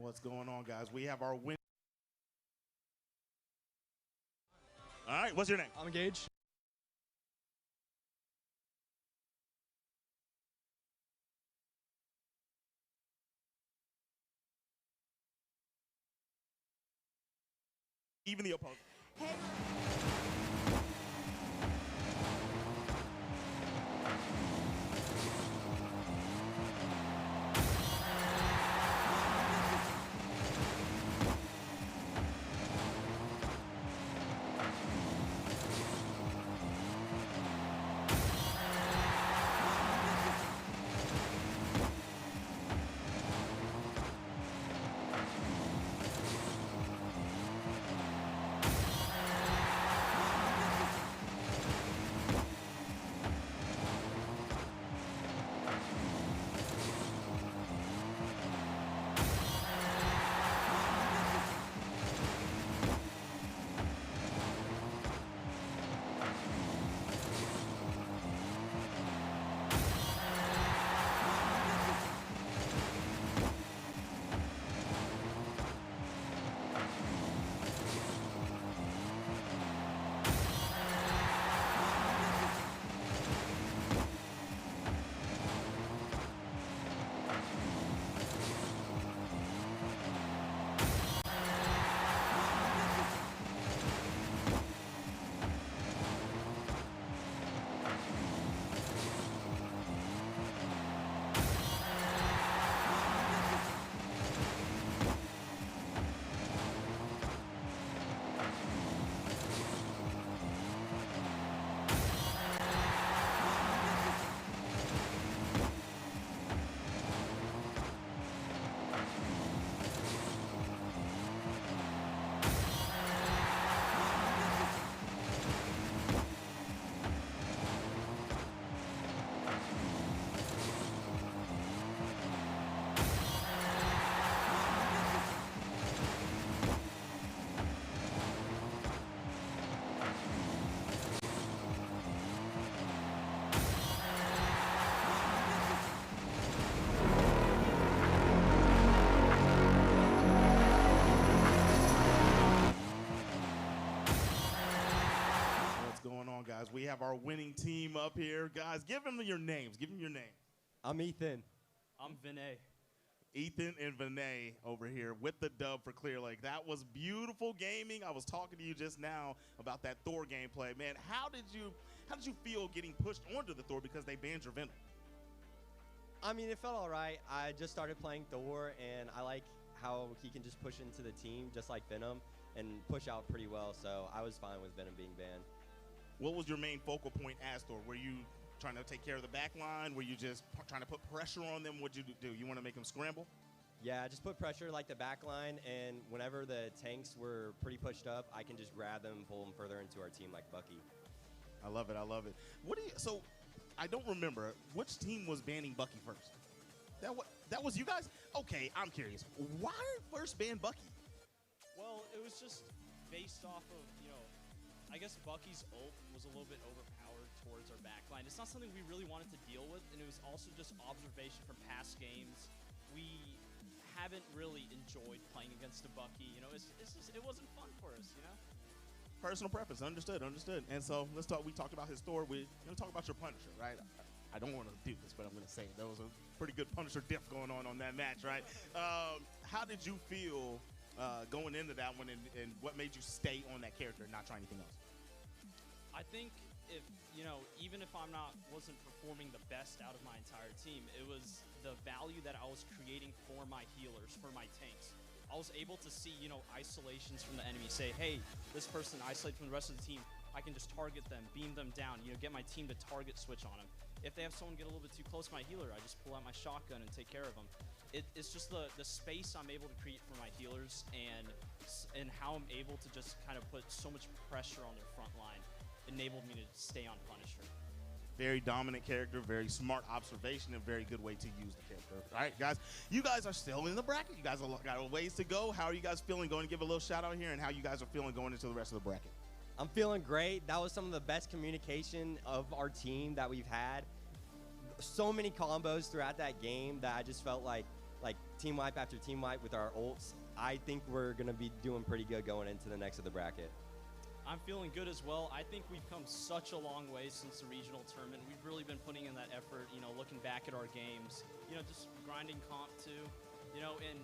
What's going on, guys? We have our win. All right, what's your name? I'm engaged. Even the opponent. Hey. Guys, we have our winning team up here. Guys, give them your names. Give them your name. I'm Ethan. I'm Vinay. Ethan and Vinay over here with the dub for Clear Lake. That was beautiful gaming. I was talking to you just now about that Thor gameplay. Man, how did you feel getting pushed onto the Thor because they banned your Venom? I mean, it felt all right. I just started playing Thor, and I like how he can just push into the team just like Venom and push out pretty well, so I was fine with Venom being banned. What was your main focal point as Thor? Were you trying to take care of the back line? Were you just trying to put pressure on them? What'd you do? You want to make them scramble? Yeah, just put pressure like the back line, and whenever the tanks were pretty pushed up, I can just grab them and pull them further into our team like Bucky. I love it. I love it. So I don't remember. Which team was banning Bucky first? That was you guys? Okay, I'm curious. Why first ban Bucky? Well, it was just based off of, I guess Bucky's ult was a little bit overpowered towards our backline. It's not something we really wanted to deal with, and it was also just observation from past games. We haven't really enjoyed playing against a Bucky. It wasn't fun for us, Personal preference, understood. And so let's talk. We talked about his Thor. We're going to talk about your Punisher, right? I don't want to do this, but I'm going to say it. There was a pretty good Punisher diff going on that match, right? How did you feel going into that one, and what made you stay on that character and not try anything else? I think if, even if wasn't performing the best out of my entire team, it was the value that I was creating for my healers, for my tanks. I was able to see, isolations from the enemy, say, hey, this person isolated from the rest of the team. I can just target them, beam them down, get my team to target switch on them. If they have someone get a little bit too close to my healer, I just pull out my shotgun and take care of them. It's just the space I'm able to create for my healers, and how I'm able to just kind of put so much pressure on their front line enabled me to stay on Punisher. Very dominant character, very smart observation, and very good way to use the character. All right, guys, you guys are still in the bracket. You guys got a ways to go. How are you guys feeling? Going to give a little shout out here, and how you guys are feeling going into the rest of the bracket. I'm feeling great. That was some of the best communication of our team that we've had. So many combos throughout that game that I just felt like like team wipe after team wipe with our ults, I think we're going to be doing pretty good going into the next of the bracket. I'm feeling good as well. I think we've come such a long way since the regional tournament. We've really been putting in that effort, you know, looking back at our games, you know, just grinding comp too, you know, and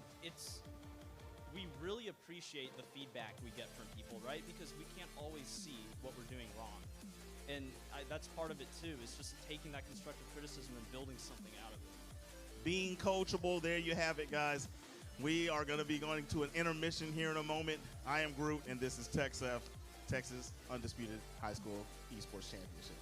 we really appreciate the feedback we get from people, right? Because we can't always see what we're doing wrong. And that's part of it too, is just taking that constructive criticism and building something out of it. Being coachable, there you have it, guys. We are going to be going to an intermission here in a moment. I am Groot, and this is TechSF, Texas Undisputed High School Esports Championship.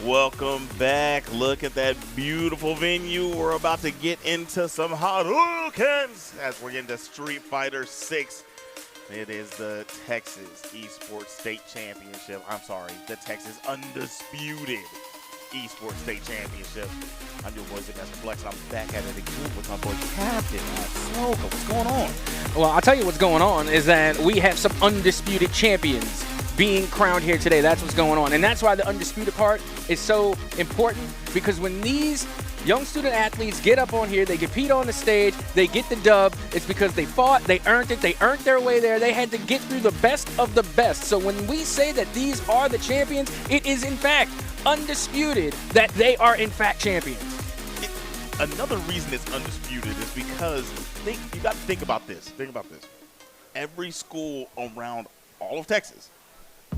Welcome back. Look at that beautiful venue. We're about to get into some Hadoukens as we're getting to Street Fighter 6. It is the Texas Esports State Championship. I'm sorry, the Texas Undisputed Esports State Championship. I'm your boy, Master Flex, and I'm back at it again with my boy, Captain Smoker. What's going on? Well, I'll tell you what's going on is that we have some undisputed champions being crowned here today. That's what's going on. And that's why the undisputed part is so important, because when these young student athletes get up on here, they compete on the stage, they get the dub, it's because they fought, they earned it, they earned their way there, they had to get through the best of the best. So when we say that these are the champions, it is in fact undisputed that they are in fact champions. Another reason it's undisputed is because you got to think about this. Think about this. Every school around all of Texas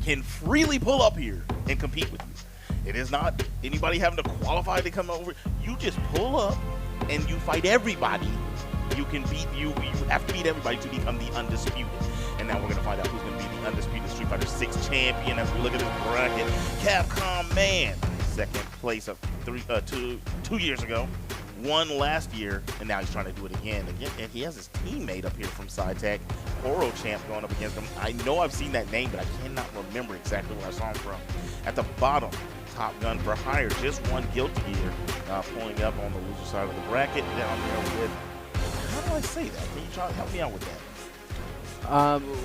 can freely pull up here and compete with you. It is not anybody having to qualify to come over. You just pull up and you fight everybody. You can beat you have to beat everybody to become the undisputed. And now we're gonna find out who's gonna be the undisputed Street Fighter 6 champion as we look at this bracket. Capcom Man, second place of 2 years ago. Won last year, and now he's trying to do it again. And he has his teammate up here from SciTech, Oro Champ, going up against him. I know I've seen that name, but I cannot remember exactly where I saw him from. At the bottom, Top Gun for Hire just won Guilty Gear, pulling up on the loser side of the bracket down there with, how do I say that? Can you try to help me out with that?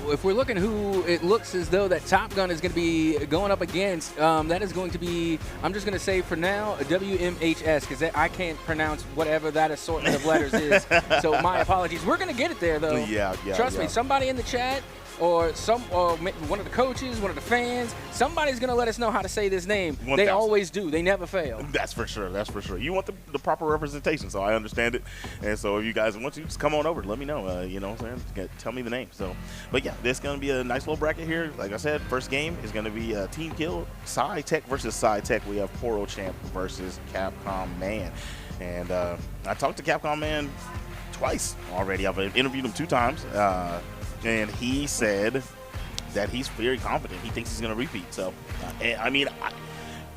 If we're looking who it looks as though that Top Gun is going to be going up against, that is going to be, I'm just going to say for now, WMHS, because I can't pronounce whatever that assortment of letters is. So my apologies. We're going to get it there, though. Yeah. Trust me, somebody in the chat or one of the coaches, one of the fans, somebody's going to let us know how to say this name. 1,000. They always do. They never fail. That's for sure. That's for sure. You want the proper representation, so I understand it. And so if you guys want to, just come on over. Let me know. You know what I'm saying? Tell me the name. So, but yeah, this is going to be a nice little bracket here. Like I said, first game is going to be Team Kill, SciTech versus SciTech. We have Poro Champ versus Capcom Man. And I talked to Capcom Man twice already. I've interviewed him 2 times. And he said that he's very confident. He thinks he's going to repeat. So, I mean,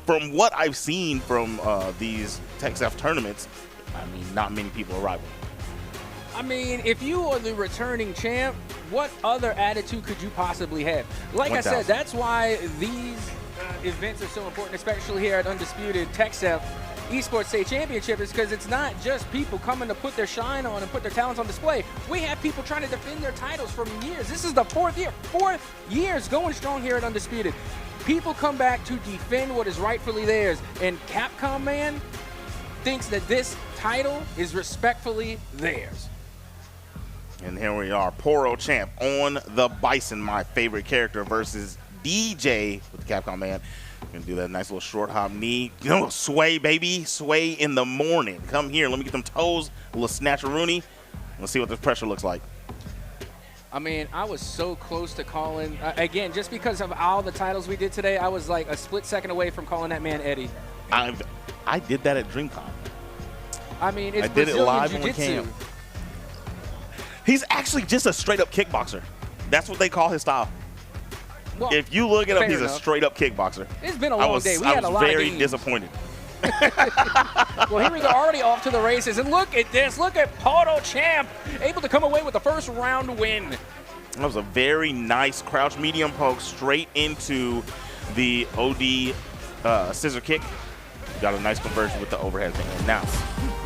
from what I've seen from these TechSF tournaments, I mean, not many people are rivaling. I mean, if you are the returning champ, what other attitude could you possibly have? Like 1,000. I said, that's why these events are so important, especially here at Undisputed TechSF Esports State Championship, is because it's not just people coming to put their shine on and put their talents on display. We have people trying to defend their titles for years. This is the 4th year. 4 years going strong here at Undisputed. People come back to defend what is rightfully theirs. And Capcom Man thinks that this title is respectfully theirs. And here we are, Poro Champ on the Bison, my favorite character, versus DJ with the Capcom Man. Gonna do that nice little short hop knee. You know, sway, baby. Sway in the morning. Come here. Let me get them toes. A little snatch-a-rooney. Let's see what this pressure looks like. I mean, I was so close to calling. Again, just because of all the titles we did today, I was like a split second away from calling that man Eddie. I did that at DreamCon. I mean, it's I did it live on jiu-jitsu. cam. He's actually just a straight-up kickboxer. That's what they call his style. Well, if you look it up, fair he's enough. a straight-up kickboxer. It's been a long day. We had a lot I was of very games. disappointed. Well, here we go, already off to the races. And look at this. Look at Poro Champ, able to come away with the first round win. That was a very nice crouch medium poke straight into the OD scissor kick. Got a nice conversion with the overhead thing. And now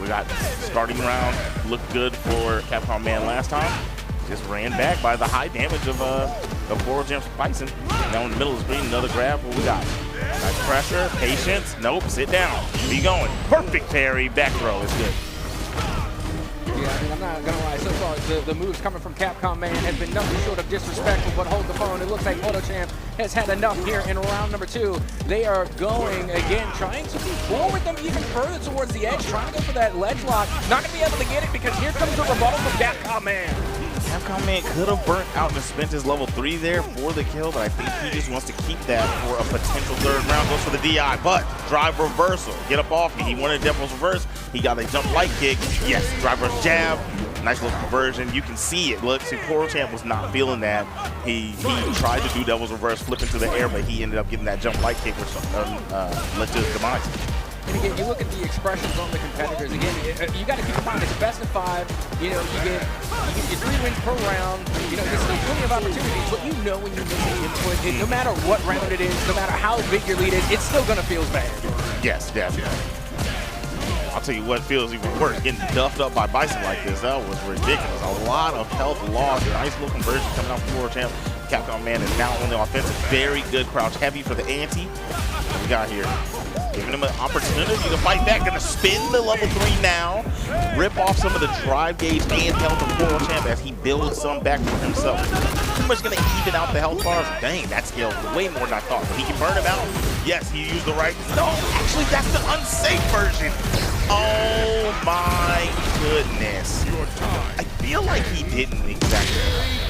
we got starting round. Looked good for Capcom Man last time. Just ran back by the high damage of Poro Champ's Bison. Now in the middle of the screen, another grab. What we got? Nice pressure, patience. Nope, sit down. Be going. Perfect parry. Back throw is good. Yeah, I mean, I'm not going to lie. So far, the moves coming from Capcom Man has been nothing short of disrespectful, but hold the phone. It looks like Poro Champ has had enough here in round number 2. They are going, again, trying to forward them even further towards the edge, trying to go for that ledge lock. Not going to be able to get it because here comes the rebuttal from Capcom Man. Capcom Man could have burnt out and spent his level 3 there for the kill, but I think he just wants to keep that for a potential 3rd round. Goes for the DI, but drive reversal. Get up off me. He wanted Devil's reverse. He got a jump light kick. Yes, drive reverse jab. Nice little conversion. You can see it. Look, see, Poro Champ was not feeling that. He tried to do devil's reverse, flip into the air, but he ended up getting that jump light kick, which led to his demise. And again, you look at the expressions on the competitors. Again, you got to keep in mind it's a best of 5. You know, you get your 3 wins per round. You know, there's still plenty of opportunities, but you know when you're missing input, no matter what round it is, no matter how big your lead is, it's still gonna feel bad. Yes, definitely. I'll tell you what feels even worse. Getting duffed up by Bison like this, that was ridiculous. A lot of health loss. Nice little conversion coming out from Poro Champ. Capcom Man is now on the offensive. Very good crouch heavy for the ante. What we got here? Giving him an opportunity to fight back. Gonna spin the level 3 now. Rip off some of the drive gauge and health of Poro Champ as he builds some back for himself. Pretty much gonna even out the health bars. Dang, that scaled way more than I thought. But he can burn him out. Yes, he used the right. No, actually, that's the unsafe version. Oh my goodness. I feel like he didn't exactly.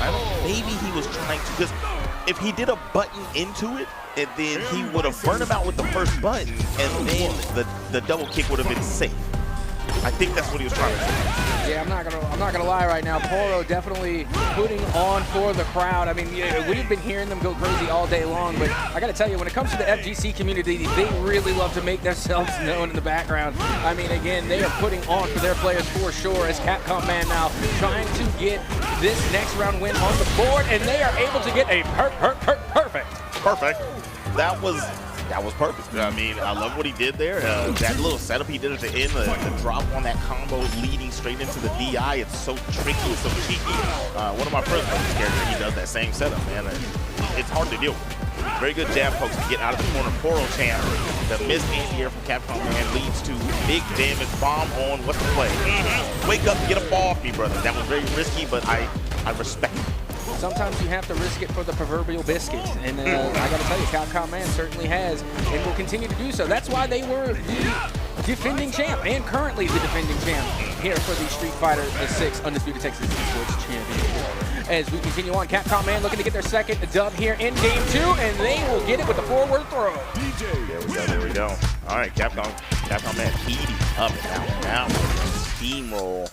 I don't. Maybe he was trying to, because if he did a button into it, and then he would have burned him out with the first button, and then the double kick would have been safe. I think that's what he was trying to do. Yeah, I'm not gonna lie right now. Poro definitely putting on for the crowd. I mean, we've been hearing them go crazy all day long, but I gotta tell you, when it comes to the FGC community, they really love to make themselves known in the background. I mean, again, they are putting on for their players for sure, as Capcom Man now trying to get this next round win on the board, and they are able to get a perfect. That was perfect. I mean, I love what he did there. That little setup he did at the end, the drop on that combo leading straight into the DI. It's so tricky, it's so cheeky. One of my first characters, he does that same setup, man. It's hard to deal with. Very good jab pokes to get out of the corner. Poro Champ. The missed anti-air from Capcom Man leads to big damage. Bomb on. What's the play? Wake up, get up off me, brother. That was very risky, but I respect it. Sometimes you have to risk it for the proverbial biscuit, and I got to tell you, Capcom Man certainly has, and will continue to do so. That's why they were the defending champ, and currently the defending champ here for the Street Fighter 6 Undisputed Texas Esports Championship. As we continue on, Capcom Man looking to get their second dub here in Game 2, and they will get it with the forward throw. There we go. All right, Capcom Man heating up and out. Steamroll.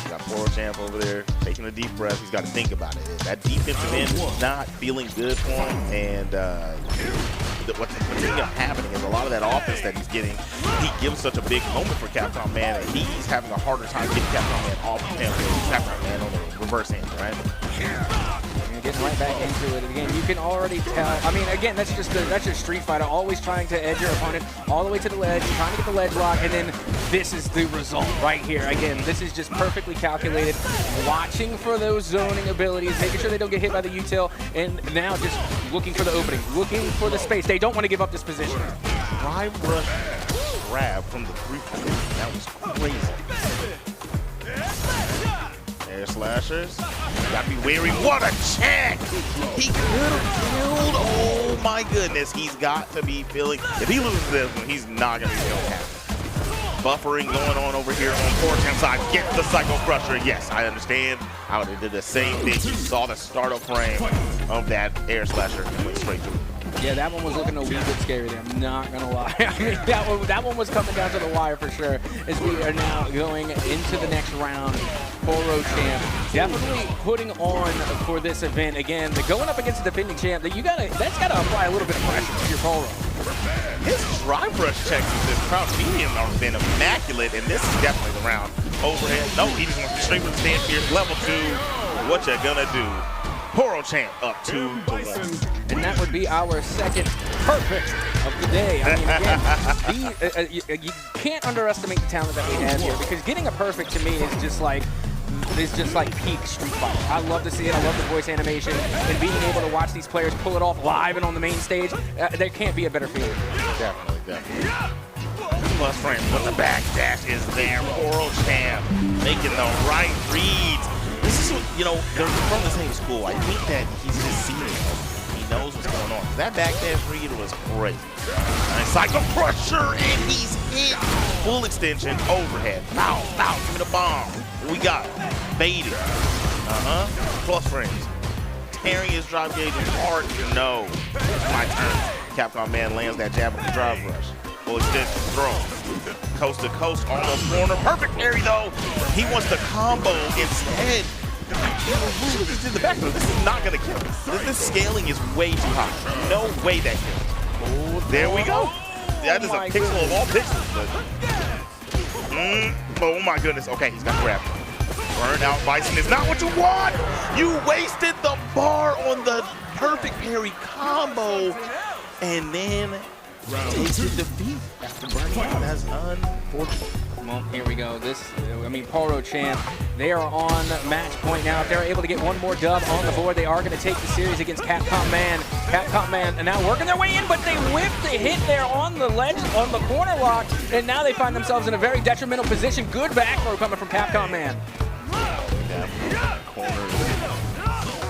Got Poro Champ over there taking a deep breath. He's got to think about it. That defensive end is not feeling good for him, and what's ending up happening is a lot of that offense that he's getting, he gives such a big moment for Capcom Man, and he's having a harder time getting Capcom Man off of him. Capcom Man on the reverse hand, right? And getting right back into it again. You can already tell. I mean, again, that's just Street Fighter. Always trying to edge your opponent all the way to the ledge, trying to get the ledge lock, and then this is the result right here. Again, this is just perfectly calculated. Watching for those zoning abilities, making sure they don't get hit by the util, and now just looking for the opening, looking for the space. They don't want to give up this position. Drive rush grab from the 3-point. That was crazy. Air slashers. Gotta be wary. What a check! He could have killed. Oh my goodness. He's got to be feeling. If he loses this one, he's not gonna be feeling happy. Buffering going on over here on Poro Champ's side. Get the Psycho Crusher. Yes, I understand. I would have did the same thing. You saw the startup frame of that air slasher and went straight through. Yeah, that one was looking a wee bit scary there. I'm not gonna lie. I mean, that one was coming down to the wire for sure. As we are now going into the next round, Poro Champ definitely putting on for this event. Again, going up against the defending champ, that's gotta apply a little bit of pressure to your Poro. His drive rush checks with this crouch medium have been immaculate, and this is definitely the round. Overhead. No, he just went straight with the stand here. Level 2. What you gonna do? Poro Champ up 2-1. And that would be our second perfect of the day. I mean, again, you can't underestimate the talent that we have here, because getting a perfect to me is just like peak Street Fighter. I love to see it. I love the voice animation, and being able to watch these players pull it off live and on the main stage. There can't be a better feeling. Definitely. Plus frames, but the backdash is there. Poro Champ making the right reads. This is, they're from the same school. I think that he's just seen it. He knows what's going on. That backdash read was crazy. Nice Psycho Crusher, and he's hit. Full extension, overhead. Foul, give me the bomb. What we got? Baited. Plus frames. Tearing his drive gauge apart. No. It's my turn. Capcom Man lands that jab with the drive rush. Full extension, throw. coast to coast, almost corner. Perfect parry though. He wants the combo instead. This is the back throw. This is not gonna kill. This scaling is way too high. No way that kills. Oh, there we go. That is a pixel of all pixels. But, oh my goodness. Okay, he's got grabbed. Burnout Bison is not what you want. You wasted the bar on the perfect parry combo, and then tasted defeat after burning out. That's unfortunate. Well, here we go. Poro Champ, they are on match point now. If they're able to get one more dub on the board, they are going to take the series against Capcom Man. Capcom Man are now working their way in, but they whipped the hit there on the ledge, on the corner lock, and now they find themselves in a very detrimental position. Good back throw coming from Capcom Man. Corner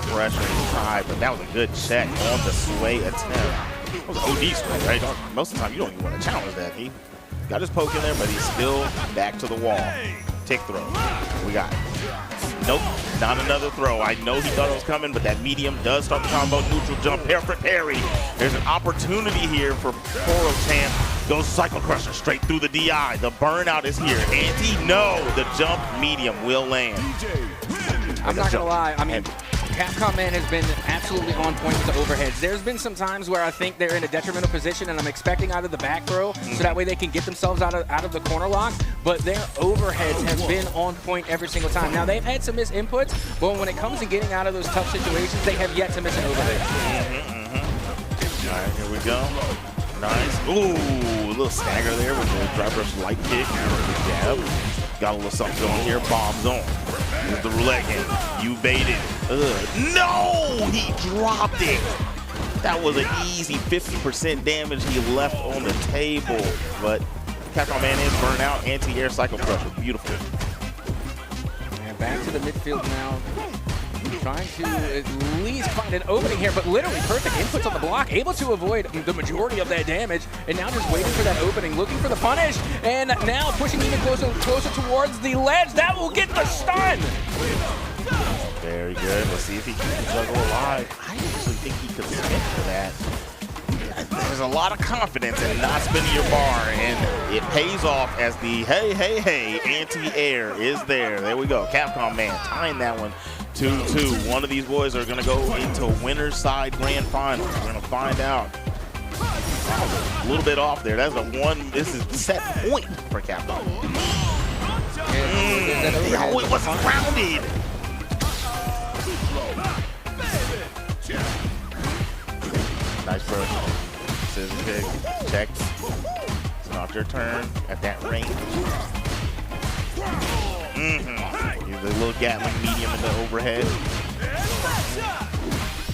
pressure inside, but that was a good check on the sway attempt. That was an OD sway, right? Most of the time, you don't even want to challenge that. He got his poke in there, but he's still back to the wall. Tick throw. We got it. Nope, not another throw. I know he thought it was coming, but that medium does start the combo. Neutral jump, perfect parry. There's an opportunity here for Poro Champ. Goes Cycle Crusher straight through the DI. The burnout is here. No, the jump medium will land. I'm not going to lie. Capcom Man has been absolutely on point with the overheads. There's been some times where I think they're in a detrimental position, and I'm expecting either the back throw, so that way they can get themselves out of the corner lock, but their overheads have been on point every single time. Now, they've had some missed inputs, but when it comes to getting out of those tough situations, they have yet to miss an overhead. All right, here we go. Nice. Ooh, a little stagger there with the driver's light kick. Jab. Got a little something going here. Bombs on. Here's the roulette game. You baited. No! He dropped it. That was an easy 50% damage he left on the table. But Capcom Man is burnt out. Anti-air cycle crusher. Beautiful. And back to the midfield now. Trying to at least find an opening here, but literally perfect inputs on the block, able to avoid the majority of that damage, and now just waiting for that opening, looking for the punish, and now pushing even closer towards the ledge. That will get the stun! Very good. Let's see if he can juggle alive. I actually think he could spin for that. There's a lot of confidence in not spinning your bar, and it pays off as the hey, anti-air is there. There we go. Capcom Man tying that one 2-2. One of these boys are going to go into winner's side grand final. We're going to find out. A little bit off there. That's a one. This is set point for Capcom. Oh, it wasn't grounded. Nice bro. Scissor kick. Check. It's not your turn at that range. Use a little Gatling medium in the overhead.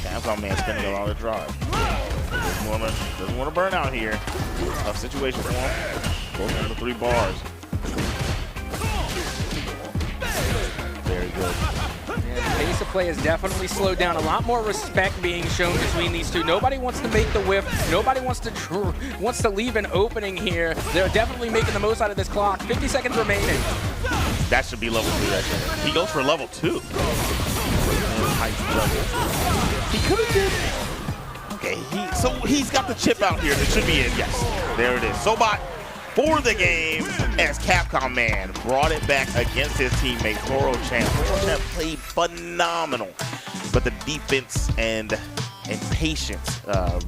Capcom Man spending a lot of drive. Doesn't want to burn out here. Tough situation for him. Both under 3 bars. Very good. Yeah, the pace of play has definitely slowed down. A lot more respect being shown between these two. Nobody wants to make the whiff. Nobody wants to leave an opening here. They're definitely making the most out of this clock. 50 seconds remaining. That should be level 3 right there. He goes for level 2. He could have did. Okay, so he's got the chip out here. It should be it. Yes, there it is. Sobot for the game as Capcom Man brought it back against his teammate Poro Champ. Poro Champ played phenomenal, but the defense and patience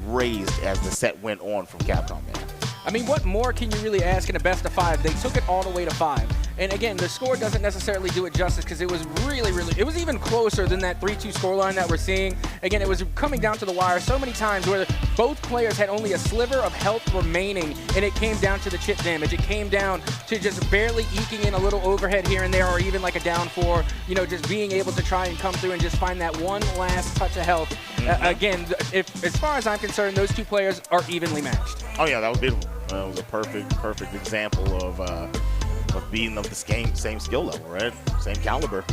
raised as the set went on from Capcom Man. I mean, what more can you really ask in a best of 5? They took it all the way to 5. And again, the score doesn't necessarily do it justice because it was really, it was even closer than that 3-2 scoreline that we're seeing. Again, it was coming down to the wire so many times where both players had only a sliver of health remaining, and it came down to the chip damage. It came down to just barely eking in a little overhead here and there, or even like a down 4, you know, just being able to try and come through and just find that one last touch of health. Again, as far as I'm concerned, those two players are evenly matched. Oh yeah, that was beautiful. That was a perfect example of being of the same skill level, right? Same caliber.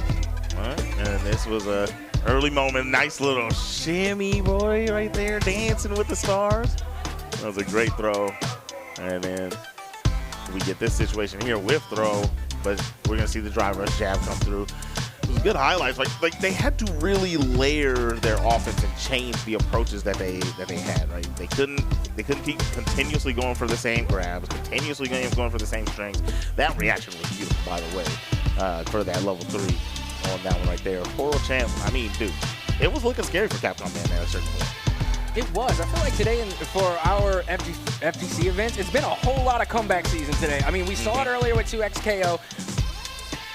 All right, and this was a early moment, nice little shimmy, boy, right there, dancing with the stars. That was a great throw, and then we get this situation here with throw, but we're gonna see the driver jab come through. It was good highlights. Like they had to really layer their offense and change the approaches that they had. Right, they couldn't They couldn't keep continuously going for the same grabs, continuously going for the same strings. That reaction was beautiful, by the way, for that level 3 on that one right there. Portal champ, I mean, dude, it was looking scary for Capcom Man at a certain point. It was. I feel like today for our FGC events, it's been a whole lot of comeback season today. I mean, we saw it earlier with 2XKO.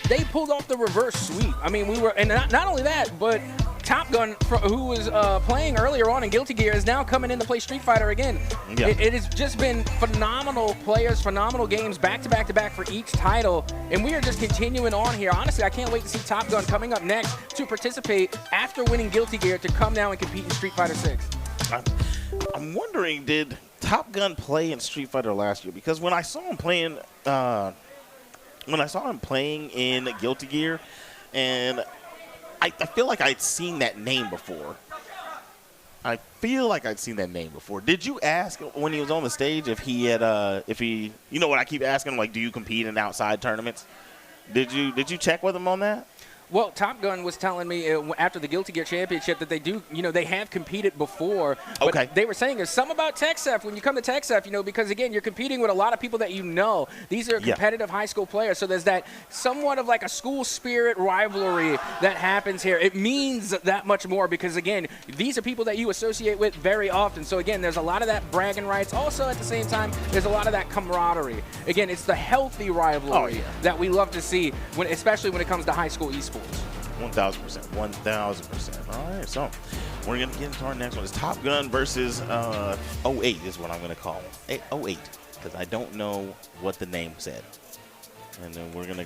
They pulled off the reverse sweep. I mean, we were, and not only that, but Top Gun, who was playing earlier on in Guilty Gear, is now coming in to play Street Fighter again. Yeah. It has just been phenomenal players, phenomenal games, back to back to back for each title, and we are just continuing on here. Honestly, I can't wait to see Top Gun coming up next to participate after winning Guilty Gear to come now and compete in Street Fighter 6. I'm wondering, did Top Gun play in Street Fighter last year? Because when I saw him playing, in Guilty Gear, and I feel like I'd seen that name before. Did you ask when he was on the stage if he had, you know what I keep asking, like, do you compete in outside tournaments? Did you check with him on that? Well, Top Gun was telling me after the Guilty Gear Championship that they do, they have competed before. But okay. They were saying there's something about TechSef when you come to TechSef, because, again, you're competing with a lot of people that you know. These are competitive high school players. So there's that somewhat of like a school spirit rivalry that happens here. It means that much more because, again, these are people that you associate with very often. So, again, there's a lot of that bragging rights. Also, at the same time, there's a lot of that camaraderie. Again, it's the healthy rivalry that we love to see, especially when it comes to high school esports. 1,000%. 1,000%. All right, so we're going to get into our next one. It's Top Gun versus 08 is what I'm going to call it. 08, because I don't know what the name said. And then we're going to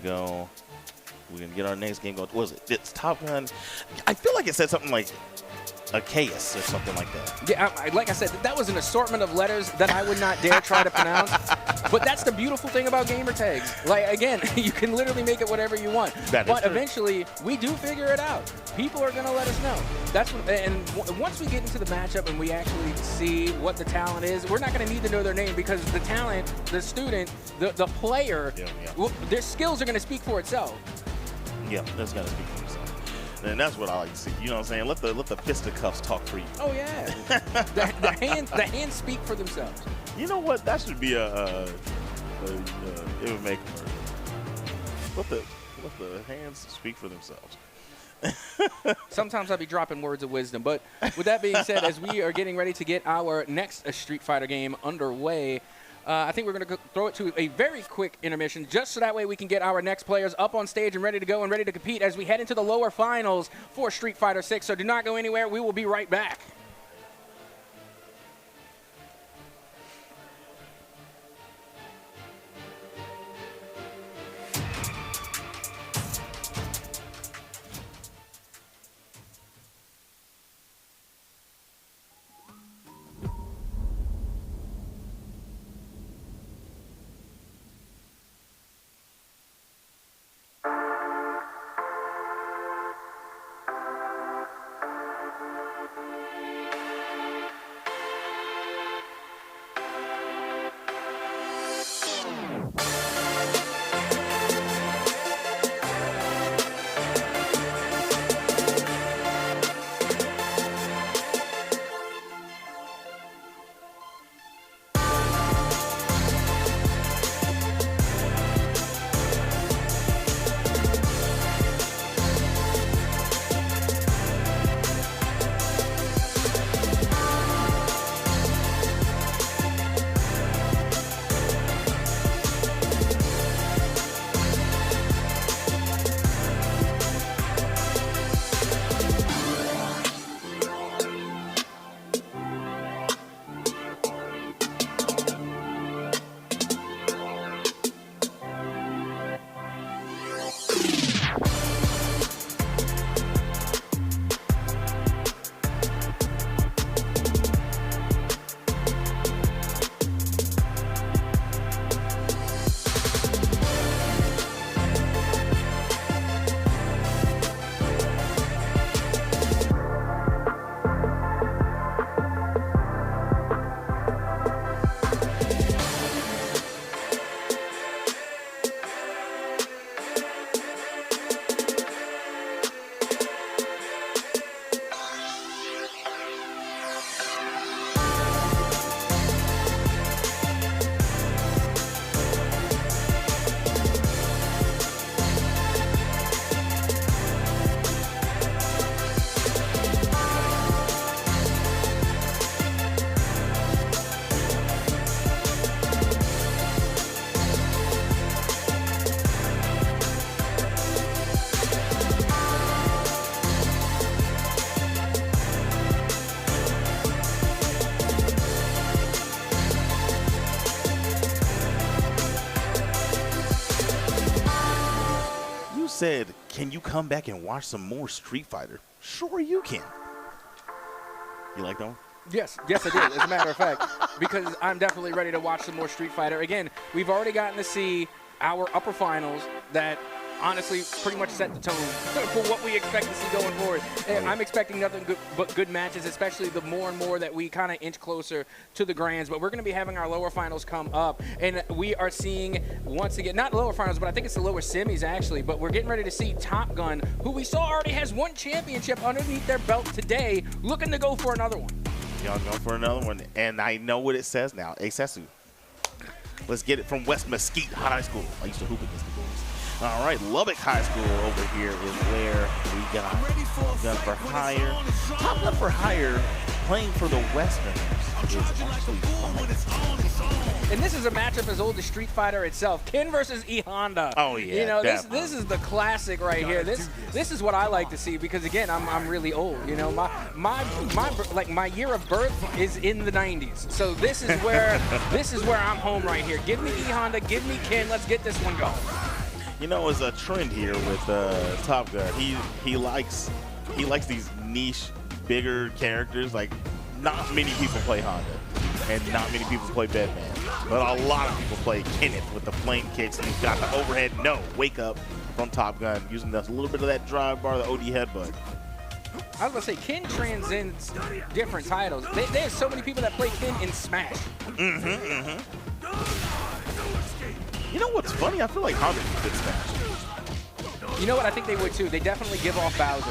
get our next game going. What was it? It's Top Gun. I feel like it said something like Arceus or something like that. Yeah, like I said, that was an assortment of letters that I would not dare try to pronounce. But that's the beautiful thing about gamer tags. Like, again, you can literally make it whatever you want. But eventually, we do figure it out. People are going to let us know. And once we get into the matchup and we actually see what the talent is, we're not going to need to know their name because the talent, the student, the player, their skills are going to speak for itself. Yeah, that's going to speak for itself. And that's what I like to see. You know what I'm saying? Let the fisticuffs talk for you. Oh yeah. the hands speak for themselves. You know what? That should be it would make let the hands speak for themselves. Sometimes I'll be dropping words of wisdom, but with that being said, as we are getting ready to get our next Street Fighter game underway, I think we're going to throw it to a very quick intermission, just so that way we can get our next players up on stage and ready to go and ready to compete as we head into the lower finals for Street Fighter 6. So do not go anywhere. We will be right back. you said, can you come back and watch some more Street Fighter? Sure you can. You like that one? Yes, I did, as a matter of fact, because I'm definitely ready to watch some more Street Fighter. Again, we've already gotten to see our upper finals that honestly pretty much set the tone for what we expect to see going forward. And I'm expecting nothing but good matches, especially the more and more that we kind of inch closer to the grands. But we're going to be having our lower finals come up, and we are seeing, once again, not lower finals, but I think it's the lower semis actually, but we're getting ready to see Top Gun, who we saw already has one championship underneath their belt today, looking to go for another one. Y'all going for another one, and I know what it says now. Acesu. Let's get it from West Mesquite High School. I used to hoop against the Bulls. All right, Lubbock High School over here is where we got Top Gun for Hire. Top Gun for Hire playing for the Westerners is actually fun. And this is a matchup as old as Street Fighter itself. Ken versus E Honda. Oh yeah, you know, this is the classic right here. This is what I like to see because again, I'm really old. You know, my year of birth is in the '90s. So this is where I'm home right here. Give me E Honda, give me Ken. Let's get this one going. You know, it's a trend here with Top Gun. He likes these niche, bigger characters. Like, not many people play Honda, and not many people play Batman. But a lot of people play Kenneth with the flame kicks, and he's got the overhead wake up from Top Gun, using a little bit of that drive bar, the OD headbutt. I was gonna say Ken transcends different titles. There's so many people that play Ken in Smash. You know what's funny? I feel like Honda could Smash. You know what? I think they would too. They definitely give off Bowser.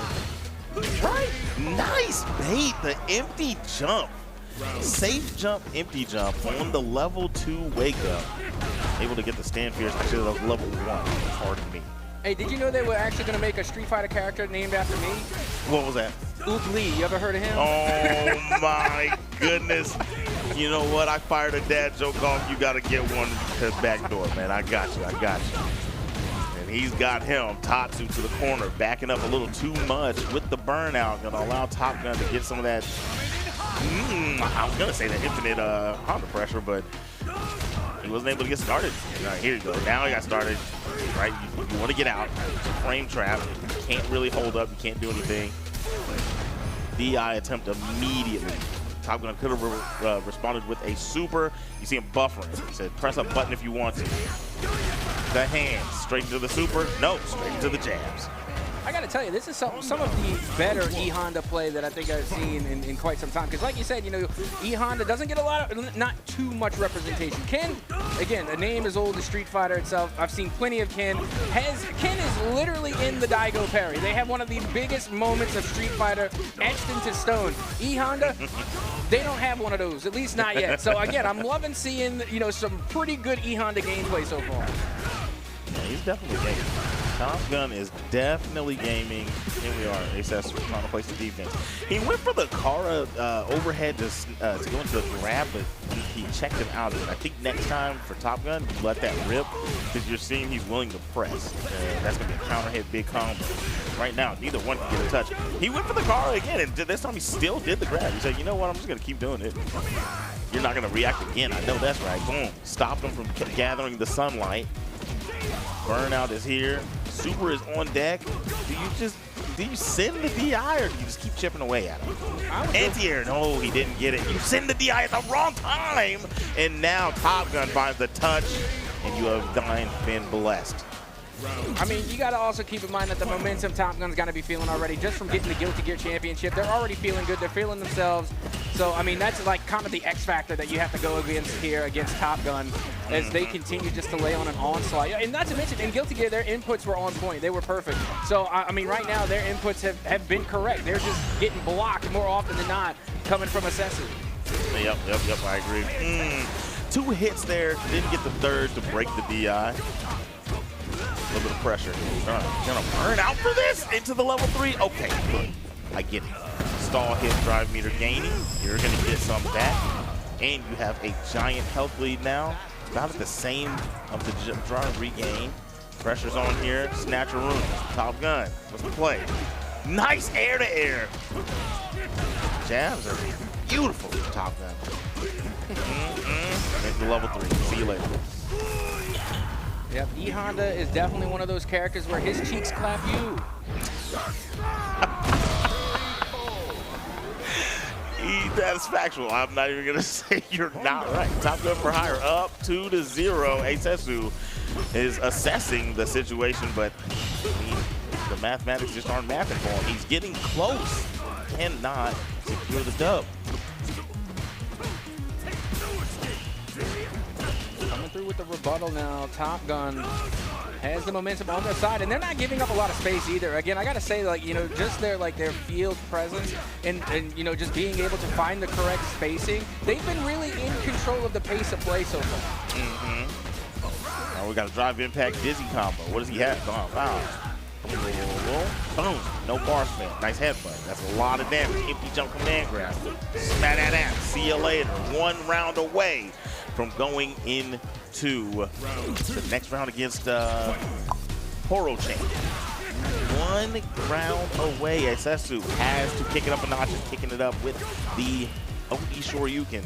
Right? Nice bait. The empty jump. Safe jump, empty jump on the level 2 wake up. Able to get the stand fierce. Actually, that was level 1. Pardon me. Hey, did you know they were actually going to make a Street Fighter character named after me? What was that? Oop Lee. You ever heard of him? Oh, my goodness. You know what? I fired a dad joke off. You got to get one to the back door, man. I got you. And he's got him, Tatsu, to the corner, backing up a little too much with the burnout. Going to allow Top Gun to get some of that, I was going to say the infinite Honda pressure, but he wasn't able to get started. All right, here you go. Now he got started. Right? You want to get out. It's a frame trap. You can't really hold up. You can't do anything. DI attempt immediately. Top Gun could have responded with a super. You see him buffering. He said, press a button if you want to. The hands, straight into the super. No, straight into the jabs. I got to tell you, this is some of the better E Honda play that I think I've seen in quite some time. Because like you said, you know, E Honda doesn't get a lot of, not too much representation. Ken, again, a name as old as Street Fighter itself. I've seen plenty of Ken. Ken is literally in the Daigo parry. They have one of the biggest moments of Street Fighter etched into stone. E Honda, they don't have one of those, at least not yet. So again, I'm loving seeing, you know, some pretty good E Honda gameplay so far. Yeah, he's definitely gaming. Top Gun is definitely gaming. Here we are. Aces trying to place the defense. He went for the Kara overhead to go into the grab, but he checked him out. And I think next time for Top Gun, you let that rip because you're seeing he's willing to press. That's going to be a counter hit, big combo. Right now, neither one can get a touch. He went for the Kara again, and this time he still did the grab. He said, you know what, I'm just going to keep doing it. You're not going to react again. I know that's right. Boom. Stopped him from gathering the sunlight. Burnout is here. Super is on deck. Do you send the DI or do you just keep chipping away at him? Anti-air, no, he didn't get it. You send the DI at the wrong time. And now Top Gun finds the touch, and you have been blessed. I mean, you got to also keep in mind that the momentum Top Gun's got to be feeling already just from getting the Guilty Gear Championship. They're already feeling good. They're feeling themselves. So, I mean, that's like kind of the X factor that you have to go against here against Top Gun as they continue just to lay on an onslaught. And not to mention, in Guilty Gear, their inputs were on point. They were perfect. So, I mean, right now, their inputs have been correct. They're just getting blocked more often than not coming from Assassin. Yep, I agree. 2 hits there. Didn't get the third to break the DI. A little bit of pressure. Gonna burn out for this into the level 3. Okay, good. I get it. Stall hit, drive meter gaining. You're gonna get some back, and you have a giant health lead now. About at the same of the drive regain. Pressure's on here. Snatcher room. Top Gun. What's the play? Nice air to air. Jabs are beautiful. Top Gun. Into level 3. See you later. Yep, E Honda is definitely one of those characters where his cheeks clap you. That's factual. I'm not even gonna say you're not right. Top Gun for Hire up 2-0. Asesu is assessing the situation, but I mean, the mathematics just aren't mathing for him. He's getting close. Cannot secure the dub. Coming through with the rebuttal now. Top Gun has the momentum on their side, and they're not giving up a lot of space either. Again, I gotta say, like, you know, just their field presence and you know, just being able to find the correct spacing. They've been really in control of the pace of play so far. Now we got a drive impact dizzy combo. What does he have? Oh, wow. Boom. No bar spin. Nice headbutt. That's a lot of damage. Empty jump command grab. Smack that ass. See you later. 1 round away from going into the next round against Horo Chain. 1 round away. Asesu has to kick it up a notch and kicking it up with the OD Shoryuken.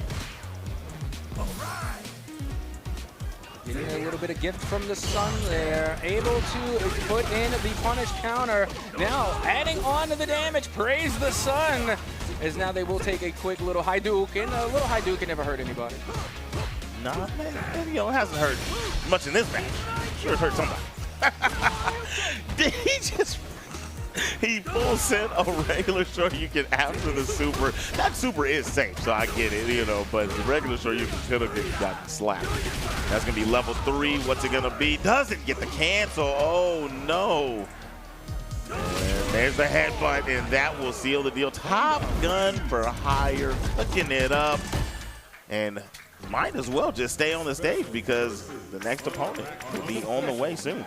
Getting a little bit of gift from the sun there. Able to put in the punish counter. Now adding on to the damage. Praise the sun. As now they will take a quick little Hadouken. A little Hadouken never hurt anybody. Nah, man, you know, it hasn't hurt much in this match. Sure, it's hurt somebody. Did he full sent a regular Shoryuken after the super. That super is safe, so I get it, you know, but the regular Shoryuken could have gotten slapped. That's going to be level 3. What's it going to be? Doesn't get the cancel. Oh, no. And there's the headbutt, and that will seal the deal. Top Gun for Hire, hooking it up. And might as well just stay on the stage because the next opponent will be on the way soon.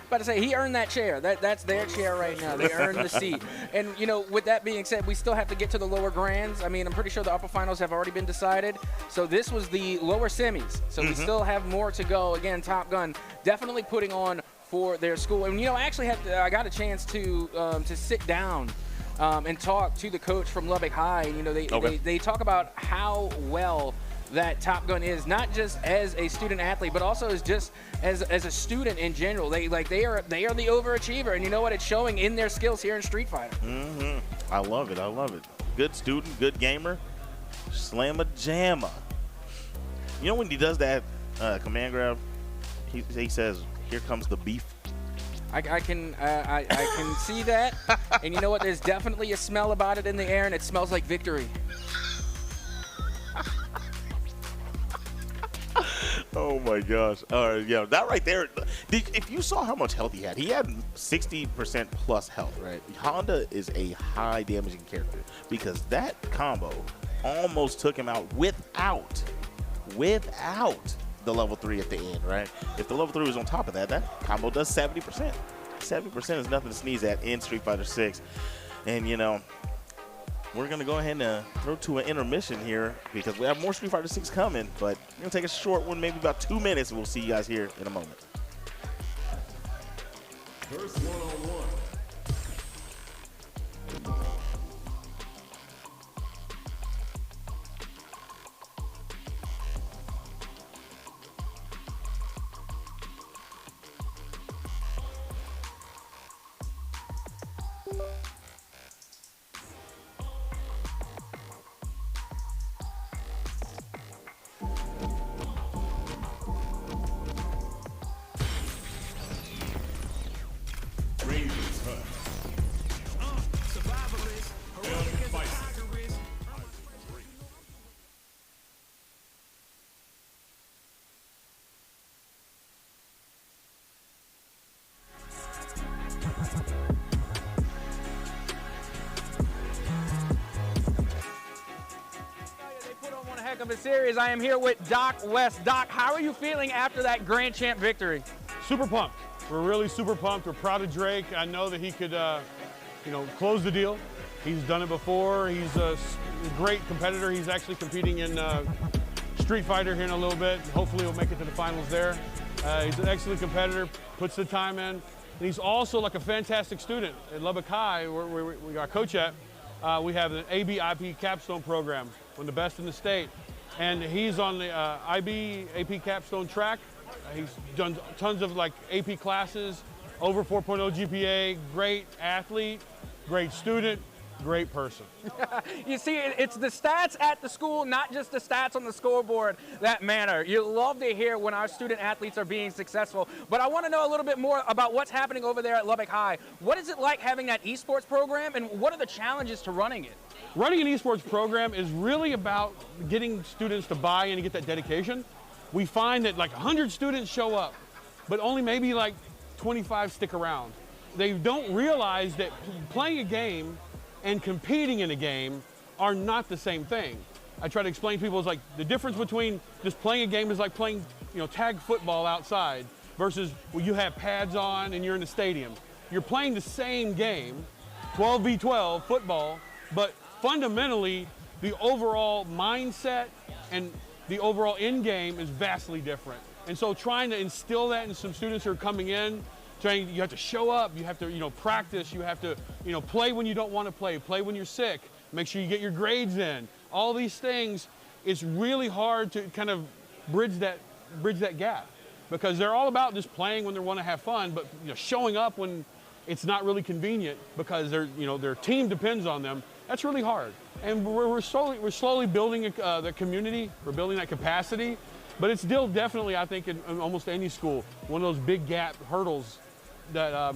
About to say, he earned that chair. That's their chair right now. They earned the seat. And, you know, with that being said, we still have to get to the lower grands. I mean, I'm pretty sure the upper finals have already been decided. So this was the lower semis. So we still have more to go. Again, Top Gun definitely putting on for their school. And, you know, I actually I got a chance to sit down and talk to the coach from Lubbock High. And, you know, they talk about how well that Top Gun is, not just as a student athlete, but also as a student in general. They are the overachiever, and you know what? It's showing in their skills here in Street Fighter. I love it. I love it. Good student, good gamer, slamma jamma. You know when he does that command grab, he says, "Here comes the beef." I can see that, and you know what? There's definitely a smell about it in the air, and it smells like victory. Oh my gosh. All right, yeah, that right there. If you saw how much health he had 60% plus health, right? Honda is a high damaging character because that combo almost took him out without the level 3 at the end, right? If the level 3 was on top of that, that combo does 70%. 70% is nothing to sneeze at in Street Fighter 6. And, you know, we're going to go ahead and throw to an intermission here because we have more Street Fighter 6 coming, but we're going to take a short one, maybe about 2 minutes, and we'll see you guys here in a moment. First one-on-one. Of a series. I am here with Doc West. Doc, how are you feeling after that Grand Champ victory? Super pumped. We're really super pumped. We're proud of Drake. I know that he could, you know, close the deal. He's done it before. He's a great competitor. He's actually competing in Street Fighter here in a little bit. Hopefully he'll make it to the finals there. He's an excellent competitor, puts the time in. And he's also like a fantastic student. At Lubbock High, where we got coach at, we have an ABIP capstone program, one of the best in the state. And he's on the IB AP capstone track. He's done tons of like AP classes, over 4.0 GPA, great athlete, great student, great person. You see, it's the stats at the school, not just the stats on the scoreboard, that matter. You love to hear when our student athletes are being successful. But I want to know a little bit more about what's happening over there at Lubbock High. What is it like having that esports program, and what are the challenges to running it? Running an esports program is really about getting students to buy in and get that dedication. We find that like 100 students show up, but only maybe like 25 stick around. They don't realize that playing a game and competing in a game are not the same thing. I try to explain to people, it's like the difference between just playing a game is like playing, tag football outside versus when you have pads on and you're in the stadium. You're playing the same game, 12v12 football, but fundamentally the overall mindset and the overall end game is vastly different. And so trying to instill that in some students who are coming in, you have to show up, you have to practice, you have to play when you don't want to play when you're sick, make sure you get your grades in. All these things, it's really hard to kind of bridge that gap, because they're all about just playing when they want to have fun, but showing up when it's not really convenient because their team depends on them. That's really hard. And we're slowly building the community, we're building that capacity, but it's still definitely, I think, in almost any school, one of those big gap hurdles that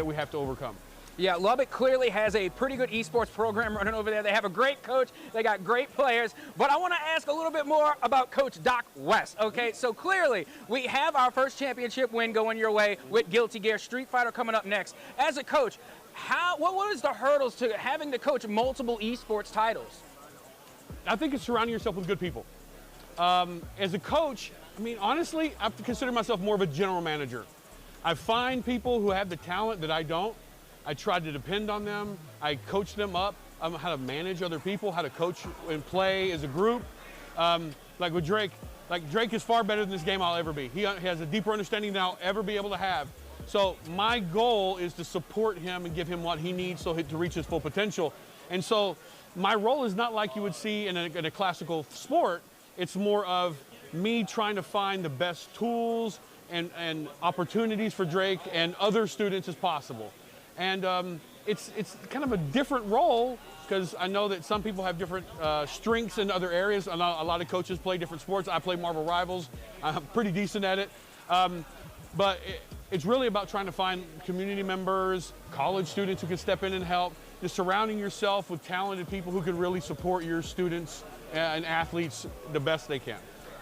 we have to overcome. Yeah, Lubbock clearly has a pretty good esports program running over there. They have a great coach, they got great players, but I want to ask a little bit more about Coach Doc West, okay? So clearly, we have our first championship win going your way with Guilty Gear, Street Fighter coming up next. As a coach, what is the hurdles to having to coach multiple esports titles? I think it's surrounding yourself with good people. As a coach, honestly, I consider myself more of a general manager. I find people who have the talent that I don't. I try to depend on them. I coach them up on how to manage other people, how to coach and play as a group. Like with Drake, Drake is far better than this game I'll ever be. He has a deeper understanding than I'll ever be able to have. So my goal is to support him and give him what he needs to reach his full potential. And so my role is not like you would see in a classical sport. It's more of me trying to find the best tools and opportunities for Drake and other students as possible. And it's kind of a different role, because I know that some people have different strengths in other areas. A lot of coaches play different sports. I play Marvel Rivals. I'm pretty decent at it. But it's really about trying to find community members, college students who can step in and help, just surrounding yourself with talented people who can really support your students and athletes the best they can.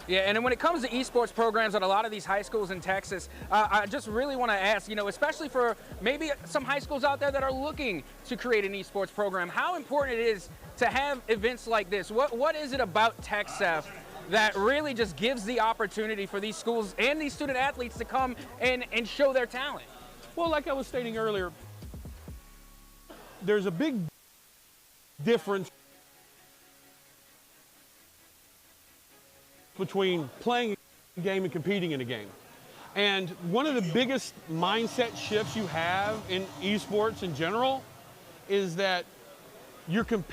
Yeah, and when it comes to esports programs at a lot of these high schools in Texas, I just really want to ask, especially for maybe some high schools out there that are looking to create an esports program, how important it is to have events like this. What is it about TechSef that really just gives the opportunity for these schools and these student athletes to come and show their talent? Well, like I was stating earlier, there's a big difference between playing a game and competing in a game. And one of the biggest mindset shifts you have in esports in general is that you can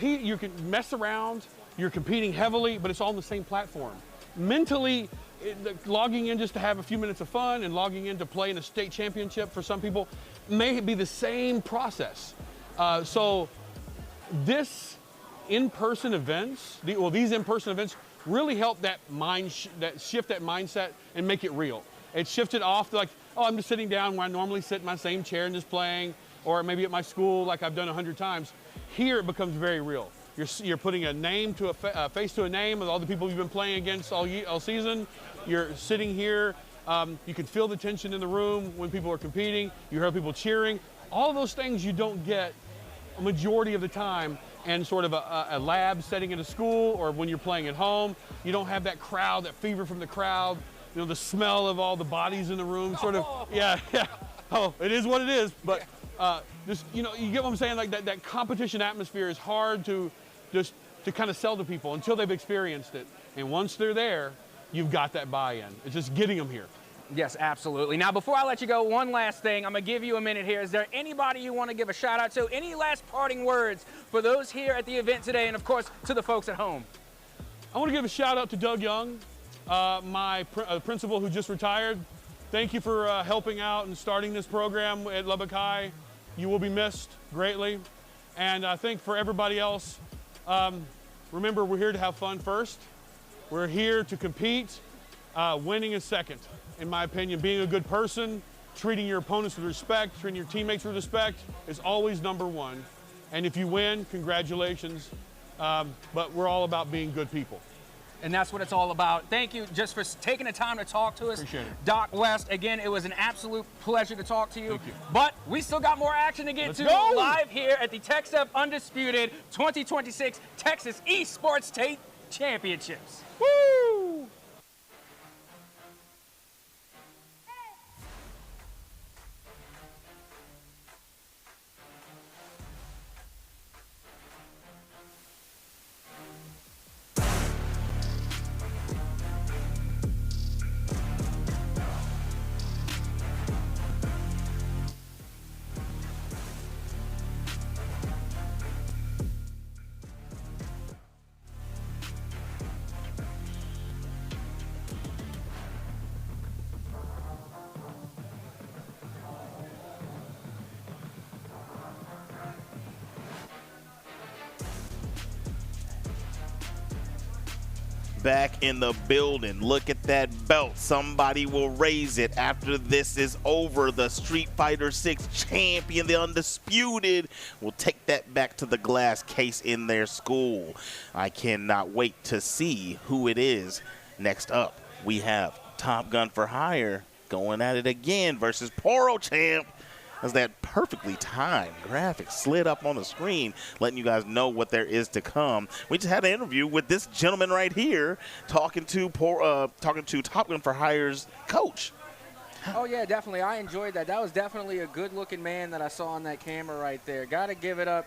mess around, you're competing heavily, but it's all on the same platform. Mentally, logging in just to have a few minutes of fun and logging in to play in a state championship for some people may be the same process. So these in-person events really help that shift that mindset and make it real. It shifted off to I'm just sitting down where I normally sit in my same chair and just playing, or maybe at my school like I've done 100 times. Here it becomes very real. You're putting a name to a face to a name of all the people you've been playing against all season. You're sitting here. You can feel the tension in the room when people are competing. You hear people cheering. All those things you don't get a majority of the time and sort of a lab setting at a school, or when you're playing at home. You don't have that crowd, that fever from the crowd, the smell of all the bodies in the room, sort of. Yeah. Oh, it is what it is. But just, you get what I'm saying? Like that competition atmosphere is hard to kind of sell to people until they've experienced it. And once they're there, you've got that buy-in. It's just getting them here. Yes, absolutely. Now, before I let you go, one last thing. I'm going to give you a minute here. Is there anybody you want to give a shout out to? Any last parting words for those here at the event today, and of course, to the folks at home? I want to give a shout out to Doug Young. my principal who just retired, thank you for helping out and starting this program at Lubbock High. You will be missed greatly. And I think for everybody else, remember, we're here to have fun first. We're here to compete. Winning is second, in my opinion. Being a good person, treating your opponents with respect, treating your teammates with respect is always number one. And if you win, congratulations. But we're all about being good people. And that's what it's all about. Thank you just for taking the time to talk to us. Appreciate it. Doc West, again, it was an absolute pleasure to talk to you. Thank you. But we still got more action to get Let's to go. live here at the TechStep Undisputed 2026 Texas Esports State Championships. Woo! Back in the building. Look at that belt. Somebody will raise it after this is over. The Street Fighter 6 champion, the Undisputed, will take that back to the glass case in their school. I cannot wait to see who it is. Next up, we have Top Gun for Hire going at it again versus Poro Champ. As that perfectly timed graphic slid up on the screen, letting you guys know what there is to come. We just had an interview with this gentleman right here, talking to Top Gun for Hire's coach. Oh, yeah, definitely. I enjoyed that. That was definitely a good-looking man that I saw on that camera right there. Got to give it up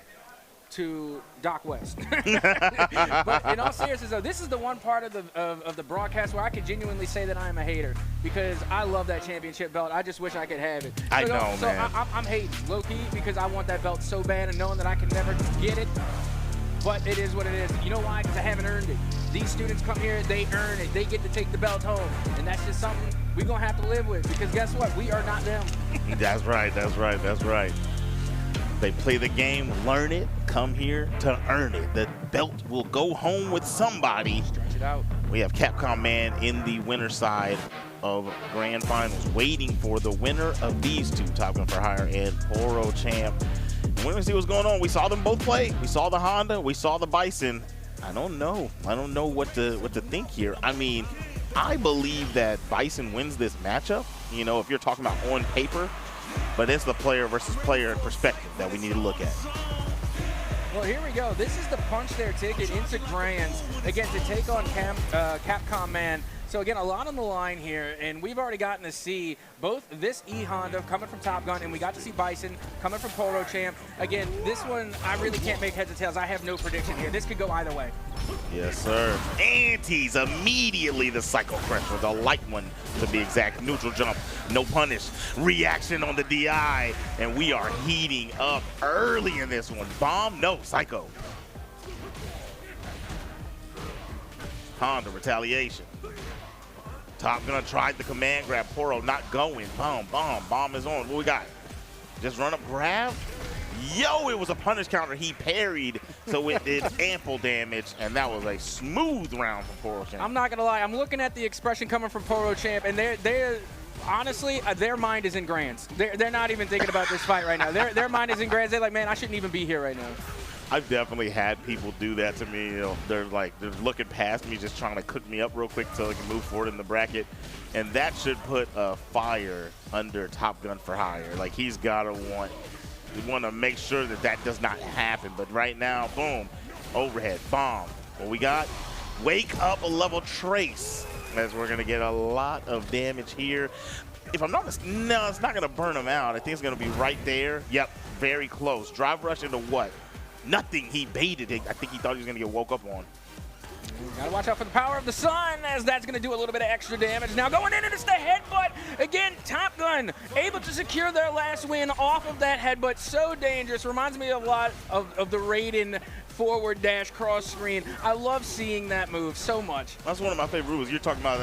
to Doc West. But in all seriousness, though, this is the one part of the broadcast where I can genuinely say that I am a hater because I love that championship belt. I just wish I could have it. I know, man. I'm hating, low-key, because I want that belt so bad and knowing that I can never get it. But it is what it is. You know why? Because I haven't earned it. These students come here, they earn it. They get to take the belt home. And that's just something we're going to have to live with because guess what? We are not them. That's right, that's right, that's right. They play the game, learn it, come here to earn it. The belt will go home with somebody. Stretch it out. We have Capcom Man in the winner side of Grand Finals, waiting for the winner of these two, Top Gun for Hire and Poro Champ. And we're gonna see what's going on. We saw them both play. We saw the Honda, we saw the Bison. I don't know what to think here. I mean, I believe that Bison wins this matchup. You know, if you're talking about on paper. But it's the player versus player perspective that we need to look at. Well, here we go. This is the punch their ticket into Grands, again, to take on Capcom Man. So, again, a lot on the line here, and we've already gotten to see both this E-Honda coming from Top Gun, and we got to see Bison coming from Poro Champ. Again, this one, I really can't make heads or tails. I have no prediction here. This could go either way. Yes, sir. Antes immediately the Psycho Crusher, the light one to be exact. Neutral jump, no punish, reaction on the DI, and we are heating up early in this one. Bomb, no, Psycho. Honda, retaliation. Top Gun tried the command grab. Poro not going. Bomb is on. What we got? Just run up grab. Yo, it was a punish counter. He parried, so it did ample damage, and that was a smooth round from Poro Champ. I'm not going to lie. I'm looking at the expression coming from Poro Champ, and they're honestly, their mind is in Grands. They're not even thinking about this fight right now. Their mind is in Grands. They're like, man, I shouldn't even be here right now. I've definitely had people do that to me. You know, they're looking past me, just trying to cook me up real quick so they can move forward in the bracket. And that should put a fire under Top Gun for Hire. Like, he's got to want to make sure that that does not happen. But right now, boom, overhead, bomb. What we got? Wake up a level trace, as we're going to get a lot of damage here. If I'm not mistaken, no, it's not going to burn him out. I think it's going to be right there. Yep, very close. Drive rush into what? Nothing. He baited it. I think he thought he was going to get woke up on. Gotta watch out for the power of the sun, as that's gonna do a little bit of extra damage. Now going in, and it's the headbutt. Again, Top Gun able to secure their last win off of that headbutt. So dangerous. Reminds me a lot of the Raiden forward dash cross screen. I love seeing that move so much. That's one of my favorite moves. You're talking about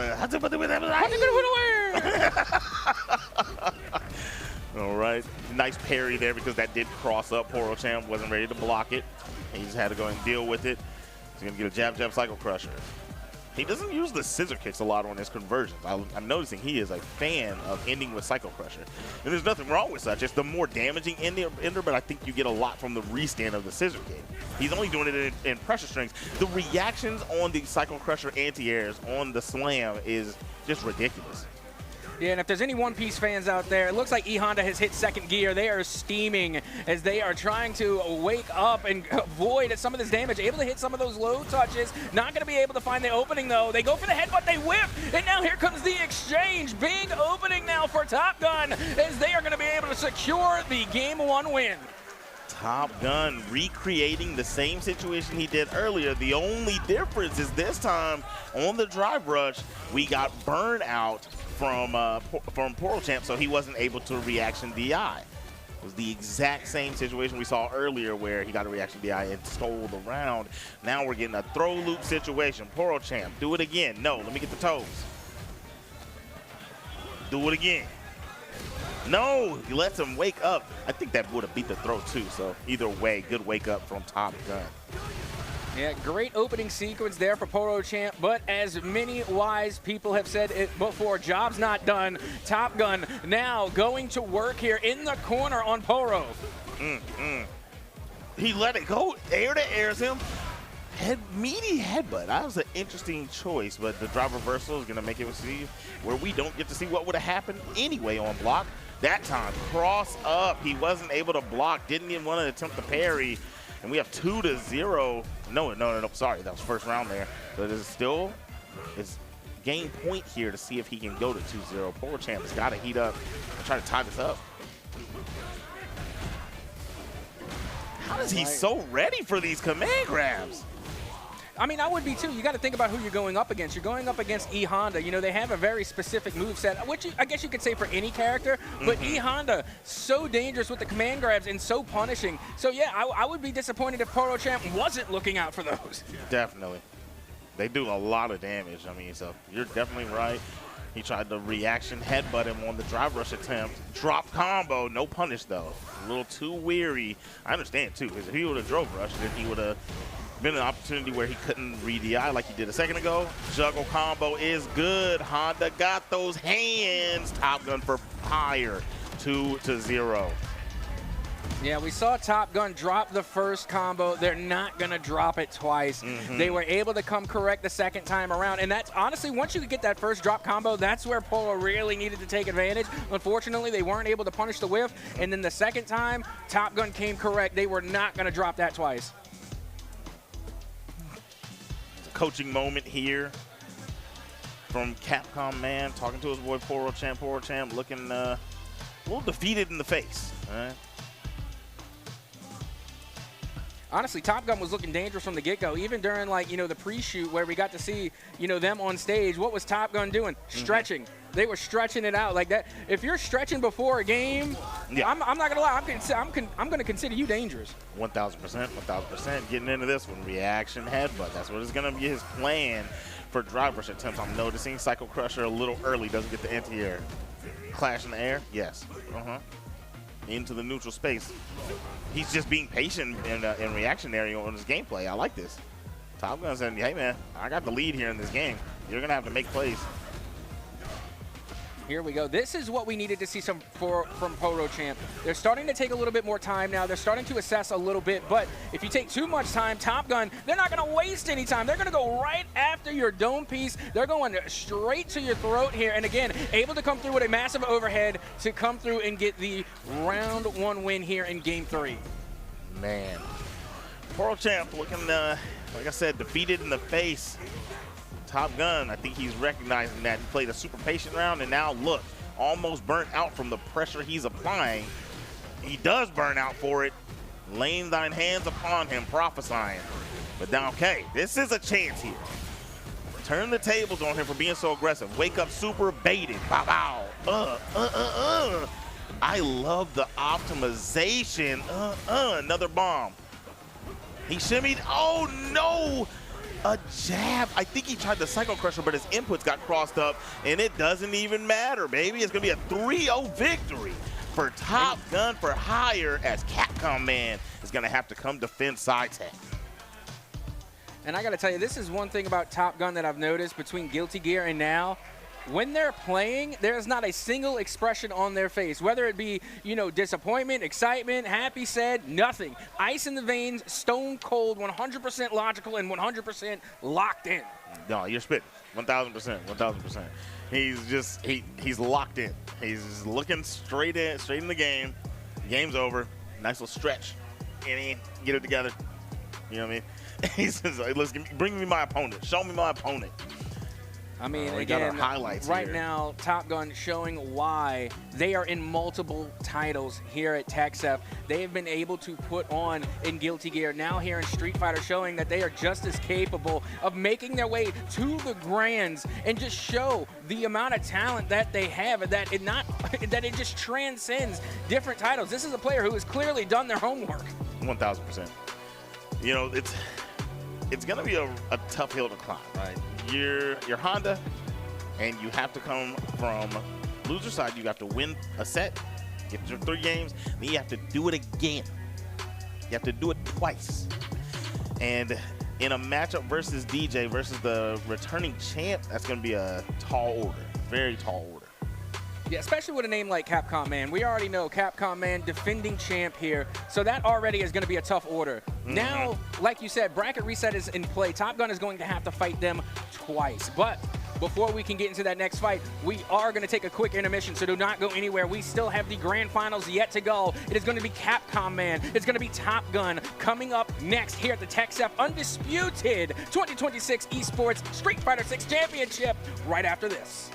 all right, nice parry there because that did cross up. Porochamp wasn't ready to block it. He just had to go and deal with it. He's gonna get a jab cycle crusher. He doesn't use the scissor kicks a lot on his conversions. I'm noticing he is a fan of ending with cycle crusher. And there's nothing wrong with such. It's the more damaging ender, but I think you get a lot from the restand of the scissor kick. He's only doing it in pressure strings. The reactions on the cycle crusher anti-airs on the slam is just ridiculous. Yeah, and if there's any One Piece fans out there, it looks like E Honda has hit second gear. They are steaming as they are trying to wake up and avoid some of this damage. Able to hit some of those low touches. Not going to be able to find the opening, though. They go for the headbutt, they whip, and now here comes the exchange. Big opening now for Top Gun as they are going to be able to secure the Game 1 win. Top Gun recreating the same situation he did earlier. The only difference is this time on the drive rush, we got burned out from Porochamp, so he wasn't able to reaction DI. It was the exact same situation we saw earlier where he got a reaction DI and stole the round. Now we're getting a throw loop situation. Porochamp, do it again. No, let me get the toes. Do it again. No, he lets him wake up. I think that would have beat the throw too, so either way, good wake up from Top Gun. Yeah, great opening sequence there for Porochamp, but as many wise people have said it before, job's not done. Top Gun now going to work here in the corner on Poro. He let it go, air to airs him. Meaty headbutt. That was an interesting choice, but the drive reversal is going to make it see where we don't get to see what would have happened anyway on block. That time, cross up. He wasn't able to block, didn't even want to attempt the parry. And we have 2-0. No, sorry, that was first round there. But it's still, it's game point here to see if he can go to 2-0. Porochamp has got to heat up and try to tie this up. How is he so ready for these command grabs? I mean, I would be too. You got to think about who you're going up against. You're going up against E Honda. You know, they have a very specific moveset, which I guess you could say for any character. But E Honda, so dangerous with the command grabs and so punishing. So yeah, I would be disappointed if Porochamp wasn't looking out for those. Definitely. They do a lot of damage. I mean, so you're definitely right. He tried the reaction headbutt him on the drive rush attempt. Drop combo, no punish though. A little too weary. I understand too, because if he would have drove rush, then he would have been an opportunity where he couldn't re-DI like he did a second ago. Juggle combo is good. Honda got those hands. Top Gun for higher, 2-0. Yeah, we saw Top Gun drop the first combo. They're not going to drop it twice. They were able to come correct the second time around. And that's honestly, once you get that first drop combo, that's where Polo really needed to take advantage. Unfortunately, they weren't able to punish the whiff. And then the second time, Top Gun came correct. They were not going to drop that twice. It's a coaching moment here from Capcom Man, talking to his boy Porochamp. Porochamp looking a little defeated in the face. All right. Honestly, Top Gun was looking dangerous from the get-go. Even during, like, you know, the pre-shoot where we got to see, you know, them on stage, what was Top Gun doing? Stretching. They were stretching it out like that. If you're stretching before a game, yeah. I'm not going to lie, I'm going to consider you dangerous. 1,000%, 1,000%. Getting into this one, reaction headbutt. That's what is going to be his plan for drive rush attempts. I'm noticing Cycle Crusher a little early, doesn't get the anti-air. Clash in the air? Yes. Into the neutral space. He's just being patient and reactionary on his gameplay. I like this. Top Gun saying, hey, man, I got the lead here in this game. You're going to have to make plays. Here we go. This is what we needed to see from Porochamp. They're starting to take a little bit more time now. They're starting to assess a little bit. But if you take too much time, Top Gun, they're not going to waste any time. They're going to go right after your dome piece. They're going straight to your throat here. And again, able to come through with a massive overhead to come through and get the round 1 win here in Game 3. Man. Porochamp looking, like I said, defeated in the face. Top Gun, I think he's recognizing that he played a super patient round, and now look, almost burnt out from the pressure he's applying. He does burn out for it. Laying thine hands upon him, prophesying. But now, okay, this is a chance here. Turn the tables on him for being so aggressive. Wake up super baited. Bow, bow. I love the optimization. Another bomb. He shimmied. Oh, no. A jab. I think he tried the Psycho Crusher, but his inputs got crossed up, and it doesn't even matter, baby. It's going to be a 3-0 victory for Top Gun for Hire, as Capcom Man is going to have to come defend SciTech. And I got to tell you, this is one thing about Top Gun that I've noticed between Guilty Gear and now. When they're playing, there's not a single expression on their face, whether it be, you know, disappointment, excitement, happy, sad, nothing. Ice in the veins, stone cold, 100% logical, and 100% locked in. No, you're spitting. 1,000%, 1,000%. He's locked in. He's looking straight in the game. Game's over. Nice little stretch. And get it together. You know what I mean? He says, bring me my opponent. Show me my opponent. I mean, we got our again, highlights right here. now, Top Gun showing why they are in multiple titles here at TechSF. They have been able to put on in Guilty Gear, now here in Street Fighter, showing that they are just as capable of making their way to the Grands and just show the amount of talent that they have, and that it just transcends different titles. This is a player who has clearly done their homework. 1,000%. You know, it's going to be a tough hill to climb, right? You're Honda, and you have to come from loser side. You have to win a set, get your 3 games, then you have to do it again. You have to do it twice. And in a matchup versus DJ versus the returning champ, that's going to be a tall order, very tall order. Yeah, especially with a name like Capcom Man. We already know Capcom Man, defending champ here, so that already is going to be a tough order. Now, like you said, bracket reset is in play. Top Gun is going to have to fight them twice. But before we can get into that next fight, we are going to take a quick intermission, so do not go anywhere. We still have the grand finals yet to go. It is going to be Capcom Man. It's going to be Top Gun coming up next here at the TechSF Undisputed 2026 Esports Street Fighter 6 Championship right after this.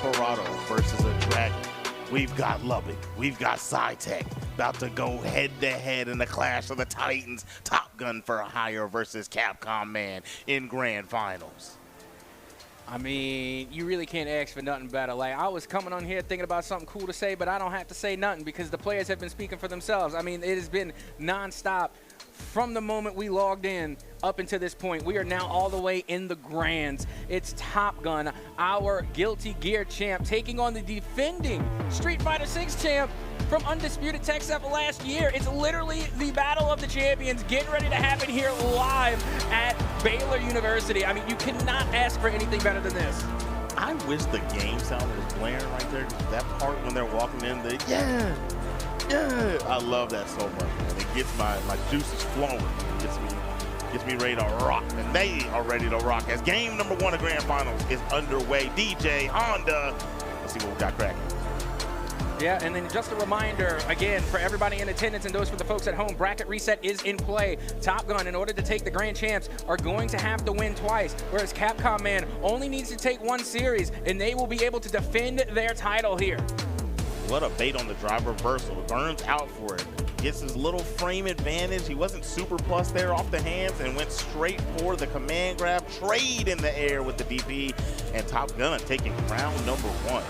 Desperado versus a Dragon. We've got Lubbock. We've got SciTech about to go head-to-head in the Clash of the Titans. Top Gun for Hire versus Capcom Man in Grand Finals. I mean, you really can't ask for nothing better. Like, I was coming on here thinking about something cool to say, but I don't have to say nothing because the players have been speaking for themselves. I mean, it has been nonstop from the moment we logged in up until this point. We are now all the way in the grands. It's Top Gun, our Guilty Gear champ, taking on the defending Street Fighter 6 champ from Undisputed Tech Seven last year. It's literally the battle of the champions getting ready to happen here live at Baylor University. I mean, you cannot ask for anything better than this. I wish the game sound was blaring right there. That part when they're walking in, the yeah. I love that so much, man. It gets my juices flowing. It gets me ready to rock, and they are ready to rock as game number 1 of Grand Finals is underway. DJ, Honda, let's see what we got cracking. Yeah, and then just a reminder, again, for everybody in attendance and those for the folks at home, bracket reset is in play. Top Gun, in order to take the Grand Champs, are going to have to win twice, whereas Capcom Man only needs to take 1 series, and they will be able to defend their title here. What a bait on the drive reversal. Burns out for it. Gets his little frame advantage. He wasn't super plus there off the hands and went straight for the command grab. Trade in the air with the DP, and Top Gun taking round number 1.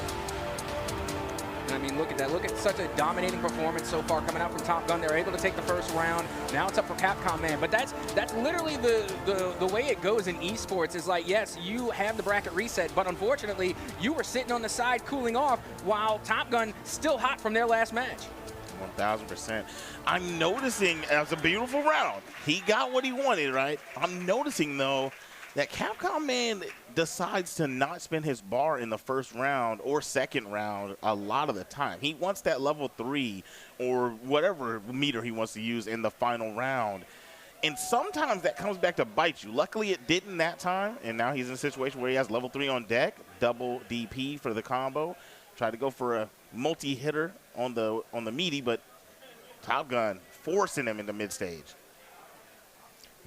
I mean, look at that. Look at such a dominating performance so far coming out from Top Gun. They're able to take the first round. Now it's up for Capcom Man. But that's literally the way it goes in esports is like, yes, you have the bracket reset, but unfortunately, you were sitting on the side cooling off while Top Gun still hot from their last match. 1,000%. I'm noticing, as a beautiful round, he got what he wanted, right? I'm noticing, though, that Capcom Man decides to not spend his bar in the first round or second round a lot of the time. He wants that level 3 or whatever meter he wants to use in the final round. And sometimes that comes back to bite you. Luckily, it didn't that time, and now he's in a situation where he has level 3 on deck, double DP for the combo. Tried to go for a multi-hitter on the meaty, but Top Gun forcing him into mid-stage.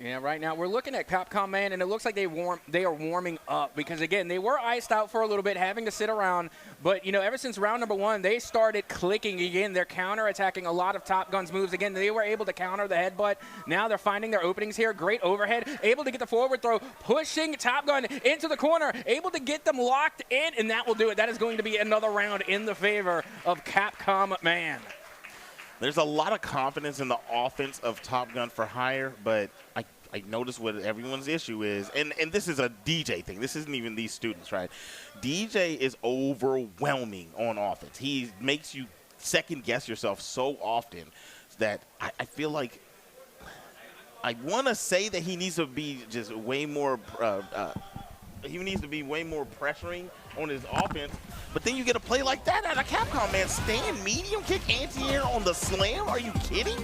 Yeah, right now we're looking at Capcom Man, and it looks like they are warming up because, again, they were iced out for a little bit, having to sit around. But, you know, ever since round number 1, they started clicking again. They're counter-attacking a lot of Top Gun's moves. Again, they were able to counter the headbutt. Now they're finding their openings here. Great overhead, able to get the forward throw, pushing Top Gun into the corner, able to get them locked in, and that will do it. That is going to be another round in the favor of Capcom Man. There's a lot of confidence in the offense of Top Gun for Hire, but I noticed what everyone's issue is, and this is a DJ thing. This isn't even these students, right? DJ is overwhelming on offense. He makes you second-guess yourself so often that I feel like I want to say that he needs to be just way more he needs to be way more pressuring on his offense. But then you get a play like that out of Capcom, man. Stand medium kick anti-air on the slam? Are you kidding?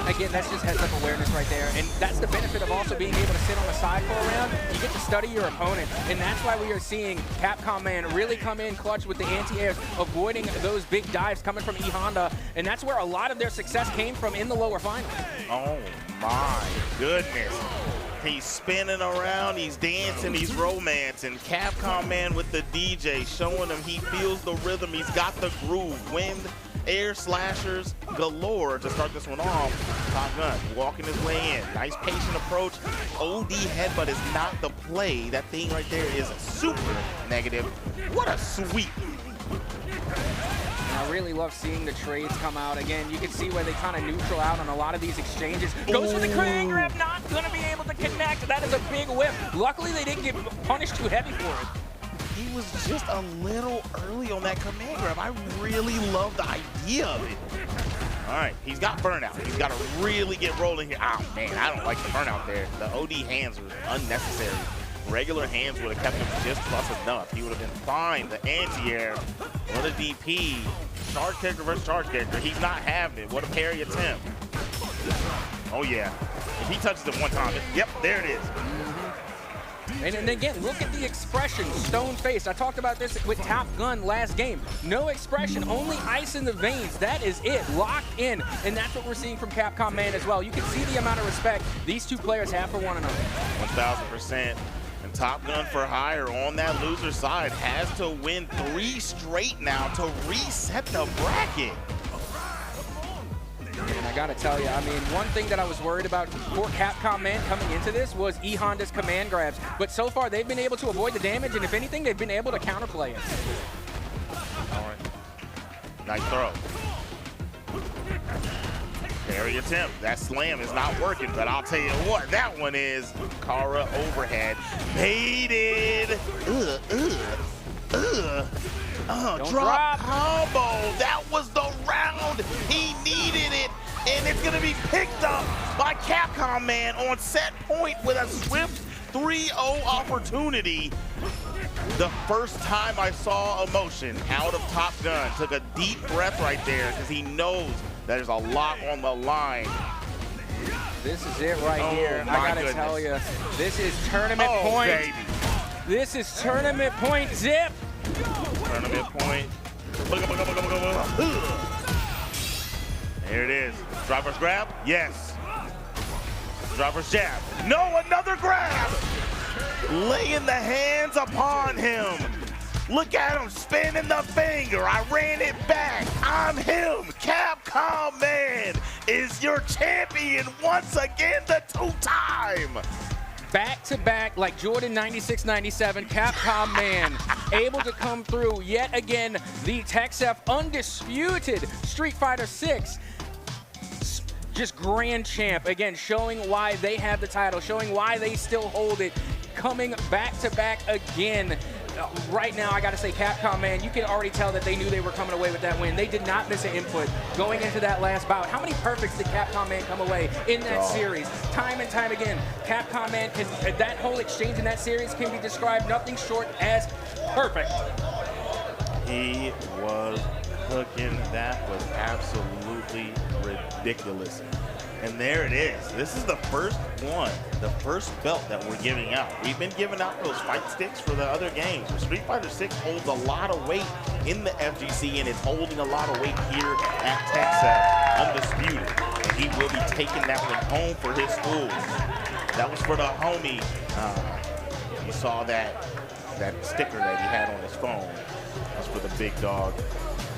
Again, that's just heads-up awareness right there. And that's the benefit of also being able to sit on the side for a round. You get to study your opponent. And that's why we are seeing Capcom Man really come in clutch with the anti-airs, avoiding those big dives coming from E-Honda. And that's where a lot of their success came from in the lower finals. Oh, my goodness. He's spinning around, he's dancing, he's romancing. Capcom Man with the DJ, showing him he feels the rhythm, he's got the groove. Wind, air slashers galore to start this one off. Top Gun walking his way in. Nice patient approach. OD headbutt is not the play. That thing right there is super negative. What a sweep. I really love seeing the trades come out. Again, you can see where they kind of neutral out on a lot of these exchanges. Goes for the crane grab, not going to be able to connect. That is a big whip. Luckily, they didn't get punished too heavy for it. He was just a little early on that command grab. I really love the idea of it. All right, he's got burnout. He's got to really get rolling here. Oh, man, I don't like the burnout there. The OD hands were unnecessary. Regular hands would have kept him just plus enough. He would have been fine. The anti-air, what a DP. Charge character versus charge character. He's not having it. What a parry attempt. Oh, yeah. If he touches it one time, yep, there it is. And again, look at the expression, stone-faced. I talked about this with Top Gun last game. No expression, only ice in the veins. That is it, locked in. And that's what we're seeing from Capcom Man as well. You can see the amount of respect these two players have for one another. 1,000%. And Top Gun for Hire on that loser side has to win 3 straight now to reset the bracket. And I gotta tell you, I mean, one thing that I was worried about for Capcom Man coming into this was E-Honda's command grabs. But so far, they've been able to avoid the damage, and if anything, they've been able to counterplay it. All right. Nice throw. Parry attempt. That slam is not working, but I'll tell you what, that one is. Kara overhead. Baited. Drop combo. That was the round. He needed it. And it's going to be picked up by Capcom Man on set point with a swift 3-0 opportunity. The first time I saw emotion out of Top Gun. Took a deep breath right there because he knows that there's a lot on the line. This is it right here. I gotta tell you, this is tournament point. Baby. This is tournament point, Zip. Tournament point. There it is. Driver's grab? Yes. Driver's jab. No, another grab. Laying the hands upon him. Look at him spinning the finger. I ran it back. I'm him. Capcom Man is your champion once again, the 2-time. Back-to-back, like Jordan 96-97, Capcom Man able to come through yet again. The TechSef undisputed Street Fighter 6. Just grand champ, again, showing why they have the title, showing why they still hold it, coming back-to-back again. Right now, I gotta say, Capcom Man, you can already tell that they knew they were coming away with that win. They did not miss an input going into that last bout. How many perfects did Capcom Man come away in that series? Time and time again, Capcom Man, that whole exchange in that series can be described nothing short as perfect. He was cooking. That was absolutely ridiculous. And there it is. This is the first one, the first belt that we're giving out. We've been giving out those fight sticks for the other games. Street Fighter 6 holds a lot of weight in the FGC, and it's holding a lot of weight here at TechSef, undisputed. And he will be taking that one home for his schools. That was for the homie. You saw that sticker that he had on his phone. That's for the big dog.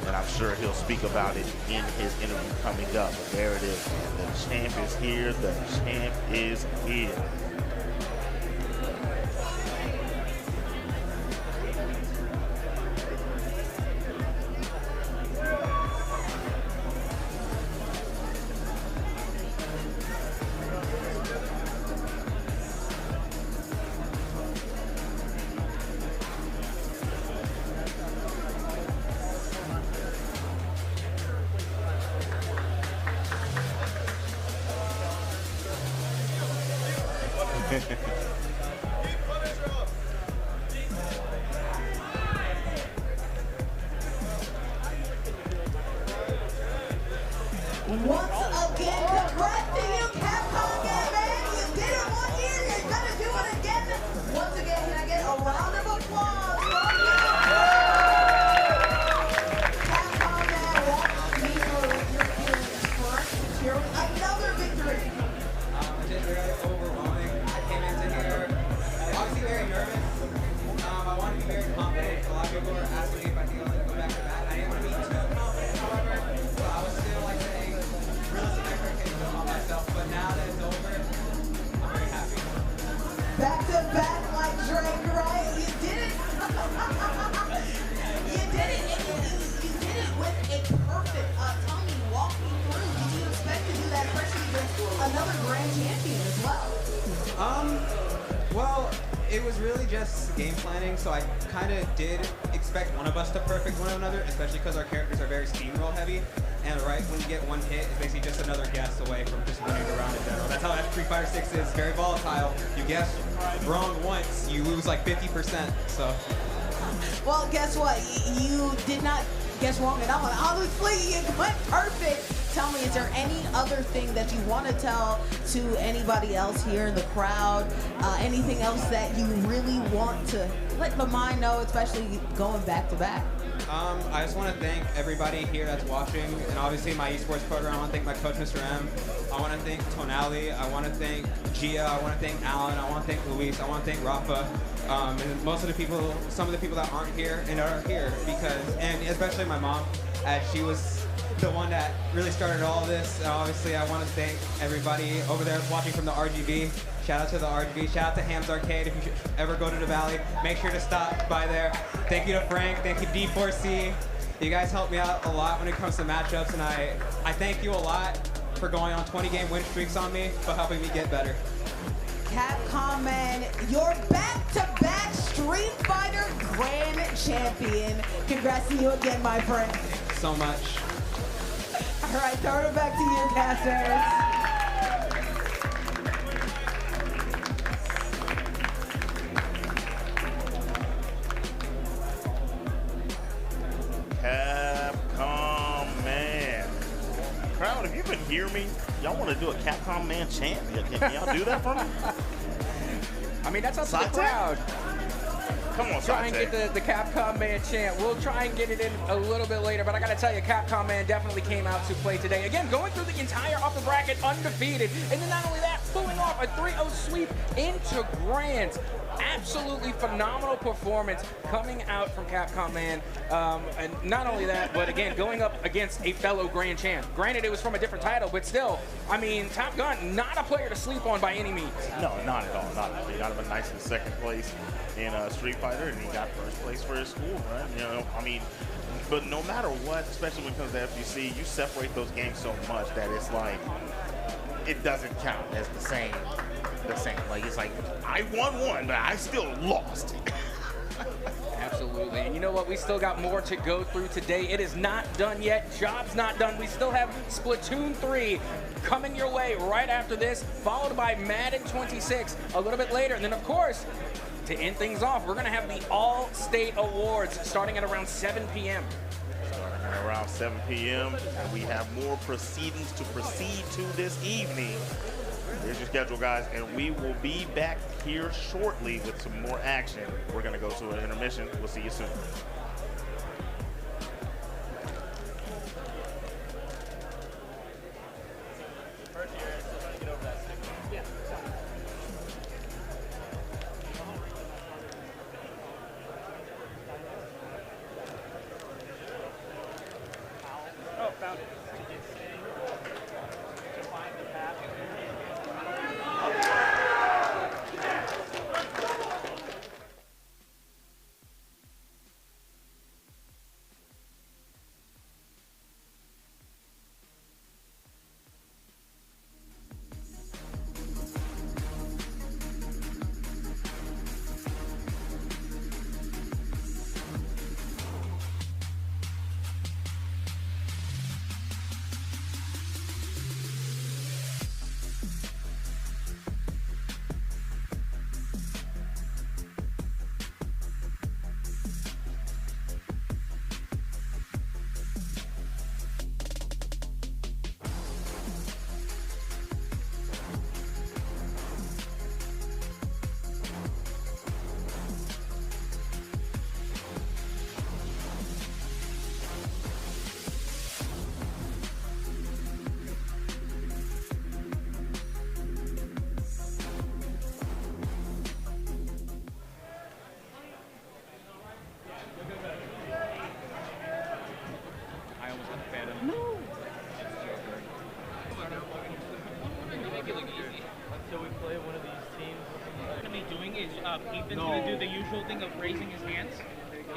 And I'm sure he'll speak about it in his interview coming up. But there it is. The champ is here. The champ is here. Once again, congrats to you, Capcom Man, man. You did it 1 year, you're gonna do it again. Once again, can I get a round of applause from you? Capcom Man, walk me through your feelings for securing another victory. It's just very overwhelming. I came into here obviously very nervous. I wanted to be very confident. A lot of people were asking me if I think I was going to go back to back. I didn't want to be too confident, however. So I was still like saying realistic expectations on myself. But now that it's over, I'm very happy. Back to back like Drake, right? You did it. You did it. You did it with a perfect. Tell me, walk me through. Did you expect to do that, especially with another grand champion as well? Well, it was really just game planning, so I kind of did expect one of us to perfect one another, especially because our characters are very steamroll heavy. And right when you get one hit, it's basically just another guess away from just winning the round in general. That's how Street Fighter 6 is, very volatile. You guess wrong once, you lose like 50%, so. Well, guess what? You did not guess wrong at all. Honestly, you went perfect. Tell me, is there any other thing that you want to tell to anybody else here in the crowd? Anything else that you really want to let the mind know, especially going back to back? I just want to thank everybody here that's watching, and obviously my esports program. I want to thank my coach, Mr. M. I want to thank Tonali. I want to thank Gia. I want to thank Alan. I want to thank Luis. I want to thank Rafa. And most of the people, some of the people that aren't here and are here and especially my mom, as she was the one that really started all of this. And obviously, I want to thank everybody over there watching from the RGB. Shout out to the RGB. Shout out to Ham's Arcade. If you should ever go to the Valley, make sure to stop by there. Thank you to Frank. Thank you D4C. You guys help me out a lot when it comes to matchups, and I thank you a lot for going on 20-game win streaks on me, but helping me get better. Capcom Man, your back-to-back Street Fighter Grand Champion. Congrats to you again, my friend. So much. All right, throw it back to you, casters. Capcom Man. Crowd, if you can hear me, y'all want to do a Capcom Man chant? Can y'all do that for me? I mean, that's up to the Sate? crowd. Come on, Try and Sate. get the Capcom Man chant. We'll try and get it in a little bit later, but I got to tell you, Capcom Man definitely came out to play today. Again, going through the entire upper bracket undefeated, and then not only that, pulling off a 3-0 sweep into Grands. Absolutely phenomenal performance coming out from Capcom Man. And not only that, but again, going up against a fellow Grand Champ. Granted, it was from a different title, but still, I mean, Top Gun, not a player to sleep on by any means. No, not at all. Not at all. He got him a nice in second place in Street Fighter, and he got first place for his school, right? You know, I mean, but no matter what, especially when it comes to FGC, you separate those games so much that it's like, it doesn't count as the same. Like, it's like, I won one, but I still lost. Absolutely. And you know what? We still got more to go through today. It is not done yet. Job's not done. We still have Splatoon 3 coming your way right after this, followed by Madden 26 a little bit later. And then, of course, to end things off, we're going to have the All-State Awards starting at around 7 p.m. Starting at around 7 p.m., and we have more proceedings to proceed to this evening. Here's your schedule, guys, and we will be back here shortly with some more action. We're going to go to an intermission. We'll see you soon. Ethan's going to do the usual thing of raising his hands,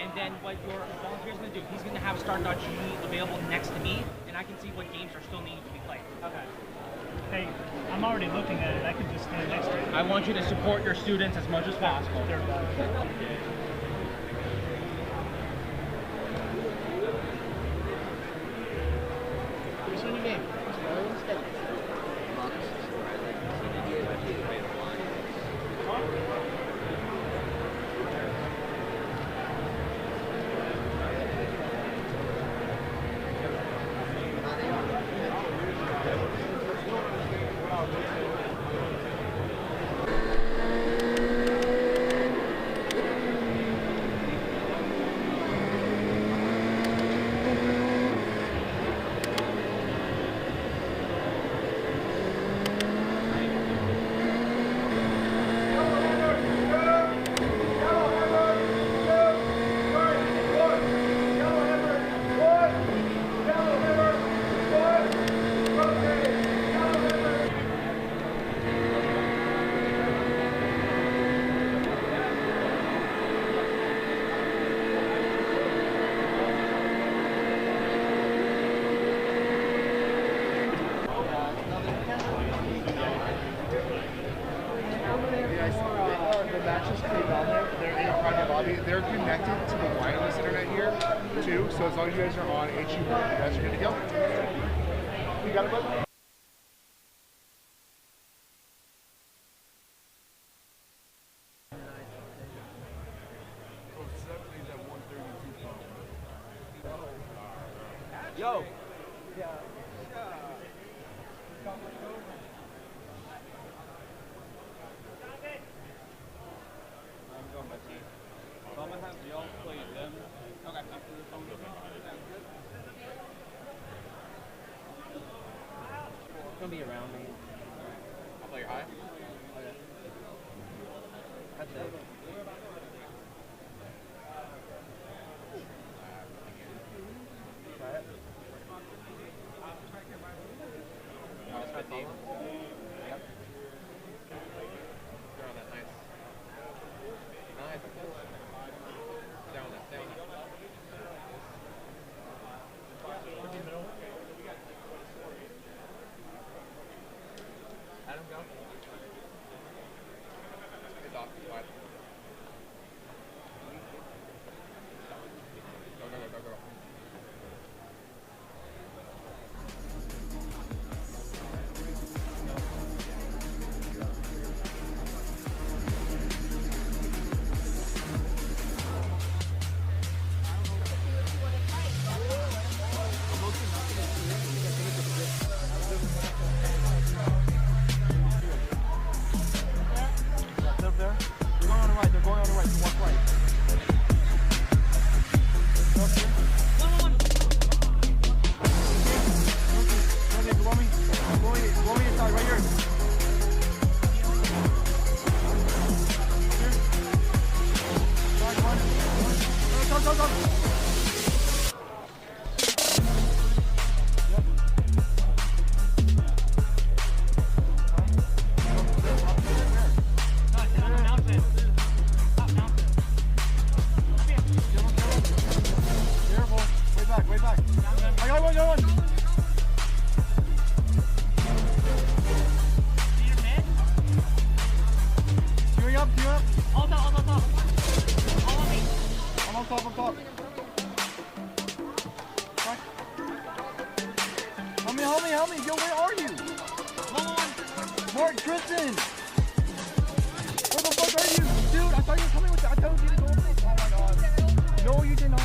and then what your volunteer's going to do, he's going to have start.gg available next to me, and I can see what games are still needing to be played. Okay. Hey, I'm already looking at it. I can just stand next to it. I want you to support your students as much as possible. so as long as you guys are on HU1, you guys are good to go. You got it, bud? Yo. So I'm gonna have y'all play them. Okay. After this, I'm gonna It's gonna be around me. I'll play high. Okay. That's it. Try it. That's my team. Yep. Throw on that, nice. Nice. Stay on that, stay on that. Adam, go. It's off, it's wide. Go, go, go, go, go. Up there. They're going on the right. They're going on the right. You walk right. Go up here. Okay, below me. Below me inside, right here. Here. Side, come on. Go. Yep. Careful. Way back. I got one. Queuing up. All top. All on me. I'm on top. Back. Help me. Yo, where are you? Mark Tristan. Where the fuck are you? Dude, I thought you were coming with that. I told you to go up there. Oh my god. No, you did not.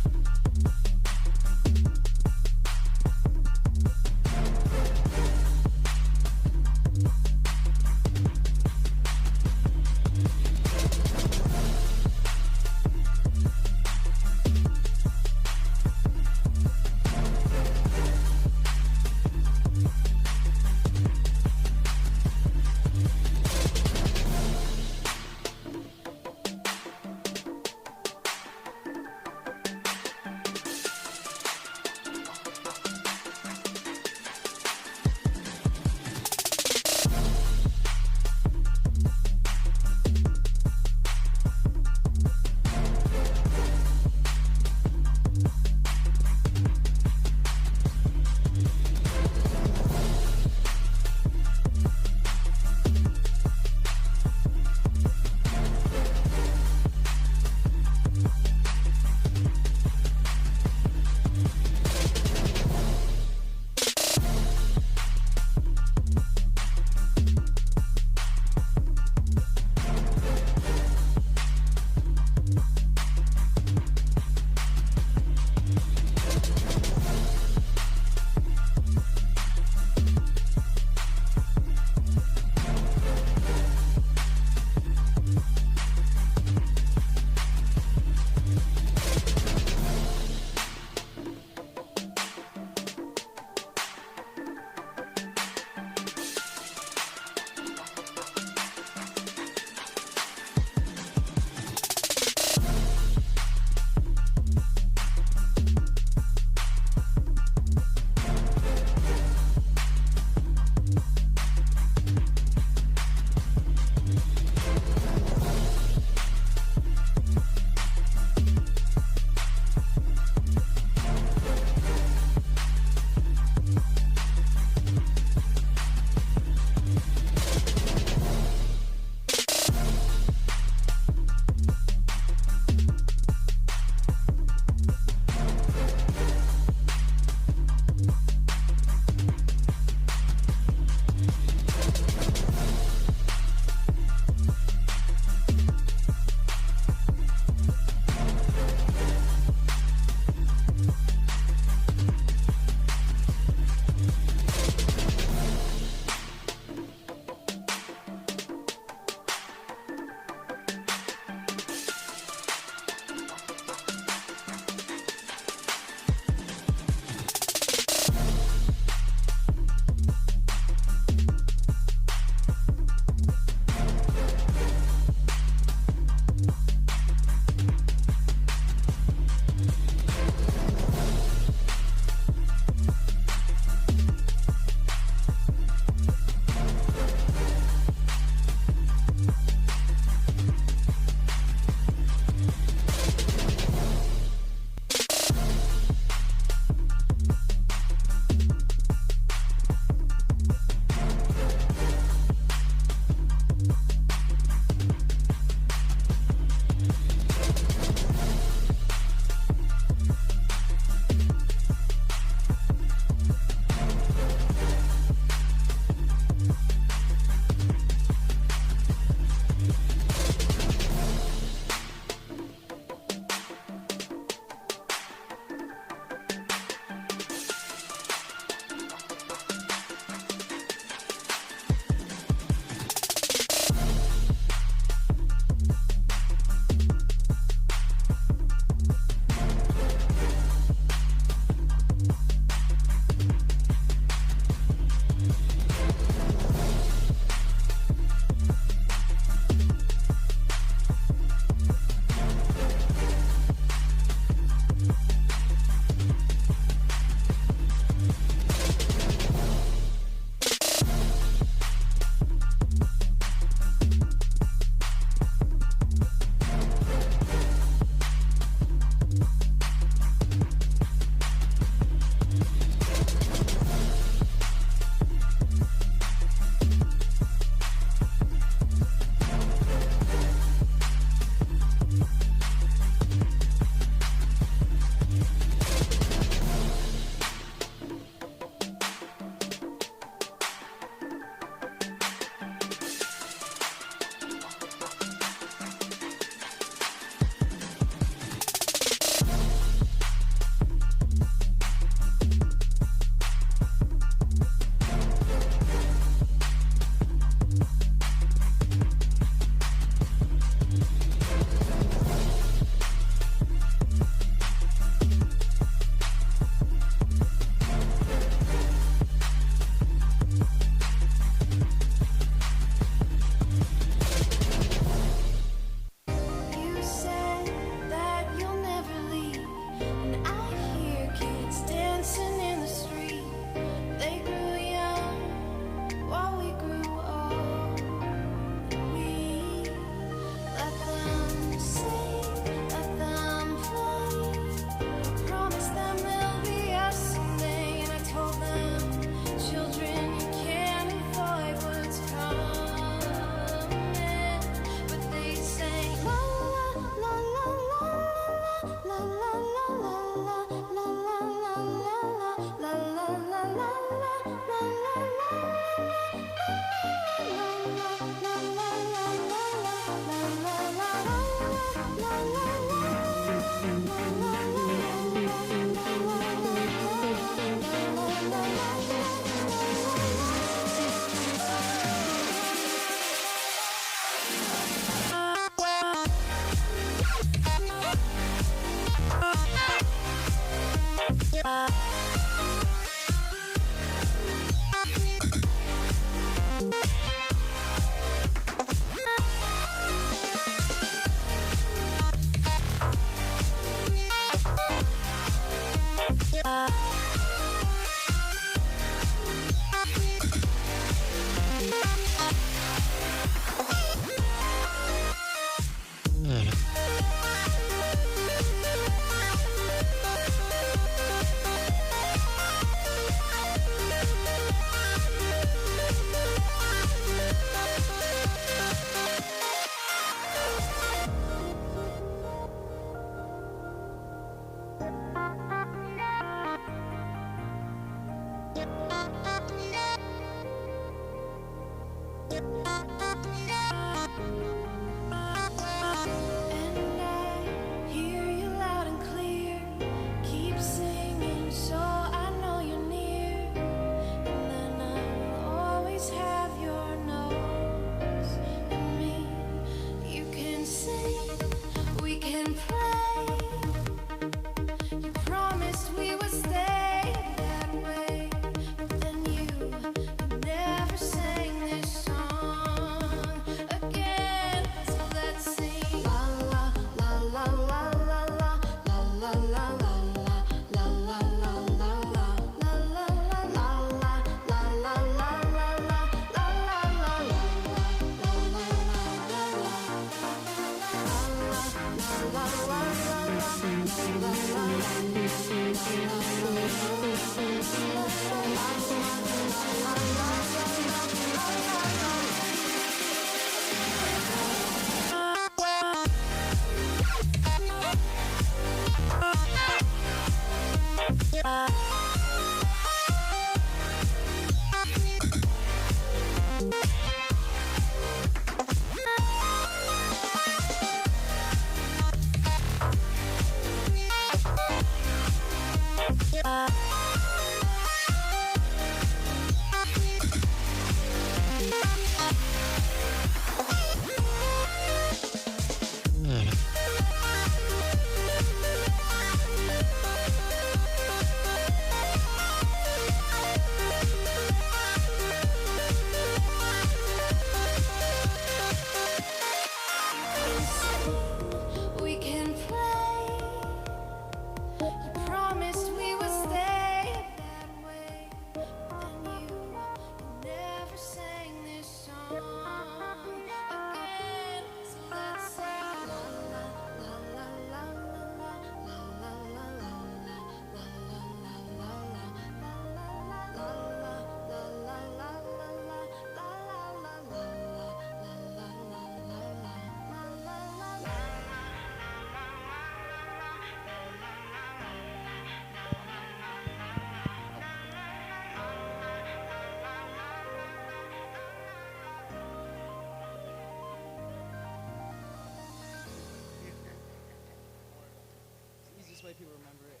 Easiest way people remember it.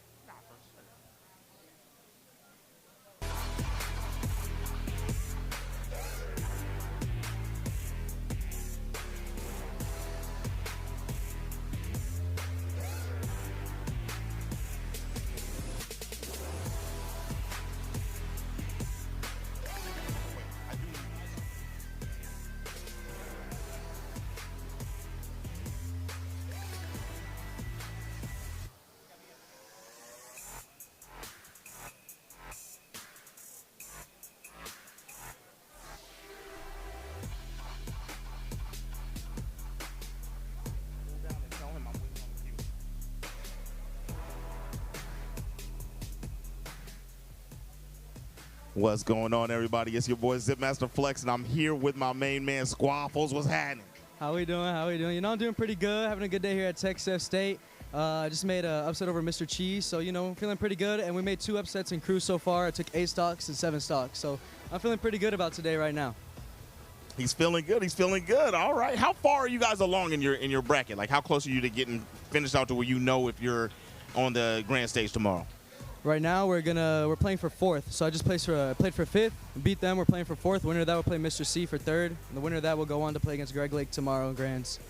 What's going on, everybody? It's your boy Zipmaster Flex, and I'm here with my main man, Squaffles. What's happening? How we doing? How we doing? You know, I'm doing pretty good. Having a good day here at Texas State. Just made an upset over Mr. Cheese, so, you know, feeling pretty good. And we made 2 upsets in crew so far. I took 8 stocks and 7 stocks. So I'm feeling pretty good about today right now. He's feeling good. He's feeling good. All right. How far are you guys along in your bracket? Like, how close are you to getting finished out to where you know if you're on the grand stage tomorrow? Right now we're playing for 4th. So I just played for 5th, beat them. We're playing for 4th. Winner of that will play Mr. C for 3rd. And the winner of that will go on to play against Greg Lake tomorrow in grands.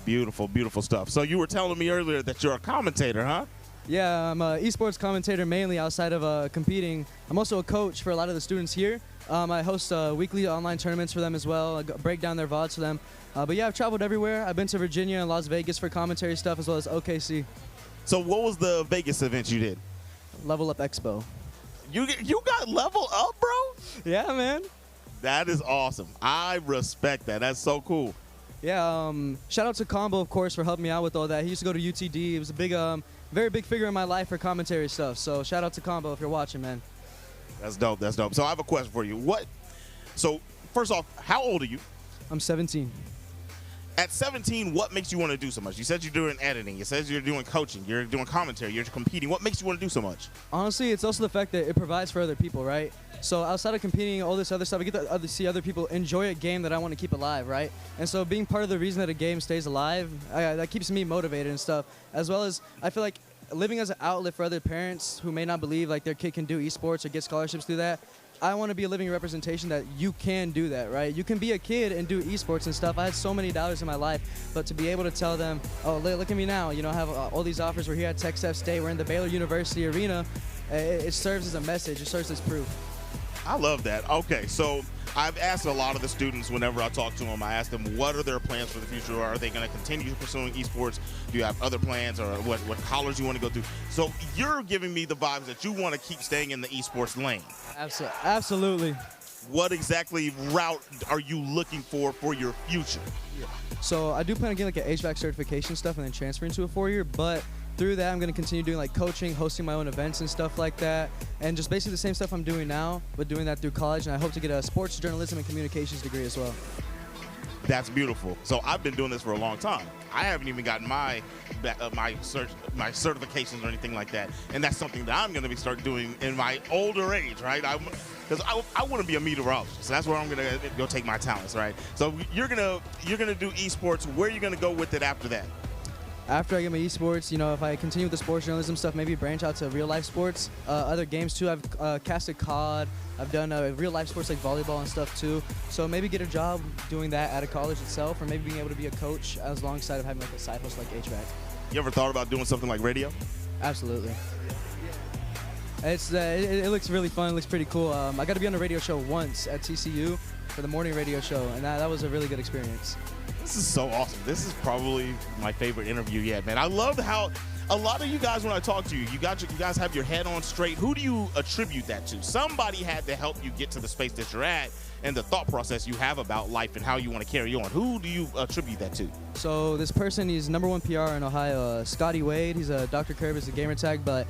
Beautiful, beautiful stuff. So you were telling me earlier that you're a commentator, huh? Yeah, I'm an esports commentator mainly outside of competing. I'm also a coach for a lot of the students here. I host weekly online tournaments for them as well. I break down their VODs for them. But yeah, I've traveled everywhere. I've been to Virginia and Las Vegas for commentary stuff as well as OKC. So what was the Vegas event you did? Level Up Expo. You got Level Up, bro? Yeah, man. That is awesome. I respect that. That's so cool. Yeah, shout out to Combo, of course, for helping me out with all that. He used to go to UTD. He was a big, very big figure in my life for commentary stuff. So shout out to Combo if you're watching, man. That's dope. That's dope. So I have a question for you. So first off, how old are you? I'm 17. At 17, what makes you want to do so much? You said you're doing editing. You said you're doing coaching. You're doing commentary. You're competing. What makes you want to do so much? Honestly, it's also the fact that it provides for other people, right? So outside of competing, all this other stuff, I get to see other people enjoy a game that I want to keep alive, right? And so being part of the reason that a game stays alive, that keeps me motivated and stuff. As well as I feel like living as an outlet for other parents who may not believe like their kid can do esports or get scholarships through that. I want to be a living representation that you can do that, right? You can be a kid and do esports and stuff. I had so many dollars in my life, but to be able to tell them, oh, look at me now, you know, I have all these offers. We're here at Texas State. We're in the Baylor University arena. It serves as a message. It serves as proof. I love that. Okay, so I've asked a lot of the students whenever I talk to them, I ask them what are their plans for the future? Are they going to continue pursuing esports? Do you have other plans or what college you want to go to? So you're giving me the vibes that you want to keep staying in the esports lane. Absolutely. What exactly route are you looking for your future? So I do plan on getting like an HVAC certification stuff and then transferring to a 4-year, but through that, I'm going to continue doing like coaching, hosting my own events and stuff like that, and just basically the same stuff I'm doing now, but doing that through college, and I hope to get a sports journalism and communications degree as well. That's beautiful. So I've been doing this for a long time. I haven't even gotten my certifications or anything like that, and that's something that I'm going to start doing in my older age, right? Because I want to be a meteorologist. So that's where I'm going to go take my talents, right? So you're gonna do esports. Where are you going to go with it after that? After I get my esports, you know, if I continue with the sports journalism stuff, maybe branch out to real life sports, other games too. I've casted COD. I've done real life sports like volleyball and stuff too. So maybe get a job doing that at a college itself, or maybe being able to be a coach alongside of having like a side hustle like HVAC. You ever thought about doing something like radio? Absolutely. It looks really fun. It looks pretty cool. I got to be on a radio show once at TCU for the morning radio show, and that was a really good experience. This is so awesome. This is probably my favorite interview yet, man. I love how a lot of you guys, when I talk to you, you guys have your head on straight. Who do you attribute that to? Somebody had to help you get to the space that you're at and the thought process you have about life and how you want to carry on. Who do you attribute that to? So this person, he's #1 PR in Ohio, Scotty Wade. He's a Dr. Curb is the gamer tag, but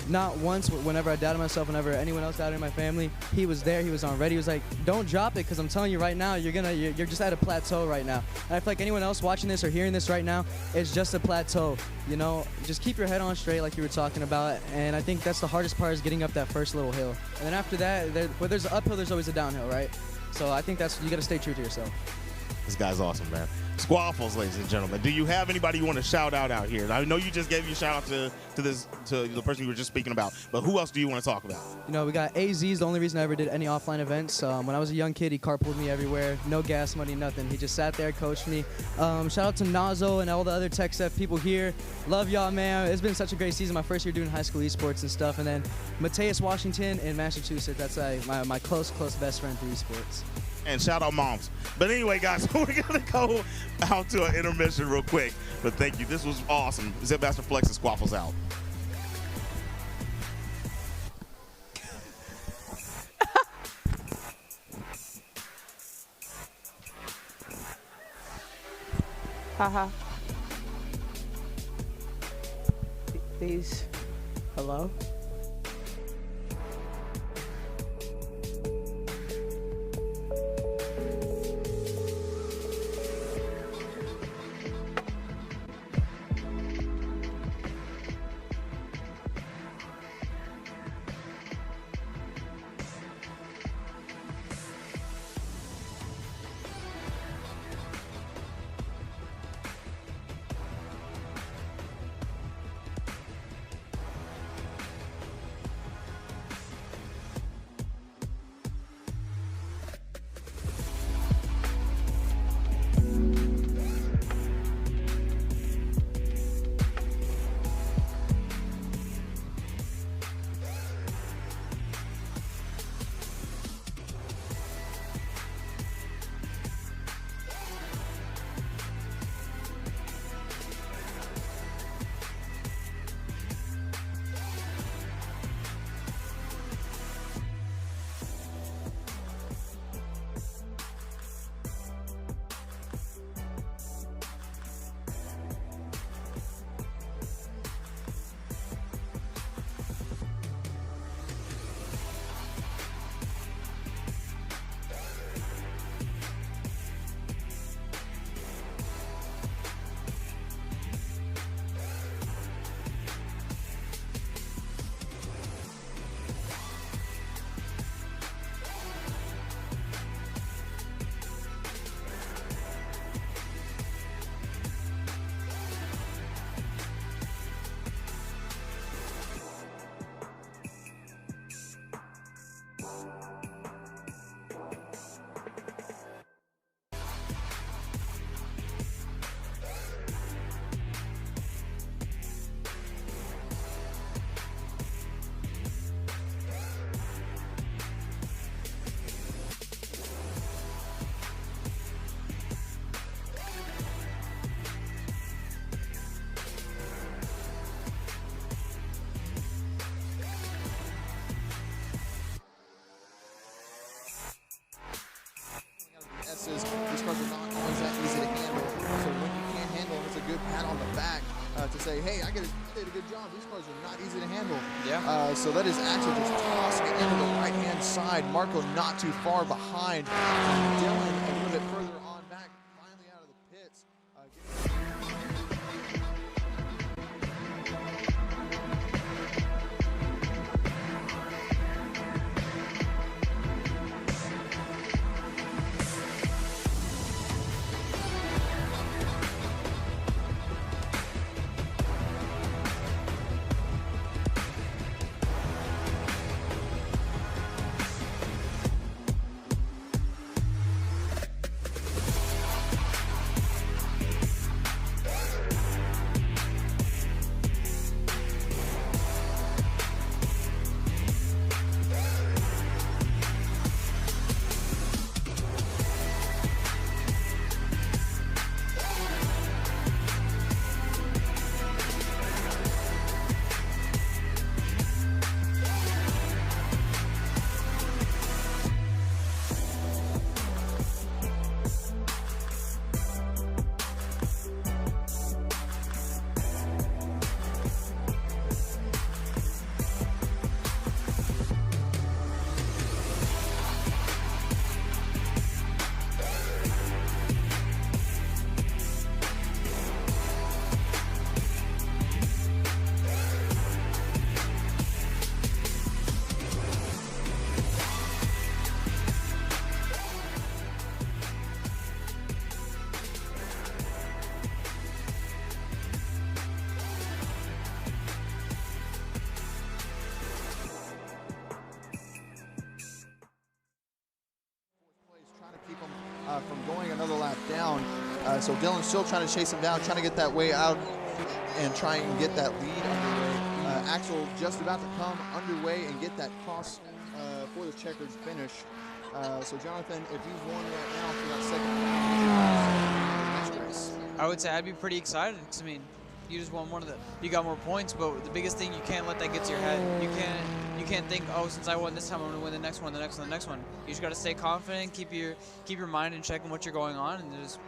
not once, whenever I doubted myself, whenever anyone else doubted in my family, he was there, he was on ready. He was like, don't drop it, because I'm telling you right now, you're just at a plateau right now. And I feel like anyone else watching this or hearing this right now, it's just a plateau. You know, just keep your head on straight like you were talking about. And I think that's the hardest part, is getting up that first little hill. And then after that, where there's an uphill, there's always a downhill, right? So I think you got to stay true to yourself. This guy's awesome, man. Squaffles, ladies and gentlemen. Do you have anybody you want to shout out here? I know you just gave a shout out to the person you were just speaking about, but who else do you want to talk about? You know, we got AZ is the only reason I ever did any offline events. When I was a young kid, he carpooled me everywhere. No gas money, nothing. He just sat there, coached me. Shout out to Nazo and all the other Tech Steph people here. Love y'all, man. It's been such a great season. My first year doing high school esports and stuff. And then Mateus Washington in Massachusetts. That's my close best friend through esports. And shout out moms. But anyway, guys, we're going to go out to an intermission real quick. But thank you. This was awesome. Zipmaster Flex and Squaffles out. Haha. These. Hello? hey, I did a good job. These cars are not easy to handle. Yeah. So that is Axel just tossing it into the right-hand side. Marco not too far behind. Dylan a little bit further on back, finally out of the pits. From going another lap down. So Dylan's still trying to chase him down, trying to get that way out and try and get that lead underway. Axel just about to come underway and get that cross for the checkered finish. So Jonathan, if you've won right now for that second round, next race. I would say I'd be pretty excited because, I mean, you just won you got more points, but the biggest thing, you can't let that get to your head. You can't think, oh, since I won this time, I'm gonna win the next one, the next one, the next one. You just gotta stay confident, keep your mind in check on what you're going on, and just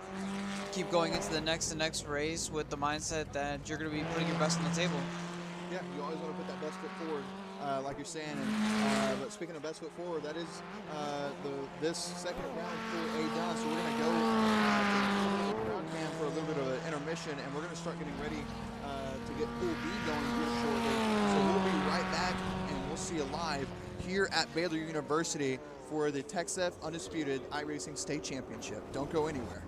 keep going into the next race with the mindset that you're gonna be putting your best on the table. Yeah, you always want to put that best foot forward, like you're saying. But speaking of best foot forward, that is this second round for A done. So we're gonna go to the ground cam for a little bit of an intermission, and we're gonna start getting ready to get Pool B going here shortly. So we'll be right back, and we'll see you live here at Baylor University for the TechSef Undisputed iRacing State Championship. Don't go anywhere.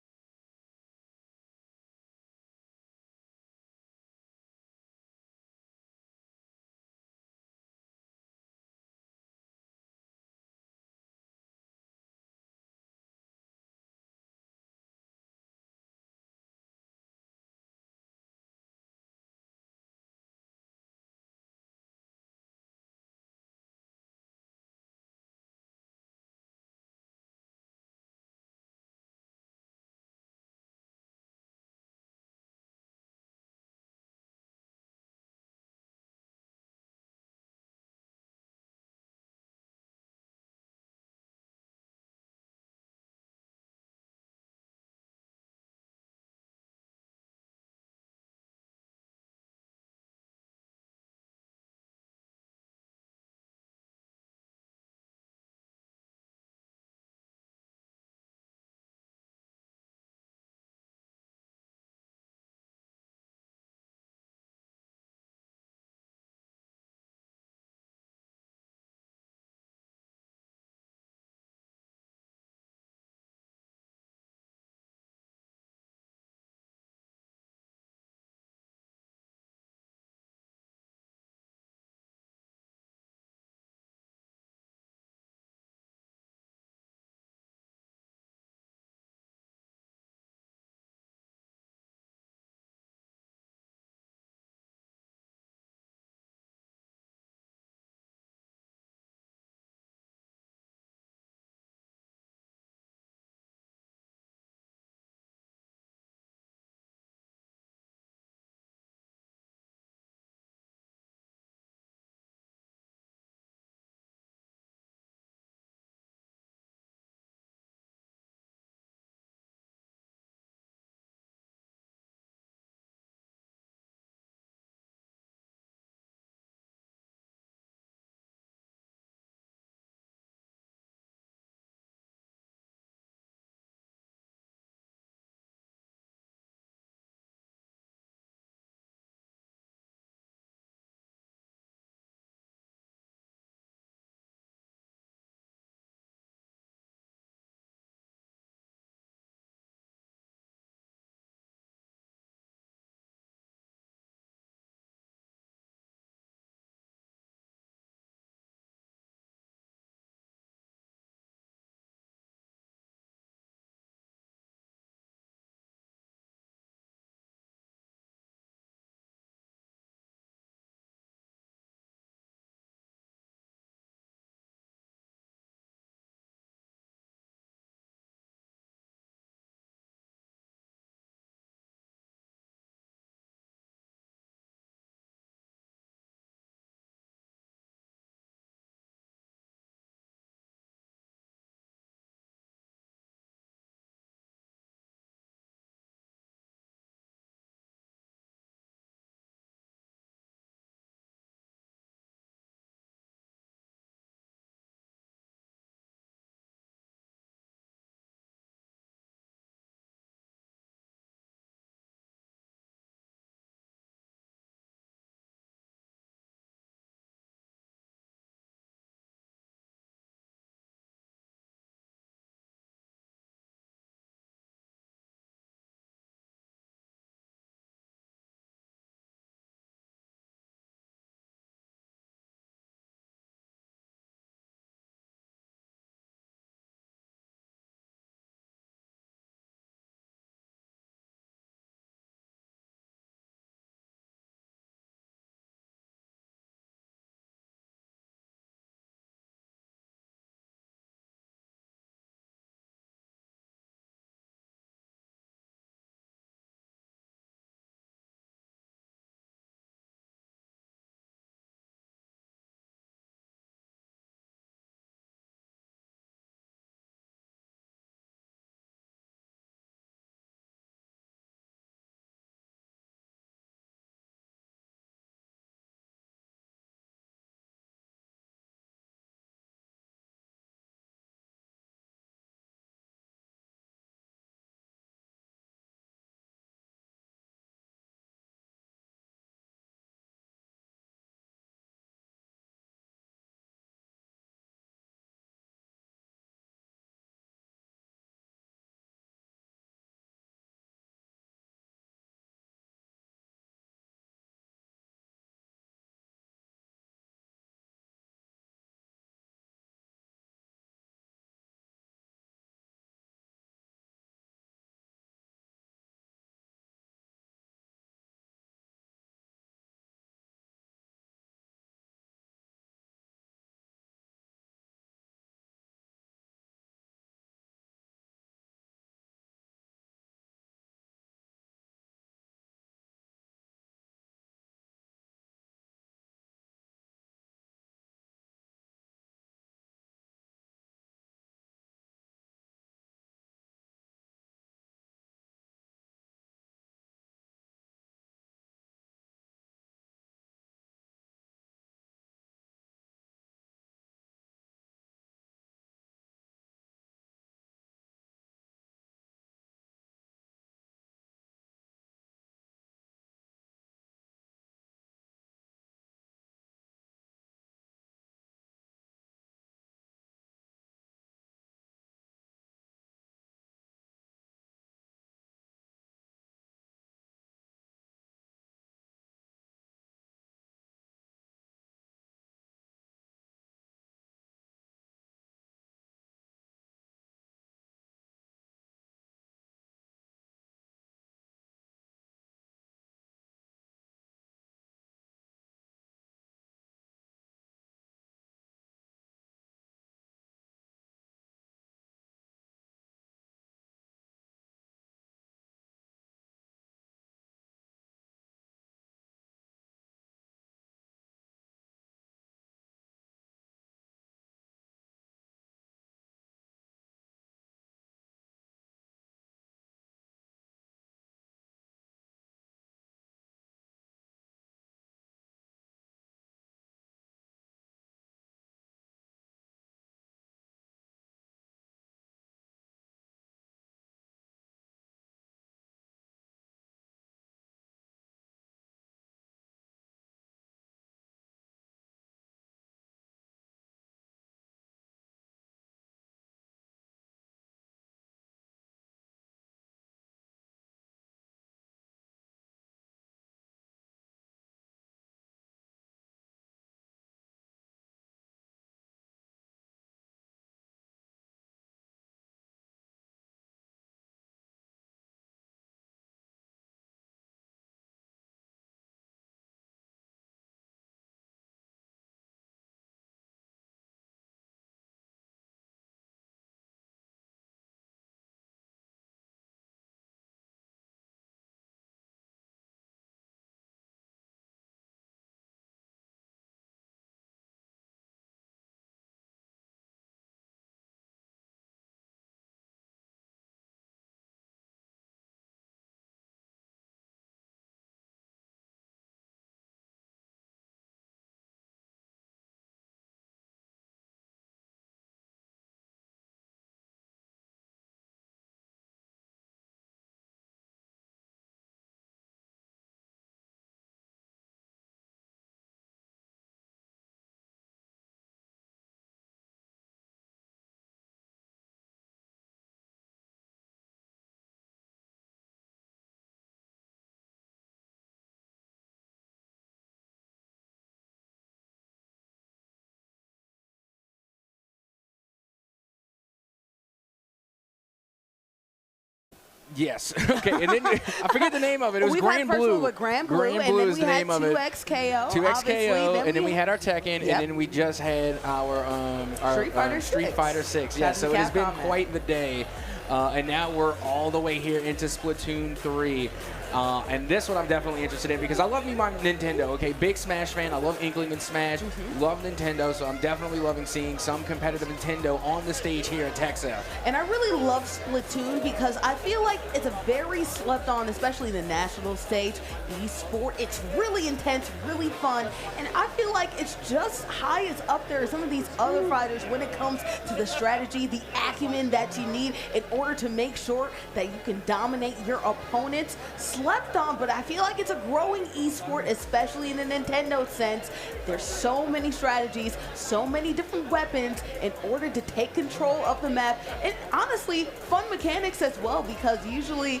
Yes. Okay. And then I forget the name of it. It was We've Grand had first Blue. one with Grand Blue, and Blue then is we the had name of it. 2XKO. 2XKO, and then we had our Tekken, Yep. and then we just had our Street Fighter 6. Yeah, so it has been Capcom, man. quite the day. And now we're all the way here into Splatoon 3. And this one I'm definitely interested in because I love me my Nintendo, okay? Big Smash fan. I love Inkling and Smash. Love Nintendo, so I'm definitely loving seeing some competitive Nintendo on the stage here at TechSouth. And I really love Splatoon because I feel like it's a very slept on, especially the national stage, esport. It's really intense, really fun, and I feel like it's just high as up there as some of these other fighters when it comes to the strategy, the acumen that you need in order to make sure that you can dominate your opponents. Slept on, but I feel like it's a growing esport, especially in the Nintendo sense. There's so many strategies, so many different weapons in order to take control of the map, and honestly, fun mechanics as well, because usually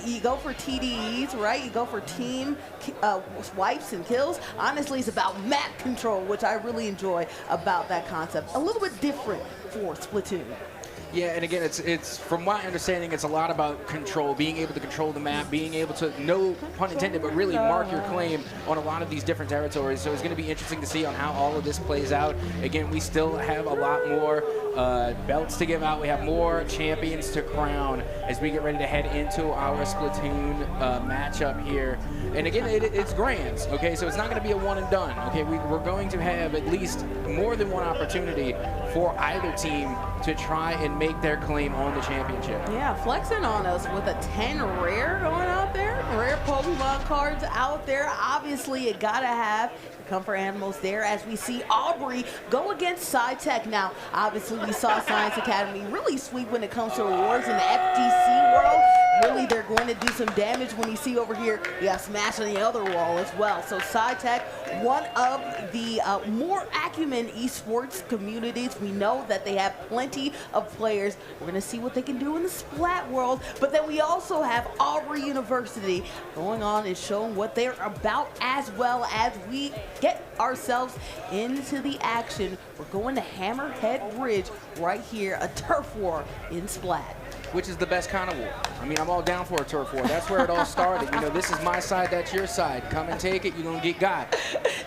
you go for TDEs, right? You go for team wipes and kills. Honestly, it's about map control, which I really enjoy about that concept. A little bit different for Splatoon. Yeah, and again, it's from my understanding, it's a lot about control, being able to control the map, being able to, no pun intended, but really mark your claim on a lot of these different territories. So it's going to be interesting to see on how all of this plays out. Again, we still have a lot more belts to give out. We have more champions to crown as we get ready to head into our Splatoon matchup here. And again, it's grands, okay? So it's not going to be a one and done, okay? We're going to have at least more than one opportunity for either team to try and make their claim on the championship. Yeah, flexing on us with a 10 rare going out there. Rare Pokemon cards out there. Obviously, it gotta have Comfort Animals there as we see Aubrey go against SciTech. Now, obviously, we saw Science Academy really sweep when it comes to rewards in the FGC world. Really, they're going to do some damage when you see over here, you got Smash on the other wall as well. So SciTech, one of the more acumen esports communities. We know that they have plenty of players. We're going to see what they can do in the Splat world. But then we also have Aubrey University going on and showing what they're about, as well as we get ourselves into the action. We're going to Hammerhead Bridge right here, a turf war in Splat. Which is the best kind of war. I mean, I'm all down for a turf war. That's where it all started. You know, this is my side, that's your side. Come and take it, you're going to get got.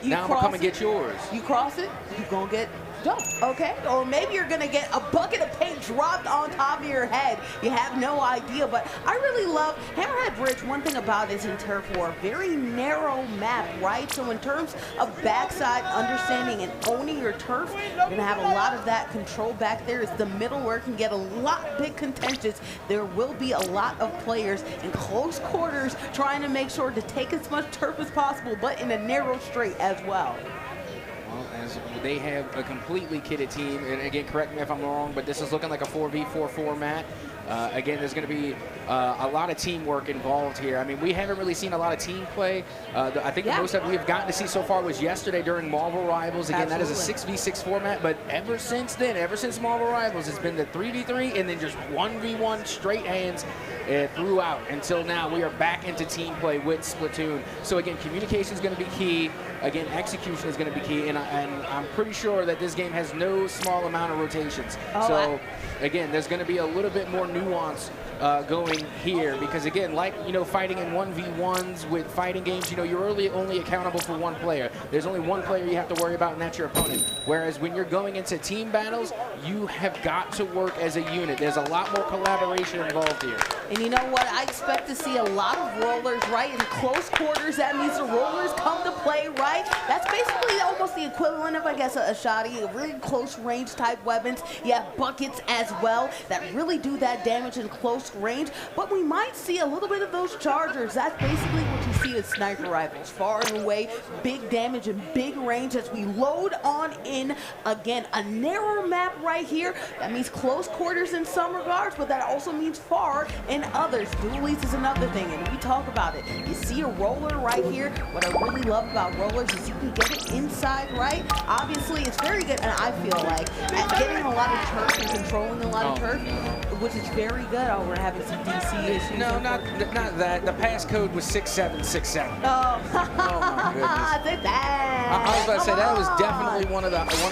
Now I'm going to come and get yours. You cross it, you're going to get dumped, okay? Or maybe you're going to get a bucket of paint dropped on top of your head. You have no idea, but I really love Hammerhead Bridge. One thing about it is in turf war, very narrow map, right? So in terms of backside understanding and owning your turf, you're going to have a lot of that control back there. It's the middle where it can get a lot big contentious. There will be a lot of players in close quarters trying to make sure to take as much turf as possible, but in a narrow straight as well. Well, as they have a completely kitted team, and again, correct me if I'm wrong, but this is looking like a 4v4 format. Again, there's going to be a lot of teamwork involved here. I mean, we haven't really seen a lot of team play. I think the most that we've gotten to see so far was yesterday during Marvel Rivals. Again, that is a 6v6 format, but ever since then, ever since Marvel Rivals, it's been the 3v3 and then just 1v1 straight hands throughout. Until now, we are back into team play with Splatoon. So again, communication is going to be key. Again, execution is going to be key, and I'm pretty sure that this game has no small amount of rotations. So again, there's going to be a little bit more nuance going here, because again, like, you know, fighting in 1v1s with fighting games, you know, you're only accountable for one player. There's only one player you have to worry about, and that's your opponent. Whereas when you're going into team battles, you have got to work as a unit. There's a lot more collaboration involved here. And you know what? I expect to see a lot of rollers, right? In close quarters, that means the rollers come to play, right? That's basically almost the equivalent of, I guess, a shoddy, a really close range type weapons. You have buckets as well that really do that damage in close range. But we might see a little bit of those chargers. That's basically what you see with sniper rifles. Far and away, big damage and big range as we load on in. Again, a narrow map right here. That means close quarters in some regards, but that also means far in others. Dualies is another thing, and we talk about it. You see a roller right here. What I really love about rollers is you can get it inside right? Obviously, it's very good, and I feel like at getting a lot of turf and controlling a lot of turf, which is very good. Oh, we're having some DC issues. No, not that. The passcode was 6767. Oh, my goodness. I was about to say that was definitely one of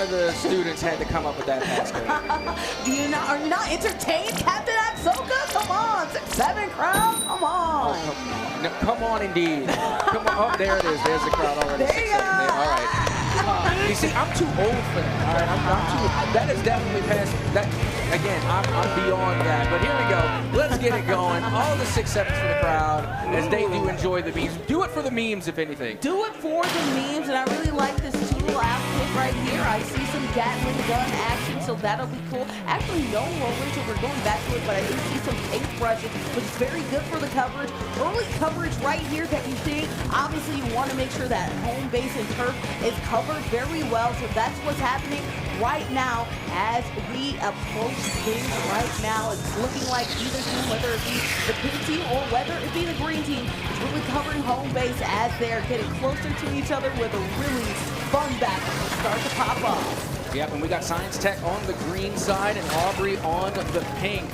the students had to come up with that passcode. Are you not entertained, Captain Axoka? Come on, 6-7 crowd. Come on. Oh, no, come on, indeed. Come on. Oh, there it is. There's the crowd already. There you go. All right. You see, I'm too old for that. All right, I'm too. That is definitely past that. Again, I'm beyond that. But here we go. Let's get it going. All the 6-7s for the crowd as they do enjoy the memes. Do it for the memes, if anything. Do it for the memes, and I really like this tool outfit right here. I see some Gatling gun action, so that'll be cool. Actually, no rollers, so we're going back to it, but I do see some paintbrushes, which is very good for the coverage. Early coverage right here that you see. Obviously, you want to make sure that home base and turf is covered very well, so that's what's happening right now as we approach things right now. It's looking like either team, whether it be the pink team or whether it be the green team, is really covering home base as they're getting closer to each other with a really fun battle to start to pop off. Yep, and we got Science Tech on the green side and Aubrey on the pink.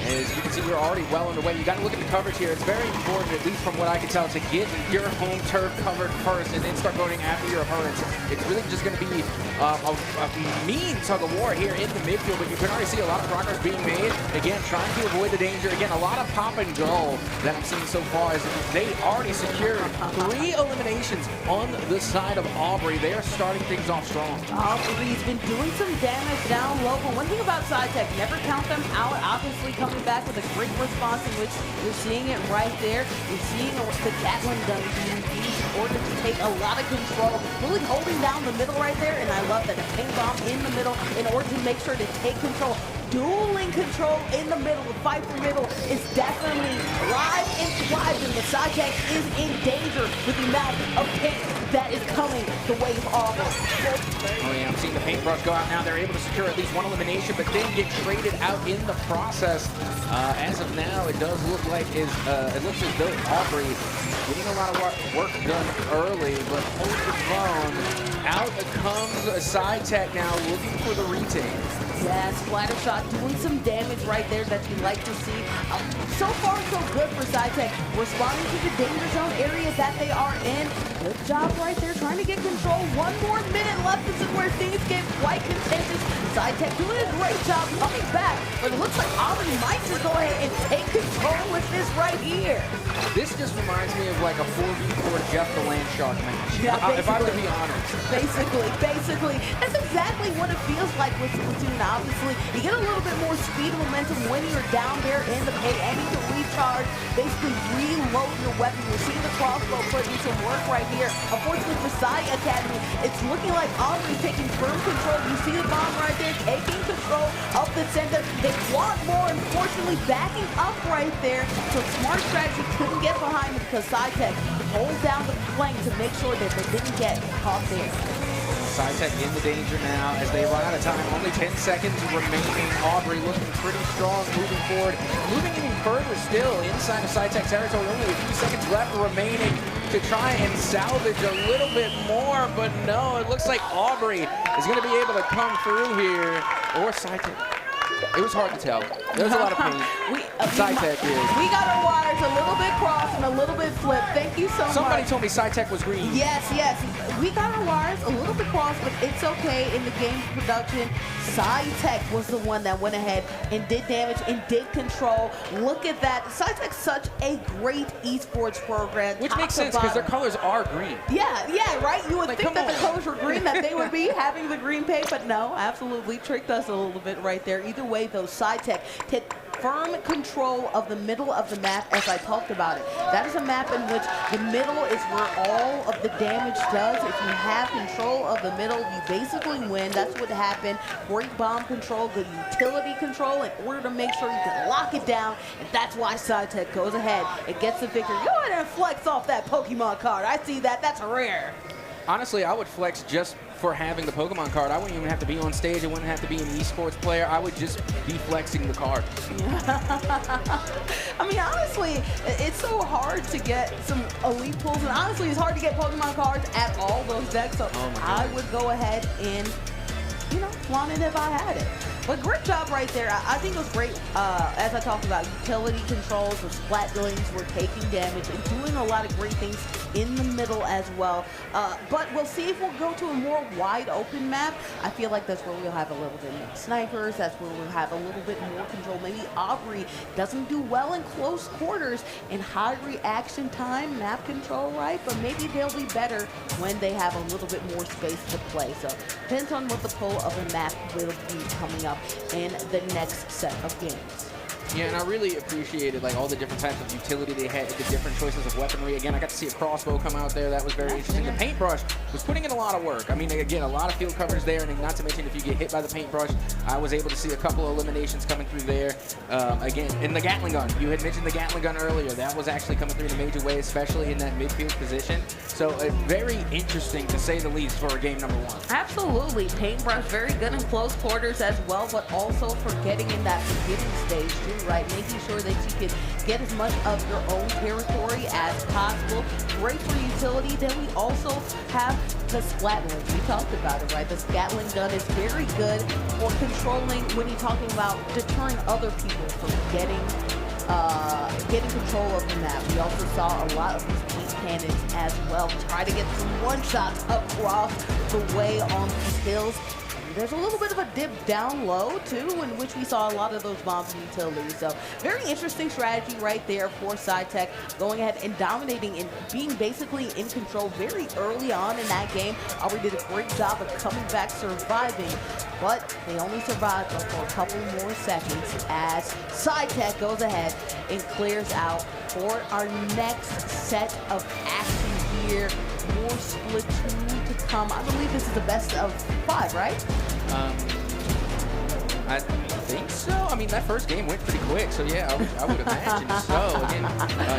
As you can see, we're already well underway. You got to look at the coverage here. It's very important, at least from what I can tell, to get your home turf covered first and then start voting after your opponents. It's really just going to be a mean tug of war here in the midfield, but you can already see a lot of progress being made. Again, trying to avoid the danger. Again, a lot of pop and go that I'm seeing so far as they already secured 3 eliminations on the side of Aubrey. They are starting things off strong. Aubrey's been doing some damage down low, but one thing about SciTech, never count them out. Obviously, coming back with a great response in which you're seeing it right there. You're seeing the Gatling gun being used in order to take a lot of control, really holding down the middle right there, and I love that the paint bomb in the middle in order to make sure to take control. Dueling control in the middle, the fight for middle is definitely live and thriving. The SciTech is in danger with the amount of paint that is coming the way of Auburn. Oh yeah, I'm seeing the paintbrush go out now. They're able to secure at least one elimination, but then get traded out in the process. As of now, it does look like it looks as though Aubrey getting a lot of work done early, but hold the phone. Out comes SciTech now, looking for the retake. Yeah, splatter shot doing some damage right there that you like to see. So far, so good for SciTech. Responding to the danger zone area that they are in. Good job right there, trying to get control. 1 more minute left. This is where things get quite contentious. SciTech doing a great job coming back, but it looks like Auburn might just go ahead and take control with this right here. This just reminds me of like a 4v4 Jeff the Landshark match. Yeah, if I'm to be honest. Basically. That's exactly what it feels like with Splatoon. Obviously, you get a little bit more speed and momentum when you're down there in the paint and you can recharge, basically reload your weapon. You're seeing the crossbow putting some work right here. Unfortunately for Sci Academy, it's looking like Aubrey's taking firm control. You see the bomb right there, taking control of the center. They want more, unfortunately, backing up right there. So smart strategy couldn't get behind it because SciTech holds down the flank to make sure that they didn't get caught there. SciTech in the danger now as they run out of time. Only 10 seconds remaining. Aubrey looking pretty strong moving forward. Moving even further still inside of SciTech territory. Only a few seconds left remaining to try and salvage a little bit more. But no, it looks like Aubrey is going to be able to come through here. Or SciTech. It was hard to tell. There was a lot of pain. SciTech is. We got our wires a little bit crossed and a little bit flipped. Thank you so much. Somebody told me SciTech was green. Yes. We got our wires a little bit crossed, but it's okay in the game production. SciTech was the one that went ahead and did damage and did control. Look at that. SciTech's such a great esports program. Which makes sense because their colors are green. Yeah, right? You would think that the colors were green, that they would be having the green paint, but no, absolutely tricked us a little bit right there. Either way, though, SciTech take firm control of the middle of the map as I talked about it. That is a map in which the middle is where all of the damage does. If you have control of the middle, you basically win. That's what happened. Great bomb control, good utility control in order to make sure you can lock it down, and that's why SciTech goes ahead and gets the victory. Go ahead and flex off that Pokemon card. I see that. That's rare. Honestly, I would flex just for having the Pokemon card. I wouldn't even have to be on stage. I wouldn't have to be an esports player. I would just be flexing the card. I mean, honestly, it's so hard to get some elite pulls, and honestly, it's hard to get Pokemon cards at all those decks, so I would go ahead and, you know, flaunt it if I had it. But great job right there. I think it was great, as I talked about, utility controls, the Splatlings were taking damage and doing a lot of great things in the middle as well. But we'll see if we'll go to a more wide open map. I feel like that's where we'll have a little bit more snipers. That's where we'll have a little bit more control. Maybe Aubrey doesn't do well in close quarters and high reaction time map control, right? But maybe they'll be better when they have a little bit more space to play. So depends on what the pull of the map will be coming up in the next set of games. Yeah, and I really appreciated like all the different types of utility they had, the different choices of weaponry. Again, I got to see a crossbow come out there. That was very interesting. The paintbrush was putting in a lot of work. I mean, again, a lot of field coverage there, and not to mention if you get hit by the paintbrush, I was able to see a couple of eliminations coming through there. Again, and the Gatling gun. You had mentioned the Gatling gun earlier. That was actually coming through in a major way, especially in that midfield position. So very interesting to say the least for a game number 1. Absolutely. Paintbrush very good in close quarters as well, but also for getting in that beginning stage too, right? Making sure that you can get as much of your own territory as possible. Great for utility. Then we also have the Splatlings. We talked about it, right? The Gatling gun is very good for controlling when you're talking about deterring other people from getting control of the map. We also saw a lot of these paint cannons as well. Try to get some one-shots across the way on these hills. There's a little bit of a dip down low, too, in which we saw a lot of those bombs and utilities. So very interesting strategy right there for SciTech, going ahead and dominating and being basically in control very early on in that game. Aubrey did a great job of coming back, surviving, but they only survived for a couple more seconds as SciTech goes ahead and clears out for our next set of action here. More Splatoon to come. I believe this is the best of 5, right? I think so. I mean, that first game went pretty quick, so yeah, I would imagine so. Again,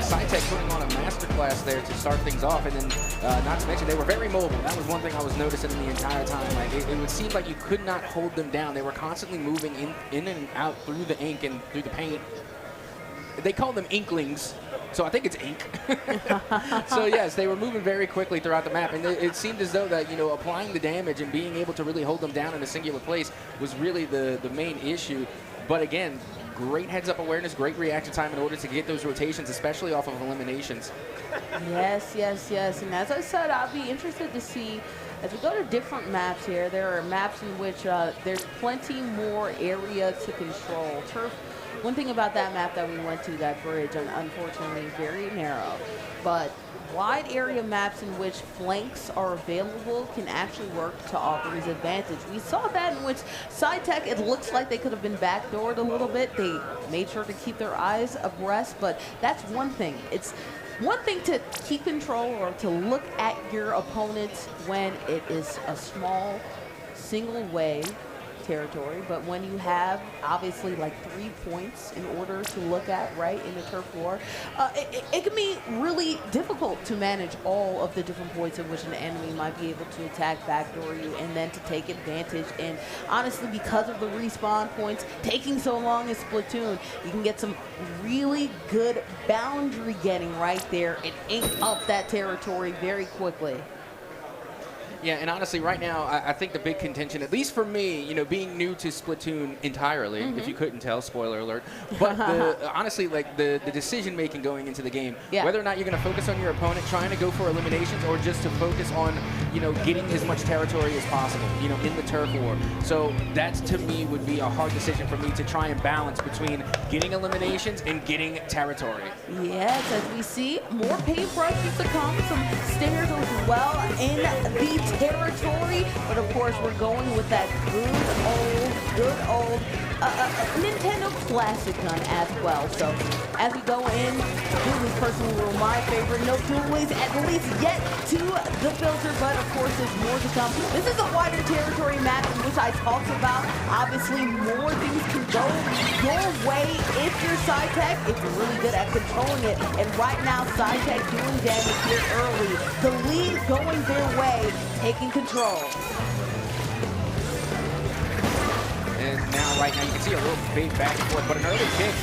SciTech putting on a masterclass there to start things off, and then not to mention they were very mobile. That was one thing I was noticing the entire time. Like it would seem like you could not hold them down. They were constantly moving in and out through the ink and through the paint. They call them inklings. So I think it's ink. So yes, they were moving very quickly throughout the map, and it seemed as though that, you know, applying the damage and being able to really hold them down in a singular place was really the main issue. But again, great heads-up awareness, great reaction time in order to get those rotations, especially off of eliminations. Yes, yes, yes. And as I said, I'll be interested to see, as we go to different maps here, there are maps in which there's plenty more area to control. Turf. One thing about that map that we went to, that bridge, unfortunately, very narrow. But wide area maps in which flanks are available can actually work to Aubrey's advantage. We saw that in which SciTech, it looks like they could have been backdoored a little bit. They made sure to keep their eyes abreast, but that's one thing. It's one thing to keep control or to look at your opponents when it is a small, single way territory, but when you have obviously like 3 points in order to look at, right, in the turf war, it can be really difficult to manage all of the different points in which an enemy might be able to attack, backdoor you, and then to take advantage. And honestly, because of the respawn points taking so long in Splatoon, you can get some really good boundary getting right there and ink up that territory very quickly. Yeah, and honestly, right now, I think the big contention, at least for me, you know, being new to Splatoon entirely, if you couldn't tell, spoiler alert, but honestly, like the decision-making going into the game, whether or not you're going to focus on your opponent, trying to go for eliminations, or just to focus on, you know, getting as much territory as possible, you know, in the turf war. So that, to me, would be a hard decision for me to try and balance between getting eliminations and getting territory. Yes, as we see, more paintbrushes to come, some stingers as well in the territory, but of course we're going with that good old Nintendo classic gun as well. So as we go in, Dualies personally were my favorite. No Dualies at least yet to the filter, but of course there's more to come. This is a wider territory map in which I talked about. Obviously more things can go your way if here, SciTech, if you're really good at controlling it. And right now, SciTech doing damage here early. The lead going their way, taking control. And now, right now, you can see a little big back and forth, but an early kick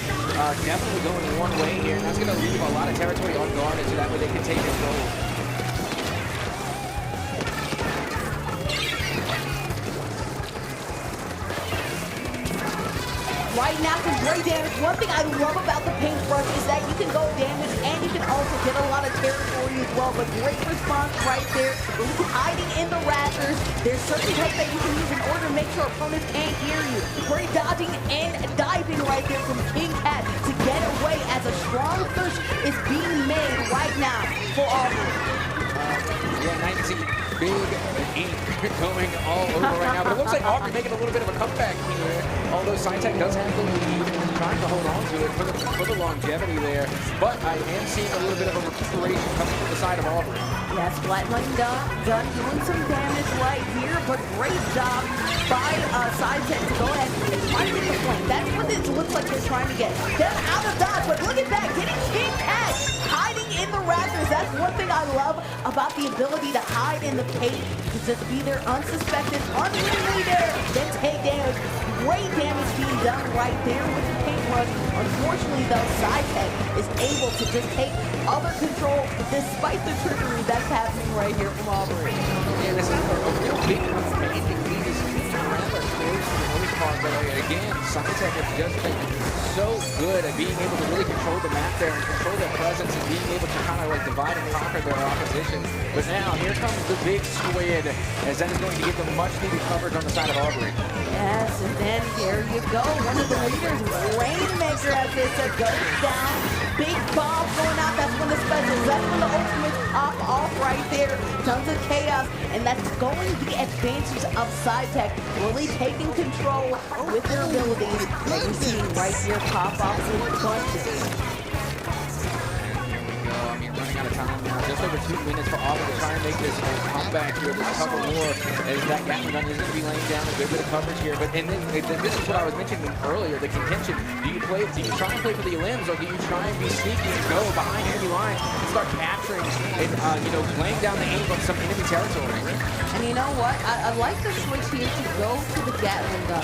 definitely going one way here. And that's going to leave a lot of territory unguarded, so that way they can take control. Right now, some great damage. One thing I love about the paintbrush is that you can go damage and you can also get a lot of territory as well. But great response right there. Hiding in the rafters. There's certain types that you can use in order to make sure opponents can't hear you. Great dodging and diving right there from King Cat to get away as a strong push is being made right now for Aubrey. Yeah, now you can see big ink going all over right now. But it looks like Aubrey making a little bit of a comeback here. Although SciTech does have the lead, trying to hold on to it for the longevity there. But I am seeing a little bit of a recuperation coming from the side of Aubrey. Yes, flatlining done doing some damage right here, but great job by SciTech to go ahead and try to get the point. That's what it looks like they're trying to get. They're out of dodge, but look at that, getting King Cat hiding in the rafters. That's one thing I love about the ability to hide in the paint, to just be there unsuspected, unwittingly there, then take damage. Great damage being done right there with the paintbrush. Unfortunately, though, SciTech is able to just take other control despite the trickery that's happening right here from Aubrey. Yeah, this is a real big commanding lead. This is rather close for the most part, but again, SciTech has just been so good at being able to really control the map there and control their presence and being able to kind of like divide and conquer their opposition. But now, here comes the big squid, as that is going to give them much needed coverage on the side of Aubrey. Yes, and then here you go. One of the leaders, Rainmaker, as they said, goes down. Big bomb going out. That's when the specials, that's when the ultimates pop off right there. Tons of chaos, and that's going the advantage of SciTech, really taking control with their abilities. And you're seeing right here pop off with bunches. Running out of time now. Just over 2 minutes for Auburn to try and make this comeback here, this cover war, as that Gatling gun is going to be laying down a good bit of coverage here. But and then this is what I was mentioning earlier, the contention. Do you try and play for the limbs, or do you try and be sneaky and go behind enemy lines and start capturing and laying down the aim on some enemy territory? And you know what? I like the switch here to go to the Gatling gun.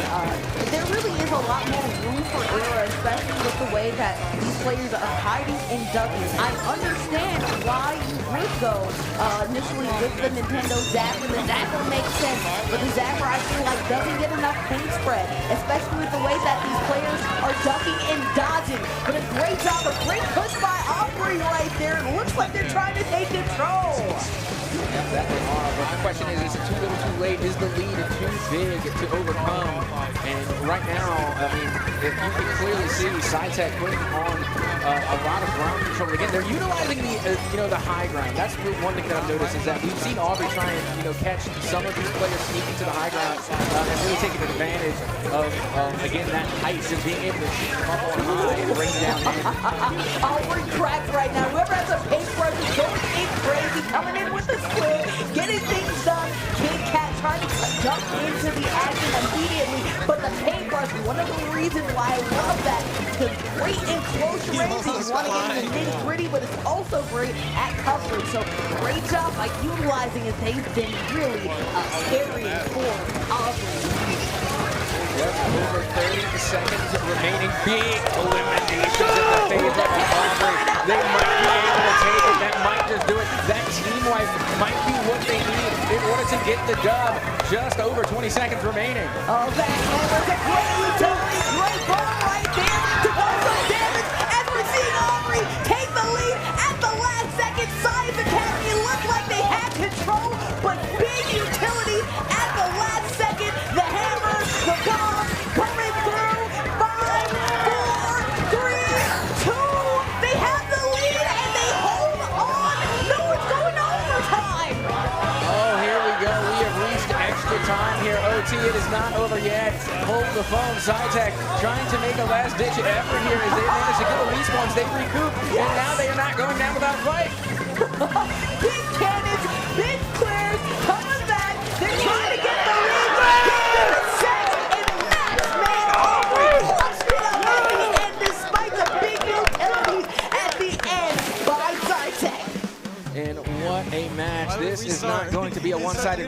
There really is a lot more room for error, especially with the way that these players are hiding and ducking. I understand why you would go initially with the Nintendo Zapper. The Zapper makes sense, but the Zapper, I feel like, doesn't get enough paint spread, especially with the way that these players are ducking and dodging. But a great job, a great push by Aubrey right there. It looks like they're trying to take control. Yeah, that they are, but the question is it too little too late? Is the lead too big to overcome? And right now, I mean, if you can clearly see SciTech putting on a lot of ground control. Again, they're utilizing the the high ground. That's the one thing that I've noticed is that we've seen Aubrey try and catch some of these players sneaking to the high ground and really taking advantage of again that height and being able to shoot them up on high and bring down in. Aubrey cracked right now. Whoever has a paintbrush is going in crazy, coming in with the squid, getting things done. King Cat trying to jump into the action immediately, but the paintbrush, one of the reasons why I love that, because great in close range, you want to get in the nitty-gritty, but it's also great at coverage. So great job by utilizing it. They've been really scary for Aubrey. Just over 30 seconds remaining. Big eliminations in the favor of Aubrey. They might be able to take it. That might just do it. That team wipe might be what they need in order to get the dub. Just over 20 seconds remaining. Oh, that was a great utility. Great bomb right there to do some damage. As we're seeing Aubrey take the lead at the last second. Science Academy looked like they had control, but big utility at the last second. The hammer, the bomb coming through. 5, 4, 3, 2. They have the lead and they hold on. No, it's going to overtime. Oh, here we go. We have reached extra time here. OT, it is not over yet. Hold the phone. SciTech trying to make a last-ditch effort here as they manage to get the respawns. They recoup, and now they are not going down without a fight. Big cannons, big clears, coming back. They're trying to get the lead. Get the set and match, man. Aubrey clutched it up, and despite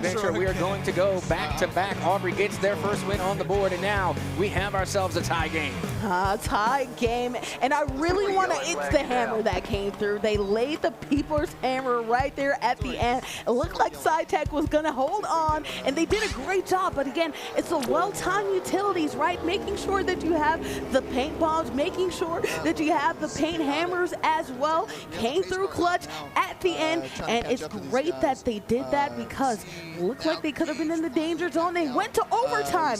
adventure. We are going to go back-to-back. Aubrey gets their first win on the board, and now we have ourselves a tie game. Tie game, and I really want to, it's the hammer that came through. They laid the People's Hammer right there at the end. It looked like SciTech was going to hold on, and they did a great job, but again, it's the well-timed utilities, right? Making sure that you have the paint bombs, making sure that you have the paint hammers as well. Came through clutch at the end, and it's great that they did that because it looked like they could have been in the danger zone. They went to overtime.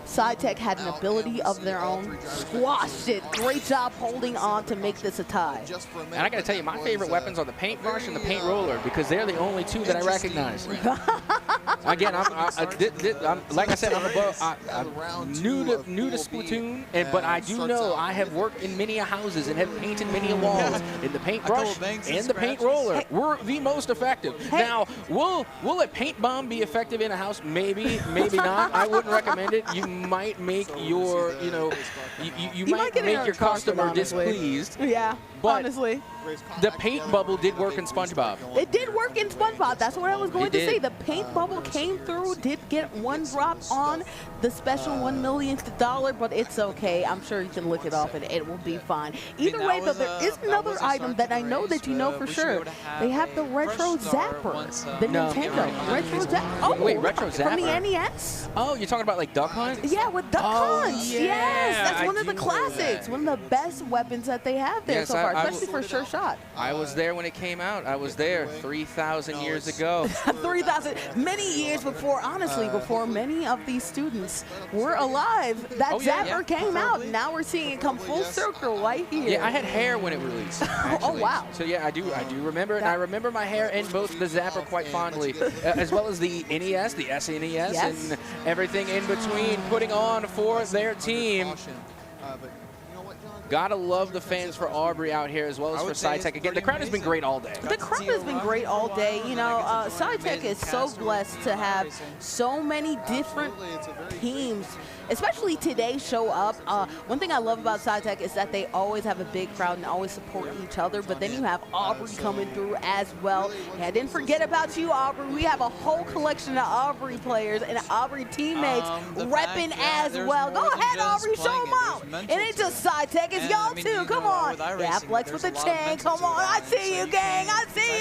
SciTech had an ability of their own, squashed it. Great job holding on to make this a tie. And I got to tell you, my favorite weapons are the paintbrush and the paint roller because they're the only two that I recognize. Again, like I said, I'm new to Splatoon, but I do know I have worked in many houses and have painted many walls. And the paintbrush and the paint roller were the most effective. Now, will a paint bomb be effective in a house? Maybe, maybe not. I wouldn't recommend it. You might make your, you might make your customer displeased. Yeah, but honestly. The paint bubble did work in SpongeBob. It did work in SpongeBob. That's what I was going to say. The paint bubble came through, did get one drop on the special $1 millionth, but it's okay. I'm sure you can look it off and it will be fine. Either way, though, there is another item that I know that you know for sure. They have the Retro Zapper. The Nintendo Retro Zapper. Oh, wait, Retro Zapper? From the NES? Oh, you're talking about like Duck Hunt? Yeah, with Duck Hunt. Yeah, yes, that's one of the classics. One of the best weapons that they have there so far, especially for sure shot. I was there when it came out. I was there 3,000 years ago. 3,000, many years before, honestly, before many of these students were alive. That Zapper came out. Now we're seeing it come full circle right here. Yeah, I had hair when it released. Oh, wow. So yeah, I do remember, and I remember my hair in both the Zapper quite fondly, as well as the NES, the SNES, and everything in between, putting on for their team. Gotta love the fans for Aubrey out here as well as for SciTech. Again, the crowd has been great all day. The crowd has been great all day. You know, SciTech is so blessed to have so many different teams, especially today, show up. One thing I love about SciTech is that they always have a big crowd and always support each other, but then you have Aubrey coming through as well. And I didn't forget about you, Aubrey. We have a whole collection of Aubrey players and Aubrey teammates repping as well. Go ahead, Aubrey, show them out. It ain't just SciTech, it's y'all too. Come on. Yeah, flex with the chain. Come on. I see you, gang. I see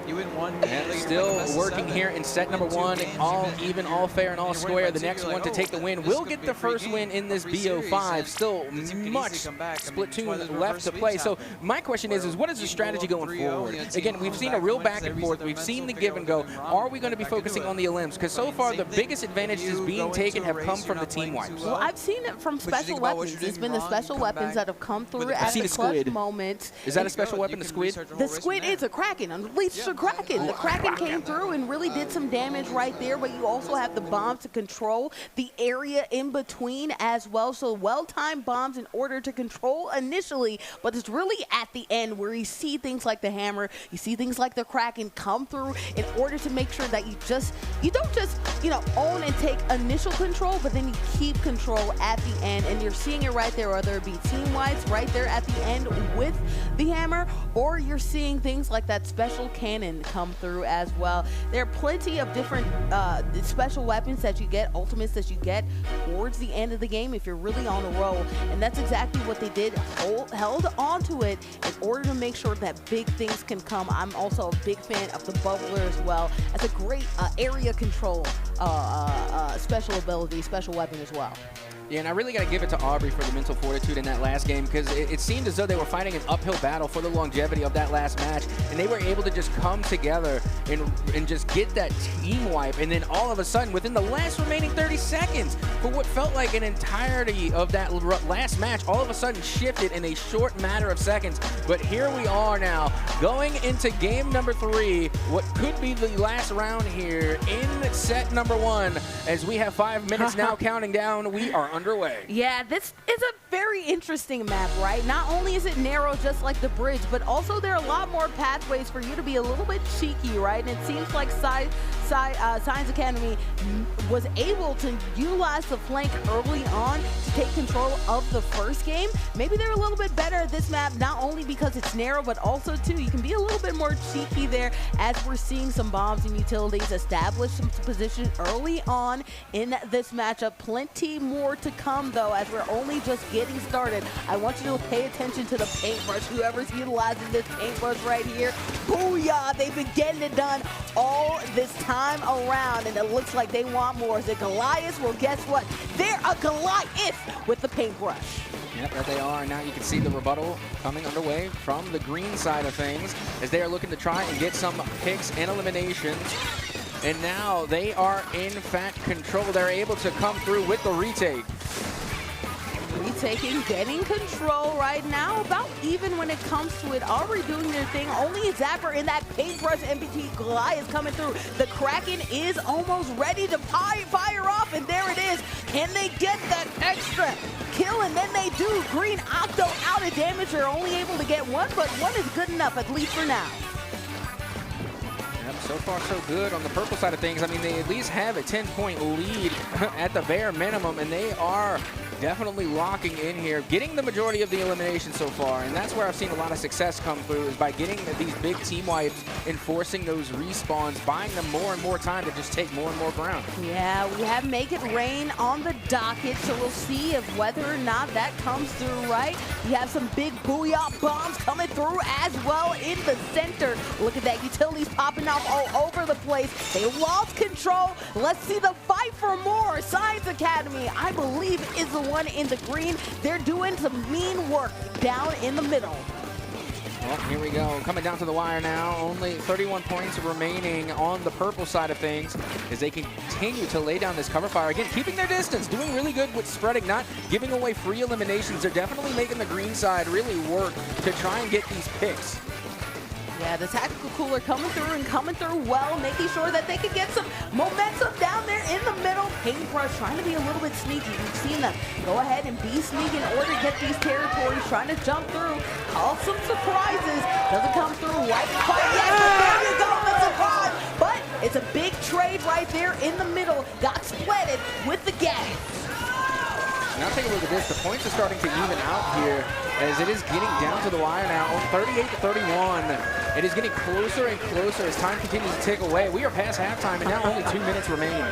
you. You win one. Still working here in set number one. All even, all fair, and all square. The next one to take the win will get the first win in this BO5. Still much Splatoon left to play. So my question is what is the strategy going forward? Again, we've seen a real back and forth. We've seen the give and go. Are we going to be focusing on the Olymps? Because so far the biggest advantages being taken have come from the team wipes. Well, I've seen it from special weapons. It's been the special weapons that have come through at the clutch moments. Is that a special weapon, the squid? The squid is a Kraken. Unleash the Kraken. The Kraken came through and really did some damage right there, but you also have the bombs to control the area in between as well. So well-timed bombs in order to control initially, but it's really at the end where you see things like the hammer, you see things like the Kraken come through in order to make sure that you don't just, own and take initial control, but then you keep control at the end, and you're seeing it right there, whether it be team wipes right there at the end with the hammer, or you're seeing things like that special cannon come through as well. There are plenty of different special weapons that you get, ultimates that you get towards the end of the game if you're really on a roll, and that's exactly what they did, held onto it in order to make sure that big things can come. I'm also a big fan of the bubbler as well. That's a great area control special ability, special weapon as well. Yeah, and I really got to give it to Aubrey for the mental fortitude in that last game because it seemed as though they were fighting an uphill battle for the longevity of that last match, and they were able to just come together and just get that team wipe, and then all of a sudden, within the last remaining 30 seconds, for what felt like an entirety of that last match, all of a sudden shifted in a short matter of seconds. But here we are now, going into game number 3, what could be the last round here in set number 1, as we have 5 minutes now counting down. We are underway. Yeah, this is a very interesting map, right? Not only is it narrow just like the bridge, but also there are a lot more pathways for you to be a little bit cheeky, right? And it seems like SciTech Science Academy was able to utilize the flank early on to take control of the first game. Maybe they're a little bit better at this map, not only because it's narrow, but also too, you can be a little bit more cheeky there as we're seeing some bombs and utilities establish some position early on in this matchup. Plenty more to come though, as we're only just getting started. I want you to pay attention to the paintbrush. Whoever's utilizing this paintbrush right here, booyah, they've been getting it done all this time around, and it looks like they want more. Is it Goliath? Well, guess what? They're a Goliath with the paintbrush. Yep, there they are. Now you can see the rebuttal coming underway from the green side of things as they are looking to try and get some picks and eliminations. And now they are in fact control. They're able to come through with the retake. Retaking, getting control right now, about even when it comes to it. Aubrey doing their thing, only a Zapper in that paintbrush. MPT Goliath coming through. The Kraken is almost ready to fire off, and there it is. Can they get that extra kill? And then they do. Green Octo out of damage. They're only able to get one, but one is good enough, at least for now. Yep, so far so good on the purple side of things. I mean, they at least have a 10-point lead at the bare minimum, and they are definitely locking in here, getting the majority of the elimination so far, and that's where I've seen a lot of success come through, is by getting these big team wipes and forcing those respawns, buying them more and more time to just take more and more ground. Yeah, we have Make It Rain on the docket, so we'll see if whether or not that comes through right. We have some big booyah bombs coming through as well in the center. Look at that, utilities popping off all over the place. They lost control. Let's see the fight for more. Science Academy, I believe, is the one in the green. They're doing some mean work down in the middle. Well, here we go. Coming down to the wire now. Only 31 points remaining on the purple side of things as they continue to lay down this cover fire. Again, keeping their distance, doing really good with spreading, not giving away free eliminations. They're definitely making the green side really work to try and get these picks. Yeah, the tactical cooler coming through well, making sure that they can get some momentum down there in the middle. Paintbrush trying to be a little bit sneaky. We've seen them go ahead and be sneaky in order to get these territories, trying to jump through, call some surprises. Doesn't come through right quite yet, but there you go, the surprise. But it's a big trade right there in the middle. Got splatted with the gas. Now take a look at this. The points are starting to even out here as it is getting down to the wire now. 38-31. It is getting closer and closer as time continues to tick away. We are past halftime and now only 2 minutes remaining.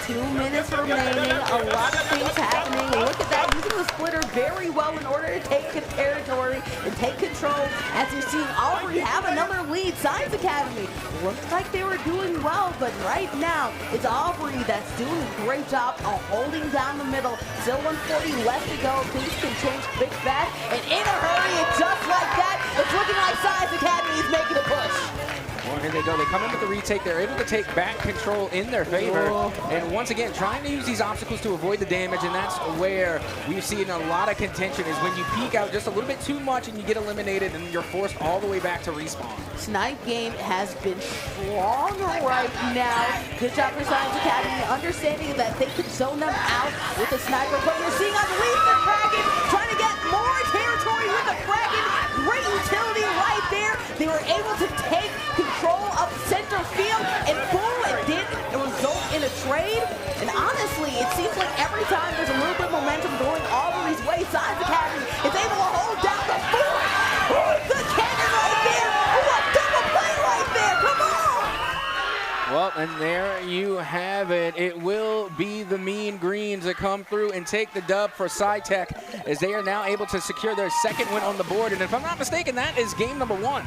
2 minutes remaining. A lot of things happening. Look at that. Using the splitter very well in order to take territory and take control. As you're seeing Aubrey have another lead. Science Academy looked like they were doing well, but right now it's Aubrey that's doing a great job of holding down the middle. Still 140 left to go. Things can change quick fast and in a hurry, and just like that, it's looking like Science Academy is making a push. Well, here they go. They come in with the retake. They're able to take back control in their favor. And once again, trying to use these obstacles to avoid the damage, and that's where we've seen a lot of contention, is when you peek out just a little bit too much and you get eliminated and you're forced all the way back to respawn. Snipe game has been strong right now. Good job for Science Academy, understanding that they could zone them out with the sniper, but you're seeing, I believe, the Kraken trying to get more territory with the Kraken. Great utility right there. They were able to take control of center field, and boom, it did result in a trade. And honestly, it seems like every time there's a little bit of momentum going Aubrey's way, Science Academy is able to hold down the fort. The cannon right there. A double play right there. Come on. Well, and there you have it. It will be the Mean Greens that come through and take the dub for SciTech, as they are now able to secure their second win on the board. And if I'm not mistaken, that is game number 1.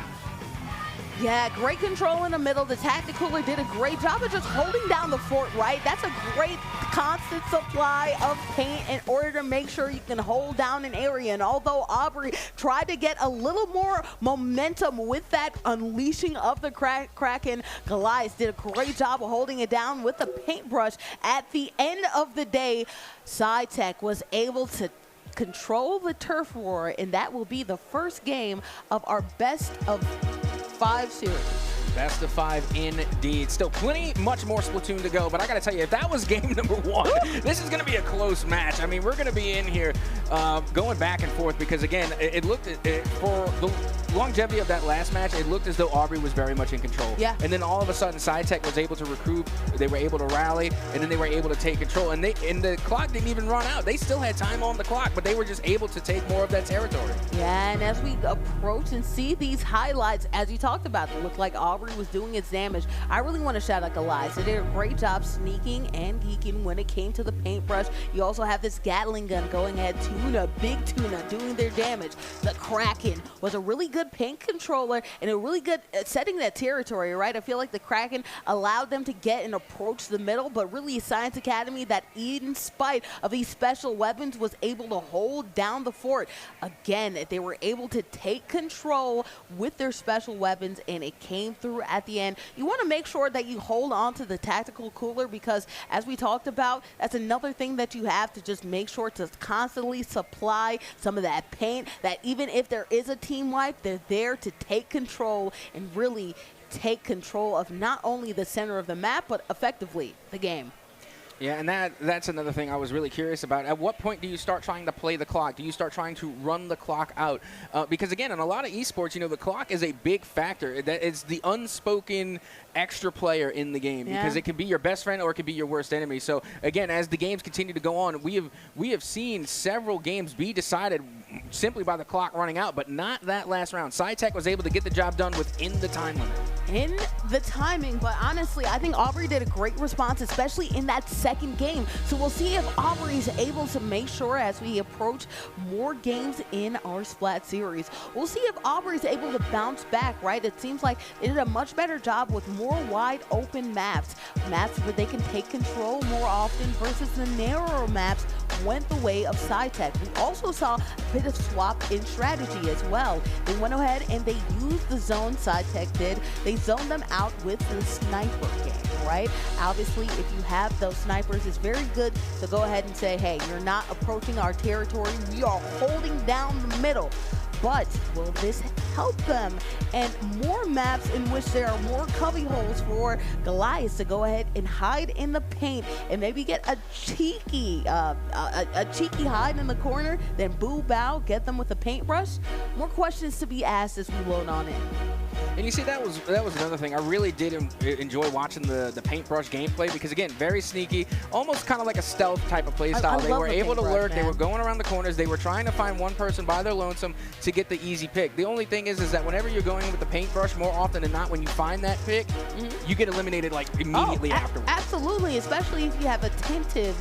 Yeah, great control in the middle. The Tacticooler did a great job of just holding down the fort, right? That's a great constant supply of paint in order to make sure you can hold down an area. And although Aubrey tried to get a little more momentum with that unleashing of the Kraken, Goliath did a great job of holding it down with the paintbrush. At the end of the day, SciTech was able to control the turf war, and that will be the first game of our best of 5 series. Best of 5 indeed. Still much more Splatoon to go, but I gotta tell you, if that was game number 1, this is gonna be a close match. I mean, we're gonna be in here going back and forth because, again, it looked for the longevity of that last match, it looked as though Aubrey was very much in control. Yeah. And then all of a sudden, SciTech was able to recoup. They were able to rally, and then they were able to take control. And the clock didn't even run out. They still had time on the clock, but they were just able to take more of that territory. Yeah, and as we approach and see these highlights, as you talked about, it looked like Aubrey was doing its damage. I really want to shout out Goliath. They did a great job sneaking and geeking when it came to the paintbrush. You also have this Gatling gun going ahead. Tuna, Big Tuna, doing their damage. The Kraken was a really good paint controller and a really good setting that territory, right? I feel like the Kraken allowed them to get and approach the middle, but really Science Academy, that in spite of these special weapons, was able to hold down the fort. Again, they were able to take control with their special weapons, and it came through at the end. You want to make sure that you hold on to the tactical cooler because, as we talked about, that's another thing that you have to just make sure to constantly supply some of that paint, that even if there is a team wipe, they're there to take control and really take control of not only the center of the map, but effectively the game. Yeah, and that's another thing I was really curious about. At what point do you start trying to play the clock? Do you start trying to run the clock out? Because, again, in a lot of esports, the clock is a big factor. It's the unspoken extra player in the game because it can be your best friend or it can be your worst enemy. So, again, as the games continue to go on, we have seen several games be decided simply by the clock running out, but not that last round. SciTech was able to get the job done within the time limit. In the timing, but honestly, I think Aubrey did a great response, especially in that second game. So we'll see if Aubrey is able to make sure as we approach more games in our Splat series. We'll see if Aubrey is able to bounce back, right? It seems like they did a much better job with more wide open maps where they can take control more often versus the narrower maps went the way of SciTech. We also saw a bit of swap in strategy as well. They went ahead and they used the zone SciTech did. They zoned them out with the sniper game, right? Obviously, if you have those snipers, it's very good to go ahead and say, hey, you're not approaching our territory. We are holding down the middle. But will this help them? And more maps in which there are more cubby holes for Goliath to go ahead and hide in the paint and maybe get a cheeky hide in the corner, then boo bow, get them with a paintbrush. More questions to be asked as we load on in. And you see, that was another thing. I really did enjoy watching the paintbrush gameplay because, again, very sneaky, almost kind of like a stealth type of play style. They were able to lurk. They were going around the corners. They were trying to find one person by their lonesome to get the easy pick. The only thing is that whenever you're going with the paintbrush, more often than not, when you find that pick, you get eliminated like immediately afterwards. Absolutely, especially if you have attentive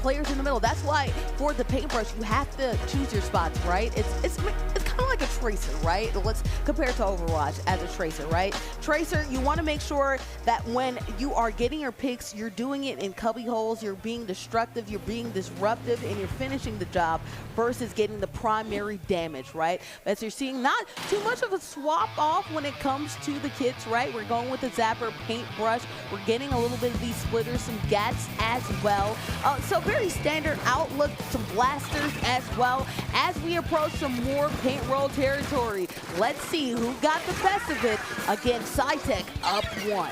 players in the middle. That's why for the paintbrush, you have to choose your spots, right? It's kind of like a tracer, right? Let's compare it to Overwatch as a tracer, right? Tracer, you want to make sure that when you are getting your picks, you're doing it in cubby holes, you're being destructive, you're being disruptive, and you're finishing the job versus getting the primary damage, right? As you're seeing, not too much of a swap off when it comes to the kits, right? We're going with the Zapper paintbrush. We're getting a little bit of these splitters, some gats as well. So very standard outlook, some blasters as well. As we approach some more paint roll territory, let's see who got the best of it. Again, SciTech up 1.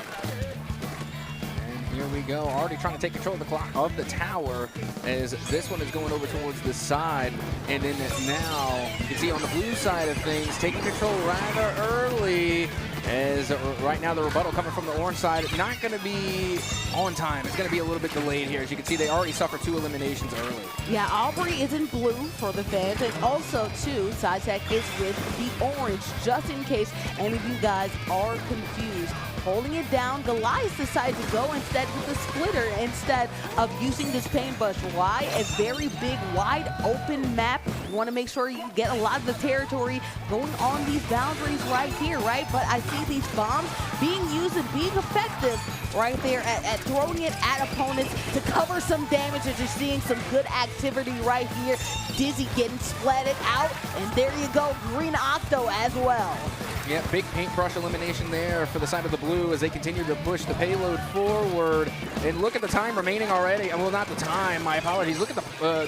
And here we go, already trying to take control of the clock of the tower as this one is going over towards the side. And then now, you can see on the blue side of things, taking control rather early. As right now the rebuttal coming from the orange side, not going to be on time. It's going to be a little bit delayed here. As you can see, they already suffered 2 eliminations early. Yeah, Aubrey is in blue for the fans, and also, too, SciTech is with the orange, just in case any of you guys are confused. Holding it down, Goliath decided to go instead with the splitter instead of using this paintbrush. Why? A very big, wide open map. You want to make sure you get a lot of the territory going on these boundaries right here, right? But I see these bombs being used and being effective right there at throwing it at opponents to cover some damage. As you're seeing some good activity right here. Dizzy getting splatted out, and there you go, Green Octo as well. Yeah, big paintbrush elimination there for the side of the blue as they continue to push the payload forward. And look at the time remaining already. Well, not the time, my apologies. Look at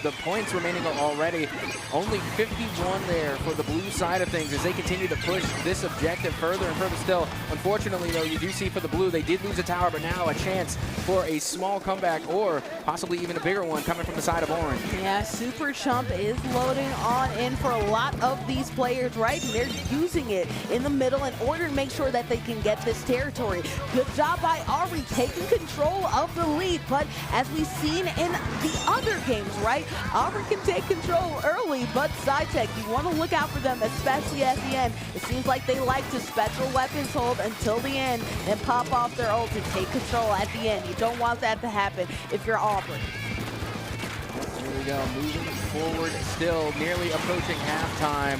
the points remaining already. Only 51 there for the blue side of things as they continue to push this objective further and further still. Unfortunately, though, you do see for the blue, they did lose a tower, but now a chance for a small comeback or possibly even a bigger one coming from the side of orange. Yeah, Super Chump is loading on in for a lot of these players, right? And they're using it in the middle in order to make sure that they can get this territory. Good job by Aubrey taking control of the lead, but as we've seen in the other games, right? Aubrey can take control early, but SciTech, you want to look out for them, especially at the end. It seems like they like to special weapons hold until the end and pop off their ult to take control at the end. You don't want that to happen if you're Aubrey. Here we go, moving forward, still nearly approaching halftime.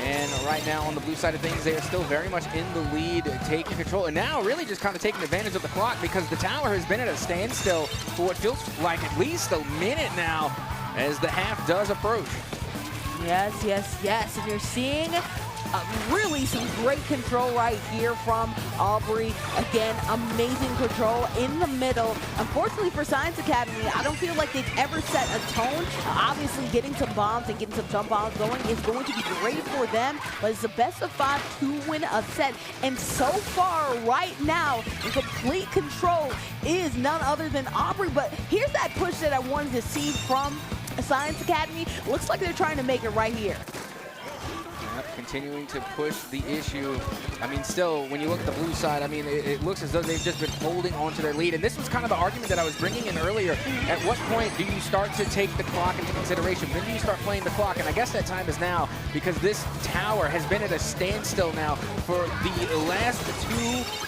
And right now on the blue side of things, they are still very much in the lead, taking control. And now really just kind of taking advantage of the clock because the tower has been at a standstill for what feels like at least a minute now as the half does approach. Yes, yes, yes. And you're seeing really some great control right here from Aubrey. Again, amazing control in the middle. Unfortunately for Science Academy, I don't feel like they've ever set a tone. Obviously, getting some bombs and getting some jump bombs going is going to be great for them, but it's the best of 5 to win a set. And so far, right now, in complete control is none other than Aubrey. But here's that push that I wanted to see from Science Academy. Looks like they're trying to make it right here. Continuing to push the issue. I mean, still, when you look at the blue side, I mean, it looks as though they've just been holding on to their lead. And this was kind of the argument that I was bringing in earlier. At what point do you start to take the clock into consideration? When do you start playing the clock? And I guess that time is now because this tower has been at a standstill now for the last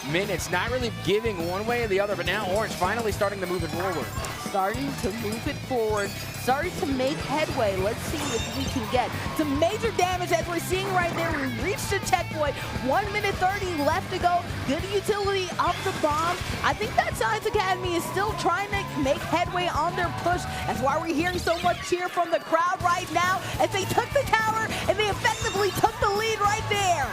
2 minutes, not really giving one way or the other, but now Orange finally starting to move it forward. Starting to move it forward, starting to make headway. Let's see if we can get some major damage as we're seeing right there. We reached the checkpoint. 1 minute 30 left to go. Good utility of the bomb. I think that Science Academy is still trying to make headway on their push. That's why we're hearing so much cheer from the crowd right now as they took the tower and they effectively took the lead right there.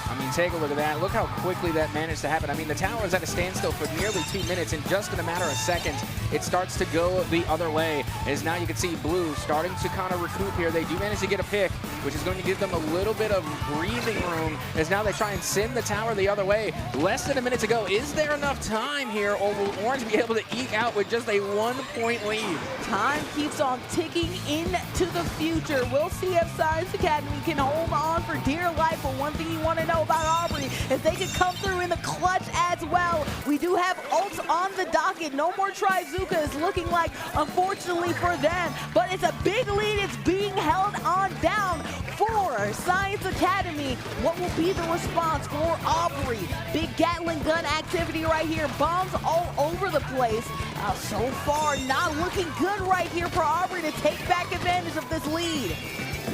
I mean, take a look at that. Look how quickly that managed to happen. I mean, the tower is at a standstill for nearly 2 minutes, and just in a matter of seconds, it starts to go the other way. As now you can see blue starting to kind of recoup here. They do manage to get a pick, which is going to give them a little bit of breathing room as now they try and send the tower the other way. Less than a minute to go. Is there enough time here, or will Orange be able to eke out with just a 1-point lead? Time keeps on ticking into the future. We'll see if Science Academy can hold on for dear life. But one thing you want to know about Aubrey is they can come through in the clutch as well. We do have ults on the docket. No more Trizuka is looking like, unfortunately for them. But it's a big lead. It's being held on down for Science Academy. What will be the response for Aubrey? Big Gatling gun activity right here. Bombs all over the place. So far, not looking good right here for Aubrey to take back advantage of this lead.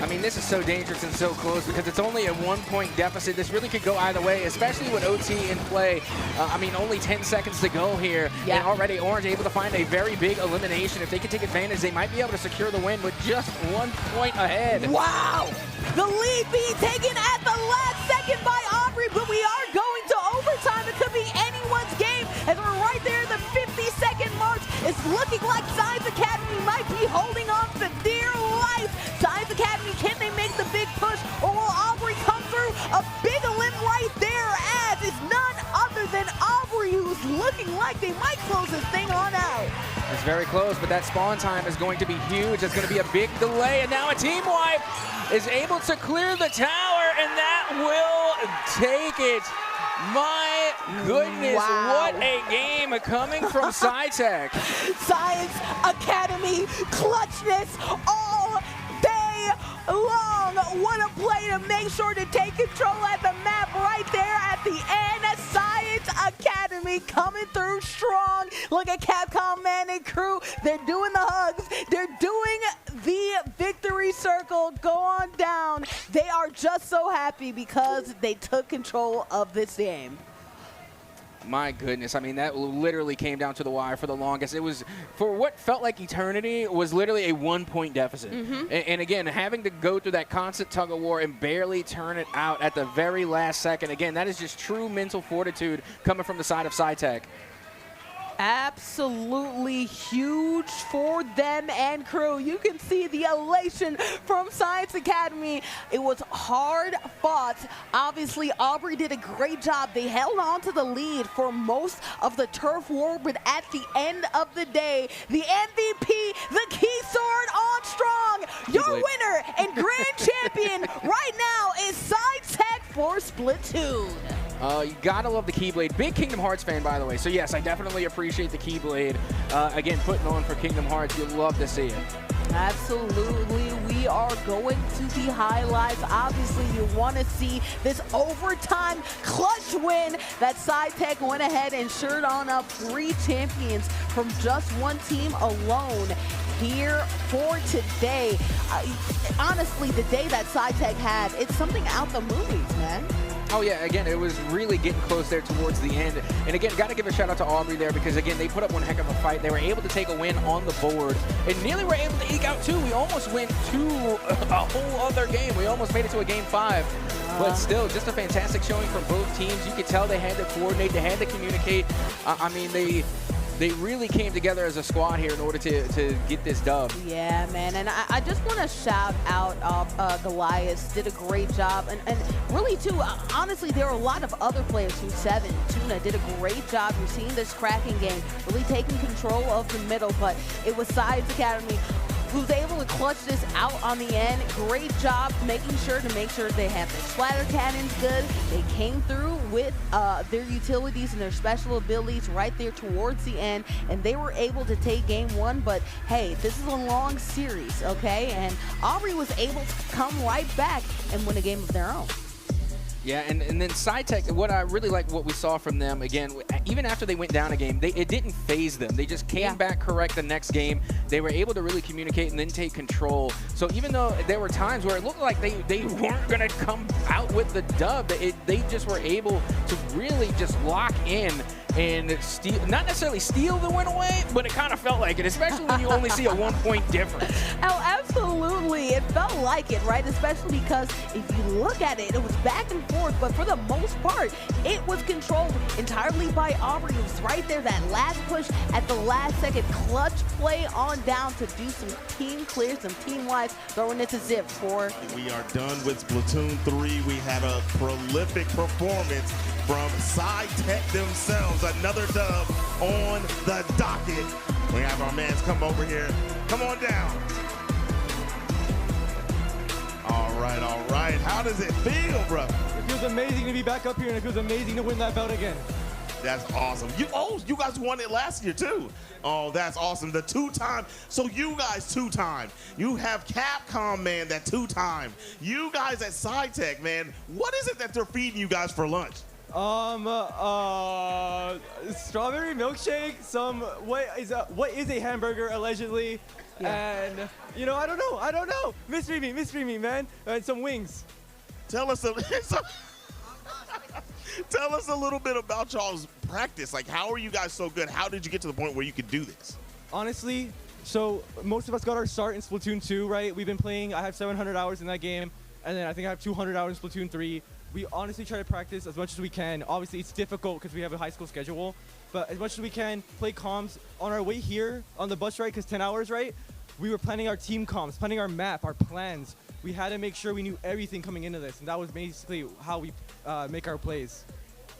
I mean, this is so dangerous and so close because it's only a 1-point deficit. This really could go either way, especially with OT in play. I mean, only 10 seconds to go here. Yeah. And already Orange able to find a very big elimination. If they can take advantage, they might be able to secure the win with just 1 point ahead. Wow! The lead being taken at the last second by Aubrey, but we are going to overtime. It could be anyone's game as we're right there in the 50-second mark. It's looking like Science Academy might be holding on for dear life. Science Academy, can they make the big push, or will Aubrey come through? A big elim right there, as it's none other than Aubrey, who's looking like they might close this thing on out. It's very close, but that spawn time is going to be huge. It's going to be a big delay, and now a team wipe is able to clear the tower, and that will take it. My goodness, wow. What a game coming from SciTech. Science Academy clutchness all day long. What a play to make sure to take control at the map right there at the end. Science Academy coming through strong. Look at Capcom Man and crew. They're doing the hugs. They're doing the victory circle. Go on down. They are just so happy because they took control of this game. My goodness. I mean, that literally came down to the wire for the longest. It was, for what felt like eternity, was literally a 1-point deficit. And again, having to go through that constant tug of war and barely turn it out at the very last second, again, that is just true mental fortitude coming from the side of SciTech. Absolutely huge for them and crew. You can see the elation from Science Academy. It was hard fought. Obviously, Aubrey did a great job. They held on to the lead for most of the turf war, but at the end of the day, the MVP, the key sword on strong, your winner and grand champion right now is SciTech for Splatoon. You gotta love the Keyblade. Big Kingdom Hearts fan, by the way. So yes, I definitely appreciate the Keyblade. Again, putting on for Kingdom Hearts. You'll love to see it. Absolutely. We are going to the highlights. Obviously, you want to see this overtime clutch win that SciTech went ahead and shirt on up 3 champions from just one team alone here for today. Honestly, the day that SciTech had, it's something out the movies, man. Oh, yeah, again, it was really getting close there towards the end. And again, got to give a shout out to Aubrey there because, again, they put up one heck of a fight. They were able to take a win on the board and nearly were able to eke out 2. We almost went to a whole other game. We almost made it to a game 5. But still, just a fantastic showing from both teams. You could tell they had to coordinate, they had to communicate. I mean, they really came together as a squad here in order to get this dub. Yeah, man, and I just want to shout out Goliath. Did a great job, and really too, honestly, there are a lot of other players who Tuna did a great job. You're seeing this cracking game, really taking control of the middle, but it was Science Academy who's able to clutch this out on the end. Great job making sure they have their splatter cannons good. They came through with their utilities and their special abilities right there towards the end, and they were able to take game 1. But hey, this is a long series, okay? And Aubrey was able to come right back and win a game of their own. Yeah, and then SciTech, what I really like what we saw from them, again, even after they went down a game, it didn't phase them. They just came back correct the next game. They were able to really communicate and then take control. So even though there were times where it looked like they weren't going to come out with the dub, they just were able to really just lock in and steal, not necessarily steal the win away, but it kind of felt like it, especially when you only see a 1-point difference. Oh, absolutely. It felt like it, right? Especially because if you look at it, it was back and forth, but for the most part, it was controlled entirely by Aubrey. It was right there, that last push at the last second, clutch play on down to do some team clears, some team wipes, throwing it to Zip for. We are done with Splatoon 3. We had a prolific performance from SciTech themselves. Another dub on the docket. We have our mans come over here. Come on down. All right, all right. How does it feel, brother? It feels amazing to be back up here, and it feels amazing to win that belt again. That's awesome. You guys won it last year too. Oh, that's awesome. The 2-time. So you guys 2-time. You have Capcom, man, that 2-time. You guys at SciTech, man. What is it that they're feeding you guys for lunch? Strawberry milkshake, what is a hamburger allegedly, and I don't know. Mystery meat, man, and some wings. Tell us a little bit about y'all's practice. Like, how are you guys so good? How did you get to the point where you could do this? Honestly, so most of us got our start in Splatoon 2, right? We've been playing. I have 700 hours in that game, and then I think I have 200 hours in Splatoon 3. We honestly try to practice as much as we can. Obviously, it's difficult because we have a high school schedule, but as much as we can, play comms. On our way here on the bus ride, because 10 hours, right? We were planning our team comms, planning our map, our plans. We had to make sure we knew everything coming into this, and that was basically how we make our plays.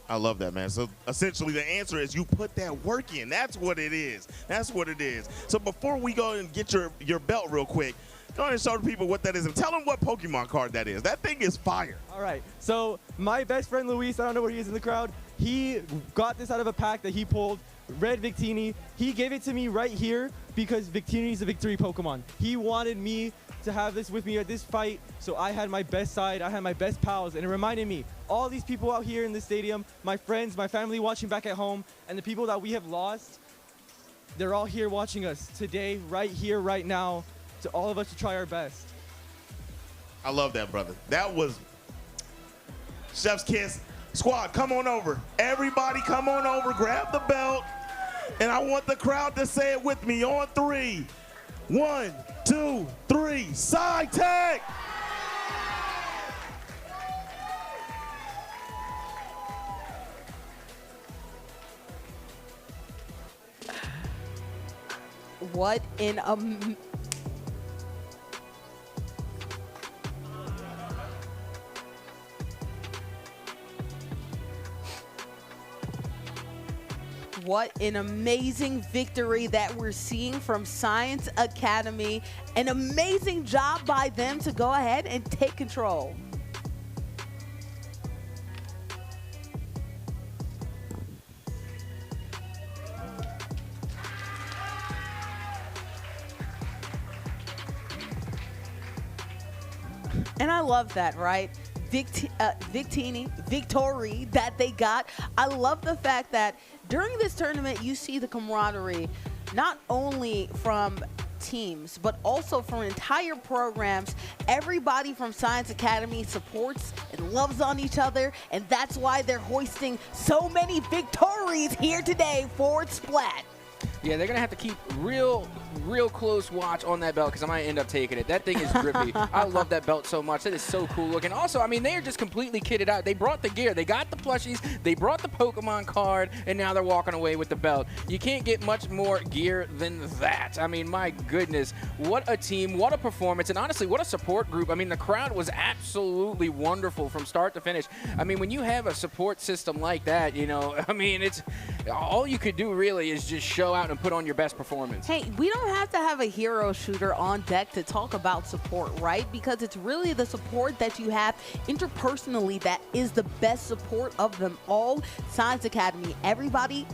I love that, man. So essentially the answer is you put that work in. That's what it is. That's what it is. So before we go and get your belt real quick, go ahead and show the people what that is and tell them what Pokemon card that is. That thing is fire. All right. So my best friend Luis, I don't know where he is in the crowd, he got this out of a pack that he pulled, Red Victini. He gave it to me right here because Victini is a victory Pokemon. He wanted me to have this with me at this fight, so I had my best side, I had my best pals, and it reminded me, all these people out here in the stadium, my friends, my family watching back at home, and the people that we have lost, they're all here watching us today, right here, right now, to all of us to try our best. I love that, brother. That was Chef's Kiss. Squad, come on over. Everybody come on over, grab the belt, and I want the crowd to say it with me on 3. 1, 2, 3, side tag! What in a... What an amazing victory that we're seeing from Science Academy. An amazing job by them to go ahead and take control. And I love that, right? Victory that they got. I love the fact that during this tournament, you see the camaraderie, not only from teams, but also from entire programs. Everybody from Science Academy supports and loves on each other, and that's why they're hoisting so many victories here today for Splat. Yeah, they're going to have to keep real close watch on that belt because I might end up taking it. That thing is drippy. I love that belt so much. It is so cool looking. Also, I mean, they are just completely kitted out. They brought the gear. They got the plushies. They brought the Pokemon card, and now they're walking away with the belt. You can't get much more gear than that. I mean, my goodness. What a team. What a performance. And honestly, what a support group. I mean, the crowd was absolutely wonderful from start to finish. I mean, when you have a support system like that, you know, I mean, it's all you could do really is just show out and put on your best performance. Hey, we don't have to have a hero shooter on deck to talk about support, right? Because it's really the support that you have interpersonally that is the best support of them all. Science Academy, everybody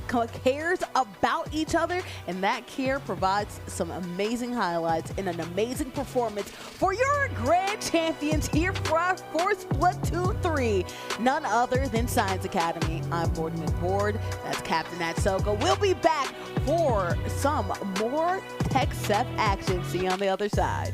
cares about each other, and that care provides some amazing highlights and an amazing performance for your grand champions here for Splatoon 3. None other than Science Academy. I'm Boardman Board. That's Captain Atsoka. We'll be back for some more TechSep action. See you on the other side.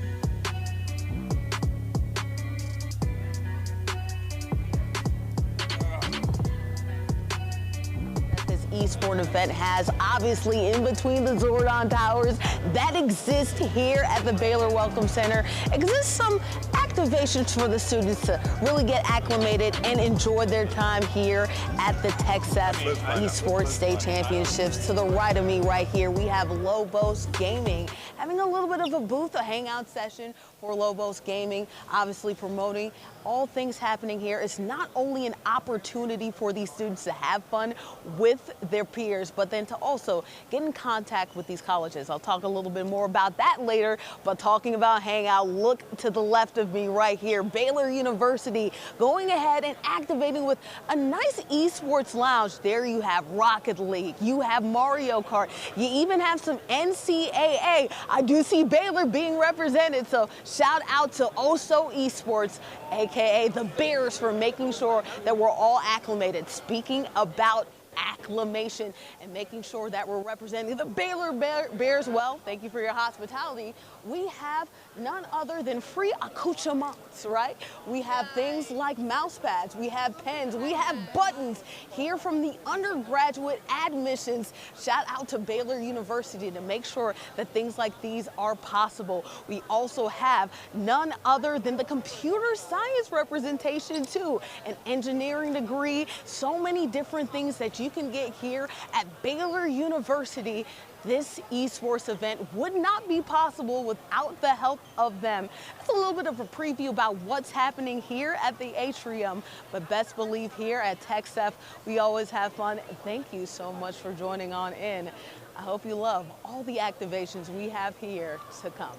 Esports event has, obviously in between the Zordon Towers that exist here at the Baylor Welcome Center, exists some activations for the students to really get acclimated and enjoy their time here at the TechSep Esports State Championships. To the right of me right here, we have Lobos Gaming having a little bit of a booth, a hangout session for Lobos Gaming, obviously promoting all things happening here. It's not only an opportunity for these students to have fun with their peers, but then to also get in contact with these colleges. I'll talk a little bit more about that later, but talking about hangout, look to the left of me right here, Baylor University going ahead and activating with a nice esports lounge. There you have Rocket League, you have Mario Kart, you even have some NCAA. I do see Baylor being represented, so shout out to Oso Esports, aka the Bears, for making sure that we're all acclimated. Speaking about acclimation and making sure that we're representing the Baylor Bears well, thank you for your hospitality. We have none other than free accoutrements, right? We have things like mouse pads, we have pens, we have buttons here from the undergraduate admissions. Shout out to Baylor University to make sure that things like these are possible. We also have none other than the computer science representation too, an engineering degree, so many different things that you can get here at Baylor University. This esports event would not be possible without the help of them. That's a little bit of a preview about what's happening here at the atrium, but best believe here at TechSep, we always have fun. Thank you so much for joining on in. I hope you love all the activations we have here to come.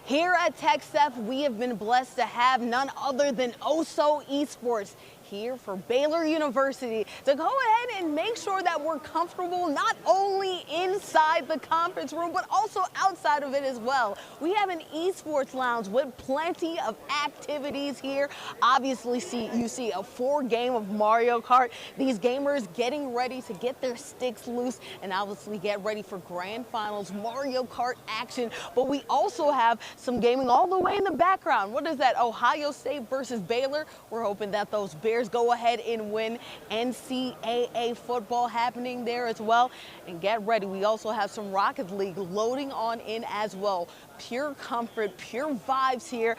Here at TechSep, we have been blessed to have none other than Oso Esports here for Baylor University to go ahead and make sure that we're comfortable not only in inside the conference room, but also outside of it as well. We have an esports lounge with plenty of activities here. Obviously, you see a 4 game of Mario Kart. These gamers getting ready to get their sticks loose and obviously get ready for grand finals Mario Kart action. But we also have some gaming all the way in the background. What is that? Ohio State versus Baylor. We're hoping that those Bears go ahead and win. NCAA football happening there as well. And get ready, we also have some Rocket League loading on in as well. Pure comfort, pure vibes here.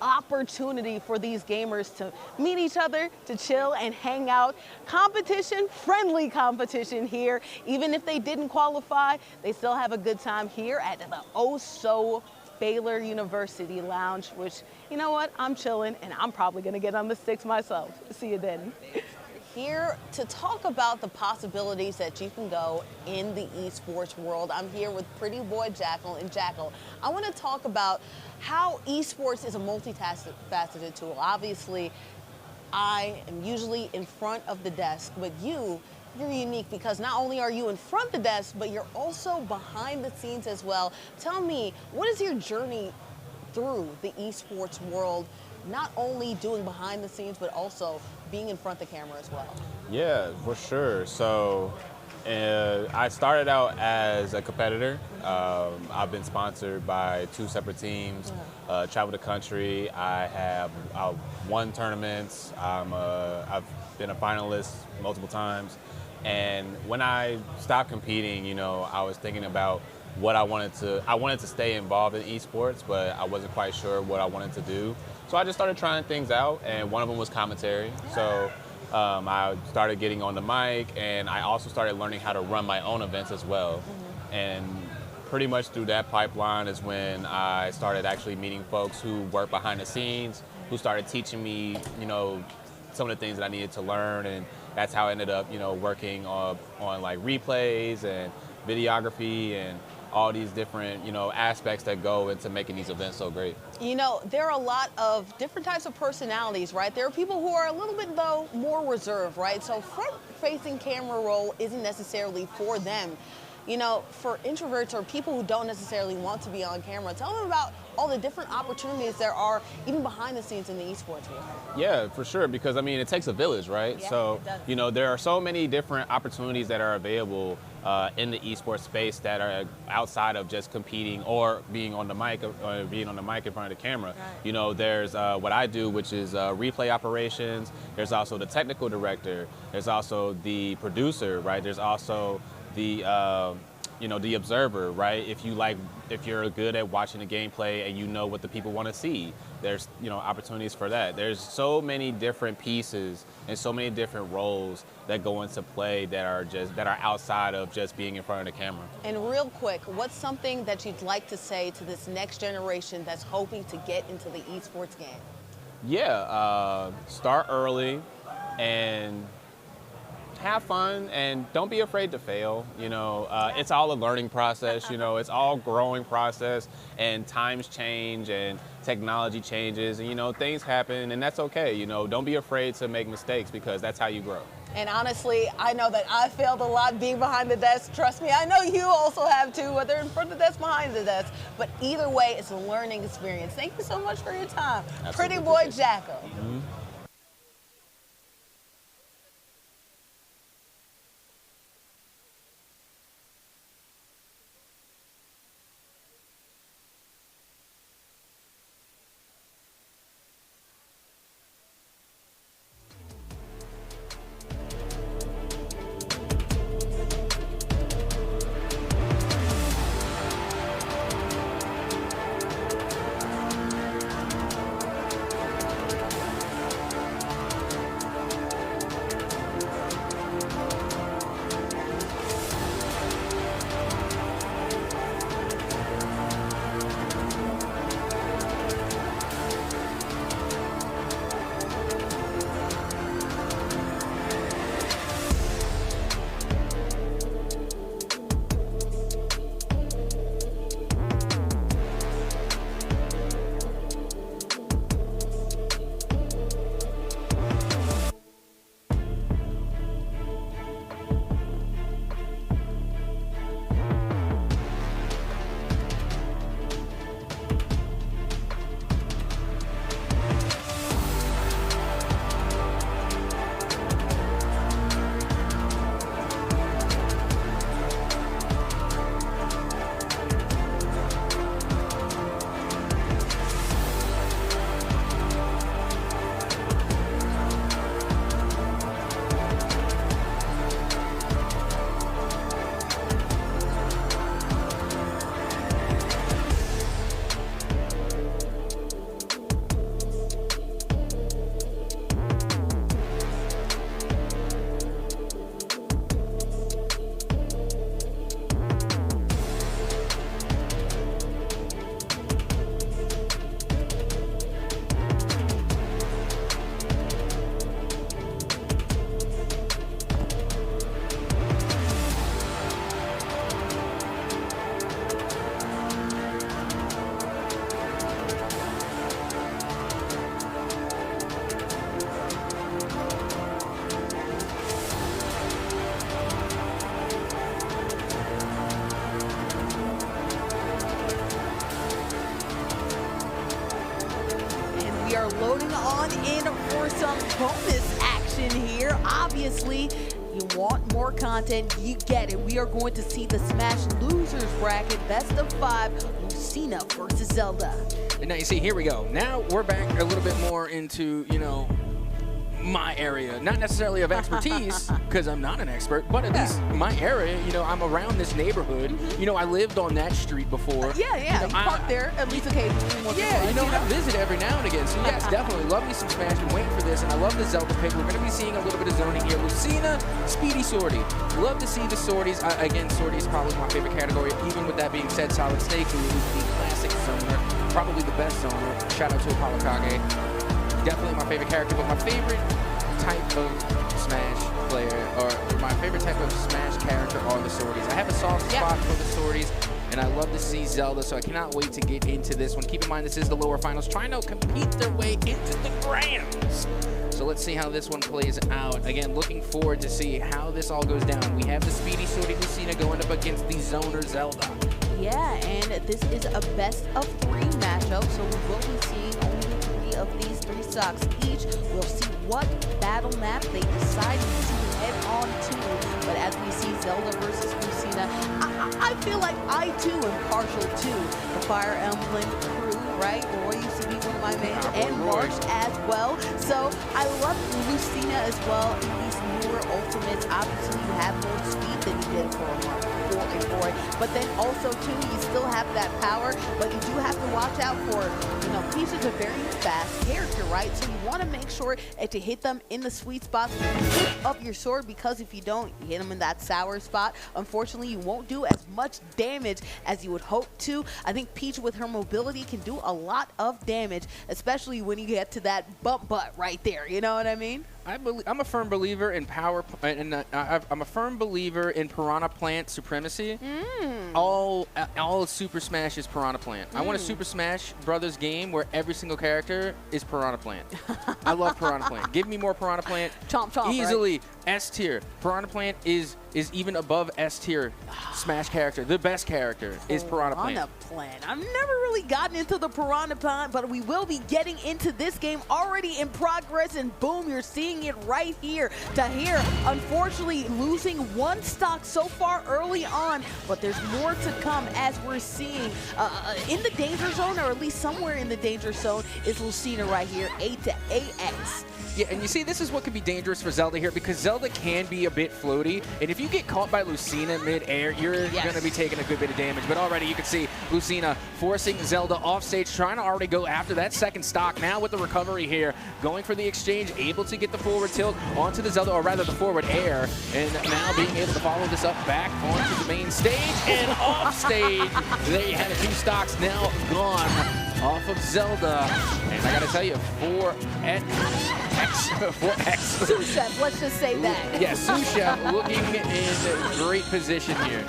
Opportunity for these gamers to meet each other, to chill and hang out. Competition, friendly competition here. Even if they didn't qualify, they still have a good time here at the Oh-So Baylor University Lounge, which, you know what, I'm chilling and I'm probably gonna get on the sticks myself. See you then. Here to talk about the possibilities that you can go in the esports world. I'm here with Pretty Boy Jackal. And Jackal, I want to talk about how esports is a multifaceted tool. Obviously, I am usually in front of the desk, but you're unique because not only are you in front of the desk, but you're also behind the scenes as well. Tell me, what is your journey through the esports world, not only doing behind the scenes, but also being in front of the camera as well? Yeah, for sure. So I started out as a competitor. I've been sponsored by 2 separate teams, traveled the country. I've won tournaments. I've been a finalist multiple times. And when I stopped competing, you know, I was thinking about what I wanted to stay involved in esports, but I wasn't quite sure what I wanted to do. So I just started trying things out, and one of them was commentary. So I started getting on the mic, and I also started learning how to run my own events as well. And pretty much through that pipeline is when I started actually meeting folks who work behind the scenes, who started teaching me, you know, some of the things that I needed to learn, and that's how I ended up, you know, working on like replays and videography and all these different, you know, aspects that go into making these events so great. You know, there are a lot of different types of personalities, right? There are people who are a little bit, though, more reserved, right? So front-facing camera role isn't necessarily for them. You know, for introverts or people who don't necessarily want to be on camera, tell them about all the different opportunities there are even behind the scenes in the esports world. Yeah, for sure, because I mean, it takes a village, right? Yeah, so, you know, there are so many different opportunities that are available in the esports space that are outside of just competing or being on the mic in front of the camera. Right. You know, there's what I do, which is replay operations. There's also the technical director. There's also the producer, right? There's also the you know, the observer, right? If you're good at watching the gameplay and you know what the people want to see, there's, you know, opportunities for that. There's so many different pieces and so many different roles that go into play that are outside of just being in front of the camera. And real quick, what's something that you'd like to say to this next generation that's hoping to get into the esports game? Yeah, start early and have fun, and don't be afraid to fail. You know, it's all a learning process. You know, it's all growing process, and times change and technology changes, and you know, things happen, and that's okay. You know, don't be afraid to make mistakes because that's how you grow. And honestly, I know that I failed a lot being behind the desk. Trust me, I know you also have too, whether in front of the desk, behind the desk. But either way, it's a learning experience. Thank you so much for your time. Absolutely. Pretty Boy Jackal. on in for some bonus action here. Obviously, you want more content, you get it. We are going to see the Smash Losers bracket, best of 5, Lucina versus Zelda. And now you see, here we go. Now we're back a little bit more into, you know, my area, not necessarily of expertise, because I'm not an expert, but at least my area, you know, I'm around this neighborhood. You know, I lived on that street before. Yeah, You know, you park there at least occasionally. Yeah, you know, I visit every now and again. So yes, definitely love me some Smash. Been waiting for this, and I love the Zelda pick. We're going to be seeing a little bit of zoning here. Lucina, Speedy Swordy. Love to see the Swordies. Again, Swordy is probably my favorite category. Even with that being said, Solid Snake, who is the classic zoner, probably the best zoner. Shout out to Apollo Kage. Definitely my favorite character, but my favorite type of Smash player, or my favorite type of Smash character are the Swordies. I have a soft spot for the Swordies, and I love to see Zelda, so I cannot wait to get into this one. Keep in mind, this is the lower finals, trying to compete their way into the grands. So let's see how this one plays out. Again, looking forward to see how this all goes down. We have the Speedy Swordy Lucina going up against the Zoner Zelda. Yeah, and this is a best of 3 matchup, so we will be seeing only 3 of these 3 stocks each. We'll see what battle map they decide to head on to. But as we see Zelda versus Lucina, I feel like I too am partial to the Fire Emblem crew, right? Roy used to be one of my mains, and March as well. So I love Lucina as well in these newer ultimates. Obviously, you have more speed than you did for a month. But then also too, you still have that power, but you do have to watch out for, you know, Peach is a very fast character, right? So you want to make sure to hit them in the sweet spots of your sword, because if you don't, you hit them in that sour spot, unfortunately you won't do as much damage as you would hope to. I think Peach with her mobility can do a lot of damage, especially when you get to that bump butt right there, you know what I mean? I'm a firm believer in power, and I'm a firm believer in Piranha Plant supremacy. All Super Smash is Piranha Plant. I want a Super Smash Brothers game where every single character is Piranha Plant. I love Piranha Plant. Give me more Piranha Plant. Chomp chomp. Easily right? S tier. Piranha Plant is even above S tier Smash character. The best character is Piranha Plant. Piranha Plant. I've never really gotten into the Piranha Plant, but we will be getting into this game already in progress, and boom, you're seeing it right here. Tahir, unfortunately, losing 1 stock so far early on, but there's more to come as we're seeing in the danger zone, or at least somewhere in the danger zone, is Lucina right here, 8 to AX. Yeah, and you see, this is what could be dangerous for Zelda here, because Zelda can be a bit floaty, and if you get caught by Lucina mid-air, you're going to be taking a good bit of damage. But already you can see Lucina forcing Zelda off stage, trying to already go after that second stock. Now with the recovery here, going for the exchange, able to get the forward tilt onto the Zelda, or rather the forward air, and now being able to follow this up back onto the main stage and off stage. There you have it, 2 stocks now gone off of Zelda. And I got to tell you, 4X. Sous-chef, let's just say that. Yeah, Sous-chef looking in great position here.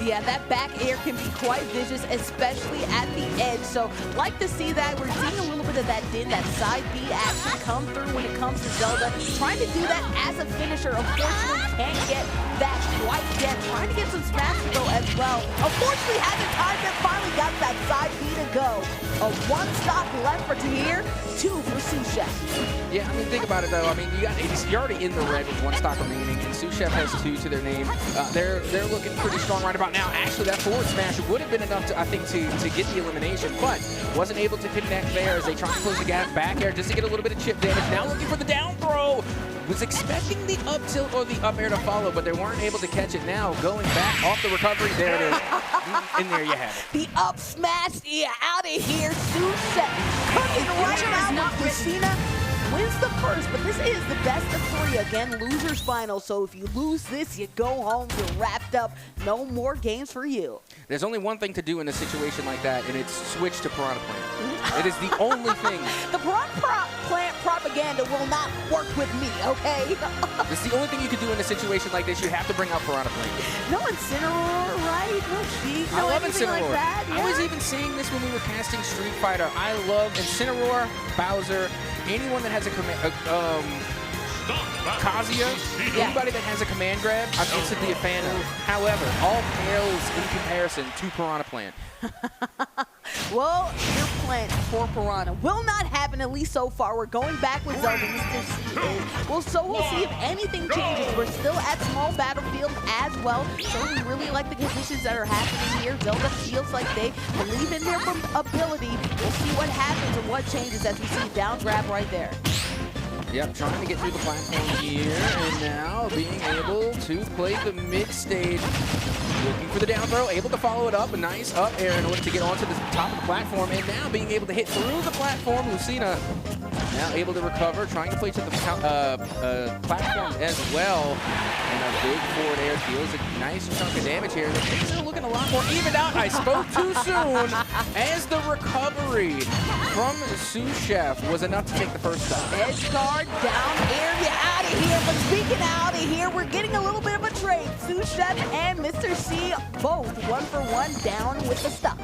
Yeah, that back air can be quite vicious, especially at the edge. So, like to see that. We're seeing a little bit of that Din, that side B action come through when it comes to Zelda. Trying to do that as a finisher. Unfortunately, can't get that quite yet. Trying to get some smash to go as well. Unfortunately, hasn't timed it. Finally got that side B to go. A 1 stock left for Tahir, 2 for Sous-chef. Yeah, I mean, think about it though. I mean, you're already in the red with 1 stock remaining, and Sous-chef has 2 to their name. They're looking pretty strong right about now. Actually, that forward smash would have been enough to, I think, to get the elimination, but wasn't able to connect there as they try to close the gap. Back air just to get a little bit of chip damage. Now looking for the down throw. Was expecting the up tilt or the up air to follow, but they weren't able to catch it. Now going back off the recovery. There it is. And there you have it. The up smash, out of here. Sous-chef cooking right now with Lucina. Wins the first, but this is the best of 3. Again, loser's final. So if you lose this, you go home. You're wrapped up. No more games for you. There's only one thing to do in a situation like that, and it's switch to Piranha Plant. It is the only thing. The Piranha Plant propaganda will not work with me, okay? It's the only thing you can do in a situation like this. You have to bring out Piranha Plant. No Incineroar, right? No Sheik, I no love anything Incineroar. like that. I was even seeing this when we were casting Street Fighter. I love Incineroar, Bowser, anyone that has a command, Kazuya, anybody that has a command grab, I'm instantly a fan of. However, all pales in comparison to Piranha Plant. Well, your plan for Piranha will not happen, at least so far. We're going back with Zelda. Mr. C is. Well, so we'll see if anything changes. We're still at small battlefield as well, so we really like the conditions that are happening here. Zelda feels like they believe in their ability. We'll see what happens and what changes as we see down grab right there. Yep, trying to get through the platform here, and now being able to play the mid stage. Looking for the down throw, able to follow it up, a nice up air in order to get onto the top of the platform, and now being able to hit through the platform. Lucina now able to recover, trying to play to the platform as well. And a big forward air deals a nice chunk of damage here. The things are looking a lot more evened out. I spoke too soon as the recovery from Sous Chef was enough to take the first stop. Edge guard, down air, get out of here. But speaking out of here, we're getting a little bit of a trade. Sous Chef and Mr. C both 1-for-1 down with the stocks.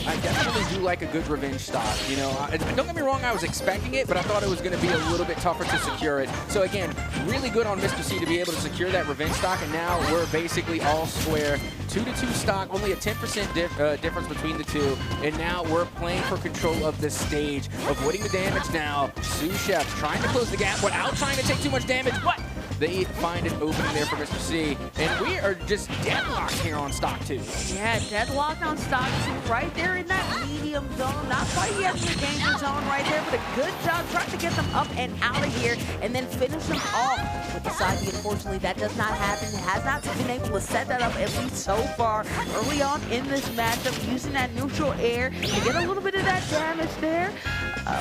I definitely do like a good revenge stock. You know, don't get me wrong, I was expecting it, but I thought it was going to be a little bit tougher to secure it. So again, really good on Mr. C to be able to secure that revenge stock, and now we're basically all square. 2-2 stock, only a 10% difference between the two, and now we're playing for control of the stage, avoiding the damage now. Sous Chef trying to close the gap without trying to take too much damage, but they find an opening there for Mr. C, and we are just deadlocked here on stock 2. Yeah, deadlocked on stock 2, right there in that medium zone. Not quite yet in the danger zone right there, but a good job trying to get them up and out of here, and then finish them off with the side B. Unfortunately, that does not happen. Has not been able to set that up, at least so far, early on in this matchup, using that neutral air to get a little bit of that damage there.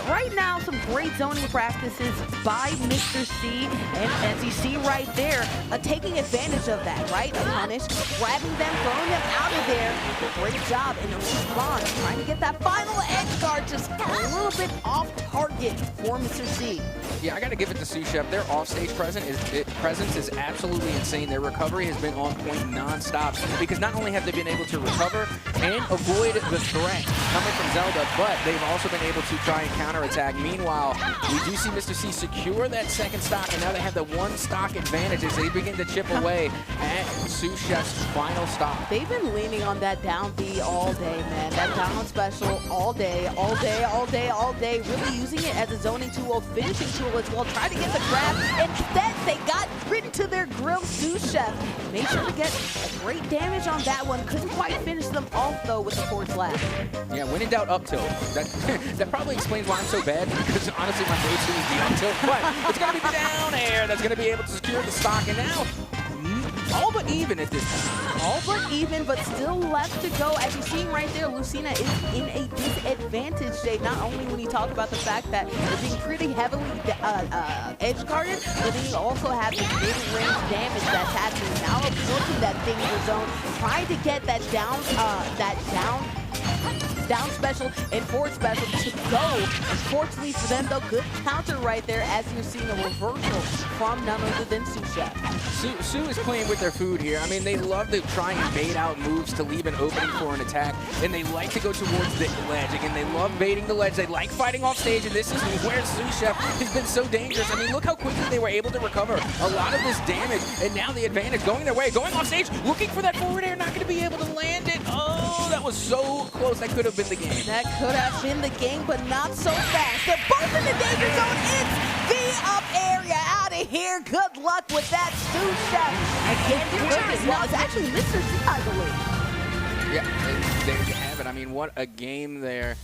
Right now, some great zoning practices by Mr. C, and as you see right there, taking advantage of that, right? Punish, grabbing them, throwing them out of there. Great job in the response, trying to get that final edge guard just a little bit off target for Mr. C. Yeah, I got to give it to Sous Chef. Their offstage presence is absolutely insane. Their recovery has been on point non-stop because not only have they been able to recover and avoid the threat coming from Zelda, but they've also been able to try and counterattack. Meanwhile, we do see Mr. C secure that second stock, and now they have the one stock advantage as they begin to chip away at Sous Chef's final stop. They've been leaning on that down B all day, man. That down special all day, all day, all day, all day. Really using it as a zoning tool, a finishing tool as well. Trying to get the grab. Instead, they got written to their grill. Sous Chef made sure to get a great damage on that one. Couldn't quite finish them off, though, with the forward slash. Yeah, when in doubt, up tilt. That probably explains why I'm so bad, because honestly, my go-to is the up tilt. But it's going to be the down air that's going to be able to secure the stock, and now all but even at this point. All but even, but still left to go. As you're seeing right there, Lucina is in a disadvantage state, not only when you talk about the fact that they're being pretty heavily edge-guarded, but then you also have the mid-range damage that's happening. Now approaching that danger zone, trying to get that down special and forward special to go. Unfortunately for them, though, good counter right there as you're seeing a reversal from none other than Sous Chef. Sue is playing with their food here. I mean, they love to try and bait out moves to leave an opening for an attack, and they like to go towards the ledge. Again, they love baiting the ledge. They like fighting off stage, and this is where Sous Chef has been so dangerous. I mean, look how quickly they were able to recover a lot of this damage, and now the advantage going their way, going off stage, looking for that forward air, not going to be able to land it. Oh, that was so close. That could have been the game. That could have been the game, but not so fast. They're both in the danger zone. It's the up area out of here. Good luck with that, Sous Chef. Again, well, it's actually Mr. C, I believe. Yeah, there you have it. I mean, what a game there.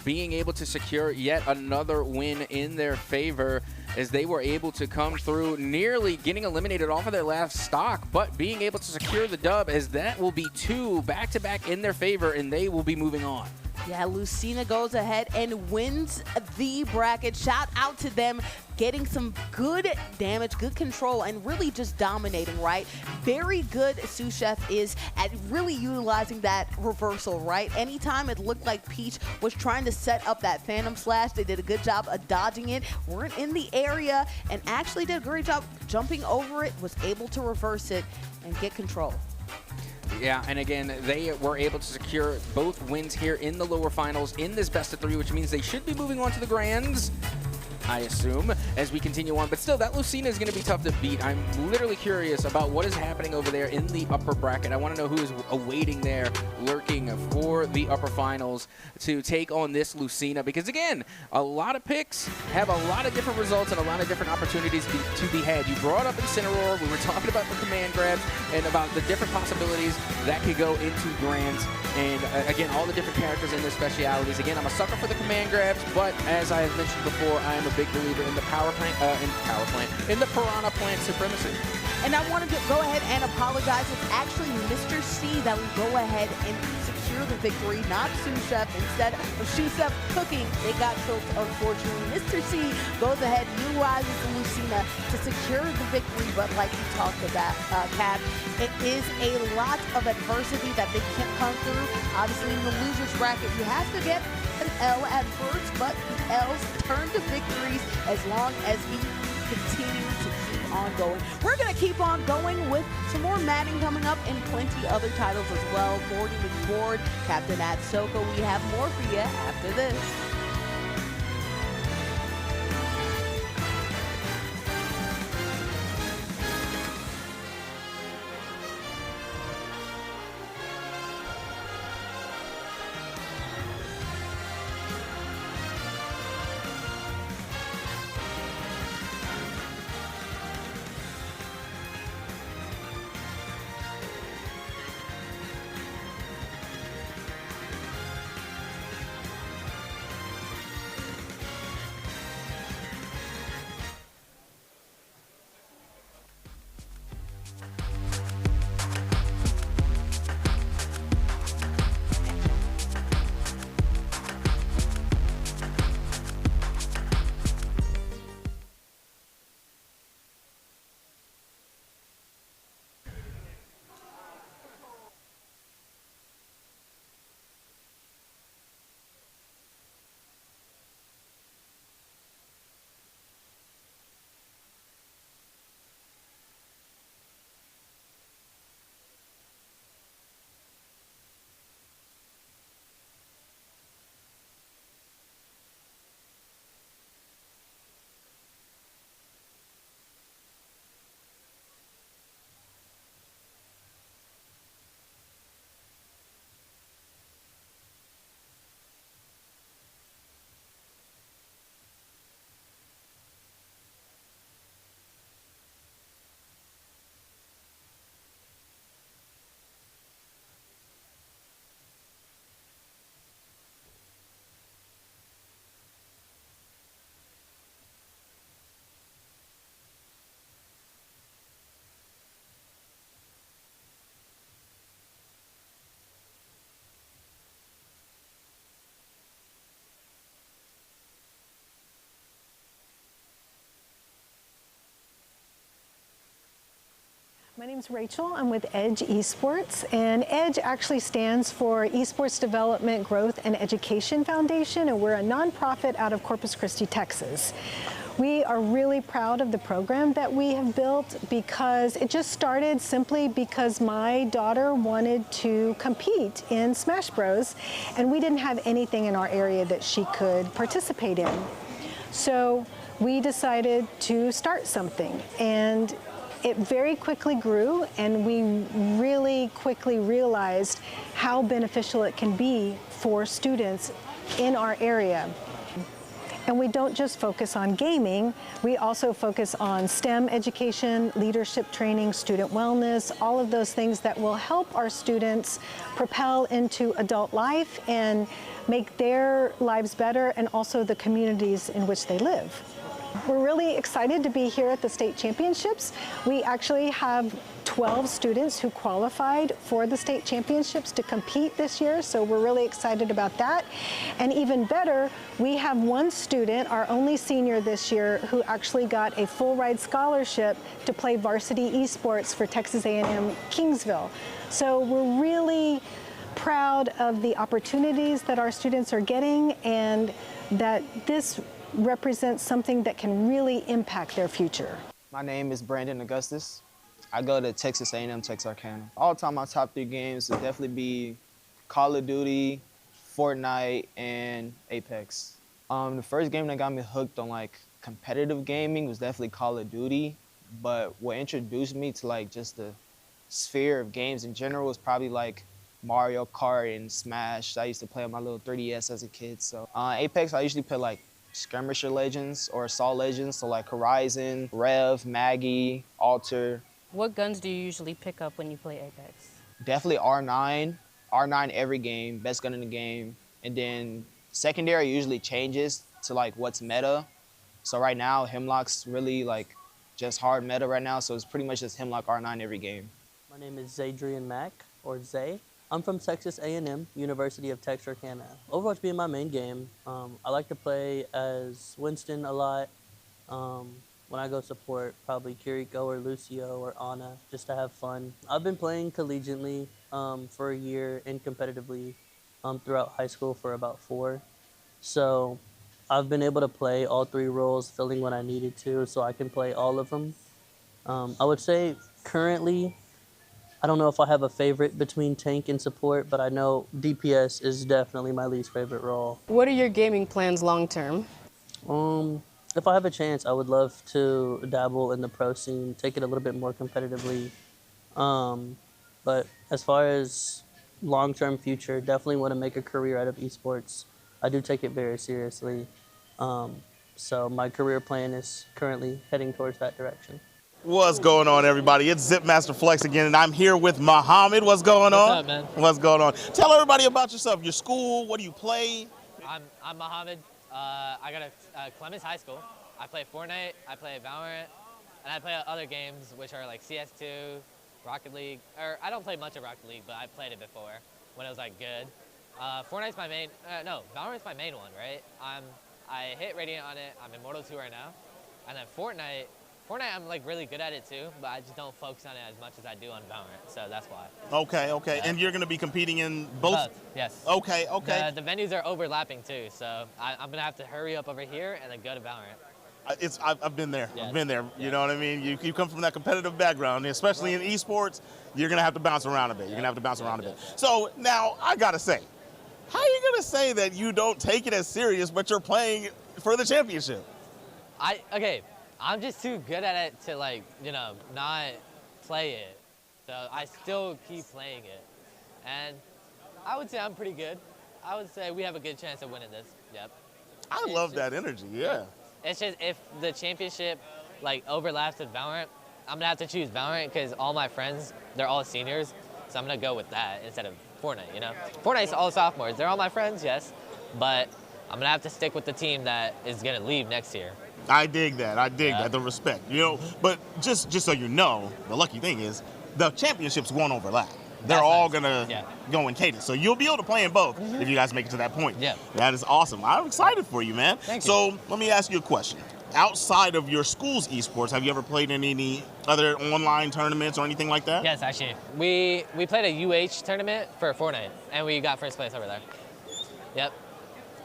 Being able to secure yet another win in their favor as they were able to come through, nearly getting eliminated off of their last stock, but being able to secure the dub, as that will be 2 back-to-back in their favor, and they will be moving on. Yeah, Lucina goes ahead and wins the bracket. Shout out to them, getting some good damage, good control, and really just dominating, right? Very good Sous Chef is at really utilizing that reversal, right? Anytime it looked like Peach was trying to set up that Phantom Slash, they did a good job of dodging it, weren't in the area, and actually did a great job jumping over it, was able to reverse it and get control. Yeah, and again, they were able to secure both wins here in the lower finals in this best of 3, which means they should be moving on to the grands. I assume, as we continue on. But still, that Lucina is going to be tough to beat. I'm literally curious about what is happening over there in the upper bracket. I want to know who is awaiting there, lurking for the upper finals to take on this Lucina. Because, again, a lot of picks have a lot of different results and a lot of different opportunities to be had. You brought up Incineroar. We were talking about the command grabs and about the different possibilities that could go into Grands. And, again, all the different characters and their specialities. Again, I'm a sucker for the command grabs, but as I have mentioned before, I am a big believer in the in the Piranha Plant supremacy. And I want to go ahead and apologize. It's actually Mr. C that will go ahead and secure the victory, not Sous Chef. Instead of Sous Chef cooking, they got cooked, unfortunately. Mr. C goes ahead, utilizes the Lucina to secure the victory, but like you talked about, Kat, it is a lot of adversity that they can't come through. Obviously, in the loser's bracket, you have to get an L at first, but the L's turn to victories as long as we continue to keep on going. We're going to keep on going with some more Madden coming up and plenty other titles as well. Morty McFord, Captain Atsoka, we have more for you after this. My name is Rachel. I'm with Edge Esports, and Edge actually stands for Esports Development, Growth, and Education Foundation, and we're a nonprofit out of Corpus Christi, Texas. We are really proud of the program that we have built because it just started simply because my daughter wanted to compete in Smash Bros, and we didn't have anything in our area that she could participate in. So we decided to start something, and it very quickly grew, and we really quickly realized how beneficial it can be for students in our area. And we don't just focus on gaming, we also focus on STEM education, leadership training, student wellness, all of those things that will help our students propel into adult life and make their lives better, and also the communities in which they live. We're really excited to be here at the state championships. We actually have 12 students who qualified for the state championships to compete this year, so we're really excited about that. And even better, we have one student, our only senior this year, who actually got a full ride scholarship to play varsity esports for Texas A&M Kingsville. So we're really proud of the opportunities that our students are getting, and that this represents something that can really impact their future. My name is Brandon Augustus. I go to Texas A&M Texarkana. All time, my top 3 games would definitely be Call of Duty, Fortnite, and Apex. The first game that got me hooked on like competitive gaming was definitely Call of Duty, but what introduced me to like just the sphere of games in general was probably like Mario Kart and Smash. I used to play on my little 3DS as a kid. So Apex, I usually play like Skirmisher Legends or Assault Legends, so like Horizon, Rev, Maggie, Alter. What guns do you usually pick up when you play Apex? Definitely R9. R9 every game, best gun in the game. And then secondary usually changes to like what's meta. So right now, Hemlock's really like just hard meta right now, so it's pretty much just Hemlock R9 every game. My name is Zadrian Mack, or Zay. I'm from Texas A&M, University of Texarkana. Overwatch being my main game, I like to play as Winston a lot. When I go support, probably Kiriko or Lucio or Ana, just to have fun. I've been playing collegiately for a year and competitively throughout high school for about 4. So I've been able to play all 3 roles, filling when I needed to, so I can play all of them. I would say currently, I don't know if I have a favorite between tank and support, but I know DPS is definitely my least favorite role. What are your gaming plans long term? If I have a chance, I would love to dabble in the pro scene, take it a little bit more competitively. But as far as long-term future, definitely want to make a career out of esports. I do take it very seriously. So my career plan is currently heading towards that direction. What's going on, everybody? It's Zipmaster Flex again, and I'm here with Muhammad. What's going on? What's up, man? What's going on? Tell everybody about yourself, your school, what do you play? I'm Muhammad. I go to Clemens High School. I play Fortnite, I play Valorant, and I play other games, which are like CS2, Rocket League. Or I don't play much of Rocket League, but I played it before when it was like good. Fortnite's my main. No, Valorant's my main one, right? I hit Radiant on it. I'm Immortal 2 right now, and then Fortnite I'm like really good at it too, but I just don't focus on it as much as I do on Valorant, so that's why. Okay. And you're going to be competing in both? Yes. Okay. The venues are overlapping too, so I'm going to have to hurry up over here and then go to Valorant. I've been there. Yes. I've been there. You know what I mean? You come from that competitive background, especially in esports, you're going to have to bounce around a bit. You're going to have to bounce around a bit. So now I got to say, how are you going to say that you don't take it as serious, but you're playing for the championship? I'm just too good at it to like, not play it. So I still keep playing it. And I would say I'm pretty good. I would say we have a good chance of winning this. Yep. I love that energy, yeah. It's just if the championship like overlaps with Valorant, I'm gonna have to choose Valorant because all my friends, they're all seniors. So I'm gonna go with that instead of Fortnite, Fortnite's all sophomores. They're all my friends, yes. But I'm gonna have to stick with the team that is gonna leave next year. I dig that. The respect. But just so you know, the lucky thing is the championships won't overlap. They're all going to go in cadence. So you'll be able to play in both if you guys make it to that point. Yeah. That is awesome. I'm excited for you, man. Thank you. So let me ask you a question. Outside of your school's esports, have you ever played in any other online tournaments or anything like that? Yes, actually. We played a UH tournament for Fortnite, and we got first place over there. Yep.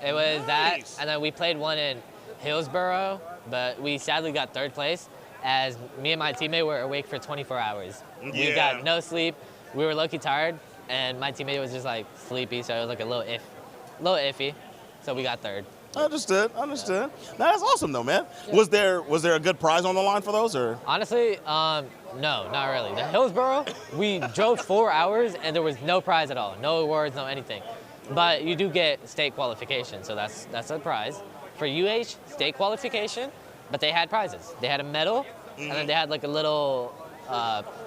It was that, and then we played one in Hillsborough, but we sadly got 3rd place as me and my teammate were awake for 24 hours. Yeah. We got no sleep. We were low-key tired, and my teammate was just like sleepy, so it was like a little iffy. So we got 3rd. Understood. Now, that's awesome though, man. Yeah. Was there a good prize on the line for those, or? Honestly, no, not really. The Hillsborough, we drove 4 hours and there was no prize at all. No awards, no anything. But you do get state qualification, so that's a prize. For UH, state qualification, but they had prizes. They had a medal, and then they had like a little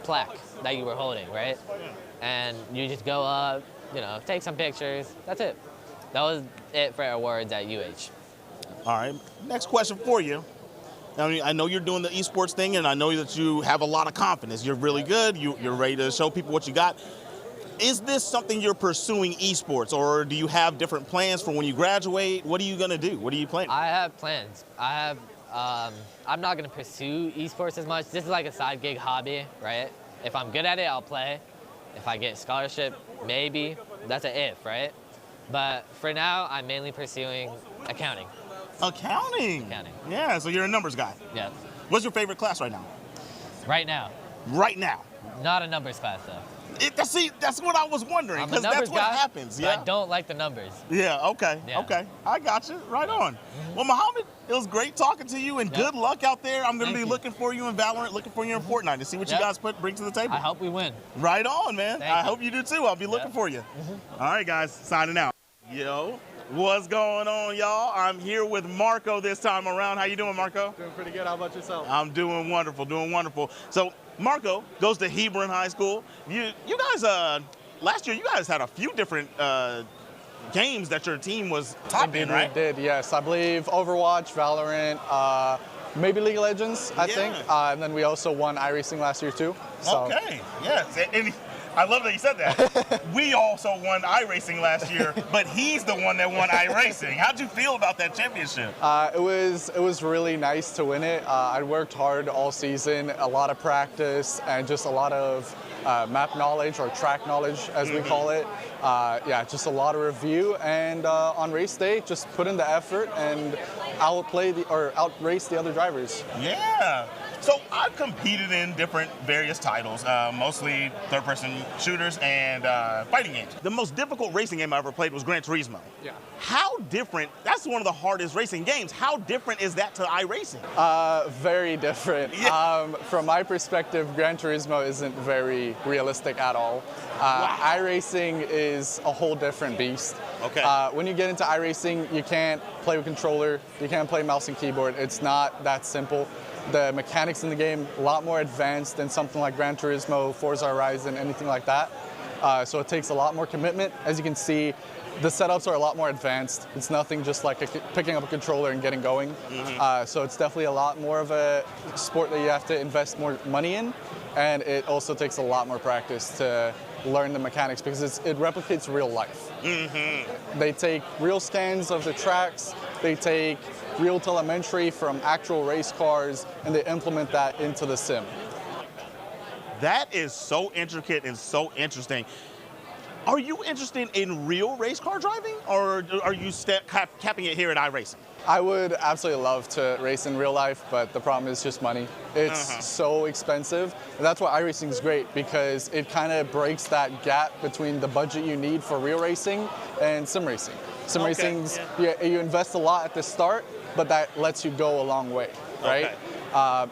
plaque that you were holding, right? And you just go up, take some pictures. That's it. That was it for awards at UH. All right, next question for you. I know you're doing the esports thing, and I know that you have a lot of confidence. You're really good. You're ready to show people what you got. Is this something you're pursuing esports, or do you have different plans for when you graduate? What are you gonna do? What are you planning? I have plans. I'm not gonna pursue esports as much. This is like a side gig hobby, right? If I'm good at it, I'll play. If I get scholarship, maybe. That's an if, right? But for now, I'm mainly pursuing accounting. Accounting? Yeah, so you're a numbers guy. Yeah. What's your favorite class right now? Right now? Right now. Not a numbers class, though. That's what I was wondering, I'm a because that's numbers what guy, happens. but Yeah. I don't like the numbers. Yeah, okay, Yeah. okay. I got you. Right on. Well, Muhammad, it was great talking to you, and good luck out there. I'm going to be looking for you in Valorant, looking for you in Fortnite to see what you guys bring to the table. I hope we win. Right on, man. Thank I you. hope you do too. I'll be looking for you. All right, guys, signing out. Yo, what's going on, y'all? I'm here with Marco this time around. How you doing, Marco? Doing pretty good. How about yourself? I'm doing wonderful, doing wonderful. So, Marco goes to Hebron High School. You guys, last year, you guys had a few different games that your team was top in, right? We did, yes. I believe Overwatch, Valorant, maybe League of Legends, I think. And then we also won iRacing last year, too. So. Okay, yes. And I love that you said that. We also won iRacing last year, but he's the one that won iRacing. How'd you feel about that championship? It was really nice to win it. I worked hard all season, a lot of practice, and just a lot of map knowledge, or track knowledge, as we call it. Yeah, just a lot of review, and on race day, just put in the effort and outrace the other drivers. Yeah. So I've competed in different various titles, mostly third-person shooters and fighting games. The most difficult racing game I ever played was Gran Turismo. Yeah. How different? That's one of the hardest racing games. How different is that to iRacing? Very different. From my perspective, Gran Turismo isn't very realistic at all. iRacing is a whole different beast. Okay. When you get into iRacing, you can't play with controller, you can't play mouse and keyboard. It's not that simple. The mechanics in the game a lot more advanced than something like Gran Turismo, Forza Horizon, anything like that. So it takes a lot more commitment. As you can see, the setups are a lot more advanced. It's nothing just like picking up a controller and getting going. So it's definitely a lot more of a sport that you have to invest more money in. And it also takes a lot more practice to learn the mechanics, because it replicates real life. They take real scans of the tracks, they take real telemetry from actual race cars, and they implement that into the sim. That is so intricate and so interesting. Are you interested in real race car driving, or are you capping it here at iRacing? I would absolutely love to race in real life, but the problem is just money. It's so expensive. And that's why iRacing is great, because it kind of breaks that gap between the budget you need for real racing and sim racing. Sim racing's, you invest a lot at the start, but that lets you go a long way, right?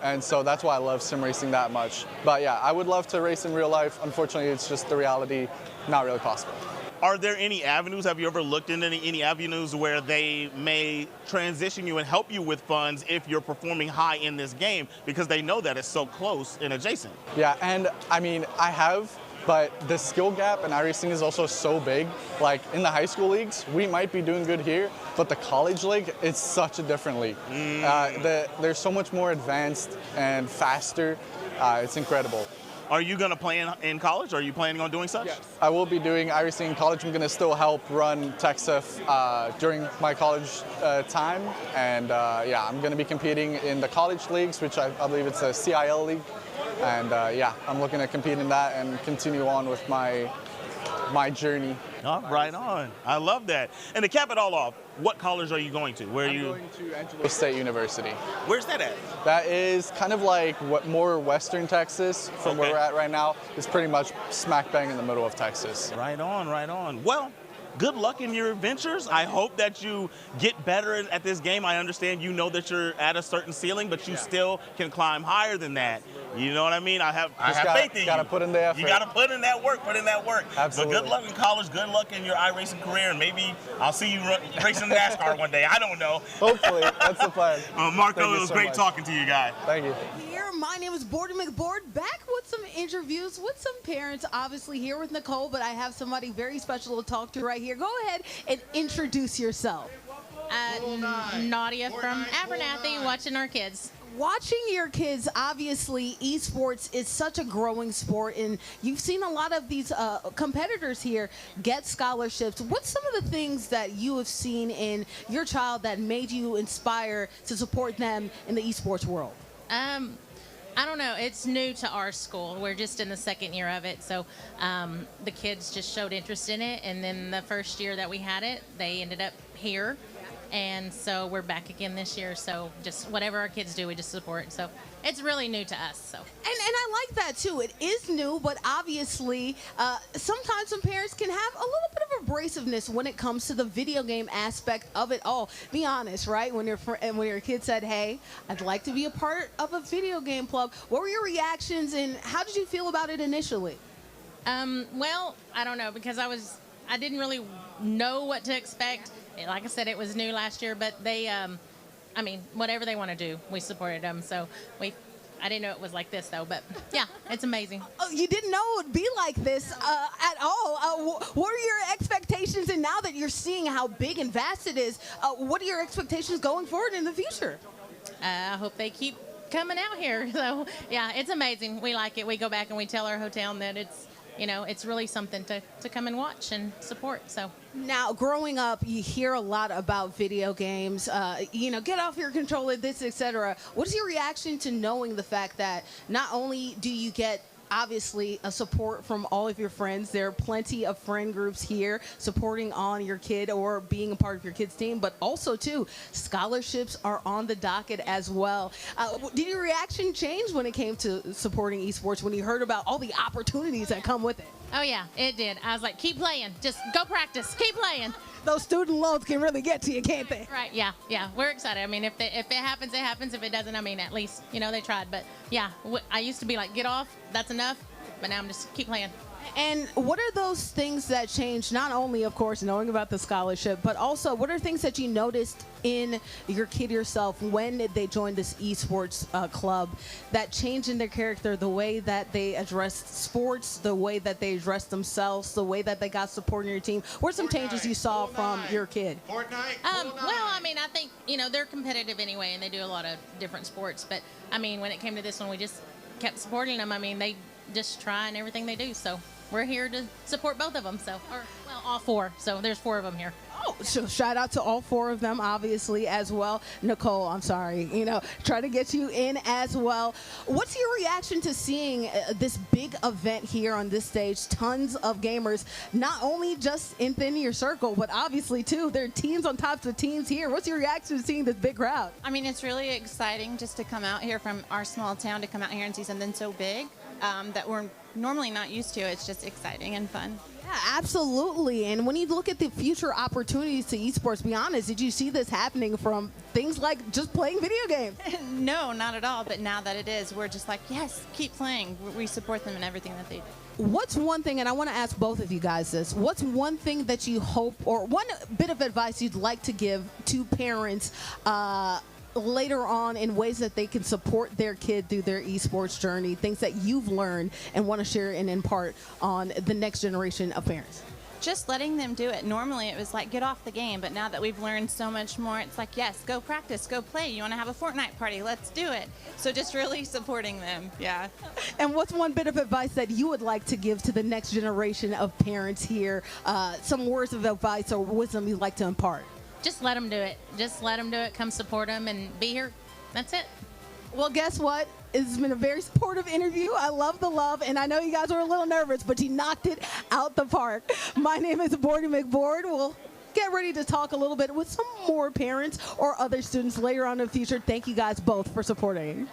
And so that's why I love sim racing that much. But yeah, I would love to race in real life. Unfortunately, it's just the reality, not really possible. Are there any avenues, have you ever looked into any avenues where they may transition you and help you with funds if you're performing high in this game, because they know that it's so close and adjacent? Yeah, and I mean, I have, but the skill gap in iRacing is also so big. Like in the high school leagues, we might be doing good here, but the college league, it's such a different league. They're so much more advanced and faster. It's incredible. Are you going to play in college? Are you planning on doing such? Yes. I will be doing iRacing in college. I'm going to still help run TechSF during my college time. And yeah, I'm going to be competing in the college leagues, which I believe it's a CIL league. And yeah, I'm looking to compete in that and continue on with my journey. Oh, right on. I love that. And to cap it all off, what college are you going to? Where are you? I'm going to Angelo State University. Where's that at? That is kind of like more western Texas from where we're at right now. It's pretty much smack bang in the middle of Texas. Right on, right on. Well, good luck in your adventures. I hope that you get better at this game. I understand you know that you're at a certain ceiling, but you still can climb higher than that. You know what I mean? I have faith in you. Gotta put in the effort. You gotta put in that work, Absolutely. So good luck in college, good luck in your iRacing career, and maybe I'll see you racing NASCAR one day. I don't know. Hopefully, that's the plan. Marco, it was great talking to you guys. Thank you. Here, my name is Bordy McBoard, back with some interviews with some parents, obviously here with Nicole, but I have somebody very special to talk to right here. Go ahead and introduce yourself. Nadia from Abernathy, watching our kids. Watching your kids, obviously, esports is such a growing sport, and you've seen a lot of these competitors here get scholarships. What's some of the things that you have seen in your child that made you inspire to support them in the esports world? I don't know. It's new to our school. We're just in the second year of it, so the kids just showed interest in it, and then the first year that we had it, they ended up here. And so we're back again this year. So just whatever our kids do, we just support. So it's really new to us. So. And I like that too. It is new, but obviously sometimes some parents can have a little bit of abrasiveness when it comes to the video game aspect of it all. Be honest, right? When your kid said, "Hey, I'd like to be a part of a video game club," what were your reactions and how did you feel about it initially? Well, I don't know because I didn't really know what to expect. Like I said, it was new last year, but they, I mean, whatever they want to do, we supported them. So I didn't know it was like this though, but yeah, it's amazing. Oh, you didn't know it would be like this at all. What are your expectations? And now that you're seeing how big and vast it is, what are your expectations going forward in the future? I hope they keep coming out here. So yeah, it's amazing. We like it. We go back and we tell our hotel that it's, it's really something to come and watch and support. So now, growing up, you hear a lot about video games. Get off your controller, this, etc. What is your reaction to knowing the fact that not only do you get obviously a support from all of your friends, there are plenty of friend groups here supporting on your kid or being a part of your kid's team, but also too, scholarships are on the docket as well. Did your reaction change when it came to supporting esports when you heard about all the opportunities that come with it? Oh yeah, it did. I was like, keep playing, just go practice, keep playing. Those student loans can really get to you, can't they? Right, yeah, we're excited. I mean, if it happens, it happens. If it doesn't, I mean, at least, they tried. But yeah, I used to be like, get off, that's enough. But now I'm just keep playing. And what are those things that changed, not only, of course, knowing about the scholarship, but also what are things that you noticed in your kid yourself when they joined this esports club that changed in their character, the way that they addressed sports, the way that they addressed themselves, the way that they got support in your team? What are some changes you saw from your kid? Well, I mean, I think, they're competitive anyway, and they do a lot of different sports. But, I mean, when it came to this one, we just kept supporting them. I mean, they just try in everything they do, so we're here to support both of them. So, all four. So there's 4 of them here. Oh, so shout out to all 4 of them, obviously, as well. Nicole, I'm sorry, try to get you in as well. What's your reaction to seeing this big event here on this stage? Tons of gamers, not only just within your circle, but obviously, too, there are teams on top of teams here. What's your reaction to seeing this big crowd? I mean, it's really exciting just to come out here from our small town to come out here and see something so big that we're normally not used to. It's just exciting and fun. Yeah, absolutely. And when you look at the future opportunities to esports, be honest, did you see this happening from things like just playing video games? No, not at all. But now that it is, we're just like, yes, keep playing. We support them in everything that they do. What's one thing, and I want to ask both of you guys this, what's one thing that you hope, or one bit of advice you'd like to give to parents later on in ways that they can support their kid through their esports journey, things that you've learned and want to share and impart on the next generation of parents? Just letting them do it. Normally it was like, get off the game, but now that we've learned so much more, it's like, yes, go practice, go play. You want to have a Fortnite party, let's do it. So just really supporting them, yeah. And what's one bit of advice that you would like to give to the next generation of parents here? Some words of advice or wisdom you'd like to impart? Just let them do it. Just let them do it. Come support them and be here. That's it. Well, guess what? It's been a very supportive interview. I love the love, and I know you guys were a little nervous, but you knocked it out the park. My name is Bordy McBoard. We'll get ready to talk a little bit with some more parents or other students later on in the future. Thank you guys both for supporting.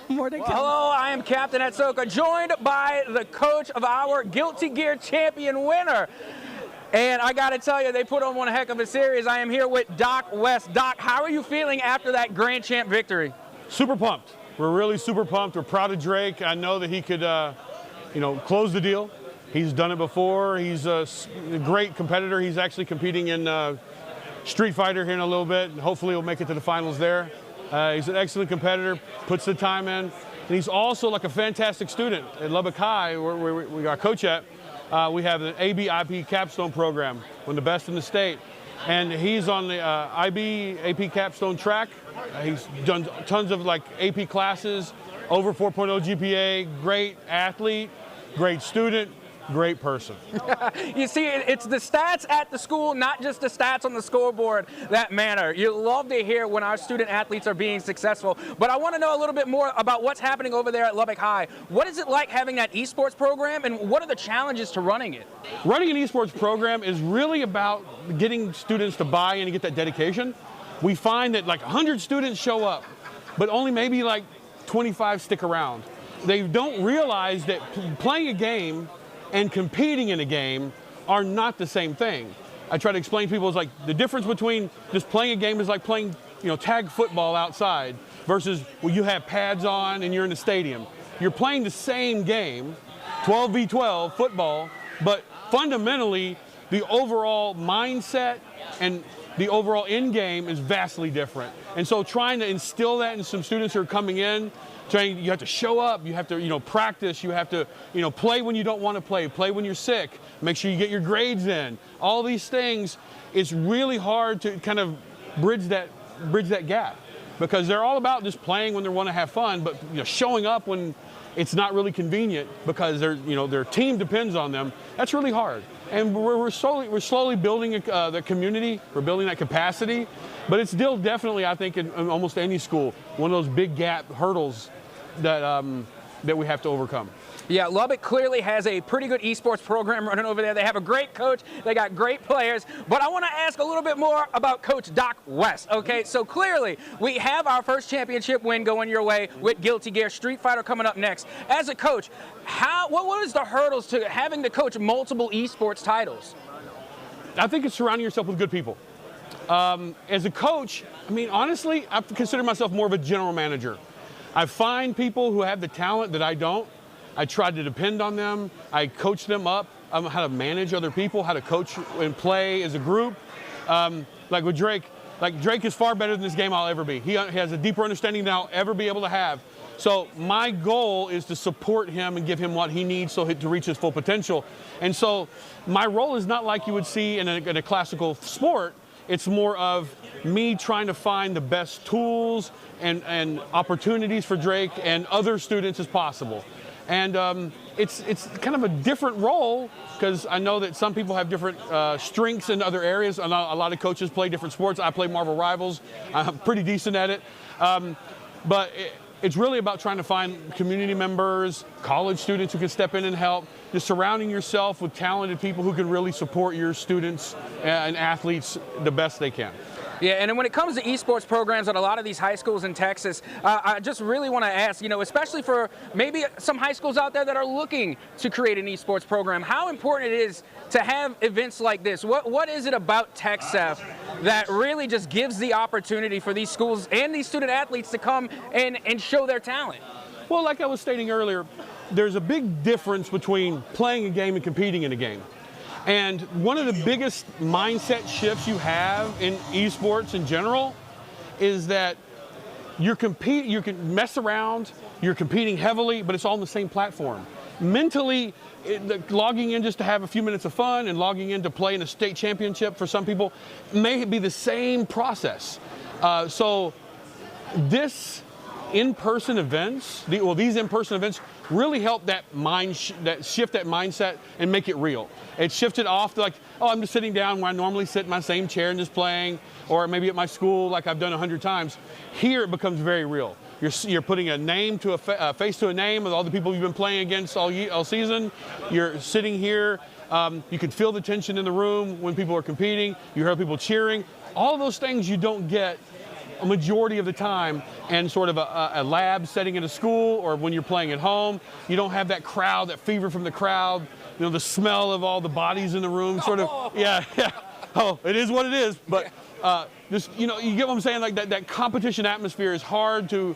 More to come. Hello, I am Captain Etsoka, joined by the coach of our Guilty Gear champion winner. And I got to tell you, they put on one heck of a series. I am here with Doc West. Doc, how are you feeling after that Grand Champ victory? Super pumped. We're really super pumped. We're proud of Drake. I know that he could, close the deal. He's done it before. He's a great competitor. He's actually competing in Street Fighter here in a little bit. Hopefully he'll make it to the finals there. He's an excellent competitor, puts the time in. And he's also like a fantastic student. At Lubbock High, where we got coach at, we have an AB IP capstone program, one of the best in the state. And he's on the IB AP capstone track. He's done tons of AP classes, over 4.0 GPA, great athlete, great student, great person. You see, it's the stats at the school, not just the stats on the scoreboard that matter. You love to hear when our student athletes are being successful. But I want to know a little bit more about what's happening over there at Lubbock High. What is it like having that esports program, and what are the challenges to running it? Running an esports program is really about getting students to buy in and get that dedication. We find that like 100 students show up, but only maybe like 25 stick around. They don't realize that playing a game and competing in a game are not the same thing. I try to explain to people, it's like the difference between just playing a game is like playing, tag football outside versus you have pads on and you're in the stadium. You're playing the same game, 12v12 football, but fundamentally the overall mindset and the overall end game is vastly different. And so trying to instill that in some students who are coming in, you have to show up, you have to practice, you have to play when you don't want to play when you're sick, make sure you get your grades in. All these things, it's really hard to kind of bridge that gap, because they're all about just playing when they want to have fun, but showing up when it's not really convenient because their team depends on them. That's really hard. And we're slowly building the community. We're building that capacity, but it's still definitely, I think, in almost any school, one of those big gap hurdles that we have to overcome. Yeah, Lubbock clearly has a pretty good esports program running over there. They have a great coach. They got great players. But I want to ask a little bit more about Coach Doc West. Okay, so clearly we have our first championship win going your way with Guilty Gear Street Fighter coming up next. As a coach, what is the hurdles to having to coach multiple esports titles? I think it's surrounding yourself with good people. As a coach, I mean, honestly, I consider myself more of a general manager. I find people who have the talent that I don't. I try to depend on them. I coach them up on how to manage other people, how to coach and play as a group. Like with Drake, Drake is far better than this game I'll ever be. He has a deeper understanding than I'll ever be able to have. So my goal is to support him and give him what he needs to reach his full potential. And so my role is not like you would see in a classical sport. It's more of me trying to find the best tools and opportunities for Drake and other students as possible. And it's kind of a different role, because I know that some people have different strengths in other areas. A lot of coaches play different sports. I play Marvel Rivals. I'm pretty decent at it. But it's really about trying to find community members, college students who can step in and help, just surrounding yourself with talented people who can really support your students and athletes the best they can. Yeah, and then when it comes to esports programs at a lot of these high schools in Texas, I just really want to ask, especially for maybe some high schools out there that are looking to create an esports program, how important it is to have events like this. What is it about TechSef that really just gives the opportunity for these schools and these student athletes to come and show their talent? Well, like I was stating earlier, there's a big difference between playing a game and competing in a game. And one of the biggest mindset shifts you have in esports in general is that you can mess around, you're competing heavily, but it's all on the same platform. Mentally, logging in just to have a few minutes of fun and logging in to play in a state championship for some people may be the same process. So this in-person events, these in-person events really help that shift that mindset and make it real. It shifted off to I'm just sitting down where I normally sit in my same chair and just playing, or maybe at my school like I've done 100 times. Here it becomes very real. You're putting a name to a face to a name of all the people you've been playing against all season. You're sitting here. You can feel the tension in the room when people are competing. You hear people cheering. All those things you don't get a majority of the time in sort of a lab setting at a school, or when you're playing at home. You don't have that crowd, that fever from the crowd, the smell of all the bodies in the room, sort of. Yeah. Oh, it is what it is. But just, you get what I'm saying? Like that competition atmosphere is hard to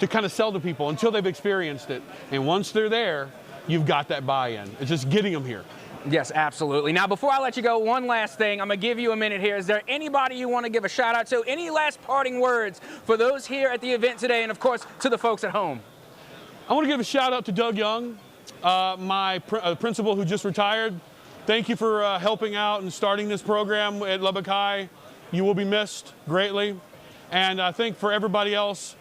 kind of sell to people until they've experienced it. And once they're there, you've got that buy-in. It's just getting them here. Yes, absolutely. Now, before I let you go, one last thing. I'm going to give you a minute here. Is there anybody you want to give a shout out to? Any last parting words for those here at the event today, and of course, to the folks at home? I want to give a shout out to Doug Young, my principal who just retired. Thank you for helping out and starting this program at Lubbock High. You will be missed greatly. And I think for everybody else,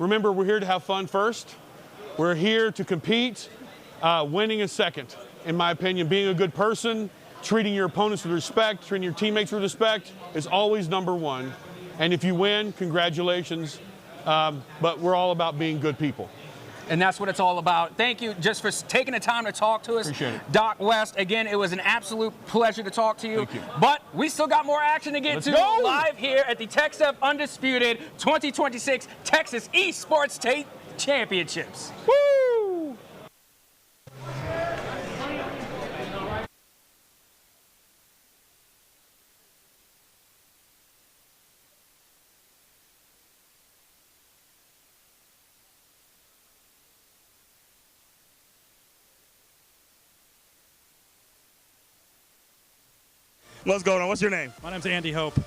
remember, we're here to have fun first. We're here to compete. Winning is second, in my opinion. Being a good person, treating your opponents with respect, treating your teammates with respect is always number one. And if you win, congratulations. But we're all about being good people. And that's what it's all about. Thank you just for taking the time to talk to us. Appreciate it. Doc West, again, it was an absolute pleasure to talk to you. Thank you. But we still got more action to get Let's to go. live here at the TechStep Undisputed 2026 Texas Esports State Championships. Woo! What's going on? What's your name? My name's Andy Hope.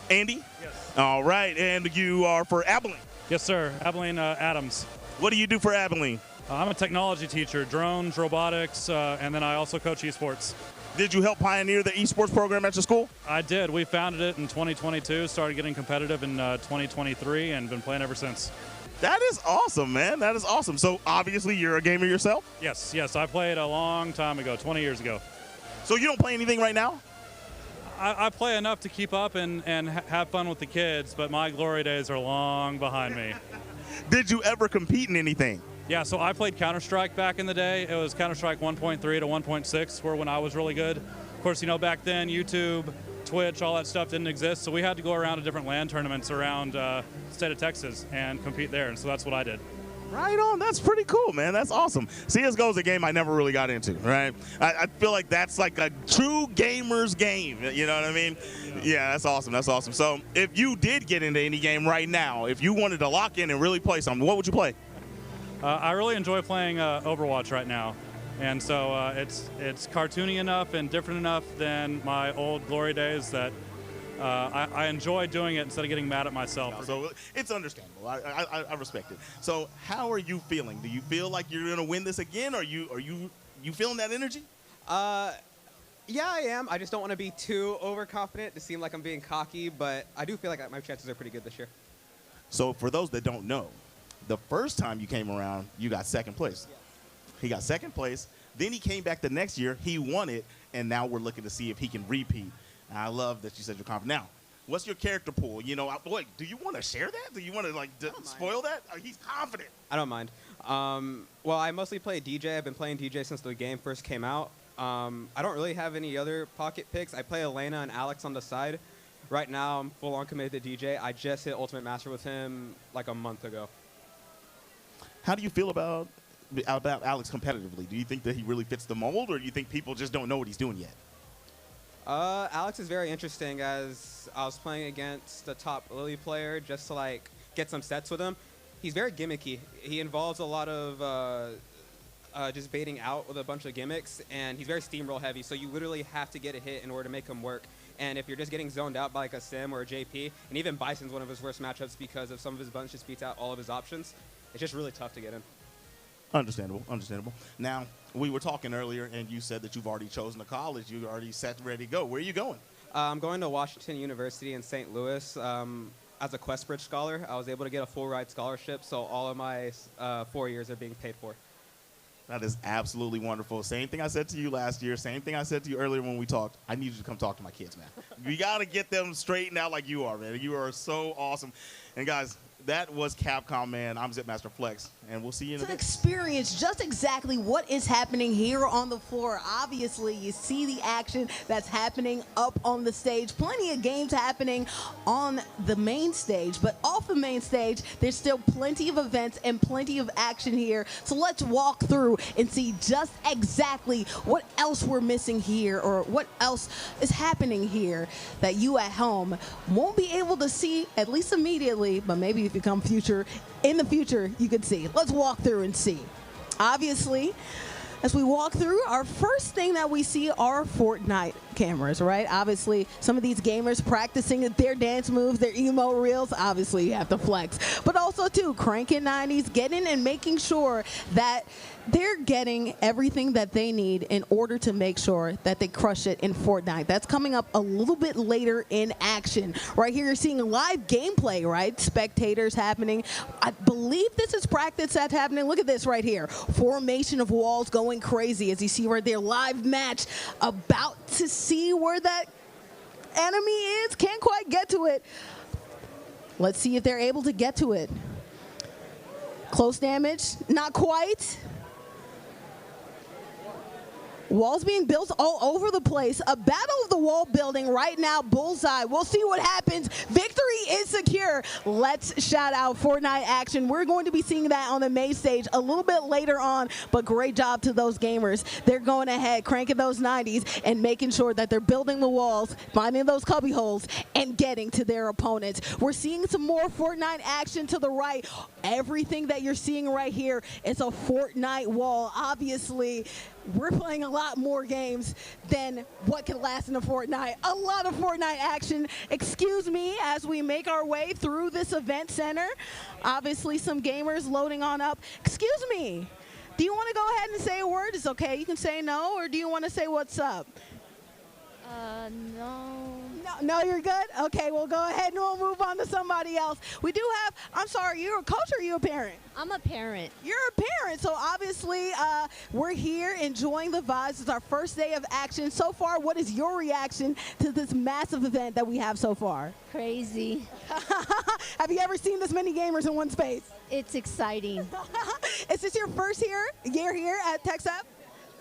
Andy? Yes. All right, and you are for Abilene. Yes, sir. Abilene Adams. What do you do for Abilene? I'm a technology teacher, drones, robotics, and then I also coach esports. Did you help pioneer the esports program at your school? I did. We founded it in 2022, started getting competitive in 2023, and been playing ever since. That is awesome, man. That is awesome. So obviously you're a gamer yourself? Yes. I played a long time ago, 20 years ago. So you don't play anything right now? I play enough to keep up and have fun with the kids, but my glory days are long behind me. Did you ever compete in anything? Yeah, so I played Counter-Strike back in the day. It was Counter-Strike 1.3 to 1.6 were when I was really good. Of course, back then, YouTube, Twitch, all that stuff didn't exist, so we had to go around to different LAN tournaments around the state of Texas and compete there, and so that's what I did. Right on. That's pretty cool, man. That's awesome. CSGO is a game I never really got into, right? I feel like that's like a true gamer's game. You know what I mean? Yeah, that's awesome. That's awesome. So if you did get into any game right now, if you wanted to lock in and really play something, what would you play? I really enjoy playing Overwatch right now. And so it's cartoony enough and different enough than my old glory days that I enjoy doing it instead of getting mad at myself. So it's understandable. I respect it. So how are you feeling? Do you feel like you're going to win this again? Are you feeling that energy? Yeah, I am. I just don't want to be too overconfident to seem like I'm being cocky, but I do feel like my chances are pretty good this year. So for those that don't know, the first time you came around, you got second place. Yeah. He got second place. Then he came back the next year. He won it, and now we're looking to see if he can repeat. And I love that you said you're confident. Now, what's your character pool? Do you want to share that? Do you want to spoil that? He's confident. I don't mind. Well, I mostly play DJ. I've been playing DJ since the game first came out. I don't really have any other pocket picks. I play Elena and Alex on the side. Right now, I'm full-on committed to DJ. I just hit Ultimate Master with him like a month ago. How do you feel about Alex competitively? Do you think that he really fits the mold, or do you think people just don't know what he's doing yet? Alex is very interesting, as I was playing against the top Lily player just to get some sets with him. He's very gimmicky. He involves a lot of just baiting out with a bunch of gimmicks, and he's very steamroll heavy, so you literally have to get a hit in order to make him work. And if you're just getting zoned out by like a Sim or a JP, and even Bison's one of his worst matchups because of some of his buttons just beats out all of his options, it's just really tough to get in. Understandable, understandable. Now, we were talking earlier, and you said that you've already chosen a college. You're already set, ready to go. Where are you going? I'm going to Washington University in St. Louis. As a Questbridge scholar, I was able to get a full-ride scholarship, so all of my 4 years are being paid for. That is absolutely wonderful. Same thing I said to you last year. Same thing I said to you earlier when we talked. I need you to come talk to my kids, man. We got to get them straightened out like you are, man. You are so awesome. And, guys, that was Capcom, man. I'm Zipmaster Flex, and we'll see you in a bit. Experience just exactly what is happening here on the floor. Obviously, you see the action that's happening up on the stage. Plenty of games happening on the main stage, but off the main stage, there's still plenty of events and plenty of action here. So let's walk through and see just exactly what else we're missing here, or what else is happening here that you at home won't be able to see, at least immediately, but maybe if you come in the future, you could see. Let's walk through and see. Obviously, as we walk through, our first thing that we see are Fortnite cameras, right? Obviously, some of these gamers practicing their dance moves, their emo reels. Obviously, you have to flex. But also, too, cranking 90s, getting and making sure that they're getting everything that they need in order to make sure that they crush it in Fortnite. That's coming up a little bit later in action. Right here, you're seeing live gameplay, right? Spectators happening. I believe this is practice that's happening. Look at this right here. Formation of walls going crazy. As you see right there, live match. About to see where that enemy is. Can't quite get to it. Let's see if they're able to get to it. Close damage, not quite. Walls being built all over the place. A battle of the wall building right now. Bullseye. We'll see what happens. Victory is secure. Let's shout out Fortnite action. We're going to be seeing that on the main stage a little bit later on, but great job to those gamers. They're going ahead, cranking those 90s and making sure that they're building the walls, finding those cubby holes, and getting to their opponents. We're seeing some more Fortnite action to the right. Everything that you're seeing right here is a Fortnite wall. Obviously, we're playing a lot more games than what can last in a Fortnite. A lot of Fortnite action. Excuse me as we make our way through this event center. Obviously, some gamers loading on up. Excuse me. Do you want to go ahead and say a word? It's okay. You can say no, or do you want to say what's up? No. No, you're good? Okay, we'll go ahead and we'll move on to somebody else. We do have, I'm sorry, you're a coach or are you a parent? I'm a parent. You're a parent, so obviously we're here enjoying the vibes. It's our first day of action. So far, what is your reaction to this massive event that we have so far? Crazy. Have you ever seen this many gamers in one space? It's exciting. Is this your first year here at TechSep?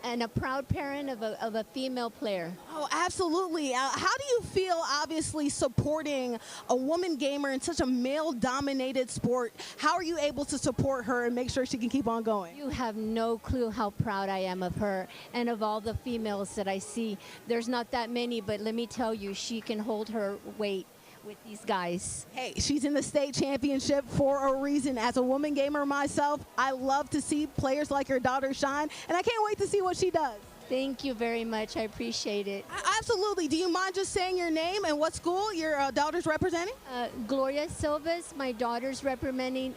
And a proud parent of a female player. Oh, absolutely. How do you feel, obviously, supporting a woman gamer in such a male-dominated sport? How are you able to support her and make sure she can keep on going? You have no clue how proud I am of her and of all the females that I see. There's not that many, but let me tell you, she can hold her weight with these guys. Hey, she's in the state championship for a reason. As a woman gamer myself, I love to see players like your daughter shine, and I can't wait to see what she does. Thank you very much. I appreciate it. Absolutely. Do you mind just saying your name and what school your daughter's representing? Gloria Silvas. My daughter's representing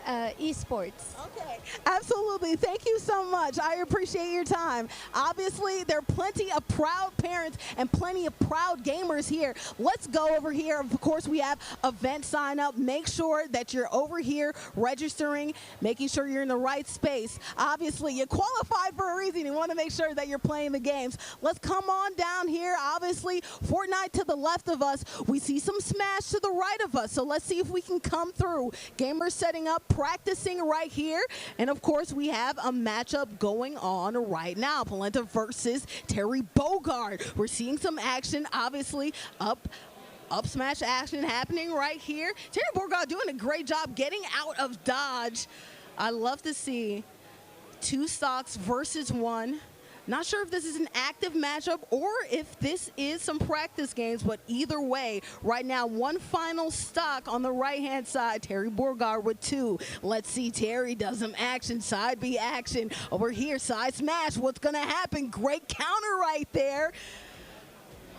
Esports. Okay, absolutely. Thank you so much. I appreciate your time. Obviously, there are plenty of proud parents and plenty of proud gamers here. Let's go over here. Of course, we have event sign up. Make sure that you're over here registering, making sure you're in the right space. Obviously, you qualified for a reason. You want to make sure that you're playing the games. Let's come on down here. Obviously, Fortnite to the left of us. We see some Smash to the right of us. So let's see if we can come through. Gamers setting up, practicing right here. And of course, we have a matchup going on right now. Polenta versus Terry Bogard. We're seeing some action, obviously, up smash action happening right here. Terry Bogard doing a great job getting out of dodge. I love to see 2 stocks versus 1. Not sure if this is an active matchup or if this is some practice games, but either way, right now, 1 final stock on the right-hand side. Terry Borgard with 2. Let's see, Terry does some action, side B action. Over here, side smash. What's going to happen? Great counter right there.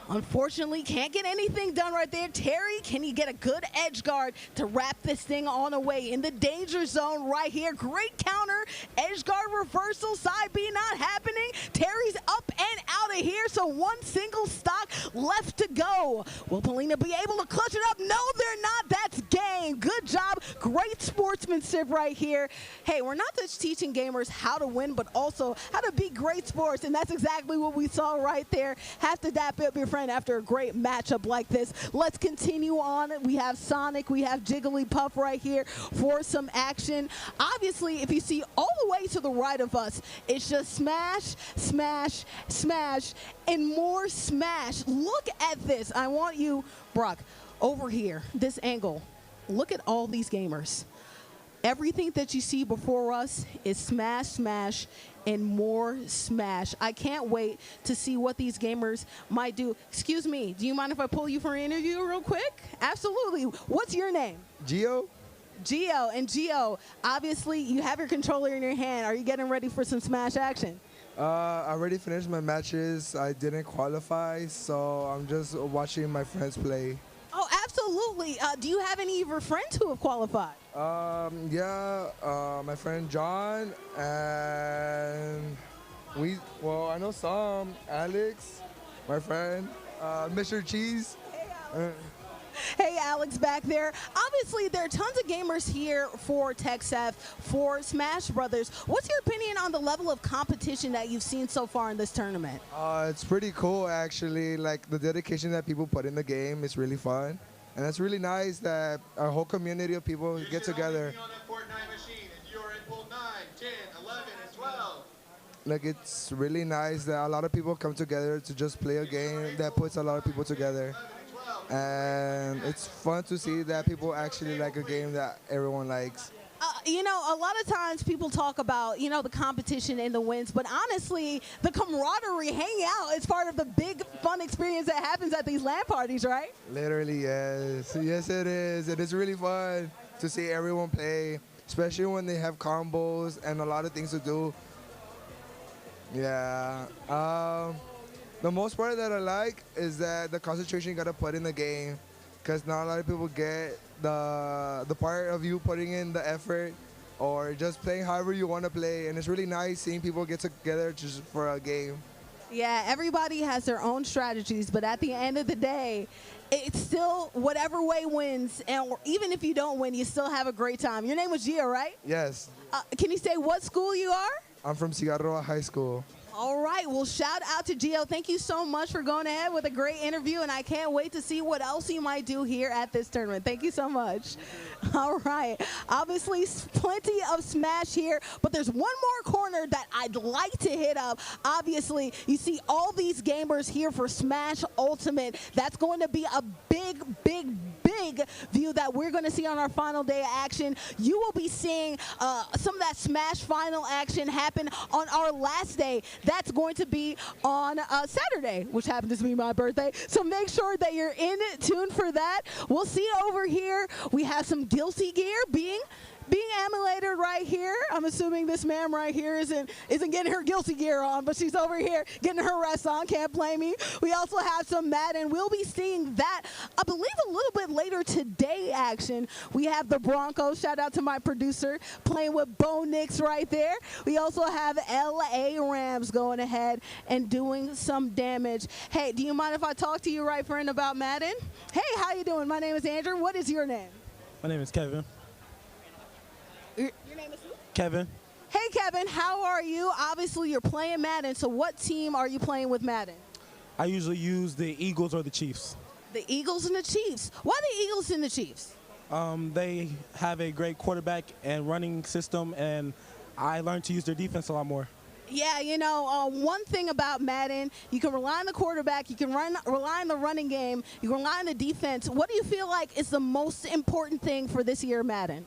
Unfortunately, can't get anything done right there. Terry, can he get a good edge guard to wrap this thing on away in the danger zone right here? Great counter, edge guard reversal, side B not happening. Terry's up and out of here, so 1 single stock left to go. Will Polina be able to clutch it up? No, they're not. That's game. Good job. Great sportsmanship right here. Hey, we're not just teaching gamers how to win, but also how to be great sports, and that's exactly what we saw right there. Have to dap up your friend after a great matchup like this. Let's continue on. We have Sonic, we have Jigglypuff right here for some action. Obviously, if you see all the way to the right of us, it's just smash, smash, smash, and more smash. Look at this. I want you, Brock, over here, this angle. Look at all these gamers. Everything that you see before us is smash, smash, and more smash. I can't wait to see what these gamers might do. Excuse me, do you mind if I pull you for an interview real quick? Absolutely. What's your name? Gio. Gio. And Gio, obviously you have your controller in your hand. Are you getting ready for some smash action? I already finished my matches. I didn't qualify, so I'm just watching my friends play. Oh, absolutely. Do you have any of your friends who have qualified? My friend John and I know some, Alex, my friend, Mr. Cheese. Hey, Alex back there. Obviously, there are tons of gamers here for TechSef, for Smash Brothers. What's your opinion on the level of competition that you've seen so far in this tournament? It's pretty cool, actually. Like, the dedication that people put in the game is really fun. And it's really nice that our whole community of people get together. Like, it's really nice that a lot of people come together to just play a game that puts a lot of people together. And it's fun to see that people actually like a game that everyone likes. A lot of times people talk about, the competition and the wins, but honestly, the camaraderie, hanging out is part of the big fun experience that happens at these LAN parties, right? Literally, yes. Yes, it is. It is really fun to see everyone play, especially when they have combos and a lot of things to do. Yeah. The most part that I like is that the concentration you gotta put in the game, because not a lot of people get the part of you putting in the effort or just playing however you want to play, and it's really nice seeing people get together just for a game. Yeah, everybody has their own strategies, but at the end of the day, it's still whatever way wins, and even if you don't win, you still have a great time. Your name was Gio, right? Yes. Can you say what school you are? I'm from Cigarroa High School. All right. Well, shout out to Gio. Thank you so much for going ahead with a great interview, and I can't wait to see what else you might do here at this tournament. Thank you so much. All right. Obviously, plenty of Smash here, but there's one more corner that I'd like to hit up. Obviously, you see all these gamers here for Smash Ultimate. That's going to be a big view that we're going to see on our final day of action. You will be seeing some of that Smash final action happen on our last day. That's going to be on Saturday, which happens to be my birthday. So make sure that you're in tune for that. We'll see over here. We have some Guilty Gear being emulated right here. I'm assuming this ma'am right here isn't getting her Guilty Gear on, but she's over here getting her rest on. Can't blame me. We also have some Madden. We'll be seeing that, I believe, a little bit later today action. We have the Broncos. Shout out to my producer playing with Bo Nix right there. We also have LA Rams going ahead and doing some damage. Hey, do you mind if I talk to you, right friend, about Madden? Hey, how you doing? My name is Andrew. What is your name? My name is Kevin. Your name is who? Kevin. Hey, Kevin, how are you? Obviously, you're playing Madden, so what team are you playing with Madden? I usually use the Eagles or the Chiefs. The Eagles and the Chiefs. Why the Eagles and the Chiefs? They have a great quarterback and running system, and I learned to use their defense a lot more. Yeah, one thing about Madden, you can rely on the quarterback, you can rely on the running game, you can rely on the defense. What do you feel like is the most important thing for this year Madden?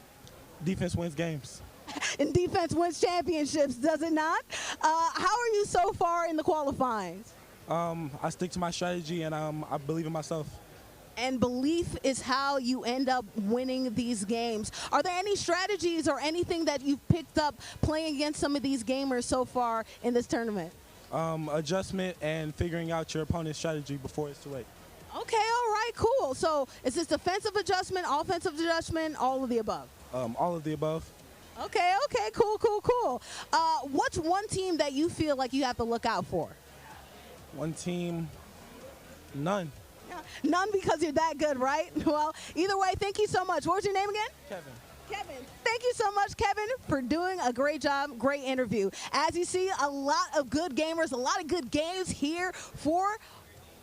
Defense wins games. And defense wins championships, does it not? How are you so far in the qualifying? I stick to my strategy, and I believe in myself. And belief is how you end up winning these games. Are there any strategies or anything that you've picked up playing against some of these gamers so far in this tournament? Adjustment and figuring out your opponent's strategy before it's too late. Okay, all right, cool. So is this defensive adjustment, offensive adjustment, all of the above? All of the above. Okay, cool. What's one team that you feel like you have to look out for? One team, none. None because you're that good, right? Well, either way, thank you so much. What was your name again? Kevin. Thank you so much, Kevin, for doing a great job, great interview. As you see, a lot of good gamers, a lot of good games here for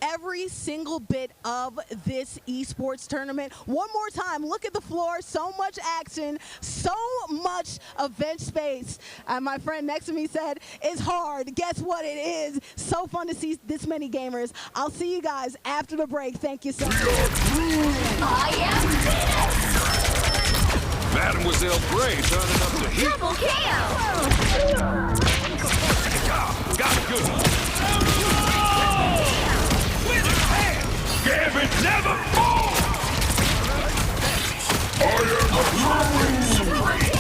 every single bit of this esports tournament. One more time, look at the floor. So much action, so much event space. My friend next to me said, it's hard. Guess what? It is. So fun to see this many gamers. I'll see you guys after the break. Thank you so much. Mademoiselle Gray turning up the heat. Double KO. Got it good. Gambit never falls! I am supreme!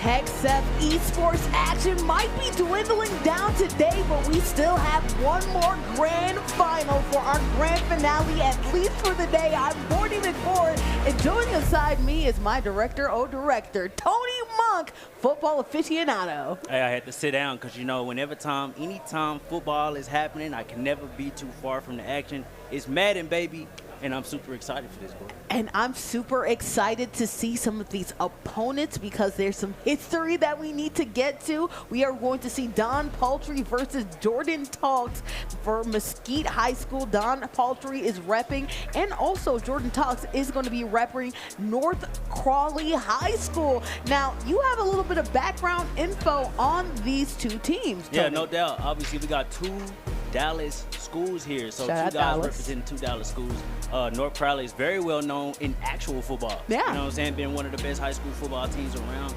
TechSep Esports action might be dwindling down today, but we still have one more grand final for our grand finale, at least for the day. I'm Morty McFord, and joining aside me is my director, Tony Monk, football aficionado. Hey, I had to sit down because, anytime football is happening, I can never be too far from the action. It's Madden, baby. And I'm super excited for this, bro. And I'm super excited to see some of these opponents because there's some history that we need to get to. We are going to see Don Paltry versus Jordan Talks for Mesquite High School. Don Paltry is repping, and also Jordan Talks is going to be repping North Crawley High School. Now, you have a little bit of background info on these two teams, Tony. Yeah, no doubt. Obviously, we got two Dallas schools here. So Shout out two guys Dallas. representing two Dallas schools. North Crowley is very well known in actual football. Yeah. You know what I'm saying? Been one of the best high school football teams around.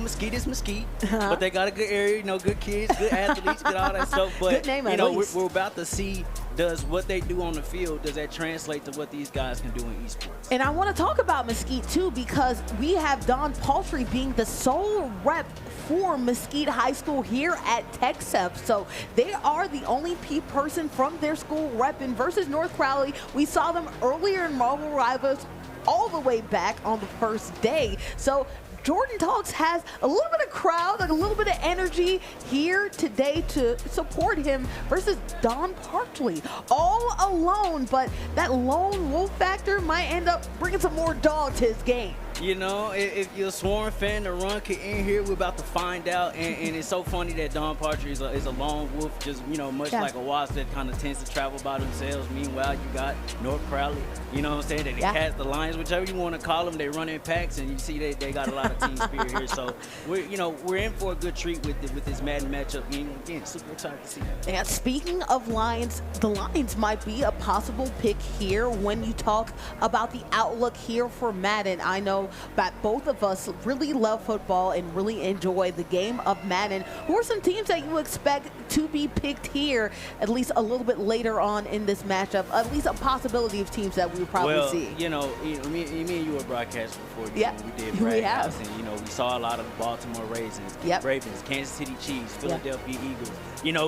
Mesquite is Mesquite, but they got a good area, good kids, good athletes, good all that stuff. But, Good name, at least. we're about to see, does what they do on the field, does that translate to what these guys can do in esports? And I want to talk about Mesquite too, because we have Don Paltry being the sole rep for Mesquite High School here at TechSep. So they are the only person from their school repping versus North Crowley. We saw them earlier in Marvel Rivals all the way back on the first day. So Jordan Talks has a little bit of crowd, like a little bit of energy here today to support him versus Don Paltry all alone. But that lone wolf factor might end up bringing some more dog to his game. If you're a Swarm fan, the run could end here. We're about to find out. And it's so funny that Don Paltry is a lone wolf, just, much like a wasp that kind of tends to travel by themselves. Meanwhile, you got North Crowley, you know what I'm saying? They cast the Lions, whichever you want to call them. They run in packs, and you see they got a lot of team spirit here. So, we're in for a good treat with this Madden matchup. And again, super excited to see that. And speaking of Lions, the Lions might be a possible pick here when you talk about the outlook here for Madden. I know that both of us really love football and really enjoy the game of Madden. Who are some teams that you expect to be picked here, at least a little bit later on in this matchup? At least a possibility of teams that we will probably see. Me and you were broadcast before. Yeah, we did. we have. And, we saw a lot of the Baltimore Ravens, Ravens, Kansas City Chiefs, Philadelphia Eagles.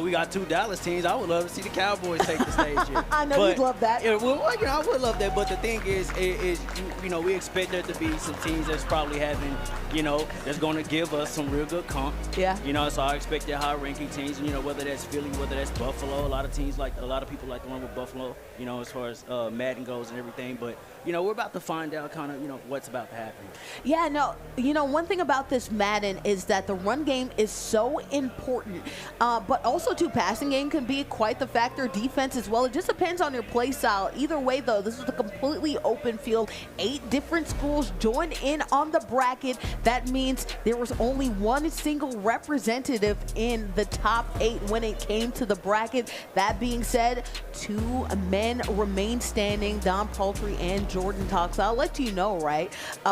We got two Dallas teams. I would love to see the Cowboys take the stage here. I know you'd love that. Yeah, I would love that. But the thing is we expect there to be some teams that's probably having, that's going to give us some real good comp. Yeah. So I expect their high-ranking teams, whether that's Philly, whether that's Buffalo. A lot of people like to run with Buffalo, as far as Madden goes and everything. But, we're about to find out kind of, what's about to happen. Yeah, no, one thing about this Madden is that the run game is so important, but also too, passing game can be quite the factor, defense as well. It just depends on your play style. Either way, though, this is a completely open field. 8 different schools joined in on the bracket. That means there was only one single representative in the top 8 when it came to the bracket. That being said, 2 men remain standing, Don Paltry and Jordan Talks. I'll let you know, right?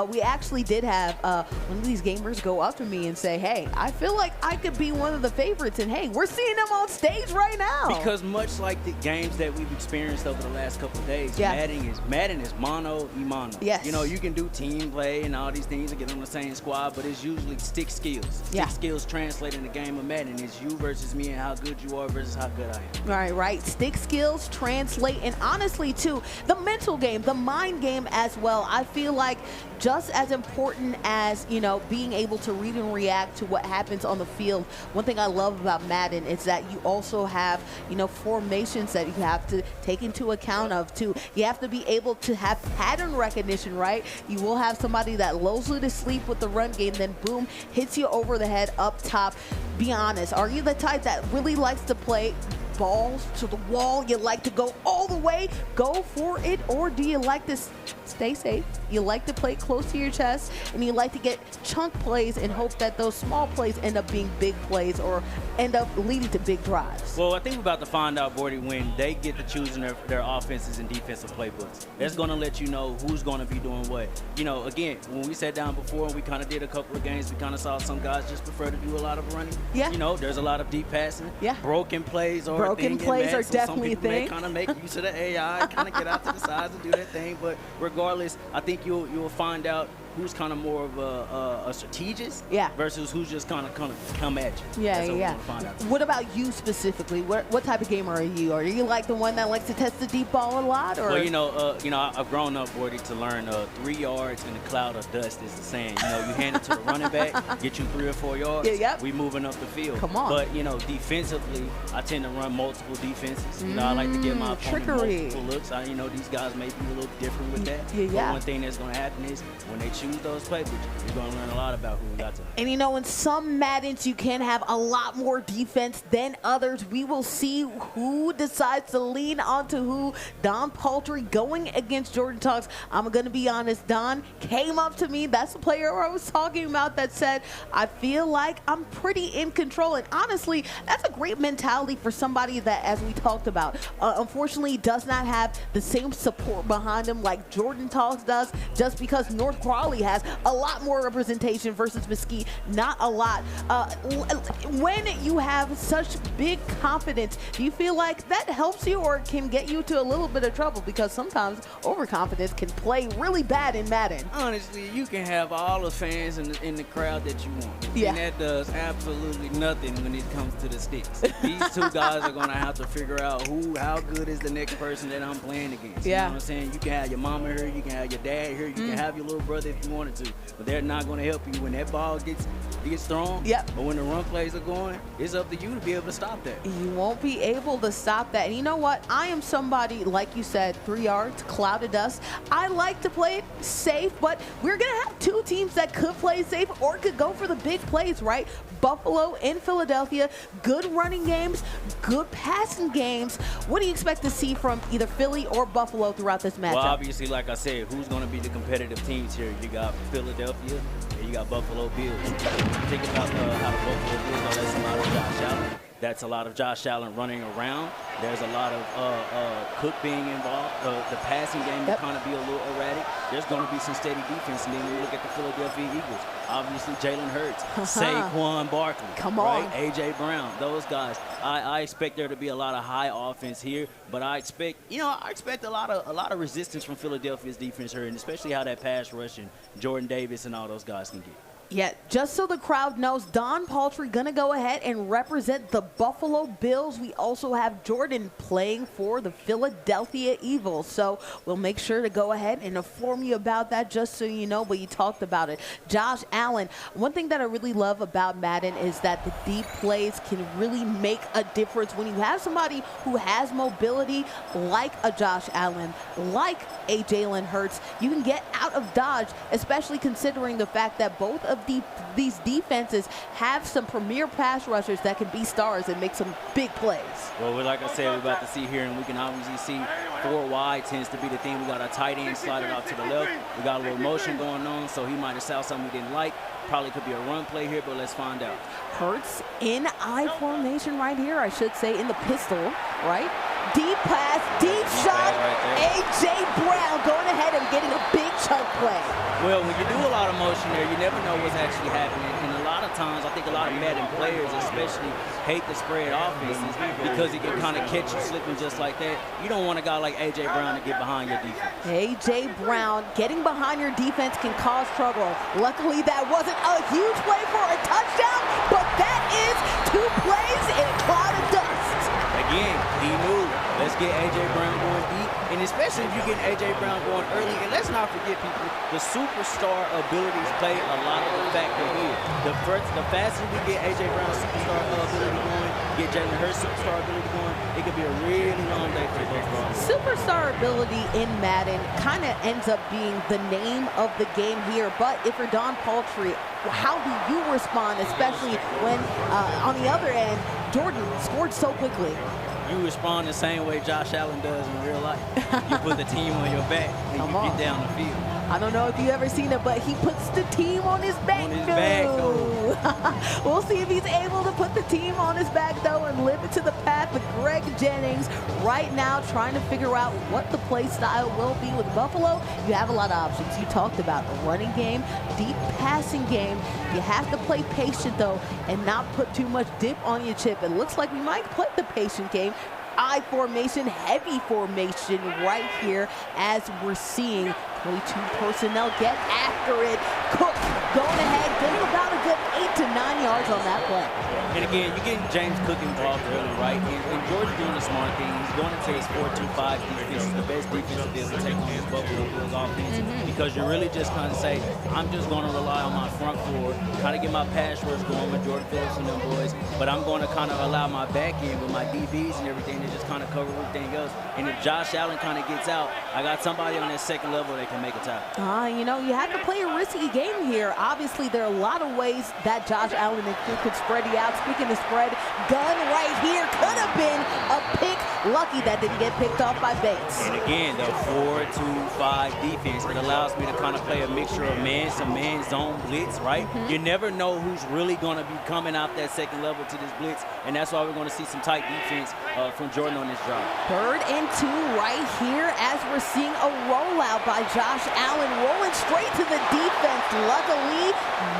We actually did have one of these gamers go up to me and say, hey, I feel like I could be one of the favorites, and hey, we're seeing them on stage right now. Because much like the games that we've experienced over the last couple of days, Madden is mono y mono. Yes. You can do team play and all these things to get on the same squad, but it's usually stick skills. Stick skills translate in the game of Madden. It's you versus me and how good you are versus how good I am. Right. Stick skills translate, and honestly, too, the mental game, the mind game as well. I feel like just as important as, being able to read and react to what happens on the field. One thing I love about Madden is that you also have, formations that you have to take into account of too. You have to be able to have pattern recognition, right? You will have somebody that lulls you to sleep with the run game, then boom, hits you over the head up top. Be honest, are you the type that really likes to play balls to the wall? You like to go all the way, go for it, or do you like to stay safe? You like to play close to your chest, and you like to get chunk plays and hope that those small plays end up being big plays or end up leading to big drives? Well, I think we're about to find out, Bordy, when they get to choosing their offenses and defensive playbooks. That's going to let you know who's going to be doing what. Again, when we sat down before and we kind of did a couple of games, we kind of saw some guys just prefer to do a lot of running. Yeah. There's a lot of deep passing. Yeah. Broken plays are Broken plays are definitely a thing. Some people may kind of make use of the AI, kind of get out to the sides and do that thing. But regardless, I think you'll find out who's kind of more of a strategist Yeah. versus who's just kind of come at you. Yeah, That's what we yeah. wanna find out. What about you specifically? What type of gamer are you? Are you like the one that likes to test the deep ball a lot, or? Well, I've grown up, Gordy, to learn 3 yards in a cloud of dust is the saying. You hand it to the running back, get you 3 or 4 yards. Yeah, yep. We moving up the field. Come on. But defensively, I tend to run multiple defenses. I like to give my opponent trickery. multiple looks. These guys may be a little different with that. Yeah, yeah. But one thing that's going to happen is when they choose those playbooks, you're going to learn a lot about who we got to. And in some Maddens, you can have a lot more defense than others. We will see who decides to lean onto who. Don Paltry going against Jordan Talks. I'm going to be honest, Don came up to me. That's the player I was talking about that said, I feel like I'm pretty in control. And honestly, that's a great mentality for somebody that, as we talked about, unfortunately does not have the same support behind him like Jordan Talks does, just because North Crawley has a lot more representation versus Mesquite, not a lot. When you have such big confidence, do you feel like that helps you or can get you to a little bit of trouble? Because sometimes overconfidence can play really bad in Madden. Honestly, you can have all the fans in the crowd that you want. Yeah. And that does absolutely nothing when it comes to the sticks. These two guys are going to have to figure out how good is the next person that I'm playing against. You know what I'm saying? You can have your mama here, you can have your dad here, you can have your little brother if you wanted to, but they're not going to help you when that ball gets thrown. Yep. But when the run plays are going, it's up to you to be able to stop that. You won't be able to stop that. And you know what? I am somebody, like you said, 3 yards, cloud of dust. I like to play it safe, but we're going to have two teams that could play safe or could go for the big plays, right? Buffalo and Philadelphia, good running games, good passing games. What do you expect to see from either Philly or Buffalo throughout this matchup? Well, obviously, like I said, who's going to be the competitive teams here? You got Philadelphia and you got Buffalo Bills. Think about how the Buffalo Bills are. That's a lot of Josh Allen. That's a lot of Josh Allen running around. There's a lot of Cook being involved. The passing game will kind of be a little erratic. There's going to be some steady defense. And then when you look at the Philadelphia Eagles, obviously Jalen Hurts, Saquon Barkley, come on, right? A.J. Brown, those guys. I expect there to be a lot of high offense here, but I expect a lot of resistance from Philadelphia's defense here, and especially how that pass rush and Jordan Davis and all those guys can get. Yeah, just so the crowd knows, Don Paltry going to go ahead and represent the Buffalo Bills. We also have Jordan playing for the Philadelphia Eagles. So we'll make sure to go ahead and inform you about that just so you know, but you talked about it. Josh Allen, one thing that I really love about Madden is that the deep plays can really make a difference. When you have somebody who has mobility like a Josh Allen, like a Jalen Hurts, you can get out of dodge, especially considering the fact that both of these defenses have some premier pass rushers that can be stars and make some big plays. Well, like I said, we're about to see here, and we can obviously see 4 wide tends to be the thing. We got our tight end slided off to the left. We got a little motion going on, so he might have saw something we didn't like. Probably could be a run play here, but let's find out. Hurts in I formation right here, I should say, in the pistol, right? Deep pass, deep shot. A.J. Brown going ahead and getting a big chunk play. Well, when you do a lot of motion there, you never know what's actually happening. And a lot of times, I think a lot of Madden players especially hate the spread offenses because it can kind of catch you slipping just like that. You don't want a guy like A.J. Brown to get behind your defense. A.J. Brown getting behind your defense can cause trouble. Luckily, that wasn't a huge play for a touchdown, but that is 2 plays in a cloud of dust. Again, he knew. Let's get A.J. Brown going deep, and especially if you get A.J. Brown going early. And let's not forget, people, the superstar abilities play a lot of the factor here. The faster we get A.J. Brown's superstar ability going, get Jalen Hurts' superstar ability going, it could be a really long day for both of us. Superstar ability in Madden kind of ends up being the name of the game here, but if you're Don Paltry, how do you respond, especially when on the other end, Jordan scored so quickly? You respond the same way Josh Allen does in real life. You put the team on your back and you get down the field. I don't know if you've ever seen it, but he puts the team on his back. We'll see if he's able to put the team on his back, though, and live it to the path with Greg Jennings right now trying to figure out what the play style will be with Buffalo. You have a lot of options. You talked about a running game, deep passing game. You have to play patient, though, and not put too much dip on your chip. It looks like we might play the patient game. I formation, heavy formation right here as we're seeing Play 2 personnel, get after it. Cook going ahead, getting about a good 8 to 9 yards on that play. And again, you're getting James Cook involved early, right? And George's doing the smart thing. He's going into his 4-2-5 defense. It's the best defense to be able to take on this Buffalo Bills offense because you're really just kind of say, I'm just going to rely on my front four, kind of get my pass rush going with Jordan Phillips and them boys, but I'm going to kind of allow my back end with my DBs and everything to just kind of cover everything else. And if Josh Allen kind of gets out, I got somebody on that second level that can make a tackle. You know, you have to play a risky game here. Obviously, there are a lot of ways that Josh Allen could spread you out. Speaking of spread, gun right here could have been a pick. Lucky that didn't get picked off by Bates. And again, the 4-2-5 defense, it allows me to kind of play a mixture of some man zone blitz, right? You never know who's really going to be coming out that second level to this blitz, and that's why we're going to see some tight defense from Jordan on this drive. 3rd and 2 right here as we're seeing a rollout by Josh Allen rolling straight to the defense. Luckily,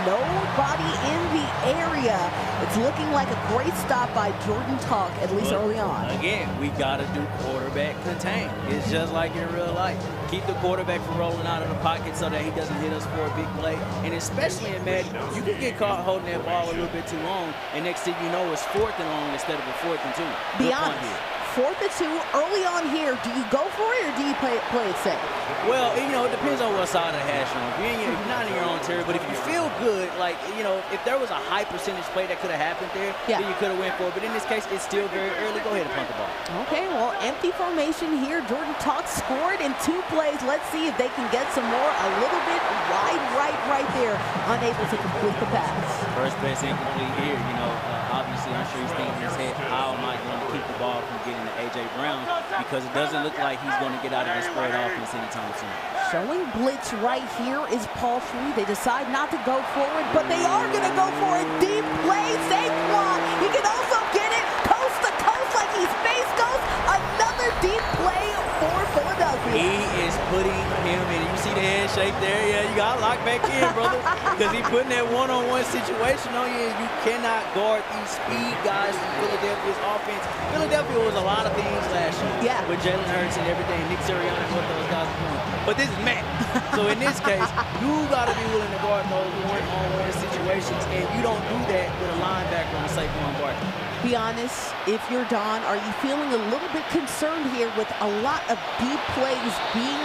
nobody in the area. It's looking like a great stop by Jordan Talk, at least early on. Again, we got to do quarterback contain. It's just like in real life. Keep the quarterback from rolling out of the pocket so that he doesn't hit us for a big play. And especially in Madden, you can get caught holding that ball a little bit too long, and next thing you know, it's 4th and long instead of a 4th and 2. Be honest. 4th and 2, early on here, do you go for it or do you play it safe? Well, you know, it depends on what side of the hash you're on. If you're not in your own territory, but if you feel good, like, you know, if there was a high percentage play that could have happened there, then you could have went for it. But in this case, it's still very early. Go ahead and punt the ball. Okay, well, empty formation here. Jordan Talk scored in 2 plays. Let's see if they can get some more. A little bit wide right there. Unable to complete the pass. First base incomplete here, you know. Obviously, I'm sure he's thinking in his head, how am I going to keep the ball from getting to A.J. Brown? Because it doesn't look like he's going to get out of this spread offense anytime soon. Showing blitz right here is paltry. They decide not to go forward, but they are going to go for a deep play. Saquon, he can also get it coast to coast like he's Space Ghost. Another deep play for Philadelphia. He is putting him in. You see the handshake there? Yeah, you got to lock back in, brother. Because he's putting that one-on-one situation on you, and you cannot guard these speed guys from Philadelphia's offense. Philadelphia was a lot of things last year with Jalen Hurts and everything, Nick Sirianni and what those guys are doing. But this is Matt. So in this case, you got to be willing to guard those one-on-one situations, and you don't do that with a linebacker on Saquon Barkley. Be honest, if you're Don, are you feeling a little bit concerned here with a lot of deep plays being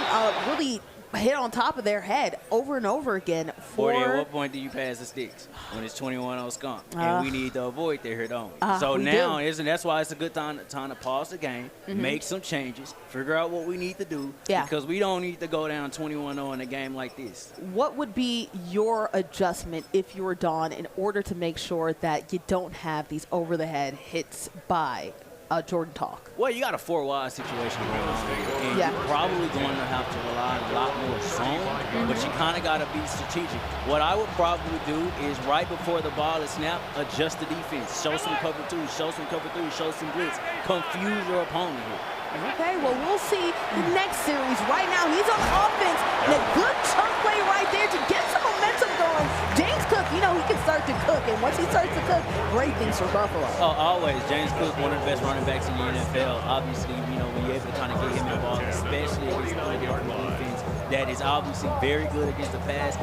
really hit on top of their head over and over again? Forty, at what point do you pass the sticks? When it's 21-0 skunk. And we need to avoid that here, don't we? So now, that's why it's a good time to pause the game, make some changes, figure out what we need to do, because we don't need to go down 21-0 in a game like this. What would be your adjustment if you were Don in order to make sure that you don't have these over-the-head hits by Jordan Talk? Well, you got a 4-wide situation going on here, and you're probably going to have to rely a lot more zone, but you kind of got to be strategic. What I would probably do is right before the ball is snapped, adjust the defense, show some cover 2, show some cover 3, show some blitz, confuse your opponent here. Okay, well, we'll see the next series. Right now, he's on offense, and a good chunk play right there to get some momentum going. James Cook, you know, he can start to cook, and once he starts to cook, great things for Buffalo. Oh, always. James Cook, one of the best running backs in the NFL. Obviously, you know, when you're able to kind of get him involved, especially against the Philadelphia defense, that is obviously very good against the pass,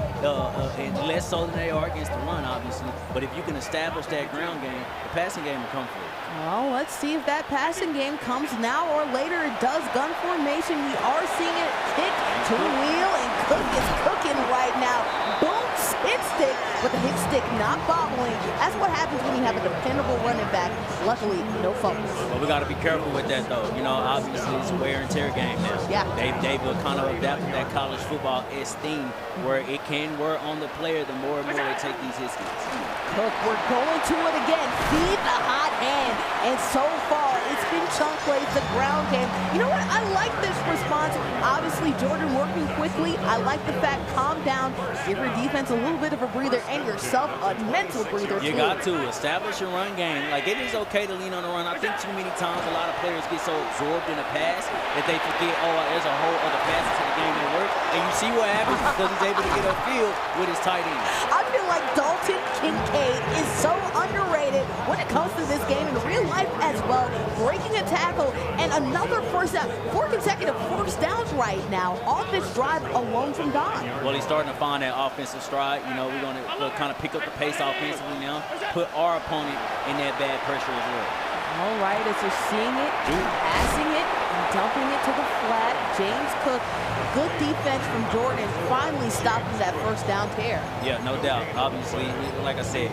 and less so than they are against the run, obviously. But if you can establish that ground game, the passing game will come for you. Well, let's see if that passing game comes now or later. It does. Gun formation. We are seeing it kick to the wheel, and Cook is cooking right now. Boom, hit stick, but the hit stick not bobbling. That's what happens when you have a dependable running back. Luckily, no fumbles. But we got to be careful with that, though. You know, obviously it's a wear and tear game now. Yeah. They've kind of adapted that college football theme where it can wear on the player the more and more they take these hits. Cook, we're going to it again. Feed the hot hand. And so far, it's been chunk plays, the ground game. You know what? I like this response. Obviously, Jordan working quickly. I like the fact, calm down, give your defense a little bit of a breather, and yourself a mental breather, You got to establish a run game. Like, it is okay to lean on the run. I think too many times a lot of players get so absorbed in the pass that they forget, oh, there's a whole other facet to the game that works. And you see what happens because he's able to get upfield with his tight end. I feel like Dalton Kincaid is so underrated when it comes to this game in real life as well. Breaking a tackle and another first down. 4 consecutive first downs right now on this drive alone from Don. Well, he's starting to find that offensive stride. You know, we're going to kind of pick up the pace offensively now, put our opponent in that bad pressure as well. All right, as you're seeing it, passing it, and dumping it to the flat. James Cook, good defense from Jordan, finally stopping that first down tear. Yeah, no doubt. Obviously, like I said,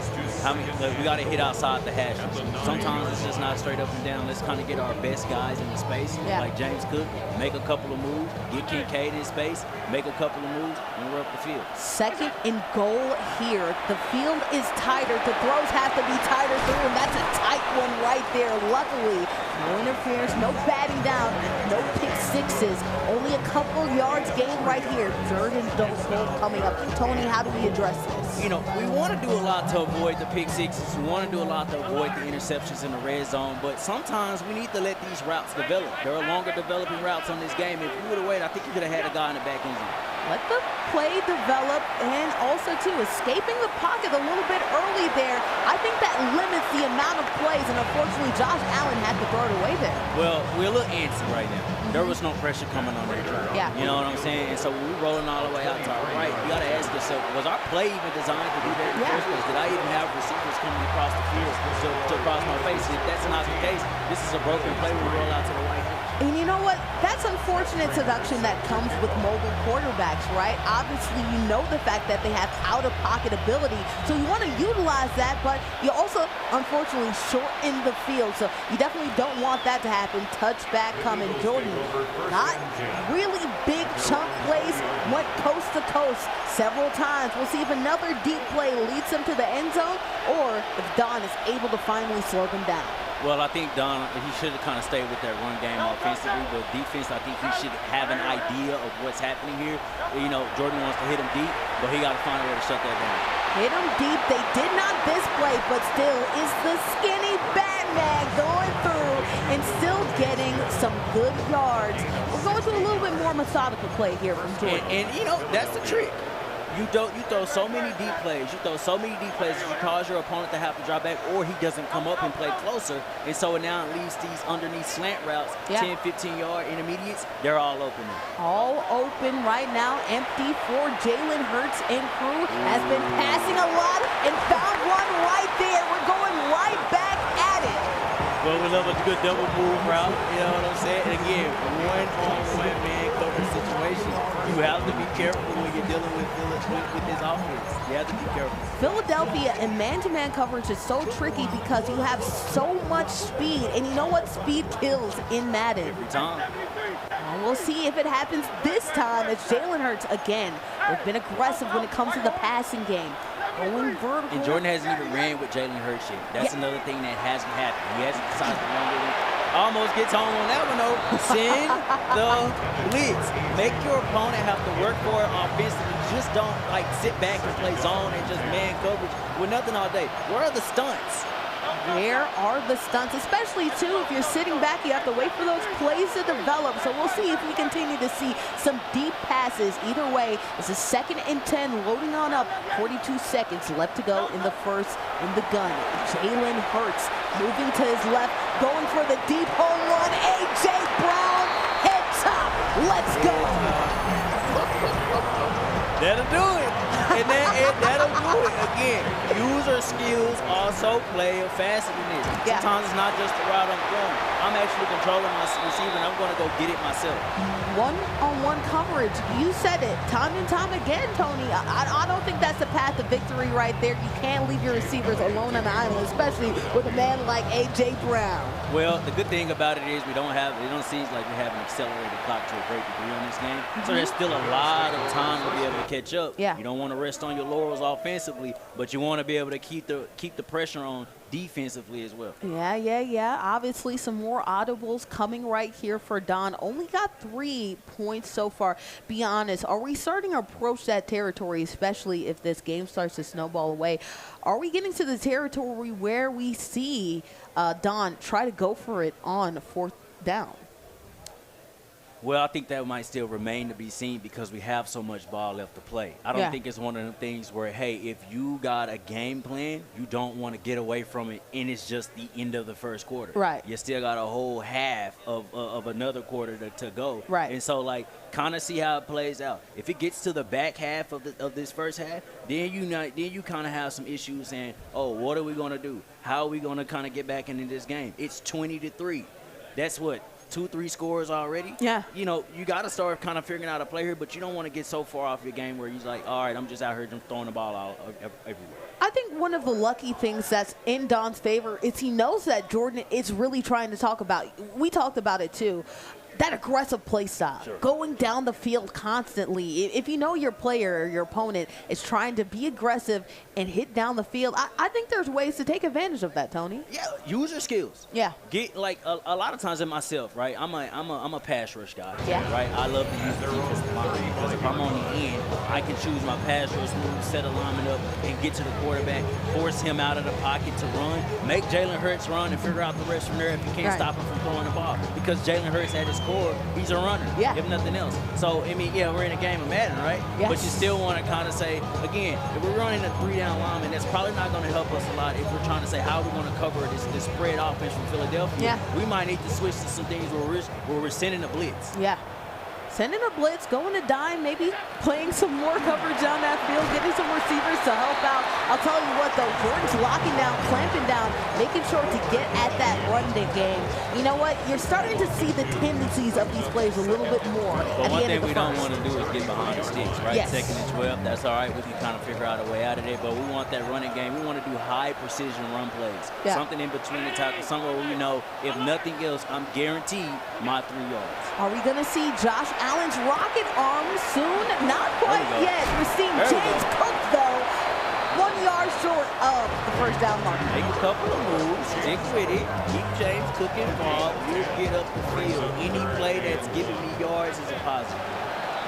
we got to hit outside the hash. Sometimes it's just not straight up and down. Let's kind of get our best guys in the space, like James Cook, make a couple of moves, get Kincaid in space, make a couple of moves, and we're up the field. 2nd and goal here. The field is tighter. The throws have to be tighter through, and that's a tight one right there. Luckily, no interference, no batting down, no pick sixes. Only a couple yards gained right here. 3rd and goal coming up. Tony, how do we address this? You know, we want to do a lot to avoid the pick sixes. We want to do a lot to avoid the interceptions in the red zone, but sometimes we need to let these routes develop. There are longer developing routes on this game. If you would have waited, I think you could have had a guy in the back end zone. Let the play develop, and also, too, escaping the pocket a little bit early there. I think that limits the amount of plays, and unfortunately, Josh Allen had to throw it away there. Well, we're a little antsy right now. There was no pressure coming on that drive. Yeah. You know what I'm saying? And so when we're rolling all the way out to our right, you got to ask yourself, was our play even designed to do that in the first place? Did I even have receivers coming across the field to cross my face? If that's not the case, this is a broken play when we roll out to the right. And you know what? That's unfortunate seduction that comes with mobile quarterbacks, right? Obviously, you know the fact that they have out-of-pocket ability, so you want to utilize that, but you also, unfortunately, shorten the field. So you definitely don't want that to happen. Touchback coming. Jordan, not really big chunk plays, went coast to coast several times. We'll see if another deep play leads him to the end zone, or if Don is able to finally slow them down. Well, I think Don, he should have kind of stayed with that run game offensively, but defense, I think he should have an idea of what's happening here. You know, Jordan wants to hit him deep, but he got to find a way to shut that down. Hit him deep. They did not this play, but still is the skinny Batman going through and still getting some good yards. We're going to a little bit more methodical play here from Jordan. And you know, that's the trick. You throw so many deep plays. You throw so many deep plays that you cause your opponent to have to drop back, or he doesn't come up and play closer. And so now it leaves these underneath slant routes, 10, 15-yard intermediates. They're all open now. All open right now, empty for Jalen Hurts and crew. Has been passing a lot and found one right there. We're going right back at it. Well, we love a good double move route. You know what I'm saying? And again, one-on-one man coverage situation. You have to be careful when you're dealing with this offense. You have to be careful. Philadelphia and man-to-man coverage is so tricky because you have so much speed, and you know what? Speed kills in Madden. Every time. And we'll see if it happens this time as Jalen Hurts, again, has been aggressive when it comes to the passing game. Going vertical. And Jordan hasn't even ran with Jalen Hurts yet. That's another thing that hasn't happened. He hasn't decided to run with him. Almost gets home on that one, though. Send the blitz. Make your opponent have to work for it offensively. Just don't, like, sit back and play zone and just man coverage with nothing all day. Where are the stunts? Where are the stunts? Especially, too, if you're sitting back, you have to wait for those plays to develop. So we'll see if we continue to see some deep passes. Either way, it's a 2nd and 10 loading on up. 42 seconds left to go in the first in the gun. Jalen Hurts moving to his left, going for the deep home run. A.J. Brown, head top. Let's go. That'll do it. And that'll do it. Again, user skills also play a facet in this. Sometimes it's not just the route I'm throwing. I'm actually controlling my receiver, and I'm going to go get it myself. One-on-one coverage. You said it time and time again, Tony. I don't think that's the path to victory right there. You can't leave your receivers alone on the island, especially with a man like A.J. Brown. Well, the good thing about it is it don't seem like we have an accelerated clock to a great degree on this game. So there's still a lot of time to be able to catch up. Yeah. You don't want to rest on your laurels offensively, but you want to be able to keep the pressure on defensively as well. Yeah. Obviously, some more audibles coming right here for Don. Only got 3 points so far. Be honest, are we starting to approach that territory, especially if this game starts to snowball away? Are we getting to the territory where we see Don try to go for it on 4th down? Well, I think that might still remain to be seen because we have so much ball left to play. I don't think it's one of them things where, hey, if you got a game plan, you don't want to get away from it, and it's just the end of the first quarter. Right. You still got a whole half of another quarter to go. Right. And so, like, kind of see how it plays out. If it gets to the back half of this first half, then you kind of have some issues saying, oh, what are we going to do? How are we going to kind of get back into this game? It's 20-3. That's what? 2-3 scores already. Yeah. You know, you got to start kind of figuring out a play here, but you don't want to get so far off your game where he's like, all right, I'm just out here just throwing the ball out everywhere. I think one of the lucky things that's in Don's favor is he knows that Jordan is really trying to talk about. We talked about it too. That aggressive play style, going down the field constantly. If you know your player or your opponent is trying to be aggressive and hit down the field, I think there's ways to take advantage of that, Tony. Yeah, use your skills. Yeah. Get like a lot of times in myself, right? I'm a pass rush guy. Yeah. Right. I love to use the defensive line because if I'm on the end, I can choose my pass rush move, set alignment up, and get to the quarterback, force him out of the pocket to run, make Jalen Hurts run, and figure out the rest from there if you can't stop him from throwing the ball. Because Jalen Hurts at his core, he's a runner, if nothing else. So, I mean, yeah, we're in a game of Madden, right? Yes. But you still want to kind of say, again, if we're running a 3-down lineman, that's probably not going to help us a lot if we're trying to say how we're going to cover this spread offense from Philadelphia. Yeah. We might need to switch to some things where we're sending a blitz. Yeah. Sending a blitz, going to dime, maybe playing some more coverage down that field, getting some receivers to help out. I'll tell you what, though, Jordan's locking down, clamping down, making sure to get at that run-day game. You know what? You're starting to see the tendencies of these plays a little bit more. But one thing we don't want to do is get behind the sticks, right? Yes. 2nd and 12, that's all right. We can kind of figure out a way out of there. But we want that running game. We want to do high-precision run plays. Yeah. Something in between the tackles, somewhere where we know, if nothing else, I'm guaranteed my 3 yards. Are we going to see Josh Allen's rocket arm soon? Not quite yet. We're seeing James Cook, though, 1 yard short of the first down mark. Make a couple of moves, stick with it, keep James Cook involved, we'll get up the field. Any play that's giving me yards is a positive.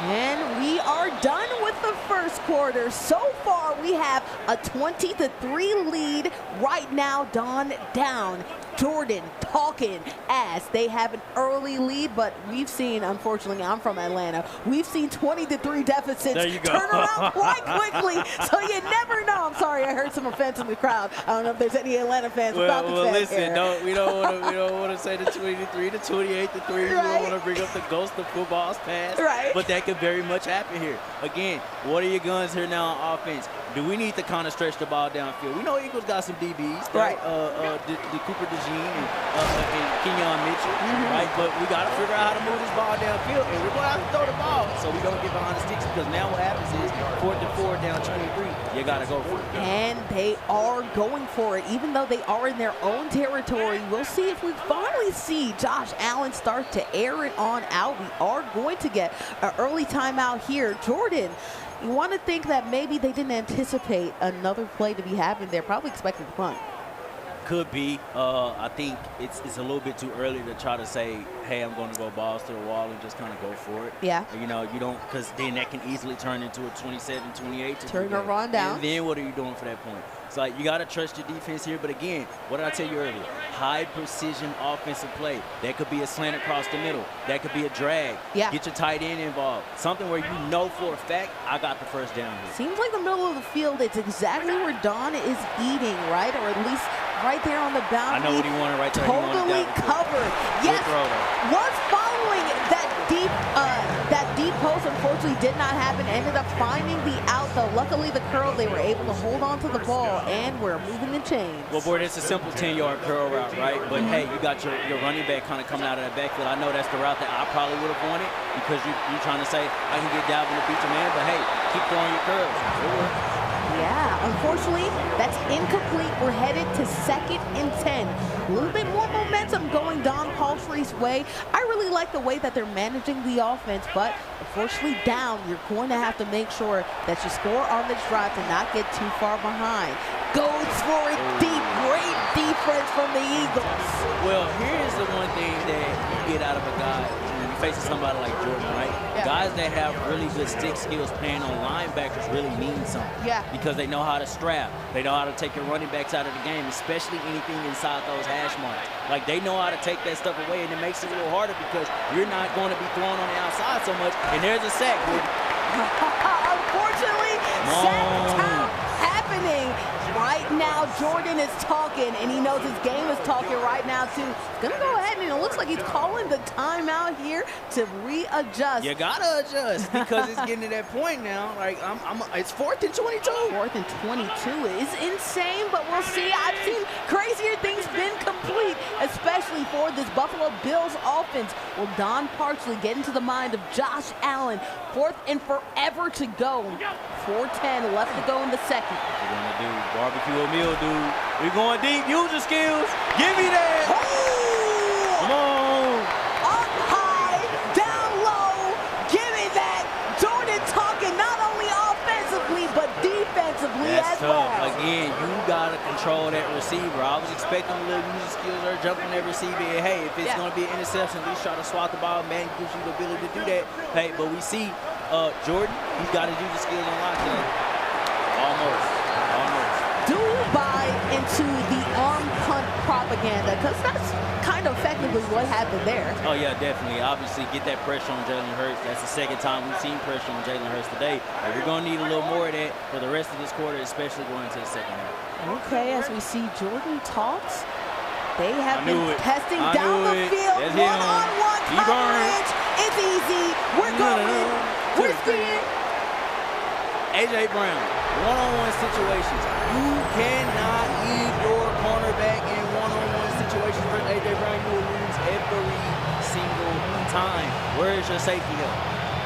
And we are done with the first quarter. So far, we have a 20-3 lead. Right now, Don down. Jordan talking as they have an early lead, but we've seen, unfortunately, I'm from Atlanta, we've seen 20-3 deficits turn around quite quickly, so you never know. I'm sorry, I heard some offense in the crowd. I don't know if there's any Atlanta fans. Well, listen, we don't want to say the 23 to 28 to 3. We don't want to bring up the ghost of football's past. Right. But that could very much happen here. Again, what are your guns here now on offense? Do we need to kind of stretch the ball downfield? We know Eagles got some DBs, right? The Cooper DeJean and Kenyon Mitchell, right? But we got to figure out how to move this ball downfield, and we're going to have to throw the ball so we don't get behind the sticks, because now what happens is 4th and 4 down 23, you got to go for it. And they are going for it, even though they are in their own territory. We'll see if we finally see Josh Allen start to air it on out. We are going to get an early timeout here. Jordan, you want to think that maybe they didn't anticipate another play to be happening there. Probably expected the punt. Could be. I think it's a little bit too early to try to say, hey, I'm going to go balls to the wall and just kind of go for it. Yeah. You know, you don't, because then that can easily turn into a 27-28. Turn or run down. And then what are you doing for that point? It's like you got to trust your defense here. But again, what did I tell you earlier? High precision offensive play. That could be a slant across the middle. That could be a drag. Yeah. Get your tight end involved. Something where you know for a fact, I got the first down here. Seems like the middle of the field, it's exactly where Don is eating, right? Or at least right there on the boundary. I know what he wanted right there. Totally covered. Yes. Was following that deep post. Unfortunately, did not happen. Ended up finding the out, though. Luckily, the curl, they were able to hold on to the ball, and we're moving the chains. Well, boy, it's a simple 10-yard curl route, right? But, hey, you got your running back kind of coming out of that backfield. I know that's the route that I probably would have wanted, because you're trying to say, I can get Dalvin to beat your man, but, hey, keep throwing your curls. Yeah, unfortunately, that's incomplete. We're headed to 2nd and 10. A little bit more momentum going Don Palfrey's way. I really like the way that they're managing the offense, but unfortunately down, you're going to have to make sure that you score on this drive to not get too far behind. Goes for it deep. Great defense from the Eagles. Well, here's the one thing that you get out of a guy when you facing somebody like Jordan, right? Yeah. Guys that have really good stick skills playing on linebackers really mean something. Yeah. Because they know how to strap. They know how to take your running backs out of the game, especially anything inside those hash marks. Like, they know how to take that stuff away, and it makes it a little harder because you're not going to be throwing on the outside so much. And there's a sack. Unfortunately, sack time happening. Right now, Jordan is talking, and he knows his game is talking right now, too. He's going to go ahead, and it looks like he's calling the timeout here to readjust. You got to adjust because it's getting to that point now. Like, it's 4th and 22. 4th and 22 is insane, but we'll see. I've seen crazier things been complete, especially for this Buffalo Bills offense. Will Don Parsley get into the mind of Josh Allen? 4th and forever to go. 4:10 left to go in the second. We're going to do barbecue or meal, dude. We're going deep. Use your skills. Give me that. Oh! Come on. Up high, down low. Give me that. Jordan talking not only offensively, but defensively That's as tough. well. Again, you got to control that receiver. I was expecting a little user skills or jumping that receiver. And hey, if it's going to be an interception, at least try to swat the ball. Man, gives you the ability to do that. Hey, but we see Jordan, he's got his user skills on lock today. Almost. Do buy into the arm punt propaganda, because that's kind of effectively what happened there. Oh, yeah, definitely. Obviously, get that pressure on Jalen Hurts. That's the second time we've seen pressure on Jalen Hurts today. And we're going to need a little more of that for the rest of this quarter, especially going into the second half. Okay, as we see Jordan talks, they have been testing I down the knew it. field, That's him. one-on-one He burned. coverage. It's easy. We're going. We're skiing. A.J. Brown, one-on-one situations. You cannot leave your cornerback in one-on-one situations for A.J. Brown. You will lose every single time. Where is your safety help?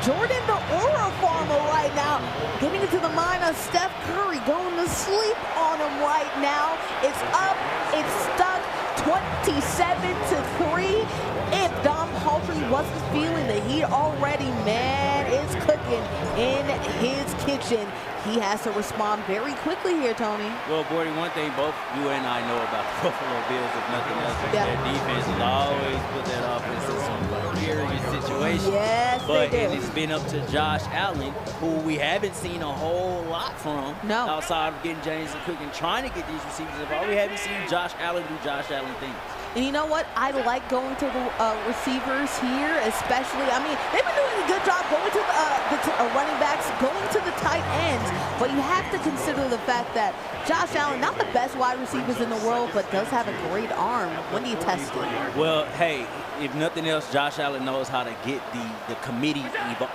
Jordan, the aura farmer right now, getting into the mind of Steph Curry, going to sleep on him right now. It's up, it's stuck, 27-3. If Don Paltry wasn't feeling the heat already, man, it's cooking in his kitchen. He has to respond very quickly here, Tony. Well, Bordy, one thing both you and I know about the Buffalo Bills, if nothing else, is their defense will always put that offense in some precarious situation. Yes, but they do. it's been up to Josh Allen, who we haven't seen a whole lot from outside of getting James and Cook and trying to get these receivers involved. We haven't seen Josh Allen do Josh Allen things. And you know what? I like going to the receivers here, especially. I mean, they've been doing a good job going to the running backs, going to the tight ends. But you have to consider the fact that Josh Allen, not the best wide receivers in the world, but does have a great arm. When do you test it? Well, hey, if nothing else, Josh Allen knows how to get the committee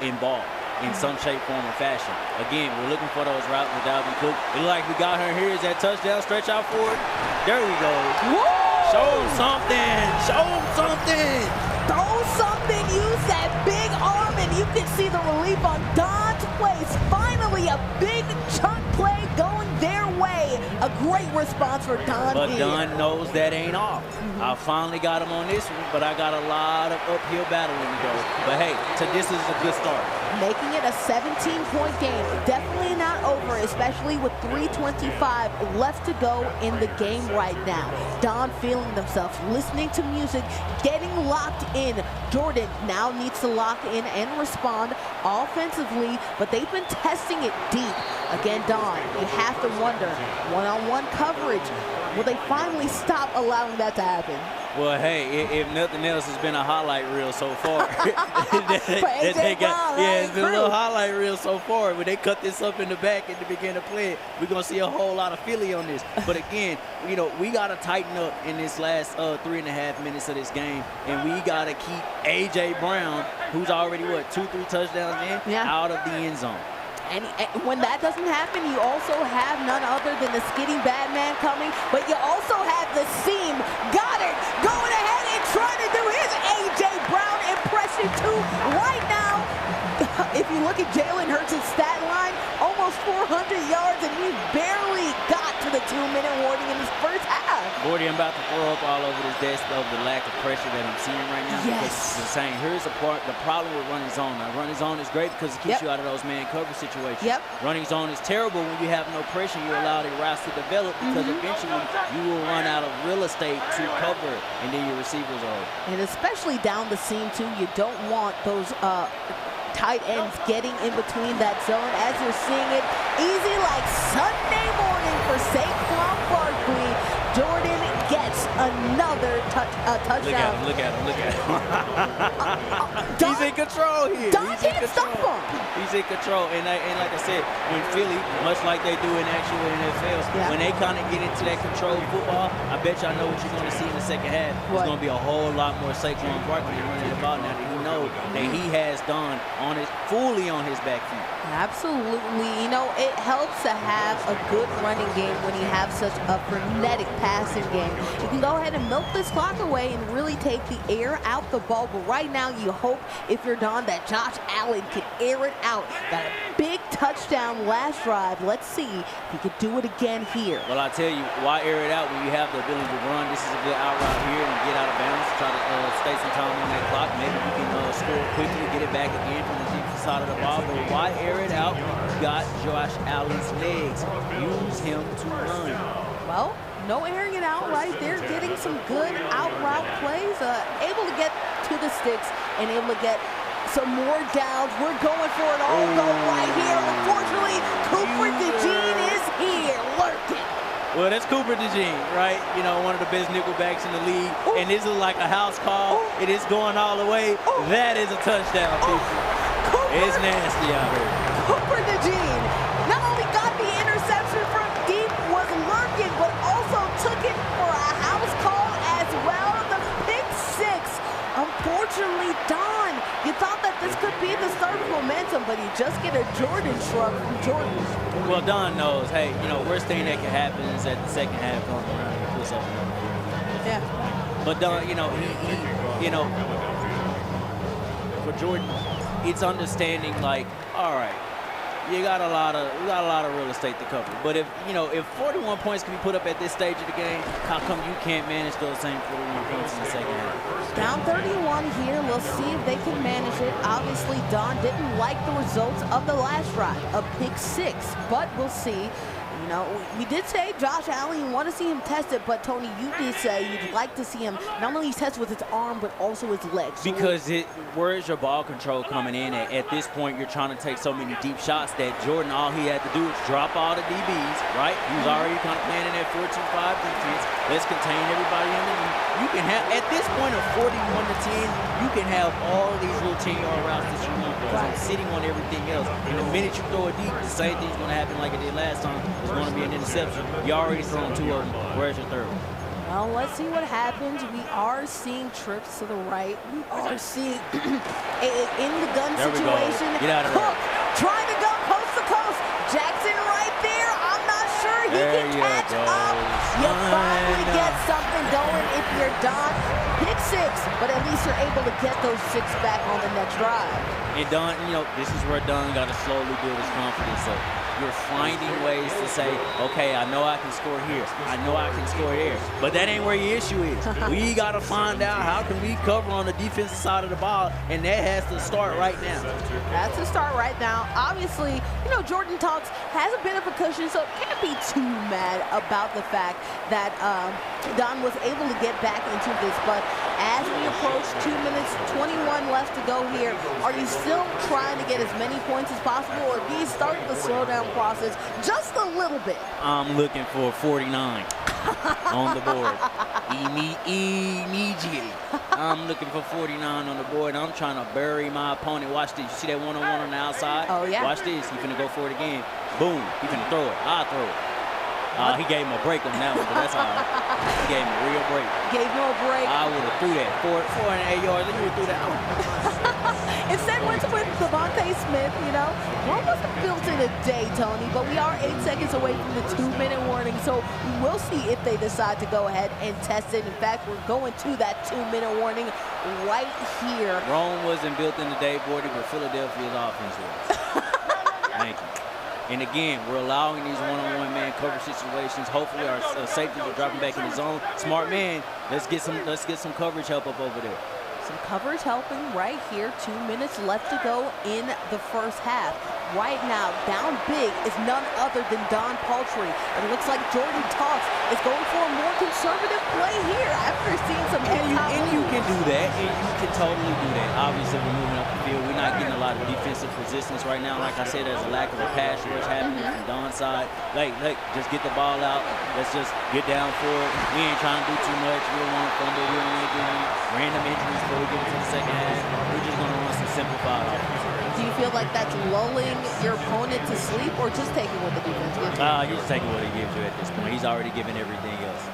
involved in some shape, form, or fashion. Again, we're looking for those routes with Dalvin Cook. It look like we got her here. Is that touchdown? Stretch out for it. There we go. Woo! Show him something. Show him something. Throw something. Use that big arm, and you can see the relief on Don's place. Finally, a big chunk play going their way. A great response for Don. But here. Don knows that ain't off. I finally got him on this one, but I got a lot of uphill battling to go. But hey, this is a good start. Making it a 17-point game. Definitely not over, especially with 3:25 left to go in the game right now. Don feeling themselves, listening to music, getting locked in. Jordan now needs to lock in and respond offensively, but they've been testing it deep. Again, Don, you have to wonder, one-on-one coverage, will they finally stop allowing that to happen? Well, hey, if nothing else, it's been a highlight reel so far. It's been a little highlight reel so far. When they cut this up in the back and they begin to play it, we're going to see a whole lot of Philly on this. But again, we got to tighten up in this last 3.5 minutes of this game, and we got to keep A.J. Brown, who's already, 2-3 touchdowns in, out of the end zone. And when that doesn't happen, you also have none other than the skinny bad man coming, but you also have the seam. Goddard going ahead and trying to do his A.J. Brown impression too. Right now, if you look at Jalen Hurts' stat line, almost 400 yards, and we barely got to the 2-minute warning in this first half. Gordy, I'm about to throw up all over this desk of the lack of pressure that I'm seeing right now. Yes. Because it's insane. Here's the problem with running zone. Now, running zone is great because it keeps you out of those man cover situations. Running zone is terrible when you have no pressure. You allow the routes to develop because eventually you will run out of real estate to cover it, and then your receivers are open. And especially down the seam, too, you don't want those tight ends getting in between that zone as you're seeing it. Easy like Sunday morning for Saquon Barkley. Jordan gets another touchdown. Look at him. He's in control here. Don can't stop him. He's in control. And like I said, when Philly, much like they do in actual NFL, when they kind of get into that controlled football, I bet y'all know what you're going to see in the second half. There's going to be a whole lot more Saquon Barkley running the ball now that he knows that he has Don fully on his back feet. Absolutely. You know, it helps to have a good running game when you have such a frenetic passing game. You can go ahead and milk this clock away and really take the air out the ball. But right now, you hope, if you're Don, that Josh Allen can air it out. Got a big touchdown last drive. Let's see if he could do it again here. Well, I tell you, why air it out when you have the ability to run? This is a good out route here and get out of bounds. Try to stay some time on that clock. Maybe you can score quickly, get it back again from the defensive side of the ball. But why air it out? You got Josh Allen's legs. Use him to run. Well, no airing it out right there. Getting some good out route plays. Able to get to the sticks and able to get some more downs. We're going for it all. Go right here. Unfortunately, Cooper DeJean is here lurking. Well, that's Cooper DeJean, right? You know, one of the best nickelbacks in the league. And this is like a house call. It is going all the way. That is a touchdown, people. It's nasty out here. Cooper DeJean not only got the interception from deep, was lurking, but also took it for a house call as well. The pick six. Unfortunately, Don, you thought that this could be the start of momentum, but you just get a Jordan shrug from Jordan. Well, Don knows, hey, you know, worst thing that can happen is that the second half comes around and puts up another. Yeah. But Don, you know, he you know, for Jordan, it's understanding like, all right, you got a lot of real estate to cover. But if 41 points can be put up at this stage of the game, how come you can't manage those same 41 points in the second half? Down 31 here. We'll see if they can manage it. Obviously, Don didn't like the results of the last drive, a pick six, but we'll see. You know, we did say Josh Allen, you want to see him tested, but Tony, you did say you'd like to see him not only test with his arm, but also his legs. Because where is your ball control coming in at? At this point, you're trying to take so many deep shots that Jordan, all he had to do is drop all the DBs, right? He was already kind of playing in that 4-2-5 defense. Let's contain everybody underneath. You can have, at this point of 41-10, you can have all these little 10-yard routes that you want, because it's sitting on everything else. And the minute you throw it deep, the same thing's going to happen like it did last time. It's going to be an interception. You already thrown two of them. Where's your third one? Well, let's see what happens. We are seeing trips to the right. We are seeing in the gun situation. Get out of there. Cook trying to go coast to coast. Jackson right there. I'm not sure he can catch up. You finally get something going if you're Don. Pick six, but at least you're able to get those six back on the next drive. And Don, you know, this is where Don got to slowly build his confidence up. You're finding ways to say, okay, I know I can score here. I know I can score there. But that ain't where your issue is. We got to find out how can we cover on the defensive side of the ball, and that has to start right now. That's to start right now. Obviously, you know, Jordan Talks has a bit of a cushion, so can't be too mad about the fact that Don was able to get back into this. But as we approach 2 minutes, 21 left to go here, are you still trying to get as many points as possible, or do you start the slowdown process just a little bit? I'm looking for 49 on the board. Immediately. I'm looking for 49 on the board. I'm trying to bury my opponent. Watch this. You see that one-on-one on the outside? Oh, yeah. Watch this. He's going to go for it again. Boom. He's going to throw it. I'll throw it. He gave him a break on that one, but that's all right. He gave him a real break. Gave him a break. I would have threw that. 408 yards. He would have threw that out. Instead, went with Devontae Smith, you know. One wasn't built in a day, Tony, but we are 8 seconds away from the 2-minute warning, so we will see if they decide to go ahead and test it. In fact, we're going to that 2-minute warning right here. Rome wasn't built in a day, Bordy, but Philadelphia's offense was. Thank you. And again, we're allowing these one-on-one man coverage situations. Hopefully our safeties are dropping back in the zone. Smart man, let's get some coverage help up over there. Some coverage helping right here. 2 minutes left to go in the first half. Right now, down big is none other than Don Paltry. It looks like Jordan Talks is going for a more conservative play here after seeing some hit. And you can do that, and you can totally do that. Obviously, we're moving up the field. We're not getting a lot of defensive resistance right now. Like I said, there's a lack of a pass rush happening from Don's side. Like, just get the ball out. Let's just get down for it. We ain't trying to do too much. We don't want to fumble. We don't want to do any random injuries before we get into the second half. We're just going to run some simplified offense. Do you feel like that's lulling your opponent to sleep or just taking what the defense gives you? He's just taking what he gives you at this point. He's already given everything else.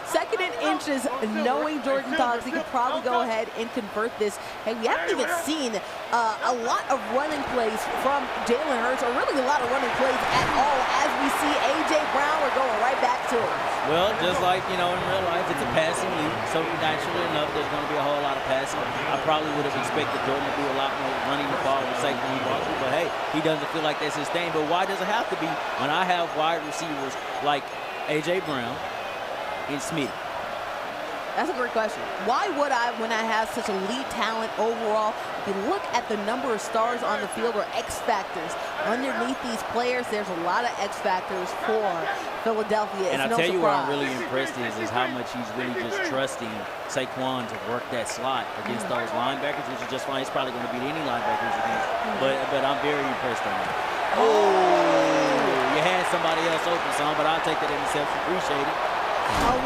Second and inches, knowing Jordan Talks, he could probably go ahead and convert this. Hey, we haven't even seen a lot of running plays from Jalen Hurts, or really a lot of running plays at all, as we see A.J. Brown. We're going right back to it. Well, just like, in real life, it's a passing league, so naturally enough, there's going to be a whole lot of passing. I probably would have expected Jordan to do a lot more running the ball with Saquon Barkley, but hey, he doesn't feel like that's his thing. But why does it have to be when I have wide receivers like A.J. Brown and Smith? That's a great question. Why would I, when I have such elite talent overall? If you look at the number of stars on the field, or X factors underneath these players, there's a lot of X factors for Philadelphia. And it's I'll tell you what I'm surprise. really impressed is how much he's really just trusting Saquon to work that slot against those linebackers, which is just fine. He's probably going to beat any linebackers against. But I'm very impressed on that. Oh, you had somebody else open, son, but I'll take that interception. Appreciate it.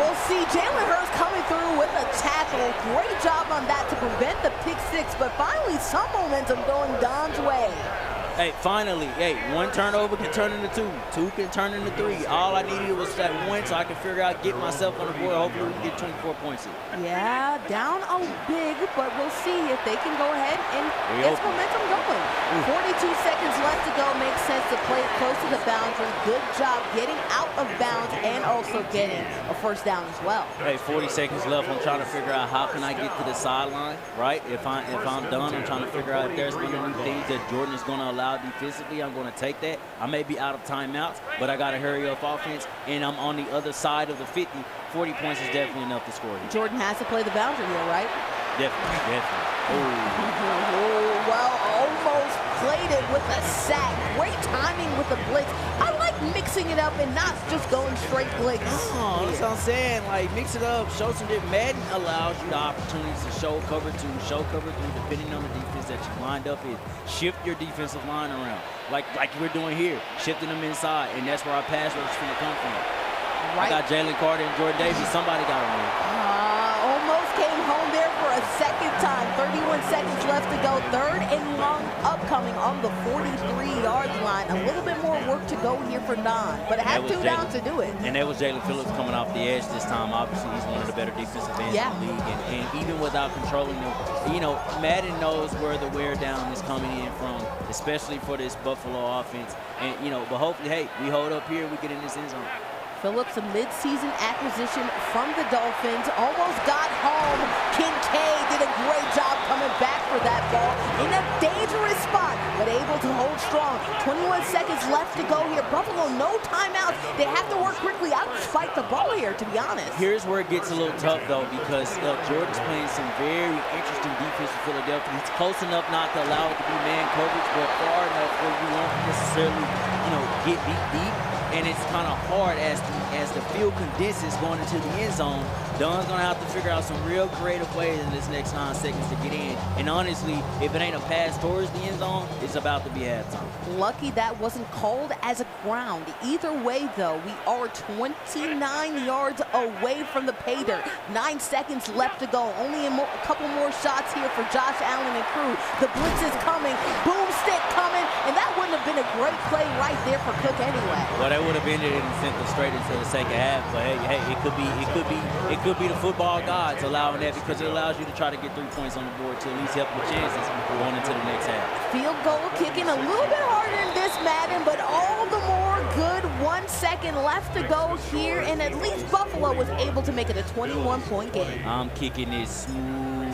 We'll see Jalen Hurts coming through with a tackle. Great job on that to prevent the pick six, but finally some momentum going Don's way. Hey, finally, one turnover can turn into two. Two can turn into three. All I needed was that one so I can figure out, get myself on the board. Hopefully we can get 24 points in. Yeah, down a big, but we'll see if they can go ahead and get some momentum going. 42 seconds left to go. Makes sense to play it close to the boundary. Good job getting out of bounds and also getting a first down as well. Hey, 40 seconds left. I'm trying to figure out how can I get to the sideline, right? If I'm done, I'm trying to figure out if there's going to be things that Jordan is going to allow defensively. I'm going to take that. I may be out of timeouts, but I got to hurry up offense, and I'm on the other side of the 50. 40 points is definitely enough to score here. Jordan has to play the boundary here, right? Definitely. Well, almost played it with a sack. Great timing with the blitz. I like mixing it up and not just going straight blitz. Oh, that's what I'm saying. Like, mix it up, show some different. Madden allows you the opportunities to show cover 2, show cover 3, depending on the defense that you lined up in. Shift your defensive line around, like we're doing here, shifting them inside, and that's where our pass rush is going to come from. Right. I got Jalen Carter and Jordan Davis. Somebody got him there. Almost came home there for a second time. 31 seconds left to go. Third and long upcoming on the 43-yard line. A little bit more work to go here for Don, but it had 2 down to do it. And that was Jalen Phillips coming off the edge this time. Obviously, he's one of the better defensive ends in the league. And even without controlling them, Madden knows where the wear down is coming in from, especially for this Buffalo offense. And, but hopefully, hey, we hold up here, we get in this end zone. Phillips, a mid-season acquisition from the Dolphins, almost got home. Kincaid did a great job coming back for that ball in a dangerous spot, but able to hold strong. 21 seconds left to go here. Buffalo, no timeouts. They have to work quickly out and fight the ball here, to be honest. Here's where it gets a little tough, though, because Jordan's playing some very interesting defense for Philadelphia. He's close enough not to allow it to be man coverage, but far enough where you won't necessarily, get beat deep. And it's kind of hard as the field condenses going into the end zone. Don's going to have to figure out some real creative ways in this next 9 seconds to get in. And honestly, if it ain't a pass towards the end zone, it's about to be halftime. Lucky that wasn't called as a ground. Either way, though, we are 29 yards away from the pay dirt. 9 seconds left to go. Only a couple more shots here for Josh Allen and crew. The blitz is coming. Boomstick coming. And that wouldn't have been a great play right there for Cook anyway. Well, that would have been it and sent them straight into the second half. But hey, it could be the football gods allowing that, because it allows you to try to get 3 points on the board to at least help your chances going into the next half. Field goal kicking a little bit harder in this Madden, but all the more good. 1 second left to go here, and at least Buffalo was able to make it a 21-point game. I'm kicking it smooth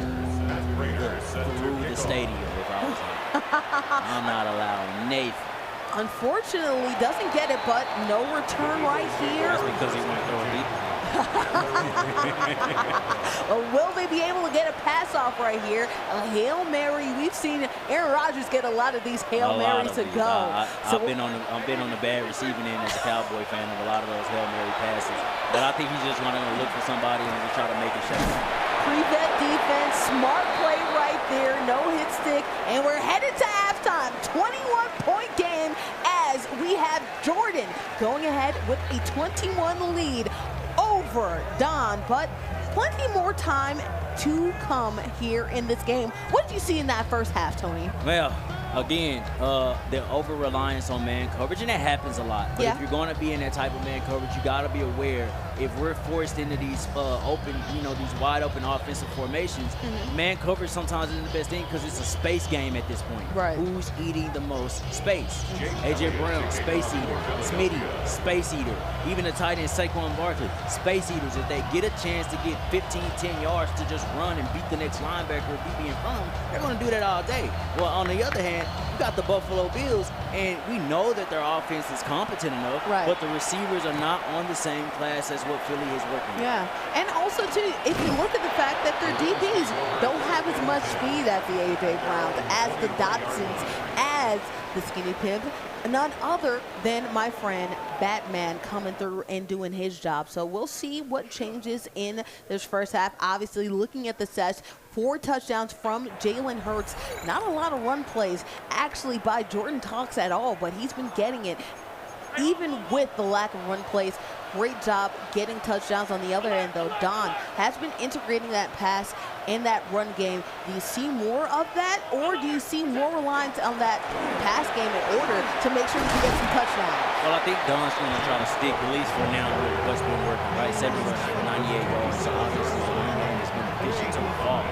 through the stadium if I was him. I'm not allowing Nathan. Unfortunately, doesn't get it, but no return right here. That's because he went through a deep. Will they be able to get a pass off right here? A Hail Mary. We've seen Aaron Rodgers get a lot of these Hail Marys to go. I've been on the bad receiving end as a Cowboy fan of a lot of those Hail Mary passes. But I think he's just running to look for somebody and just try to make it shut down. Prevent defense, smart play right there, no hit stick, and we're headed to halftime. 21-point game as we have Jordan going ahead with a 21 lead over Don, but plenty more time to come here in this game. What did you see in that first half, Tony? Well, again, the over-reliance on man coverage, and that happens a lot. But if you're going to be in that type of man coverage, you got to be aware if we're forced into these open, these wide-open offensive formations, man coverage sometimes isn't the best thing because it's a space game at this point. Right. Who's eating the most space? A.J. Brown, space eater. Smitty, space eater. Even the tight end, Saquon Barkley, space eaters. If they get a chance to get 15, 10 yards to just run and beat the next linebacker or DB in front of them, they're going to do that all day. Well, on the other hand, you got the Buffalo Bills, and we know that their offense is competent enough, but the receivers are not on the same class as what Philly is working with. Yeah, and also, too, if you look at the fact that their DBs don't have as much speed as the A.J. Browns, as the Dotsons, as the Skinny Pimp, none other than my friend Batman coming through and doing his job. So we'll see what changes in this first half. Obviously, looking at the sets, 4 touchdowns from Jalen Hurts. Not a lot of run plays actually by Jordan Talks at all, but he's been getting it even with the lack of run plays. Great job getting touchdowns. On the other end, though, Don has been integrating that pass and that run game. Do you see more of that, or do you see more reliance on that pass game in order to make sure you can get some touchdowns? Well, I think Don's going to try to stick, at least for now, with what's been working, right? 7 rushes for 98 yards, so obviously the run game has been efficient so far.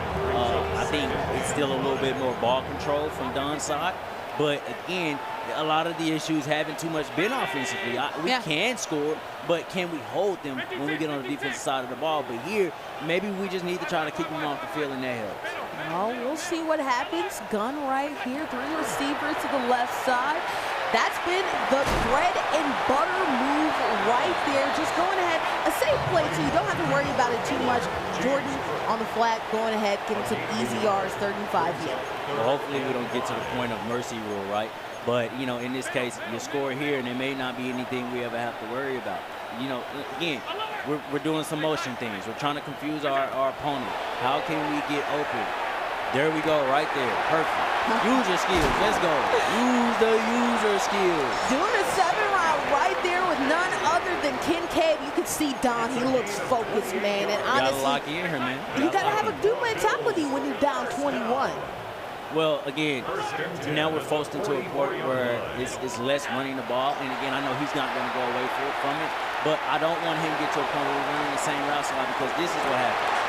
I think it's still a little bit more ball control from Don's side, but again, a lot of the issues haven't too much been offensively. We can score, but can we hold them when we get on the defensive side of the ball? But here, maybe we just need to try to keep them off the field, and that helps. Well, we'll see what happens. Gun right here, 3 receivers to the left side. That's been the bread and butter move right there. Just going ahead, a safe play, so you don't have to worry about it too much. Jordan on the flat, going ahead, getting some easy yards, 35 here. Well, hopefully we don't get to the point of mercy rule, right? But, in this case, you score here, and there may not be anything we ever have to worry about. Again, we're doing some motion things. We're trying to confuse our opponent. How can we get open? There we go, right there. Perfect. Use your skills. Let's go. Use the user skills. Doing a 7-round right there with none other than Kincaid. You can see Don. He looks focused, man. And honestly, gotta lock in here, man. You gotta have a good mentality when you're down 21. Well, again, now we're forced into a point where it's less running the ball. And again, I know he's not going to go away from it, but I don't want him to get to a point where we're running the same route slide, because this is what happens.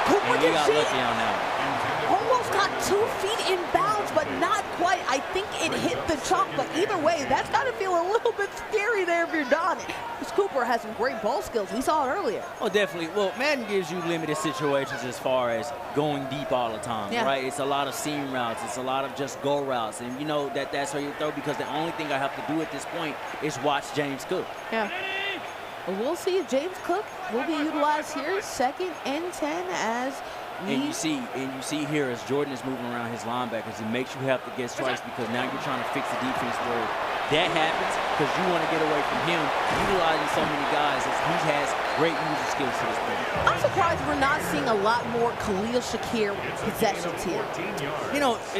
And we got lucky on that one. Almost got 2 feet in bounds, but not quite. I think it hit the chalk, but either way, that's got to feel a little bit scary there if you're Don. Because Cooper has some great ball skills. We saw it earlier. Oh, definitely. Well, Madden gives you limited situations as far as going deep all the time, right? It's a lot of seam routes. It's a lot of just go routes. And you know that's where you throw, because the only thing I have to do at this point is watch James Cook. Yeah. We'll see if James Cook will be utilized here. 2nd and 10 as And you see here as Jordan is moving around his linebackers, it makes you have to get strikes, because now you're trying to fix the defense where that happens, because you want to get away from him utilizing so many guys as he has great user skills to this point. I'm surprised we're not seeing a lot more Khalil Shakir possessions here.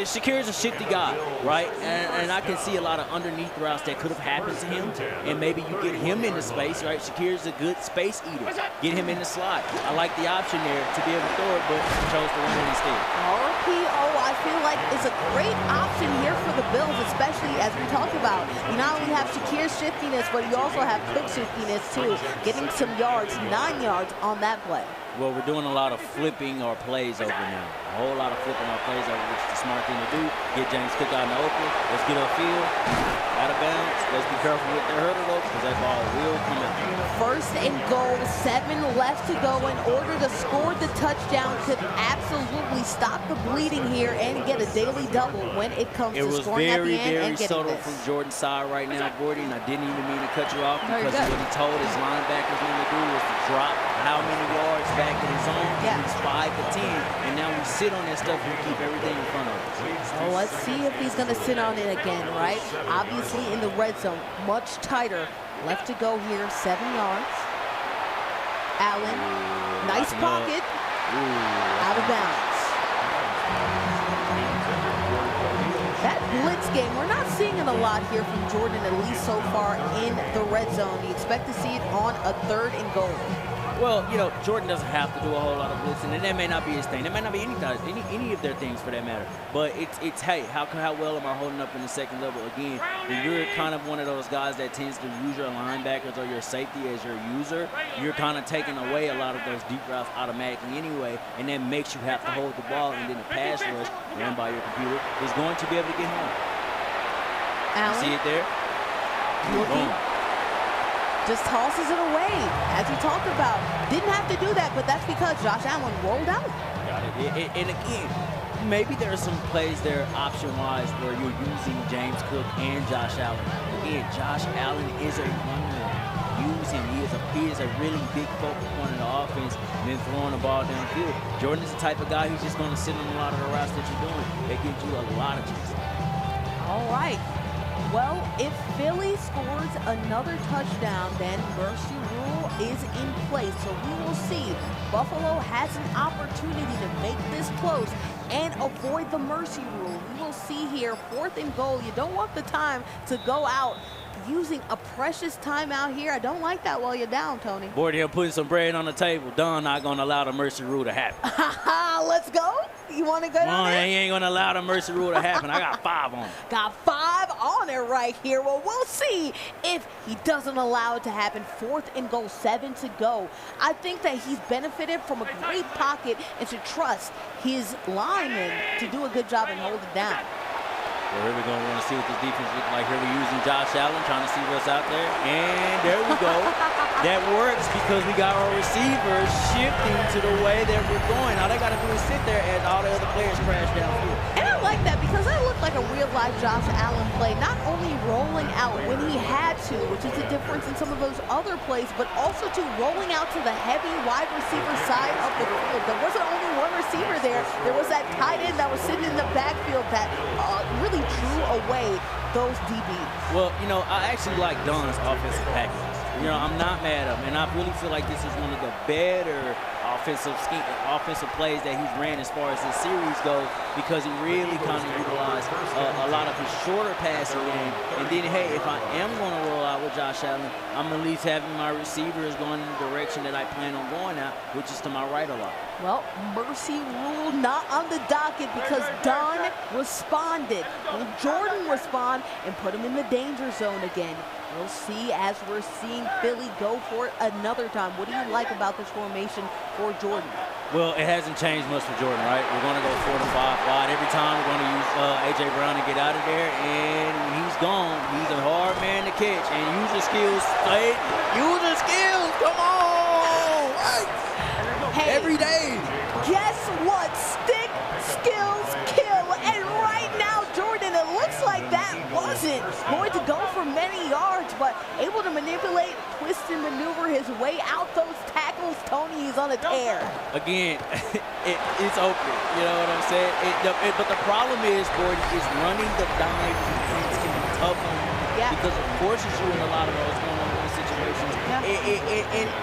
Shakir's a shifty guy, right? And I can see a lot of underneath routes that could have happened to him, and maybe you get him into space, right? Shakir's a good space eater. Get him in the slot. I like the option there to be able to throw it, but chose to run it instead. RPO, I feel like, is a great option here for the Bills, especially as we talked about. You not only have Shakir's shiftiness, but you also have Cook's shiftiness too. Getting some yards, 9 yards on that play. Well, we're doing a lot of flipping our plays over now. A whole lot of flipping our plays over, which is the smart thing to do. Get James Cook out in the open. Let's get upfield. Out of bounds. Let's be careful with the hurdle, though, because that ball will come out. 1st and goal, 7 left to go. In order to score the touchdown, could absolutely stop the bleeding here and get a daily double when it comes It to was scoring at the very, end very and getting subtle this. from Jordan's side right now, Gordy, and I didn't even mean to cut you off No, you're because good. what he told his linebackers when to do was to drop how many yards back in his zone. Yeah. It's 5 to 10, and now we sit on that stuff and we keep everything in front of us. So let's see if he's going to sit on it again, right? Obviously in the red zone, much tighter. Left to go here, 7 yards. Allen, nice pocket, out of bounds. That blitz game, we're not seeing it a lot here from Jordan, at least so far in the red zone. You expect to see it on a 3rd and goal. Well, you know, Jordan doesn't have to do a whole lot of blitzing, and that may not be his thing. That may not be any of their things for that matter. But it's hey, how well am I holding up in the second level? Again, when you're kind of one of those guys that tends to use your linebackers or your safety as your user, you're kind of taking away a lot of those deep routes automatically anyway, and that makes you have to hold the ball, and then the pass rush ran by your computer is going to be able to get home. Allen, See it there? looking. Boom. Just tosses it away, as we talked about. Didn't have to do that, but that's because Josh Allen rolled out. Got it. And again, maybe there are some plays there option-wise where you're using James Cook and Josh Allen. Again, Josh Allen is a runner. Use him. He is a really big focal point in the offense and then throwing the ball downfield. Jordan is the type of guy who's just going to sit on a lot of the routes that you're doing. That gives you a lot of chances. All right. Well, if Philly scores another touchdown, then mercy rule is in place. So we will see. Buffalo has an opportunity to make this close and avoid the mercy rule. We will see here, 4th and goal. You don't want the time to go out using a precious timeout here. I don't like that while you're down, Tony. Board here putting some bread on the table. Don not going to allow the mercy rule to happen. Let's go. You want to go Come down on, there? he ain't going to allow the mercy rule to happen. I got 5 on it. Got 5 on it right here. Well, we'll see if he doesn't allow it to happen. 4th and goal, 7 to go. I think that he's benefited from a great pocket and should trust his linemen to do a good job and hold it down. Well, here we go. We want to see what this defense looks like. Here we're using Josh Allen, trying to see what's out there. And there we go. That works because we got our receivers shifting to the way that we're going. All they got to do is sit there as all the other players crash downfield. And I like that because that looked like a real-life Josh Allen play, not only rolling out when he had to, which is the difference in some of those other plays, but also to rolling out to the heavy wide receiver side of the field. There wasn't only one receiver there. There was that tight end that was sitting in the backfield that really drew away those DBs. Well, you know, I actually like Don's offensive package. You know, I'm not mad at him, and I really feel like this is one of the better offensive plays that he's ran as far as this series goes, because he really kind of utilized a lot of his shorter passing game. And then, hey, if I am going to roll out with Josh Allen, I'm at least having my receivers going in the direction that I plan on going out, which is to my right a lot. Well, mercy rule not on the docket because Don responded. Will Jordan respond and put him in the danger zone again? We'll see as we're seeing Philly go for it another time. What do you like about this formation for Jordan? Well, it hasn't changed much for Jordan, right? We're going to go 4 to 5 wide every time. We're going to use A.J. Brown to get out of there. And when he's gone, he's a hard man to catch. And use your skills, right? Use your skills. Come on. Right. Hey, every day. Guess what? Stick, skills, kill. And right now, Jordan, it looks like that wasn't going to go for many yards, but able to manipulate, twist and maneuver his way out those tackles. Tony is on a tear. Again, it's open. You know what I'm saying? But the problem is, Gordon, is running the dime defense can be tough on you because it forces you in a lot of those one-on-one situations.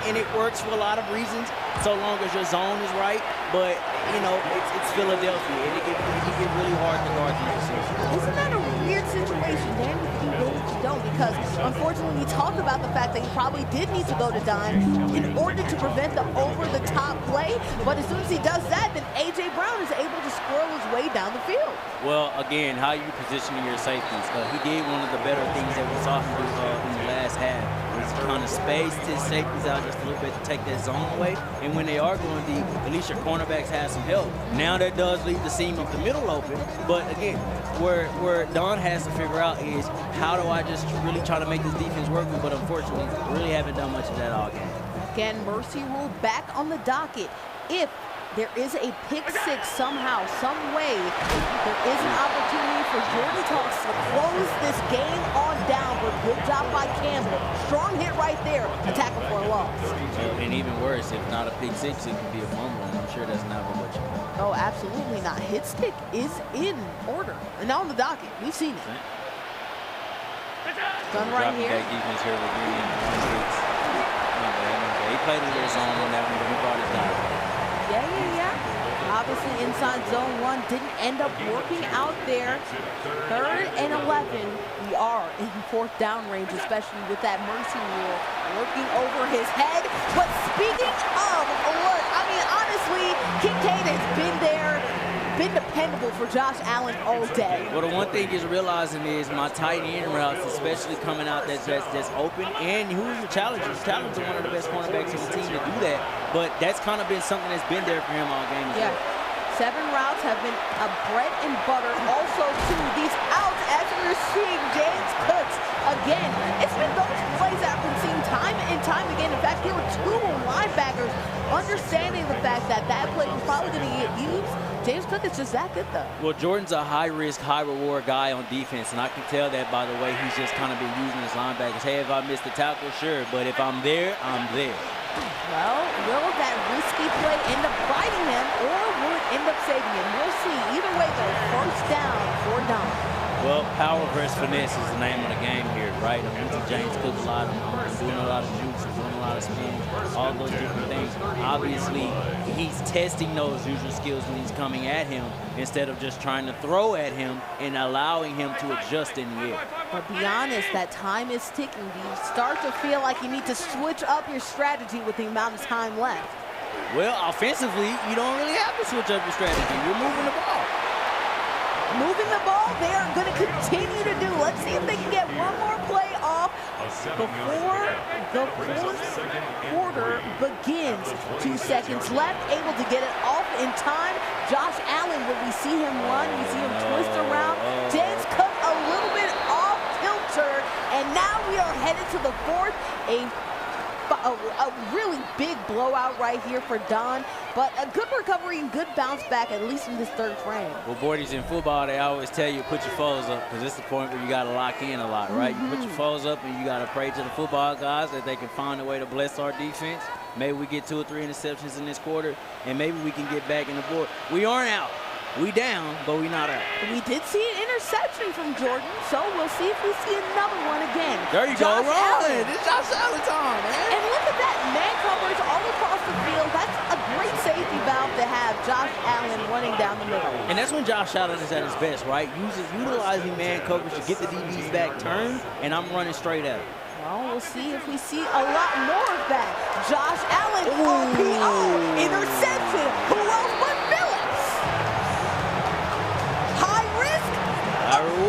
And it works for a lot of reasons, so long as your zone is right. But, you know, it's Philadelphia, and it get really hard to guard these receivers. Isn't that a weird situation? Damn if you do, if you don't, because unfortunately we talked about the fact that he probably did need to go to dime in order to prevent the over-the-top play. But as soon as he does that, then A.J. Brown is able to squirrel his way down the field. Well, again, how you positioning your safeties? He did one of the better things that we saw him do in the last half. He's kind of spaced his safeties out just a little bit to take that zone away. And when they are going deep, at least your cornerbacks have some help. Now that does leave the seam of the middle open. But again, where Don has to figure out is how do I just really try to make this defense work? But unfortunately, really haven't done much of that all game. Again, mercy rule back on the docket. If there is a pick six somehow, some way, there is an opportunity for Jordan Talks to close this game on down. But good job by Campbell. Strong hit right there. A tackle for a loss. And even worse, if not a pick six, it could be a fumble, and I'm sure that's never what you want. Oh, absolutely not. Hit stick is in order. And now on the docket. We've seen it. Done right here. Back defense here with Green. He played a little zone on that one, but he brought it down. Yeah. Obviously, inside zone 1 didn't end up working out there. 3rd and 11. We are in 4th down range, especially with that mercy rule working over his head. But speaking of alert, I mean, honestly, Kincaid has been there, been dependable for Josh Allen all day. Well, the one thing he's realizing is my tight end routes, especially coming out that's open, and who's your challenger? Challenger's one of the best cornerbacks on the team to do that, but that's kind of been something that's been there for him all game as well. 7 routes have been a bread and butter. Also, too, these outs, as we're seeing James Cooks again. It's been those plays that I've been seeing time and time again. In fact, there were 2 linebackers understanding the fact that that play was probably going to get used. James Cook is just that good, though. Well, Jordan's a high-risk, high-reward guy on defense, and I can tell that by the way he's just kind of been using his linebackers. Hey, if I missed the tackle, sure, but if I'm there, I'm there. Well, will that risky play end up biting him, or will it end up saving him? We'll see. Either way, though, 1st down for Don. Well, power versus finesse is the name of the game here, right? I'm using James Cook a lot. I'm doing a lot of jukes, I'm doing a lot of spins, all those different things. Obviously, he's testing those usual skills when he's coming at him instead of just trying to throw at him and allowing him to adjust in the air. But be honest, that time is ticking. Do you start to feel like you need to switch up your strategy with the amount of time left? Well, offensively, you don't really have to switch up your strategy. You're moving the ball. Moving the ball, they are going to continue to do. Let's see if they can get one more play off before the 4th quarter begins. 2 seconds left, able to get it off in time. Josh Allen, will we see him run? We see him twist around. James Cook a little bit off kilter, and now we are headed to the 4th. A really big blowout right here for Don, but a good recovery and good bounce back, at least in this 3rd frame. Well, Bordy's in football, they always tell you put your foes up, because it's the point where you got to lock in a lot, right? You put your foes up and you got to pray to the football guys that they can find a way to bless our defense. Maybe we get 2 or 3 interceptions in this quarter, and maybe we can get back in the board. We aren't out. We down, but we not out. We did see an interception from Jordan, so we'll see if we see another one again. There you go, rolling. It's Josh Allen time, man. And look at that, man coverage all across the field. That's a great safety valve to have Josh Allen running down the middle. And that's when Josh Allen is at his best, right? Utilizing man coverage to get the DBs back turned, and I'm running straight at him. Well, we'll see if we see a lot more of that. Josh Allen, RPO, interception. Who else but Phillips?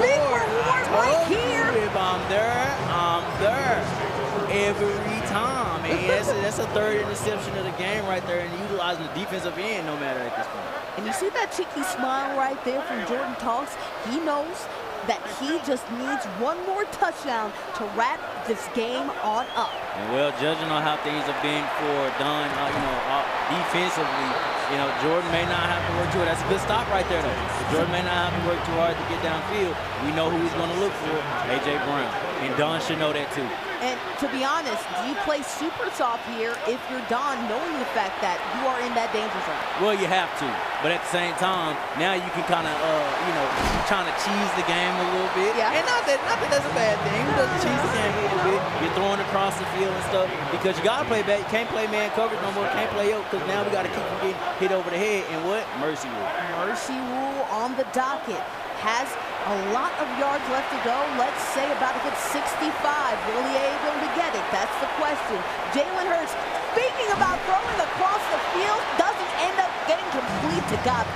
Big reward right here. If I'm there, I'm there every time. And that's a 3rd interception of the game right there, and utilizing the defensive end no matter at this point. And you see that cheeky smile right there from Jordan Talks? He knows that he just needs one more touchdown to wrap this game on up. And well, judging on how things have been for Don, defensively, Jordan may not have to work too hard. That's a good stop right there, though. Jordan may not have to work too hard to get downfield. We know who he's going to look for, A.J. Brown. And Don should know that, too. And to be honest, do you play super soft here if you're Don, knowing the fact that you are in that danger zone? Well, you have to. But at the same time, now you can kind of, trying to cheese the game a little bit. Yeah. And not that that's a bad thing. Who doesn't cheese the game a little bit? You're throwing across the field and stuff because you got to play back. You can't play man coverage no more. Can't play up because now we got to keep from getting hit over the head. And what? Mercy rule. Mercy rule on the docket. Has a lot of yards left to go. Let's say about a good 65. Will he able to get it? That's the question. Jalen Hurts, speaking about throwing across the field, doesn't end up getting complete to God.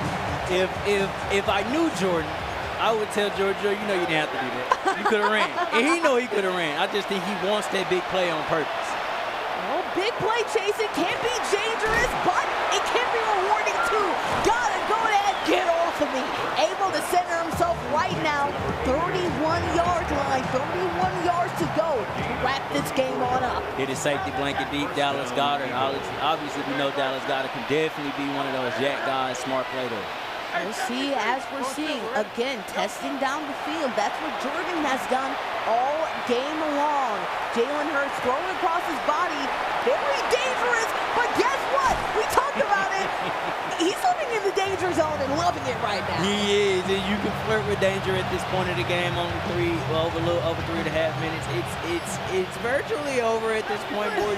If I knew Jordan, I would tell Jordan, you know you didn't have to do that. You could have ran. And he know he could have ran. I just think he wants that big play on purpose. Well, big play chasing can be dangerous, but it can be rewarding too. Gotta go ahead, get off Anthony able to center himself right now. 31-yard line, 31 yards to go to wrap this game on up. Hit his safety blanket deep, Dallas Goedert. Obviously, we know Dallas Goedert can definitely be one of those yak guys. Smart play there. We'll see, as we're seeing, again, testing down the field. That's what Jordan has done all game long. Jalen Hurts throwing across his body. Very dangerous, but guess what? We talked about it. He's living in the danger zone and loving it right now. He is, and you can flirt with danger at this point of the game. Only over 3.5 minutes. It's virtually over at this point, boy.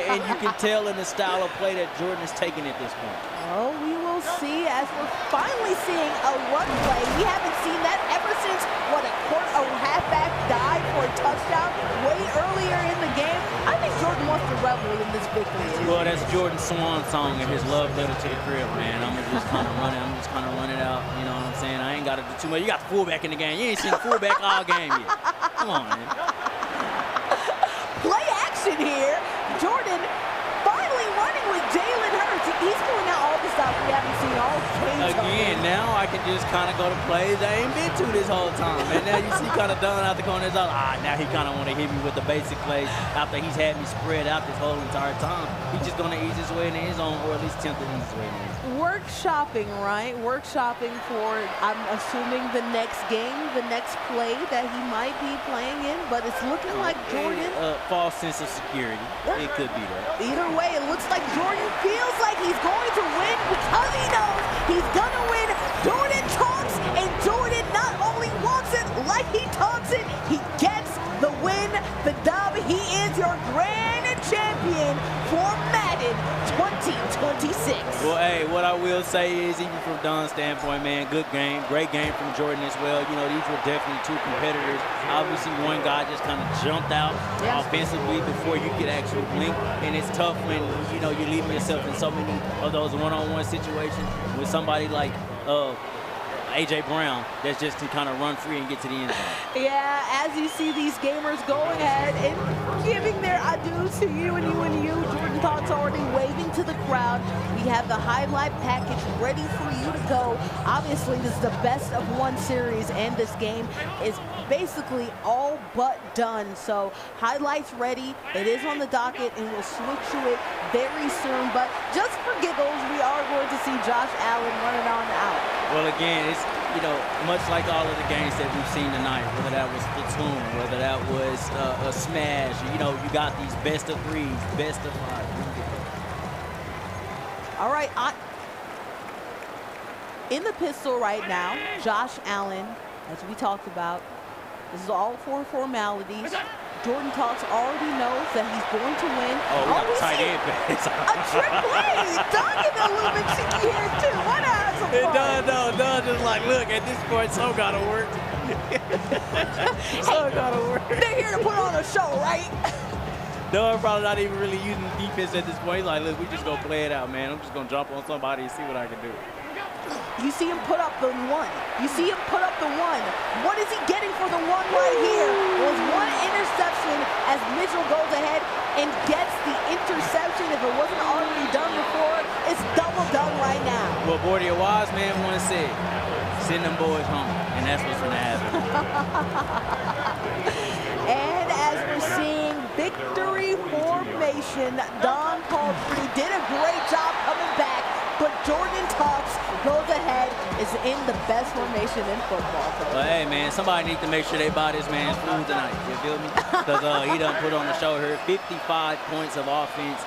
And you can tell in the style of play that Jordan is taking at this point. Oh, we will see as we're finally seeing a run play. We haven't seen that ever since, what, a halfback dive for a touchdown way earlier in the game. I think Jordan wants to revel in this victory. Well, that's Jordan's swan song and his love letter to the crib, man. I'm just kind of running out. You know what I'm saying? I ain't got to do too much. You got the fullback in the game. You ain't seen the fullback all game yet. Come on, man. Play action here. Jordan finally running with Jalen Hurts. He's pulling out all the stuff we haven't seen all game. Again, now I can just kind of go to plays I ain't been to this whole time. And now you see kind of done out the corner. Now he kind of want to hit me with the basic plays after he's had me spread out this whole entire time. He's just going to ease his way in his own, or at least attempt to ease his way in his own. Workshopping, right? Workshopping for, I'm assuming, the next game, the next play that he might be playing in. But it's looking like Jordan. False sense of security. It could be that. Either way, it looks like Jordan feels like he's going to win because he knows he's going to win. Jordan talks, and Jordan not only walks it like he talks it, he gets the win, the dub. He is your grand champion for Madden 2026. Well, hey, what I will say is, even from Don's standpoint, man, good game. Great game from Jordan as well. You know, these were definitely two competitors. Obviously, one guy just kind of jumped out offensively before you could actually blink. And it's tough when, you know, you're leaving yourself in so many of those one-on-one situations with somebody like A.J. Brown that's just to kind of run free and get to the end zone. Yeah, as you see these gamers go ahead and giving their adieu to you and you and you. Jordan Thought's already waving to the crowd. We have the highlight package ready for you to go. Obviously, this is the best of one series, and this game is basically all but done. So highlights ready. It is on the docket, and we'll switch to it very soon. But just for giggles, we are going to see Josh Allen running on out. Well, again, it's, you know, much like all of the games that we've seen tonight, whether that was Platoon, whether that was a Smash, you know, you got these best of threes, best of five. All right, in the pistol right now, Josh Allen, as we talked about, this is all for formalities. Jordan Talks already knows that he's going to win. Oh, we got a tight end pass. A trick play. Don getting a little bit cheeky here, too. Why not have some fun? Don just like, look, at this point, so gotta work. So gotta work. They're here to put on a show, right? Don probably not even really using defense at this point. He's like, look, we just gonna play it out, man. I'm just gonna jump on somebody and see what I can do. You see him put up the one. You see him put up the one. What is he getting for the one right here? Was one interception as Mitchell goes ahead and gets the interception. If it wasn't already done before, it's double done right now. Well, Bordy, a wise man once said, send them boys home, and that's what's gonna happen. And as we're seeing victory formation, Don Paltry did a great job coming back. But Jordan Talks goes ahead, is in the best formation in football. Well, hey, man, somebody needs to make sure they buy this man's food tonight. You feel me? Because he done put on the show here. 55 points of offense.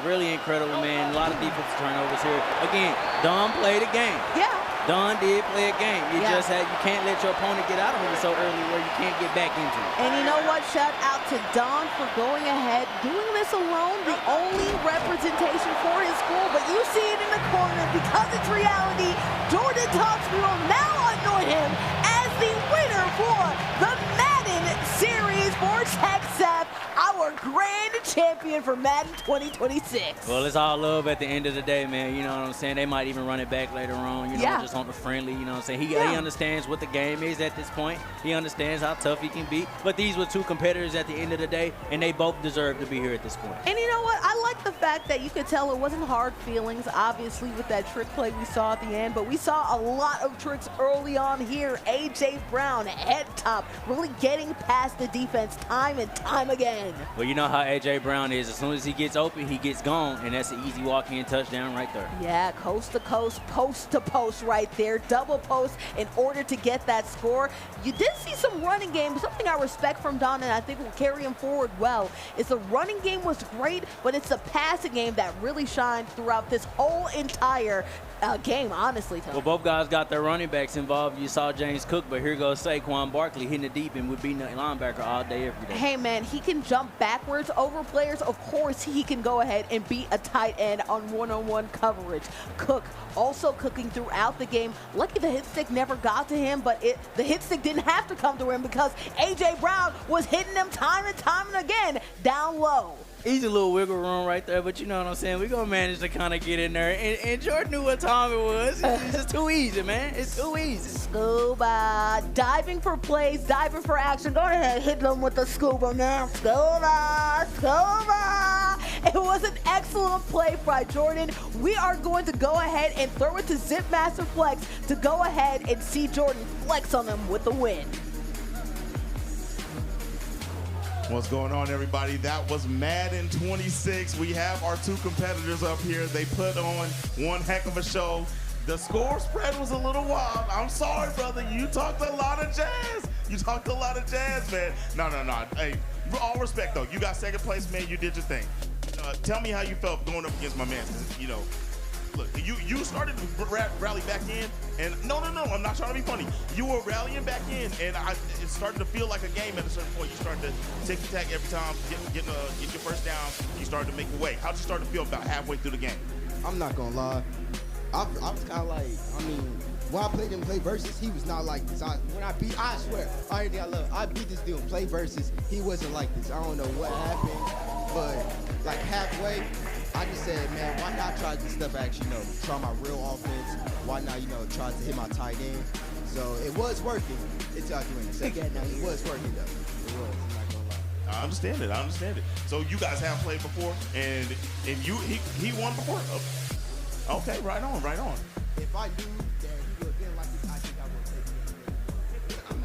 Really incredible, man. A lot of defensive turnovers here. Again, Don played a game. Yeah. Don did play a game. You just had, you can't let your opponent get out of it so early where you can't get back into it. And you know what? Shout out to Don for going ahead, doing this alone, the only representation for his school. But you see it in the corner because it's reality. Jordan Talks will now anoint him as the winner for the Madden series for TechSep. Our your grand champion for Madden 2026. Well, it's all love at the end of the day, man. You know what I'm saying? They might even run it back later on, you know, Yeah. just on the friendly, you know what I'm saying? He Yeah. understands what the game is at this point. He understands how tough he can be. But these were two competitors at the end of the day, and they both deserve to be here at this point. And you know what? I like the fact that you could tell it wasn't hard feelings, obviously, with that trick play we saw at the end, but we saw a lot of tricks early on here. A.J. Brown, head top, really getting past the defense time and time again. Well, you know how A.J. Brown is. As soon as he gets open, he gets gone, and that's an easy walk-in touchdown right there. Yeah, coast to coast, post to post right there. Double post in order to get that score. You did see some running game, something I respect from Don, and I think will carry him forward well. Is the running game was great, but it's the passing game that really shined throughout this whole entire game, honestly. Well, both guys got their running backs involved. You saw James Cook, but here goes Saquon Barkley hitting the deep end with beating a linebacker all day, every day. Hey, man, he can jump backwards over players. Of course, he can go ahead and beat a tight end on one-on-one coverage. Cook also cooking throughout the game. Lucky the hit stick never got to him, but the hit stick didn't have to come to him because A.J. Brown was hitting them time and again down low. Easy little wiggle room right there, but you know what I'm saying? We're going to manage to kind of get in there. And Jordan knew what time it was. It's just too easy, man. It's too easy. Scuba. Diving for plays, diving for action. Go ahead, hit them with the scuba now. Scuba, scuba. It was an excellent play by Jordan. We are going to go ahead and throw it to Zipmaster Flex to go ahead and see Jordan flex on them with the win. What's going on, everybody? That was Madden 26. We have our two competitors up here. They put on one heck of a show. The score spread was a little wild. I'm sorry, brother. You talked a lot of jazz. You talked a lot of jazz, man. No. Hey, with all respect, though, you got second place, man. You did your thing. Tell me how you felt going up against my man. You know, look, you started to rally back in, and no, I'm not trying to be funny. You were rallying back in, and it started to feel like a game at a certain point. You started to tick-tack every time, get your first down. You started to make your way. How'd you start to feel about halfway through the game? I'm not gonna lie. I was kind of like, when I played him play versus, he was not like this. I swear, I beat this dude in play versus. He wasn't like this. I don't know what happened, but like halfway, I just said, man, why not try this stuff? Actually, try my real offense. Why not, try to hit my tight end? So it was working. It's out doing it. It was working though. It was. I'm not gonna lie. I understand it. So you guys have played before, and he won before. Okay, right on. If I knew that he would have been like this, I think I would take him.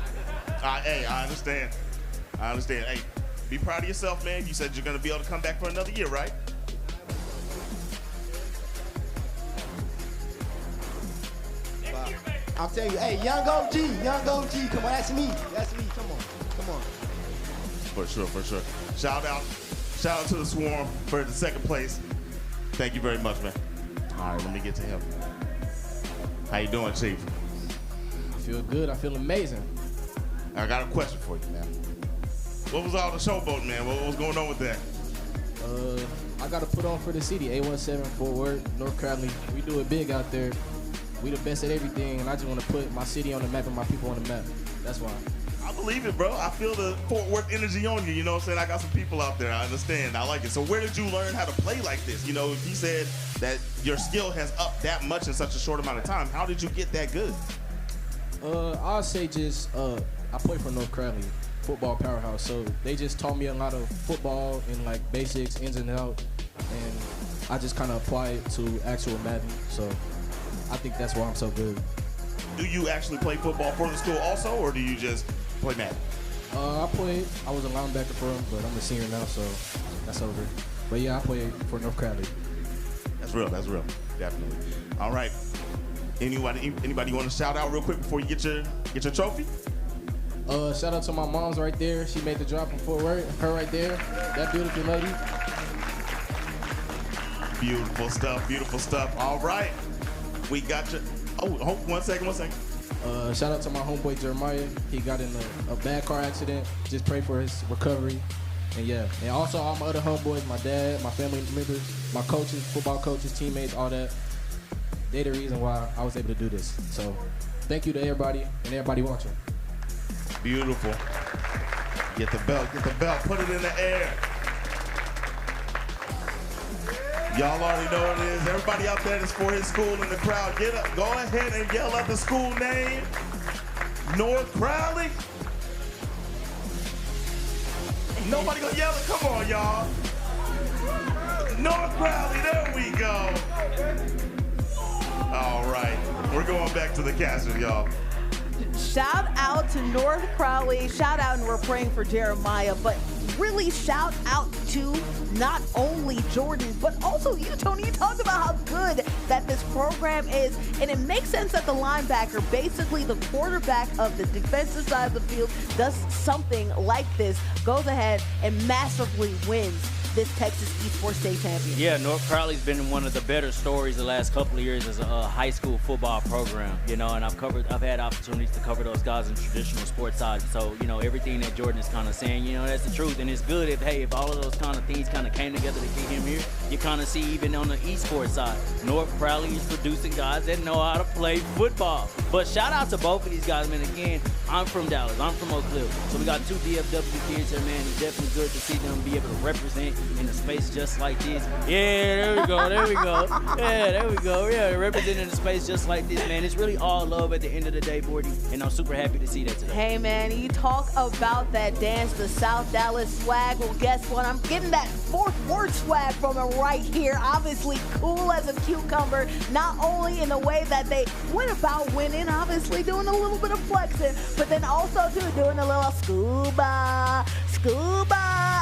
Hey, I understand. Hey, be proud of yourself, man. You said you're gonna be able to come back for another year, right? I'm telling you, hey, young OG, come on, that's me, come on. For sure. Shout out to the Swarm for the second place. Thank you very much, man. All right, let me get to him. How you doing, Chief? I feel good. I feel amazing. I got a question for you, man. What was all the showboat, man? What was going on with that? I got to put on for the city. A17 Fort Worth, North Crowley. We do it big out there. We the best at everything, and I just want to put my city on the map and my people on the map. That's why. I believe it, bro. I feel the Fort Worth energy on you. You know what I'm saying? I got some people out there. I understand. I like it. So where did you learn how to play like this? You know, if you said that your skill has upped that much in such a short amount of time, how did you get that good? I'll say just I play for North Crowley, football powerhouse. So they just taught me a lot of football and like basics, ins and outs, and I just kind of apply it to actual Madden. So I think that's why I'm so good. Do you actually play football for the school also, or do you just play Madden? I was a linebacker for him, but I'm a senior now, so that's over. But yeah, I play for North Crowley. That's real, definitely. All right. Anybody want to shout out real quick before you get your trophy? Shout out to my mom's right there. She made the drop from Fort Worth. Her right there, that beautiful lady. Beautiful stuff. All right. We got you. Oh, one second. Shout out to my homeboy Jeremiah. He got in a bad car accident. Just pray for his recovery. And yeah, and also all my other homeboys, my dad, my family members, my coaches, football coaches, teammates, all that. They the reason why I was able to do this. So thank you to everybody and everybody watching. Beautiful. Get the belt, put it in the air. Y'all already know what it is. Everybody out there that's for his school in the crowd, get up, go ahead and yell out the school name. North Crowley. Nobody gonna yell it. Come on, y'all. North Crowley, there we go. All right, we're going back to the casters, y'all. Shout out to North Crowley. Shout out, and we're praying for Jeremiah, but really shout out to not only Jordan, but also you, Tony. You talked about how good that this program is, and it makes sense that the linebacker, basically the quarterback of the defensive side of the field, does something like this, goes ahead and massively wins this Texas Esports State Championship. Yeah, North Crowley's been one of the better stories the last couple of years as a high school football program, you know, and I've had opportunities to cover those guys in traditional sports side. So, you know, everything that Jordan is kind of saying, you know, that's the truth. And it's good if all of those kind of things kind of came together to get him here. You kind of see even on the esports side, North Crowley is producing guys that know how to play football. But shout out to both of these guys, man. Again, I'm from Dallas. I'm from Oak Cliff. So we got two DFW kids here, man. It's definitely good to see them be able to represent in a space just like this. Yeah, there we go. There we go. Yeah, there we go. Yeah, representing a space just like this, man. It's really all love at the end of the day, Bordy. And I'm super happy to see that today. Hey, man, you talk about that dance, the South Dallas swag. Well, guess what? I'm getting that fourth word swag from him right here. Obviously, cool as a cucumber. Not only in the way that they went about winning, obviously doing a little bit of flexing, but then also too doing a little scuba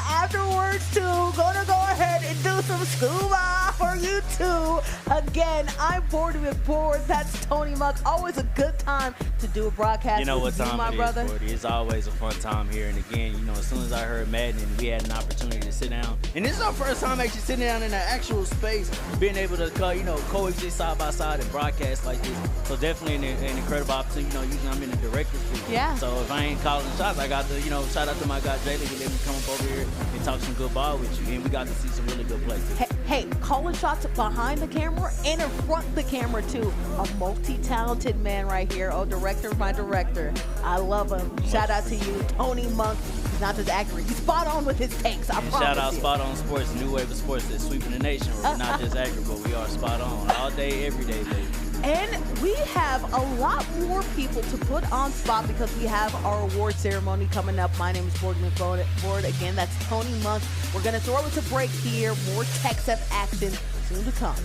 afterwards too. Gonna go ahead and do some scuba for you too. Again, I'm Bordy with Board. That's Tony Muck. Always a good time to do a broadcast. You know what with time my it brother. is, Bordy. It's always a fun time here. And again, you know, as soon as I heard Madden and we had an opportunity to sit down, and this is our first time actually sitting down in an actual space, being able to, you know, coexist side by side and broadcast like this. So definitely an incredible opportunity. You know, usually I'm in the director's booth. Yeah. So if I ain't calling shots, I got to, you know, shout out to my guy Jalen who let me come up over here and talk some good ball with you. And we got to see some really good plays. Hey, calling shots behind the camera and in front of the camera too. A multi-talented man right here. Oh, director, my director. I love him. Shout out to you, Tony Monk. He's not just accurate. He's spot on with his takes. I promise Shout out you. Spot On Sports, new wave of sports that's sweeping the nation. We're not just accurate, but we are spot on all day, every day, baby. And we have a lot more people to put on spot because we have our award ceremony coming up. My name is Boardman Board. Again, that's Tony Monk. We're going to throw it to break here. More TechSF action soon to come.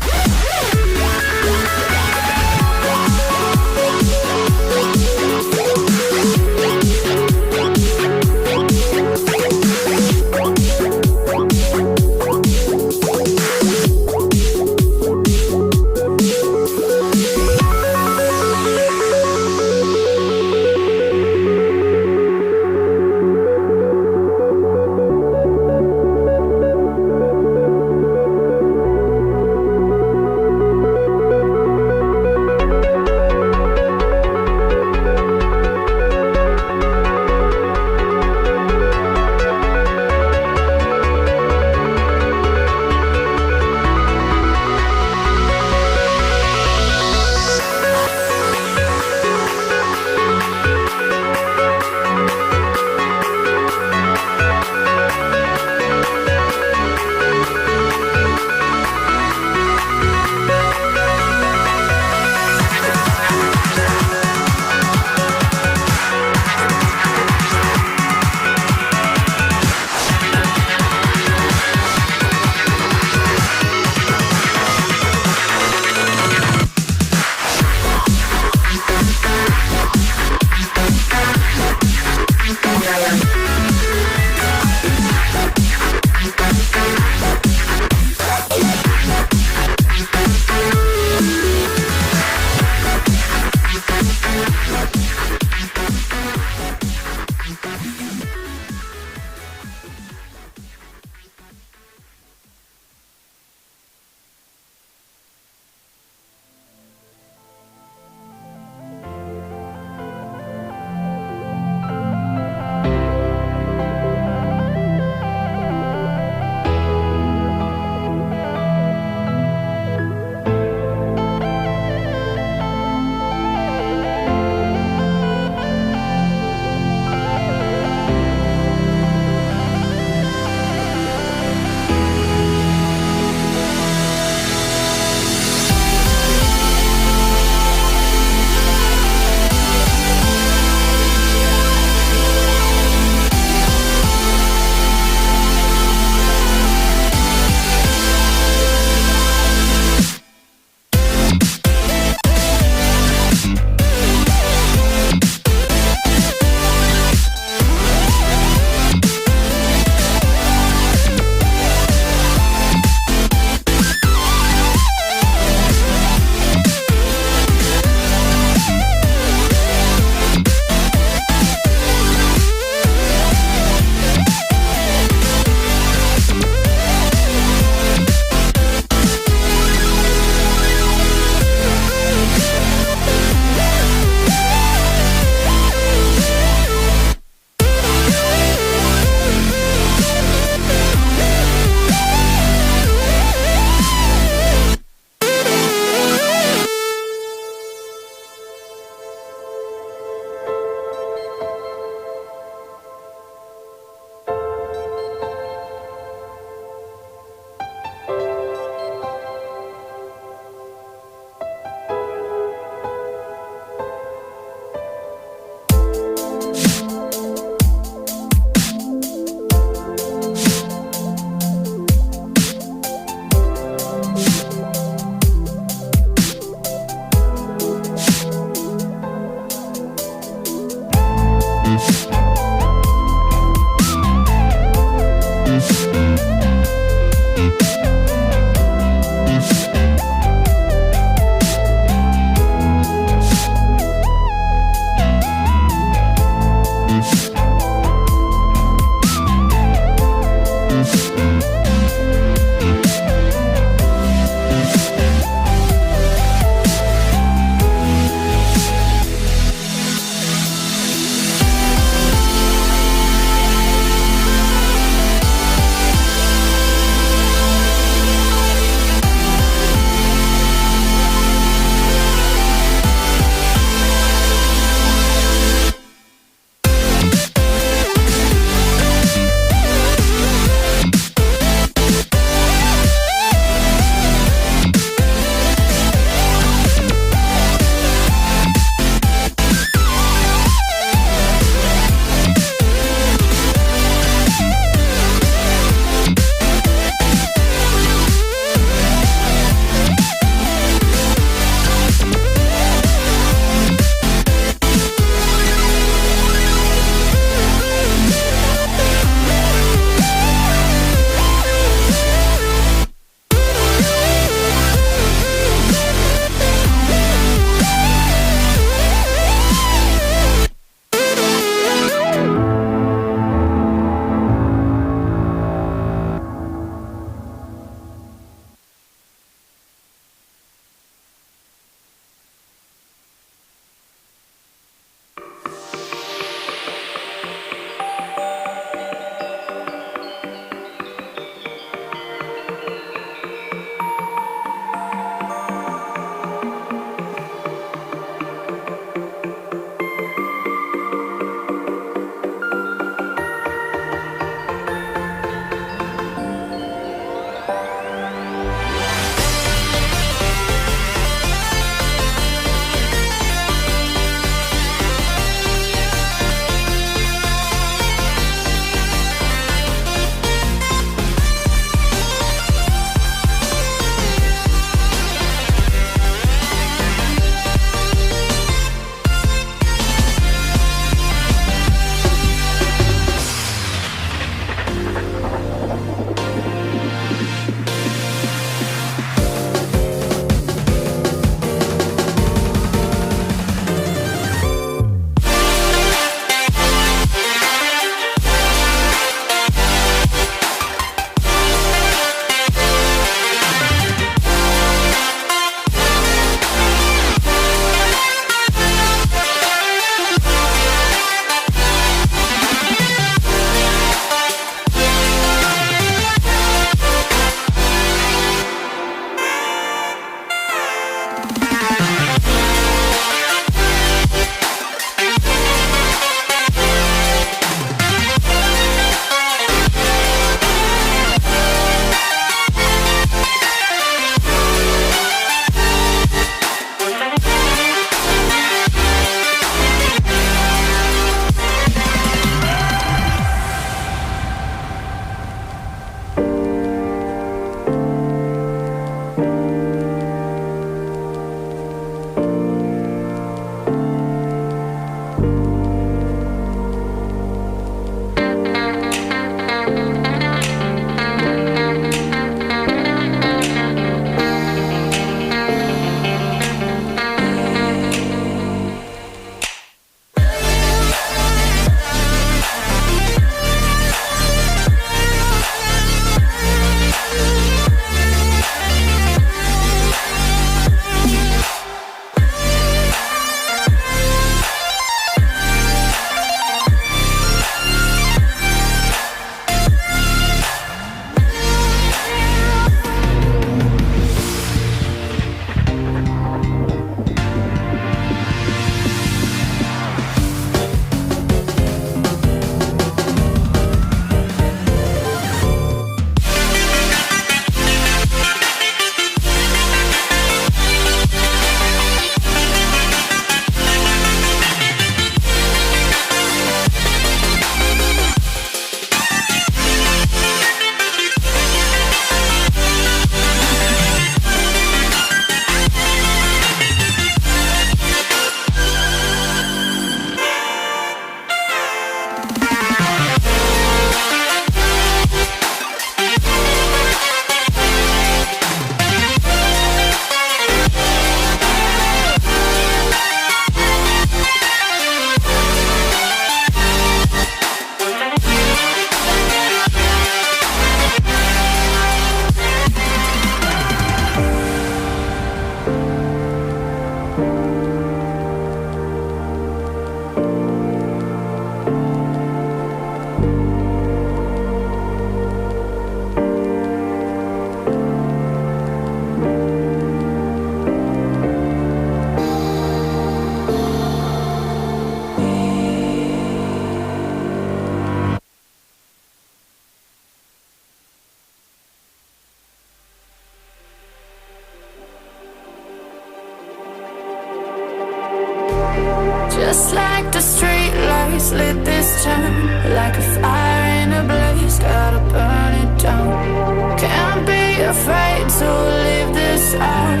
Just like the street lights lit this town, like a fire in a blaze, gotta burn it down. Can't be afraid to leave this out.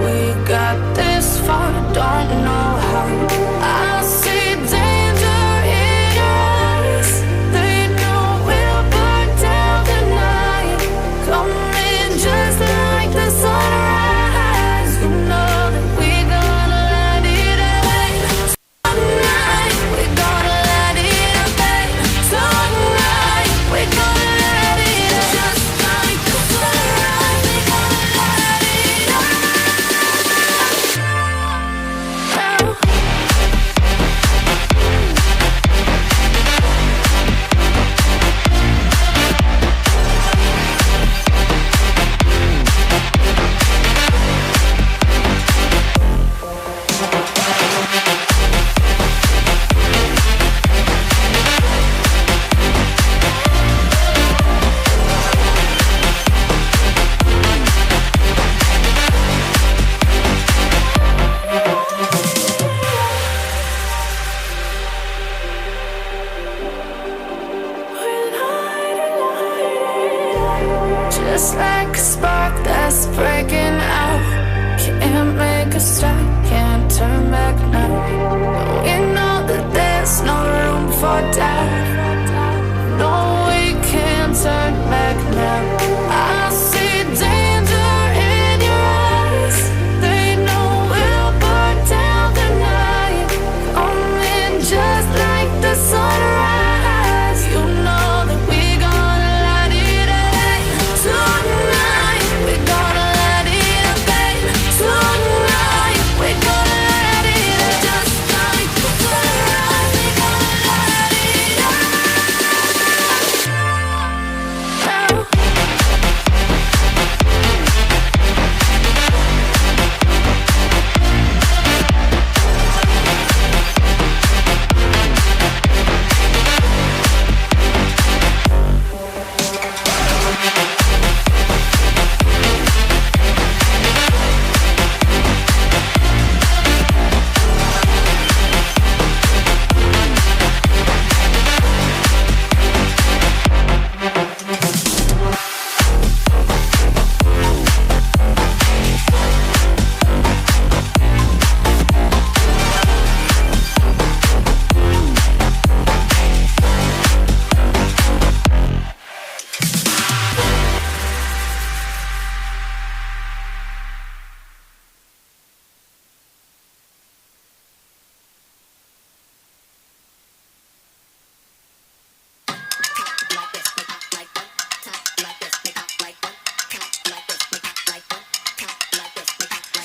We got this far, don't know how. I see danger in your eyes. They know we'll burn down the night. Coming just like the sunrise. You know that we gonna let it away. Tonight, we gonna let it away. Tonight, we gonna let it away. Just like the sunrise, we gonna let it away. Just like a spark that's breaking out. Can't make a stop, can't turn back now. We know that there's no room for doubt. No, we can't turn back now. I see danger in your eyes. They know we'll burn down the night. Coming just like the sunrise. You know that we gonna let it away. Tonight, we gonna let it away. Tonight, we gonna let it away. Just like the sunrise, we gonna let it away.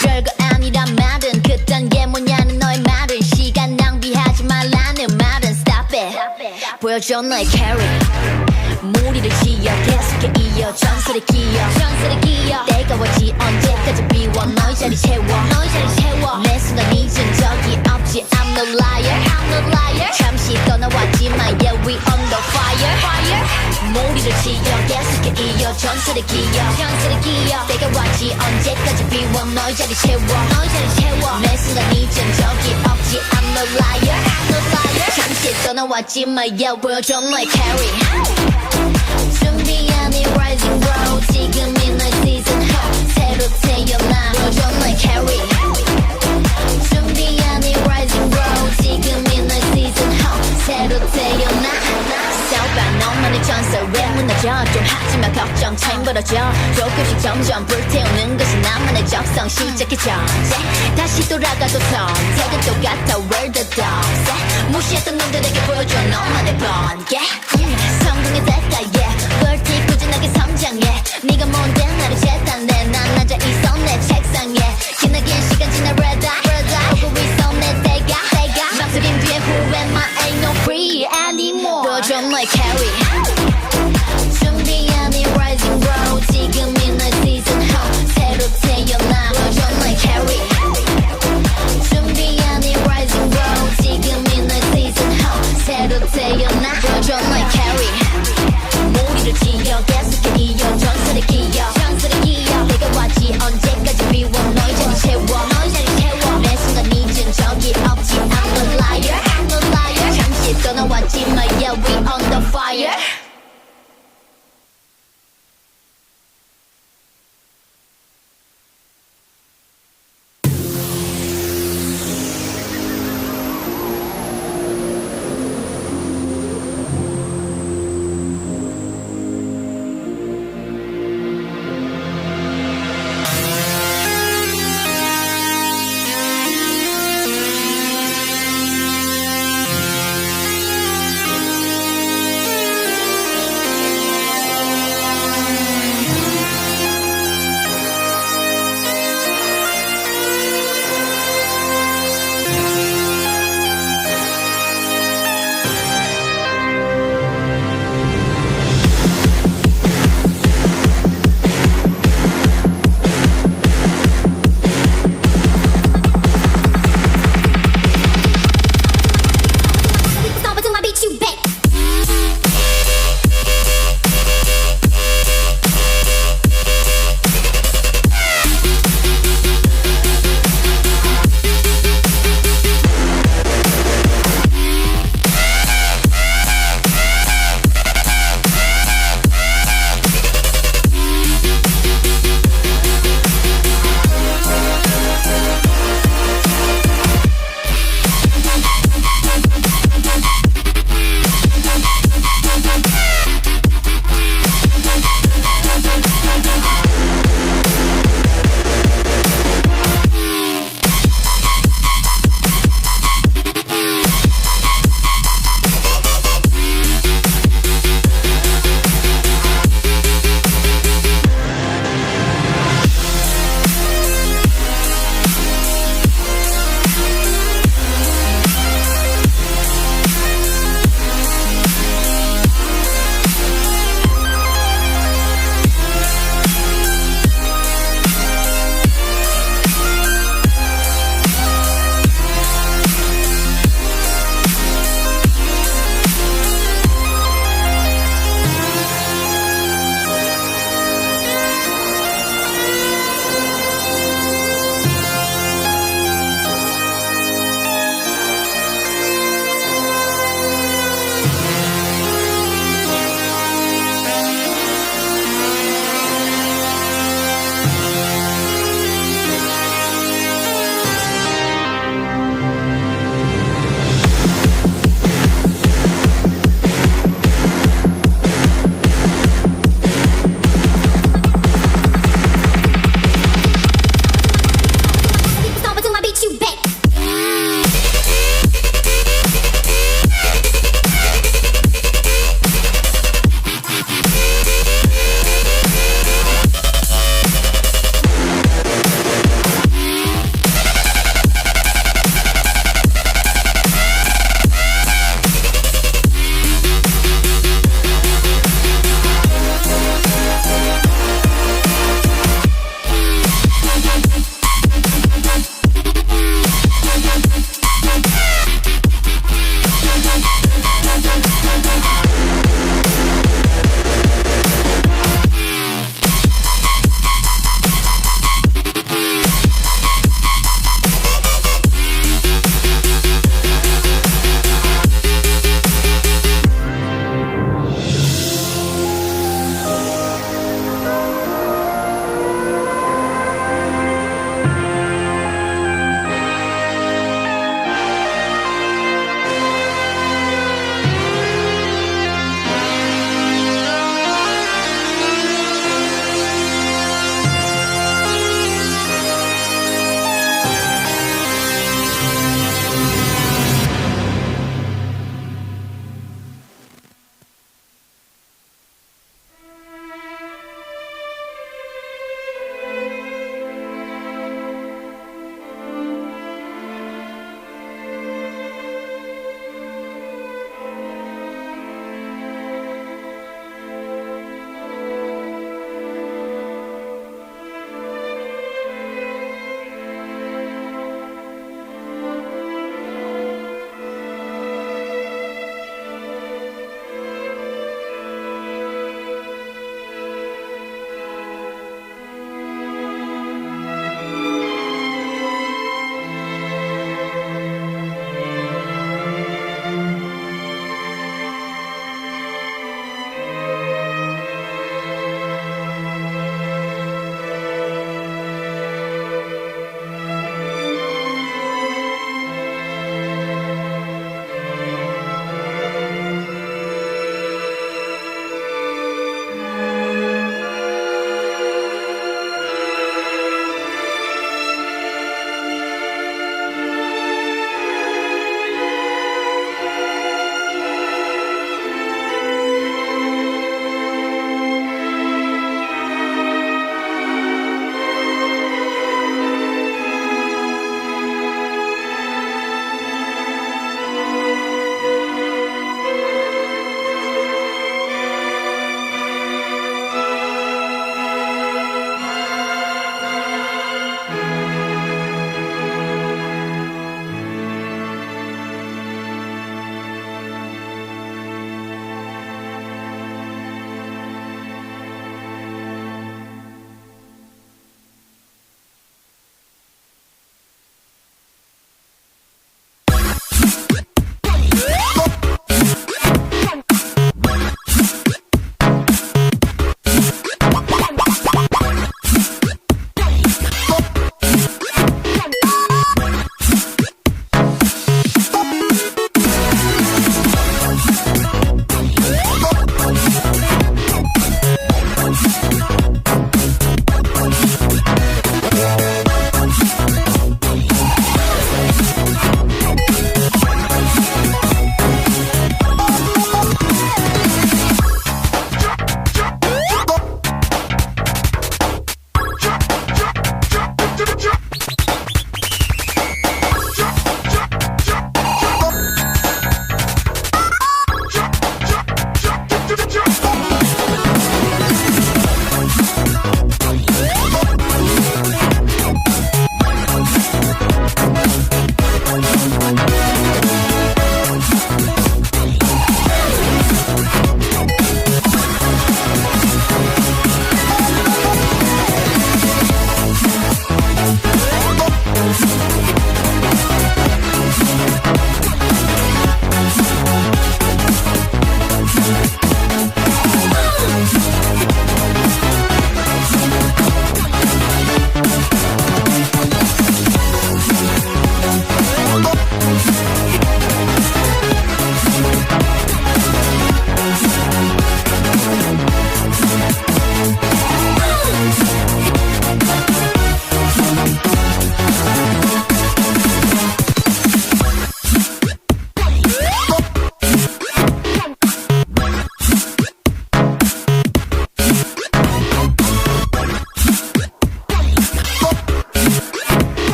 별거 아니란 말은 그딴 게 뭐냐는 너의 말은 시간 낭비하지 말라는 말은 Stop it 보여줘 너의 carry 무리를 지어 계속해 이어 전설의 기억 때가 왔지 언제까지 비워 너의 자리 채워 내 순간 잊은 적이 없지 I'm no liar 잠시 떠나왔지만 yeah we on the fire 무리를 지어 계속해 이어 전설의 기억 때가 왔지 언제까지 비워 너의 자리 채워 내 순간 잊은 적이 없지 I'm no liar 잠시 떠나왔지만 yeah 보여줘 너의 carry 준비한 이 rising bro 지금이 너의 season 새로 태어나 보여줘 너의 carry 준비한 이 rising bro 지금이 너의 season 새로 태어나 싸워봐 너만의 전설 왜 무너져 좀 하지마 걱정 차임 벌어져 조금씩 점점 불태우는 것이 나만의 적성 시작해 전쟁 다시 돌아가도 선택은 똑같아 We're the dogs 무시했던 놈들에게 보여줘 너만의 번개 성공의 대가에 벌티 꾸준하게 성장해 네가 뭔데 나를 재단해 난 앉아있어 내 책상에 지나긴 시간 지나 ready 오고 있어 내 때가 막소린 뒤에 who am I ain't no free anymore 보여줘 너의 carry 준비한 이 rising bro 지금이 너의 season 새로 태어나 보여줘 너의 carry 준비한 이 rising bro 지금이 너의 season 새로 태어나 보여줘 너의 carry 무리를 지어 계속해 이어 전설의 기억 때가 왔지 언제까지 비워 너의 자리 채워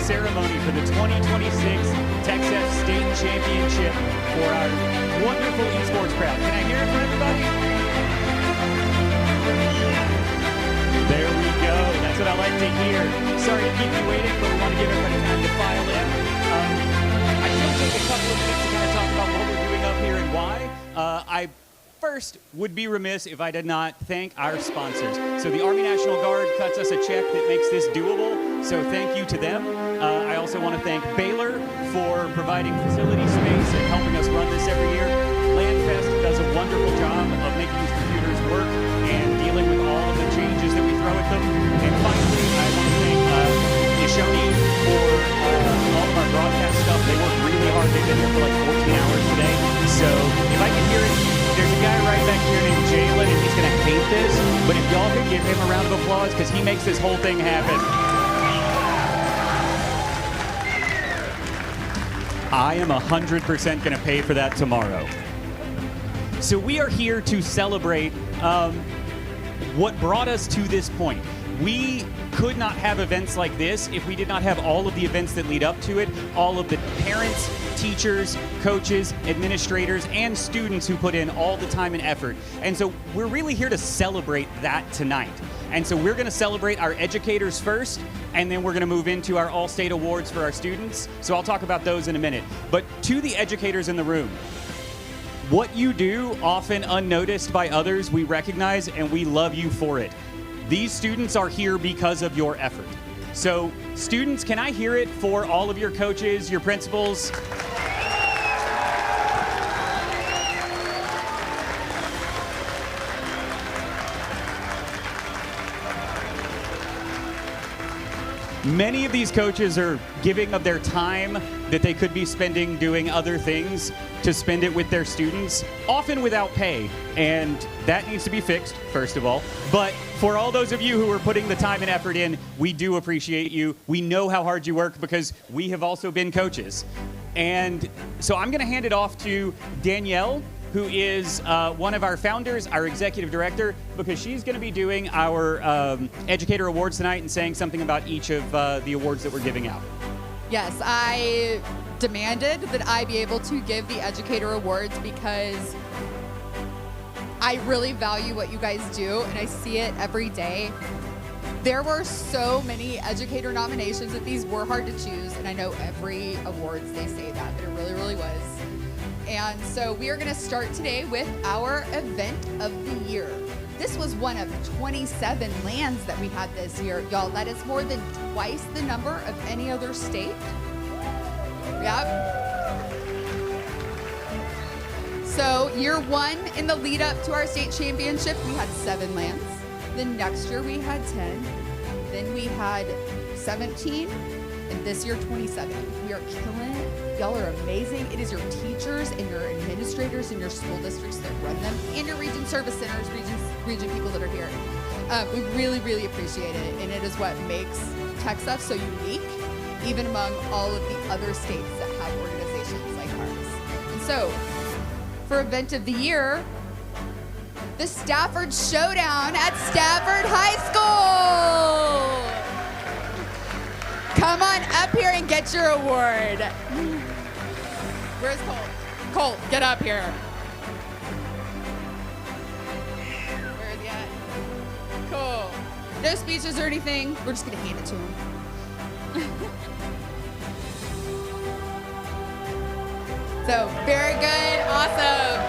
ceremony for the 2026 Texas State Championship for our wonderful esports crowd. Can I hear it for everybody? There we go. That's what I like to hear. Sorry to keep you waiting, but we want to give everybody time to file in. I will take a couple of minutes to kind of talk about what we're doing up here and why. I first would be remiss if I did not thank our sponsors. So the Army National Guard cuts us a check that makes this doable, so thank you to them. I also want to thank Baylor for providing facility space and helping us run this every year. LandFest does a wonderful job of making these computers work and dealing with all of the changes that we throw at them. And finally, I want to thank Nishoni for all of our broadcast stuff. They work really hard. They've been here for like 14 hours today. So if I can hear it, there's a guy right back here named Jalen, and he's going to hate this, but if y'all could give him a round of applause, because he makes this whole thing happen. I am 100% going to pay for that tomorrow. So we are here to celebrate what brought us to this point. We could not have events like this if we did not have all of the events that lead up to it, all of the parents, teachers, coaches, administrators, and students who put in all the time and effort. And so we're really here to celebrate that tonight. And so we're going to celebrate our educators first, and then we're going to move into our All-State Awards for our students. So I'll talk about those in a minute. But to the educators in the room, what you do, often unnoticed by others, we recognize, and we love you for it. These students are here because of your effort. So students, can I hear it for all of your coaches, your principals? Many of these coaches are giving of their time that they could be spending doing other things to spend it with their students, often without pay. And that needs to be fixed, first of all. But for all those of you who are putting the time and effort in, we do appreciate you. We know how hard you work because we have also been coaches. And so I'm going to hand it off to Danielle, who is one of our founders, our executive director, because she's going to be doing our Educator Awards tonight and saying something about each of the awards that we're giving out. Yes, I demanded that I be able to give the Educator Awards because I really value what you guys do, and I see it every day. There were so many educator nominations that these were hard to choose, and I know every awards they say that, but it really, really was. And so we are going to start today with our event of the year. This was one of 27 lands that we had this year. Y'all, that is more than twice the number of any other state. Yep. So year one, in the lead up to our state championship, we had 7 lands. Then next year we had 10. Then we had 17. And this year, 27. We are killing it. Y'all are amazing. It is your teachers and your administrators and your school districts that run them, and your region service centers, region people that are here. We really, really appreciate it, and it is what makes Texas so unique, even among all of the other states that have organizations like ours. And so, for event of the year, the Stafford Showdown at Stafford High School. Come on up here and get your award. Where's Colt? Colt, get up here. Where is he at? Cool. No speeches or anything. We're just gonna hand it to him. So, very good, awesome.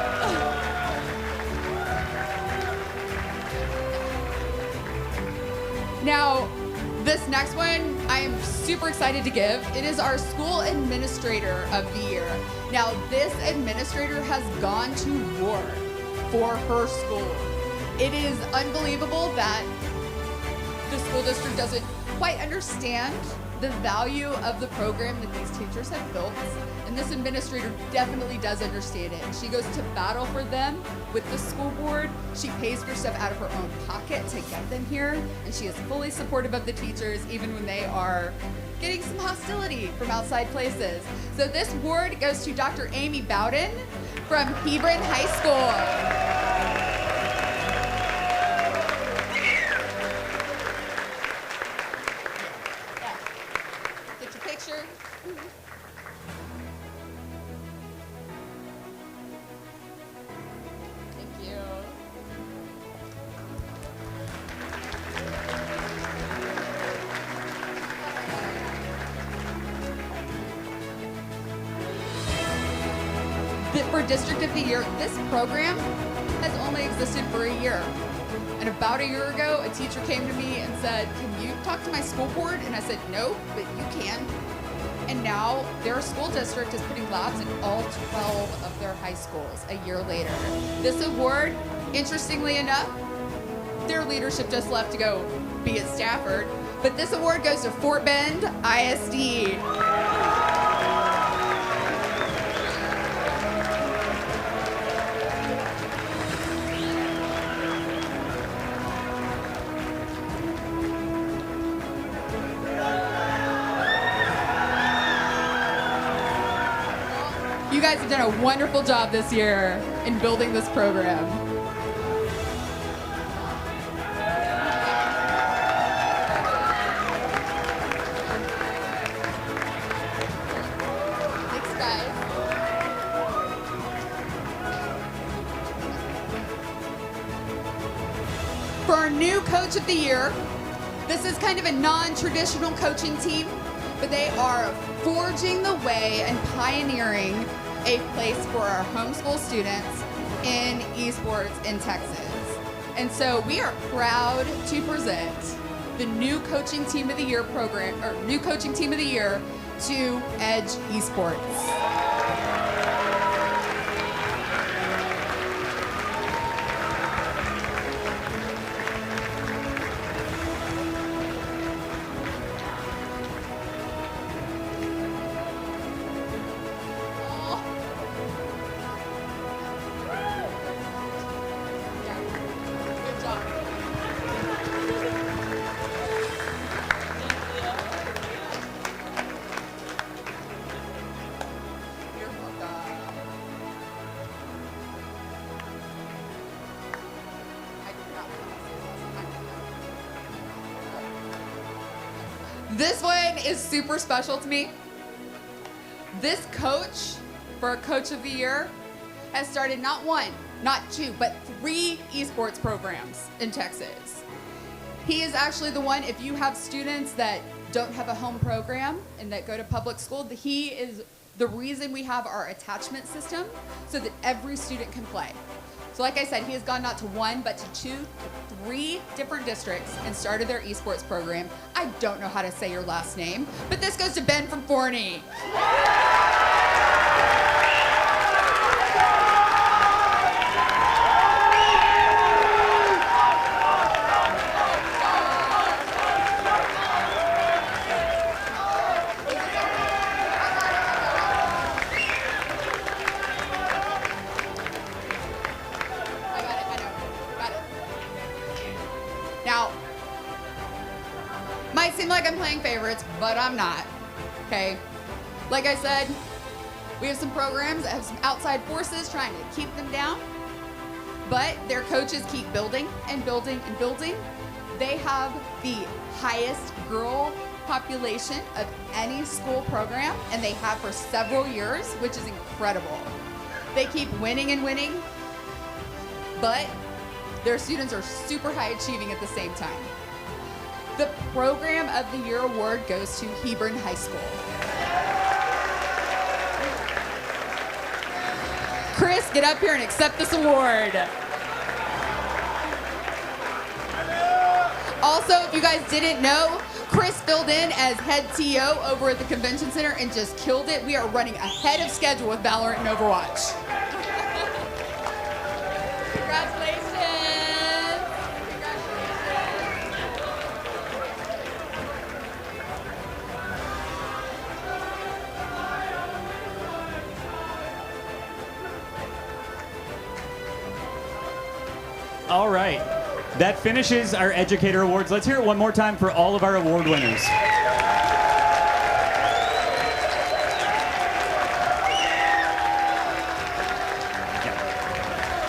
Now, this next one, I am super excited to give. It is our school administrator of the year. Now, this administrator has gone to war for her school. It is unbelievable that the school district doesn't quite understand the value of the program that these teachers have built. And this administrator definitely does understand it. She goes to battle for them with the school board. She pays for stuff out of her own pocket to get them here. And she is fully supportive of the teachers, even when they are getting some hostility from outside places. So this award goes to Dr. Amy Bowden from Hebron High School. Get your picture. for District of the Year, this program has only existed for a year. And about a year ago, a teacher came to me and said, "Can you talk to my school board?" And I said, "No, but you can." And now their school district is putting labs in all 12 of their high schools a year later. This award, interestingly enough, their leadership just left to go be at Stafford, but this award goes to Fort Bend ISD. You guys have done a wonderful job this year in building this program. Thanks, guys. For our new Coach of the Year, this is kind of a non-traditional coaching team, but they are forging the way and pioneering a place for our homeschool students in esports in Texas. And so we are proud to present the new Coaching Team of the Year program, or new Coaching Team of the Year to Edge Esports. This one is super special to me. This coach for Coach of the Year has started not one, not two, but 3 esports programs in Texas. He is actually the one, if you have students that don't have a home program and that go to public school, he is the reason we have our attachment system so that every student can play. So like I said, he has gone not to 1, but to 2, 3 different districts and started their esports program. I don't know how to say your last name, but this goes to Ben from Forney. Now, might seem like I'm playing favorites, but I'm not, okay? Like I said, we have some programs that have some outside forces trying to keep them down, but their coaches keep building and building and building. They have the highest girl population of any school program, and they have for several years, which is incredible. They keep winning and winning, but their students are super high achieving at the same time. The Program of the Year award goes to Hebron High School. Chris, get up here and accept this award. Also, if you guys didn't know, Chris filled in as head TO over at the convention center and just killed it. We are running ahead of schedule with Valorant and Overwatch. Congratulations. All right. That finishes our Educator Awards. Let's hear it one more time for all of our award winners.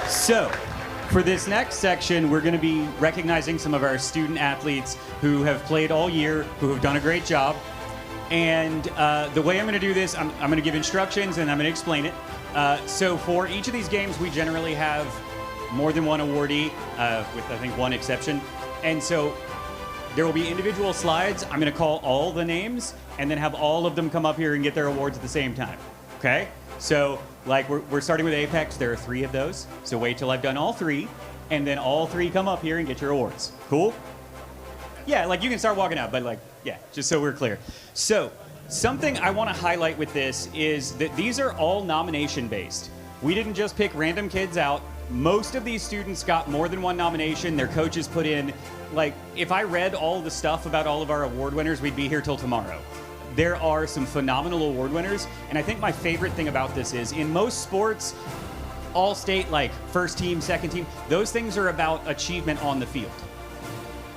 So, for this next section, we're going to be recognizing some of our student athletes who have played all year, who have done a great job. And the way I'm going to do this, I'm going to give instructions and I'm going to explain it. So for each of these games, we generally have more than one awardee, with I think one exception. And so there will be individual slides. I'm going to call all the names and then have all of them come up here and get their awards at the same time. Okay? So, like, we're starting with Apex. There are 3 of those. So wait till I've done all 3, and then all 3 come up here and get your awards. Cool? Yeah, like, you can start walking out, but, like, yeah, just so we're clear. So, something I want to highlight with this is that these are all nomination-based. We didn't just pick random kids out. Most of these students got more than 1 nomination. Their coaches put in, like, if I read all the stuff about all of our award winners, we'd be here till tomorrow. There are some phenomenal award winners, and I think my favorite thing about this is, in most sports, all-state, like, first team, second team, those things are about achievement on the field.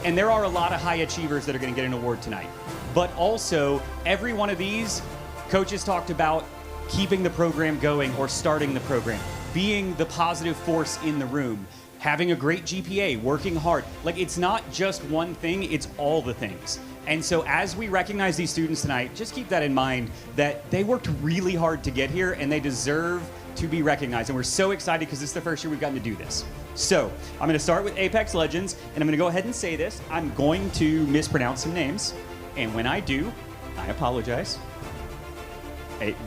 And there are a lot of high achievers that are going to get an award tonight. But also, every one of these, coaches talked about keeping the program going or starting the program, being the positive force in the room, having a great GPA, working hard. Like, it's not just one thing, it's all the things. And so as we recognize these students tonight, just keep that in mind, that they worked really hard to get here and they deserve to be recognized. And we're so excited because this is the first year we've gotten to do this. So I'm going to start with Apex Legends, and I'm going to go ahead and say this. I'm going to mispronounce some names. And when I do, I apologize.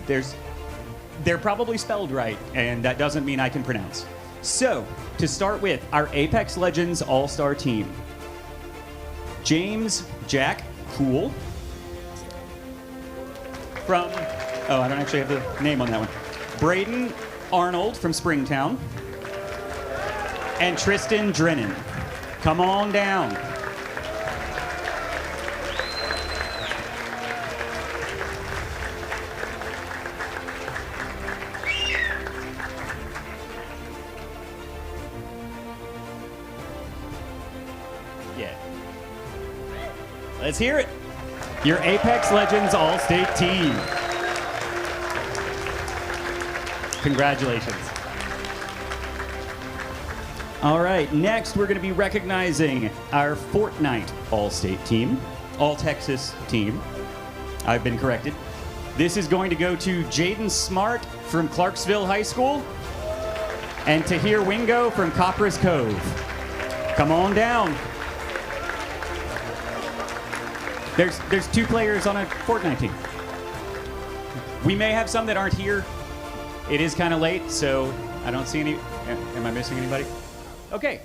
They're probably spelled right, and that doesn't mean I can pronounce. So, to start with, our Apex Legends All-Star team. James Jack Cool from, oh, I don't actually have the name on that one. Braden Arnold from Springtown. And Tristan Drennan. Come on down. Let's hear it. Your Apex Legends All-State team. Congratulations. All right, next we're going to be recognizing our Fortnite All-State team, All-Texas team. I've been corrected. This is going to go to Jaden Smart from Clarksville High School and Tahir Wingo from Copperas Cove. Come on down. There's 2 players on a Fortnite team. We may have some that aren't here. It is kind of late, so I don't see any. Am I missing anybody? Okay.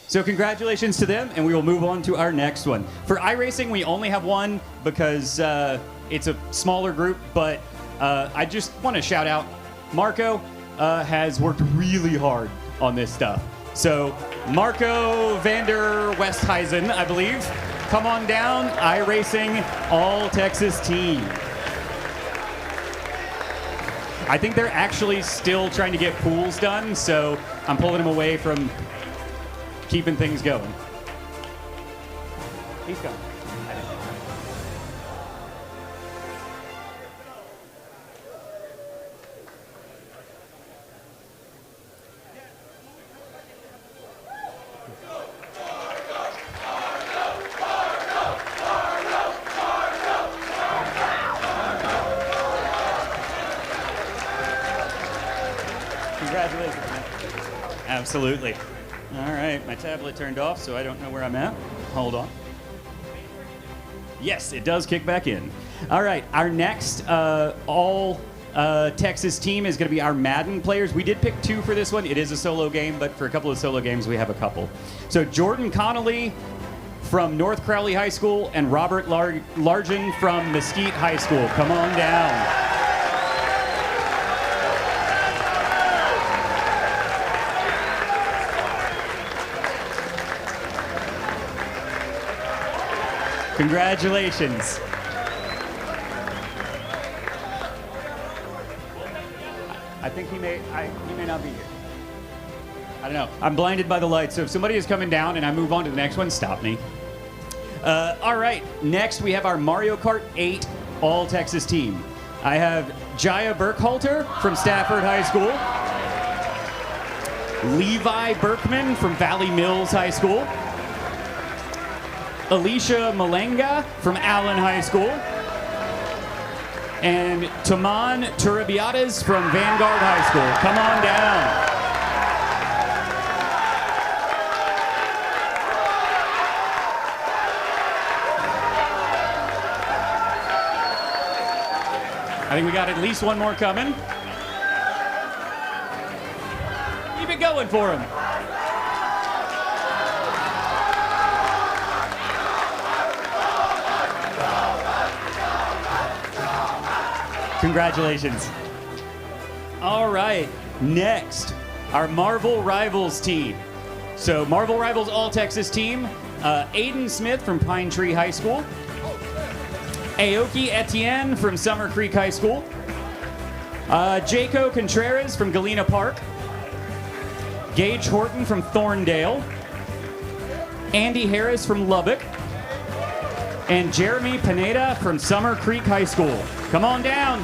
So congratulations to them, and we will move on to our next one. For iRacing, we only have 1 because it's a smaller group, but I just want to shout out Marco has worked really hard on this stuff. So Marco Vander Westhuizen, I believe. Come on down, iRacing All-Texas team. I think they're actually still trying to get pools done, so I'm pulling them away from keeping things going. He's coming. Congratulations, man. Absolutely. All right, my tablet turned off, so I don't know where I'm at. Hold on. Yes, it does kick back in. All right, our next Texas team is going to be our Madden players. We did pick 2 for this one. It is a solo game, but for a couple of solo games, we have a couple. So Jordan Connolly from North Crowley High School and Robert Largen from Mesquite High School. Come on down. Congratulations. I think he may not be here. I don't know. I'm blinded by the light, so if somebody is coming down and I move on to the next one, stop me. All right, next we have our Mario Kart 8 All-Texas team. I have Jaya Burkhalter from Stafford High School, Levi Berkman from Valley Mills High School, Alicia Malenga from Allen High School, and Taman Turabiatas from Vanguard High School. Come on down. I think we got at least one more coming. Keep it going for him. Congratulations. All right, next, our Marvel Rivals team. So Marvel Rivals All-Texas team, Aiden Smith from Pine Tree High School, Aoki Etienne from Summer Creek High School, Jaco Contreras from Galena Park, Gage Horton from Thorndale, Andy Harris from Lubbock, and Jeremy Pineda from Summer Creek High School. Come on down.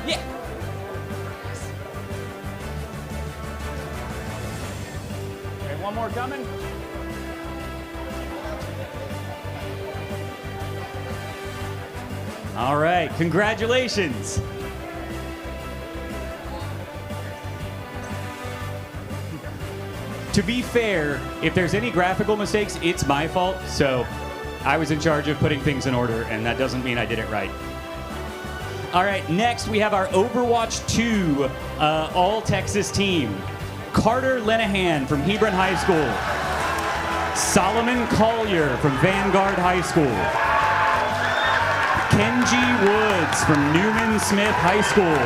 Yeah. Okay, one more coming. All right, congratulations. To be fair, if there's any graphical mistakes, it's my fault. So I was in charge of putting things in order, and that doesn't mean I did it right. All right, next we have our Overwatch 2 All-Texas team. Carter Lenahan from Hebron High School. Solomon Collier from Vanguard High School. Kenji Woods from Newman Smith High School.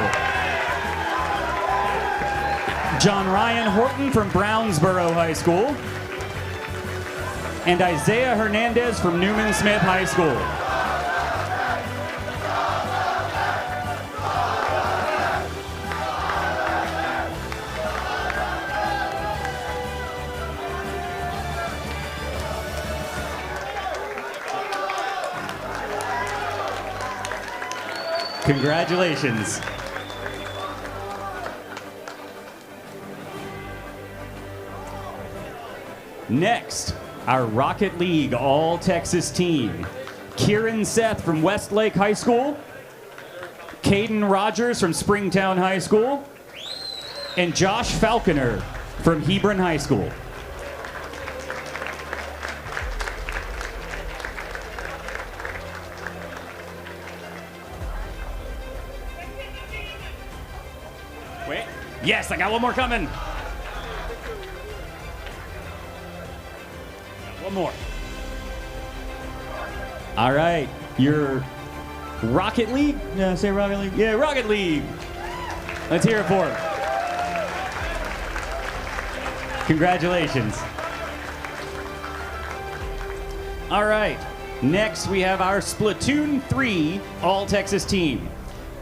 John Ryan Horton from Brownsboro High School. And Isaiah Hernandez from Newman Smith High School. Congratulations. Next, our Rocket League All-Texas team. Kieran Seth from Westlake High School. Caden Rogers from Springtown High School. And Josh Falconer from Hebron High School. Wait. Yes, I got one more coming. One more. All right, your Rocket League? Yeah, say Rocket League. Yeah, Rocket League. Let's hear it for it. Congratulations. All right, next we have our Splatoon 3 All-Texas team.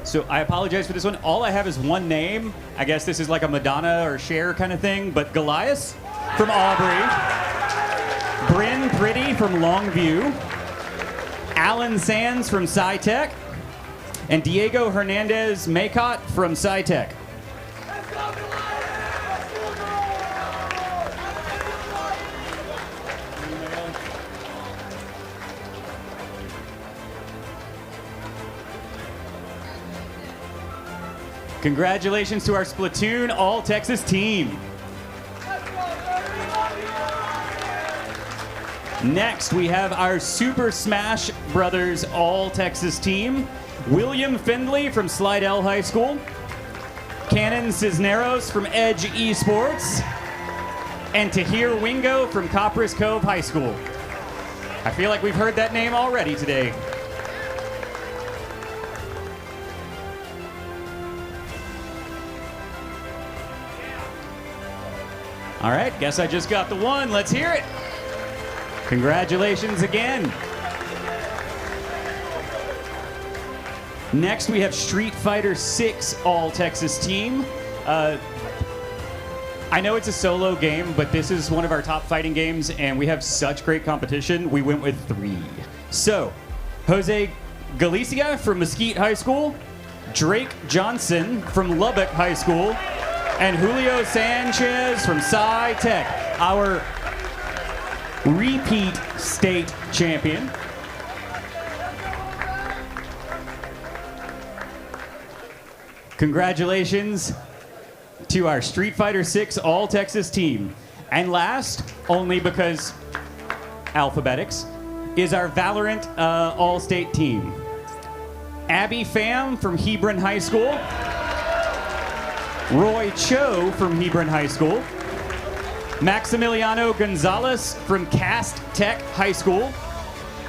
So I apologize for this one. All I have is one name. I guess this is like a Madonna or Cher kind of thing, but Goliath from Aubrey. Bryn Pretty from Longview, Alan Sands from SciTech, and Diego Hernandez Maycott from SciTech. Congratulations to our Splatoon All-Texas team. Next, we have our Super Smash Brothers All-Texas team. William Findley from Slidell High School. Cannon Cisneros from Edge Esports. And Tahir Wingo from Copperas Cove High School. I feel like we've heard that name already today. All right, guess I just got the one. Let's hear it. Congratulations again. Next, we have Street Fighter 6 All-Texas team. I know it's a solo game, but this is one of our top fighting games, and we have such great competition. We went with 3. So, Jose Galicia from Mesquite High School, Drake Johnson from Lubbock High School, and Julio Sanchez from SciTech, our repeat state champion. Congratulations to our Street Fighter 6 All-Texas team. And last, only because alphabetics, is our Valorant All-State team. Abby Pham from Hebron High School. Roy Cho from Hebron High School. Maximiliano Gonzalez from Cast Tech High School.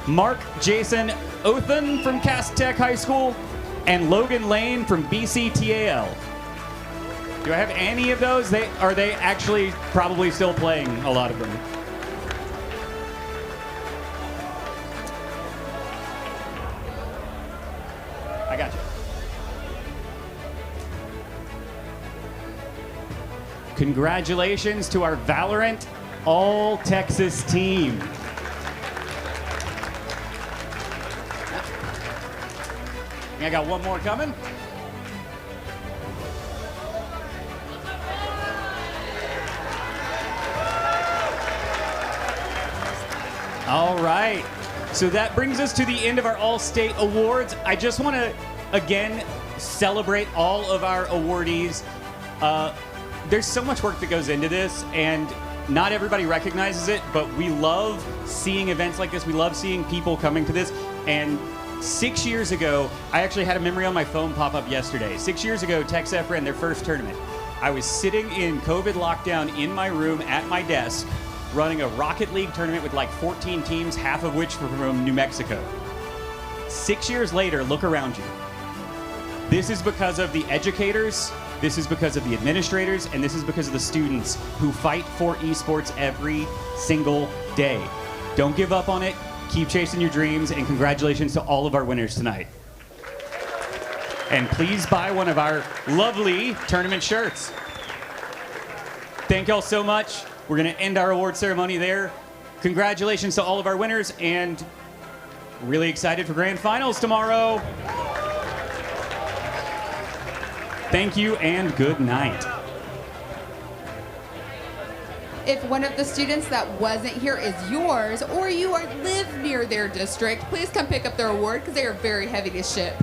Mark Jason Othen from Cast Tech High School. And Logan Lane from BCTAL. Do I have any of those? Are they actually probably still playing, a lot of them? I got you. Congratulations to our Valorant All-Texas team. I got one more coming. All right. So that brings us to the end of our All-State Awards. I just want to, again, celebrate all of our awardees. There's so much work that goes into this, and not everybody recognizes it, but we love seeing events like this. We love seeing people coming to this. And 6 years ago, I actually had a memory on my phone pop up yesterday. 6 years ago, TechSF ran their first tournament. I was sitting in COVID lockdown in my room at my desk, running a Rocket League tournament with like 14 teams, half of which were from New Mexico. 6 years later, look around you. This is because of the educators, this is because of the administrators, and this is because of the students who fight for esports every single day. Don't give up on it. Keep chasing your dreams, and congratulations to all of our winners tonight. And please buy one of our lovely tournament shirts. Thank y'all so much. We're going to end our award ceremony there. Congratulations to all of our winners, and really excited for grand finals tomorrow. Thank you and good night. If one of the students that wasn't here is yours, or you live near their district, please come pick up their award because they are very heavy to ship.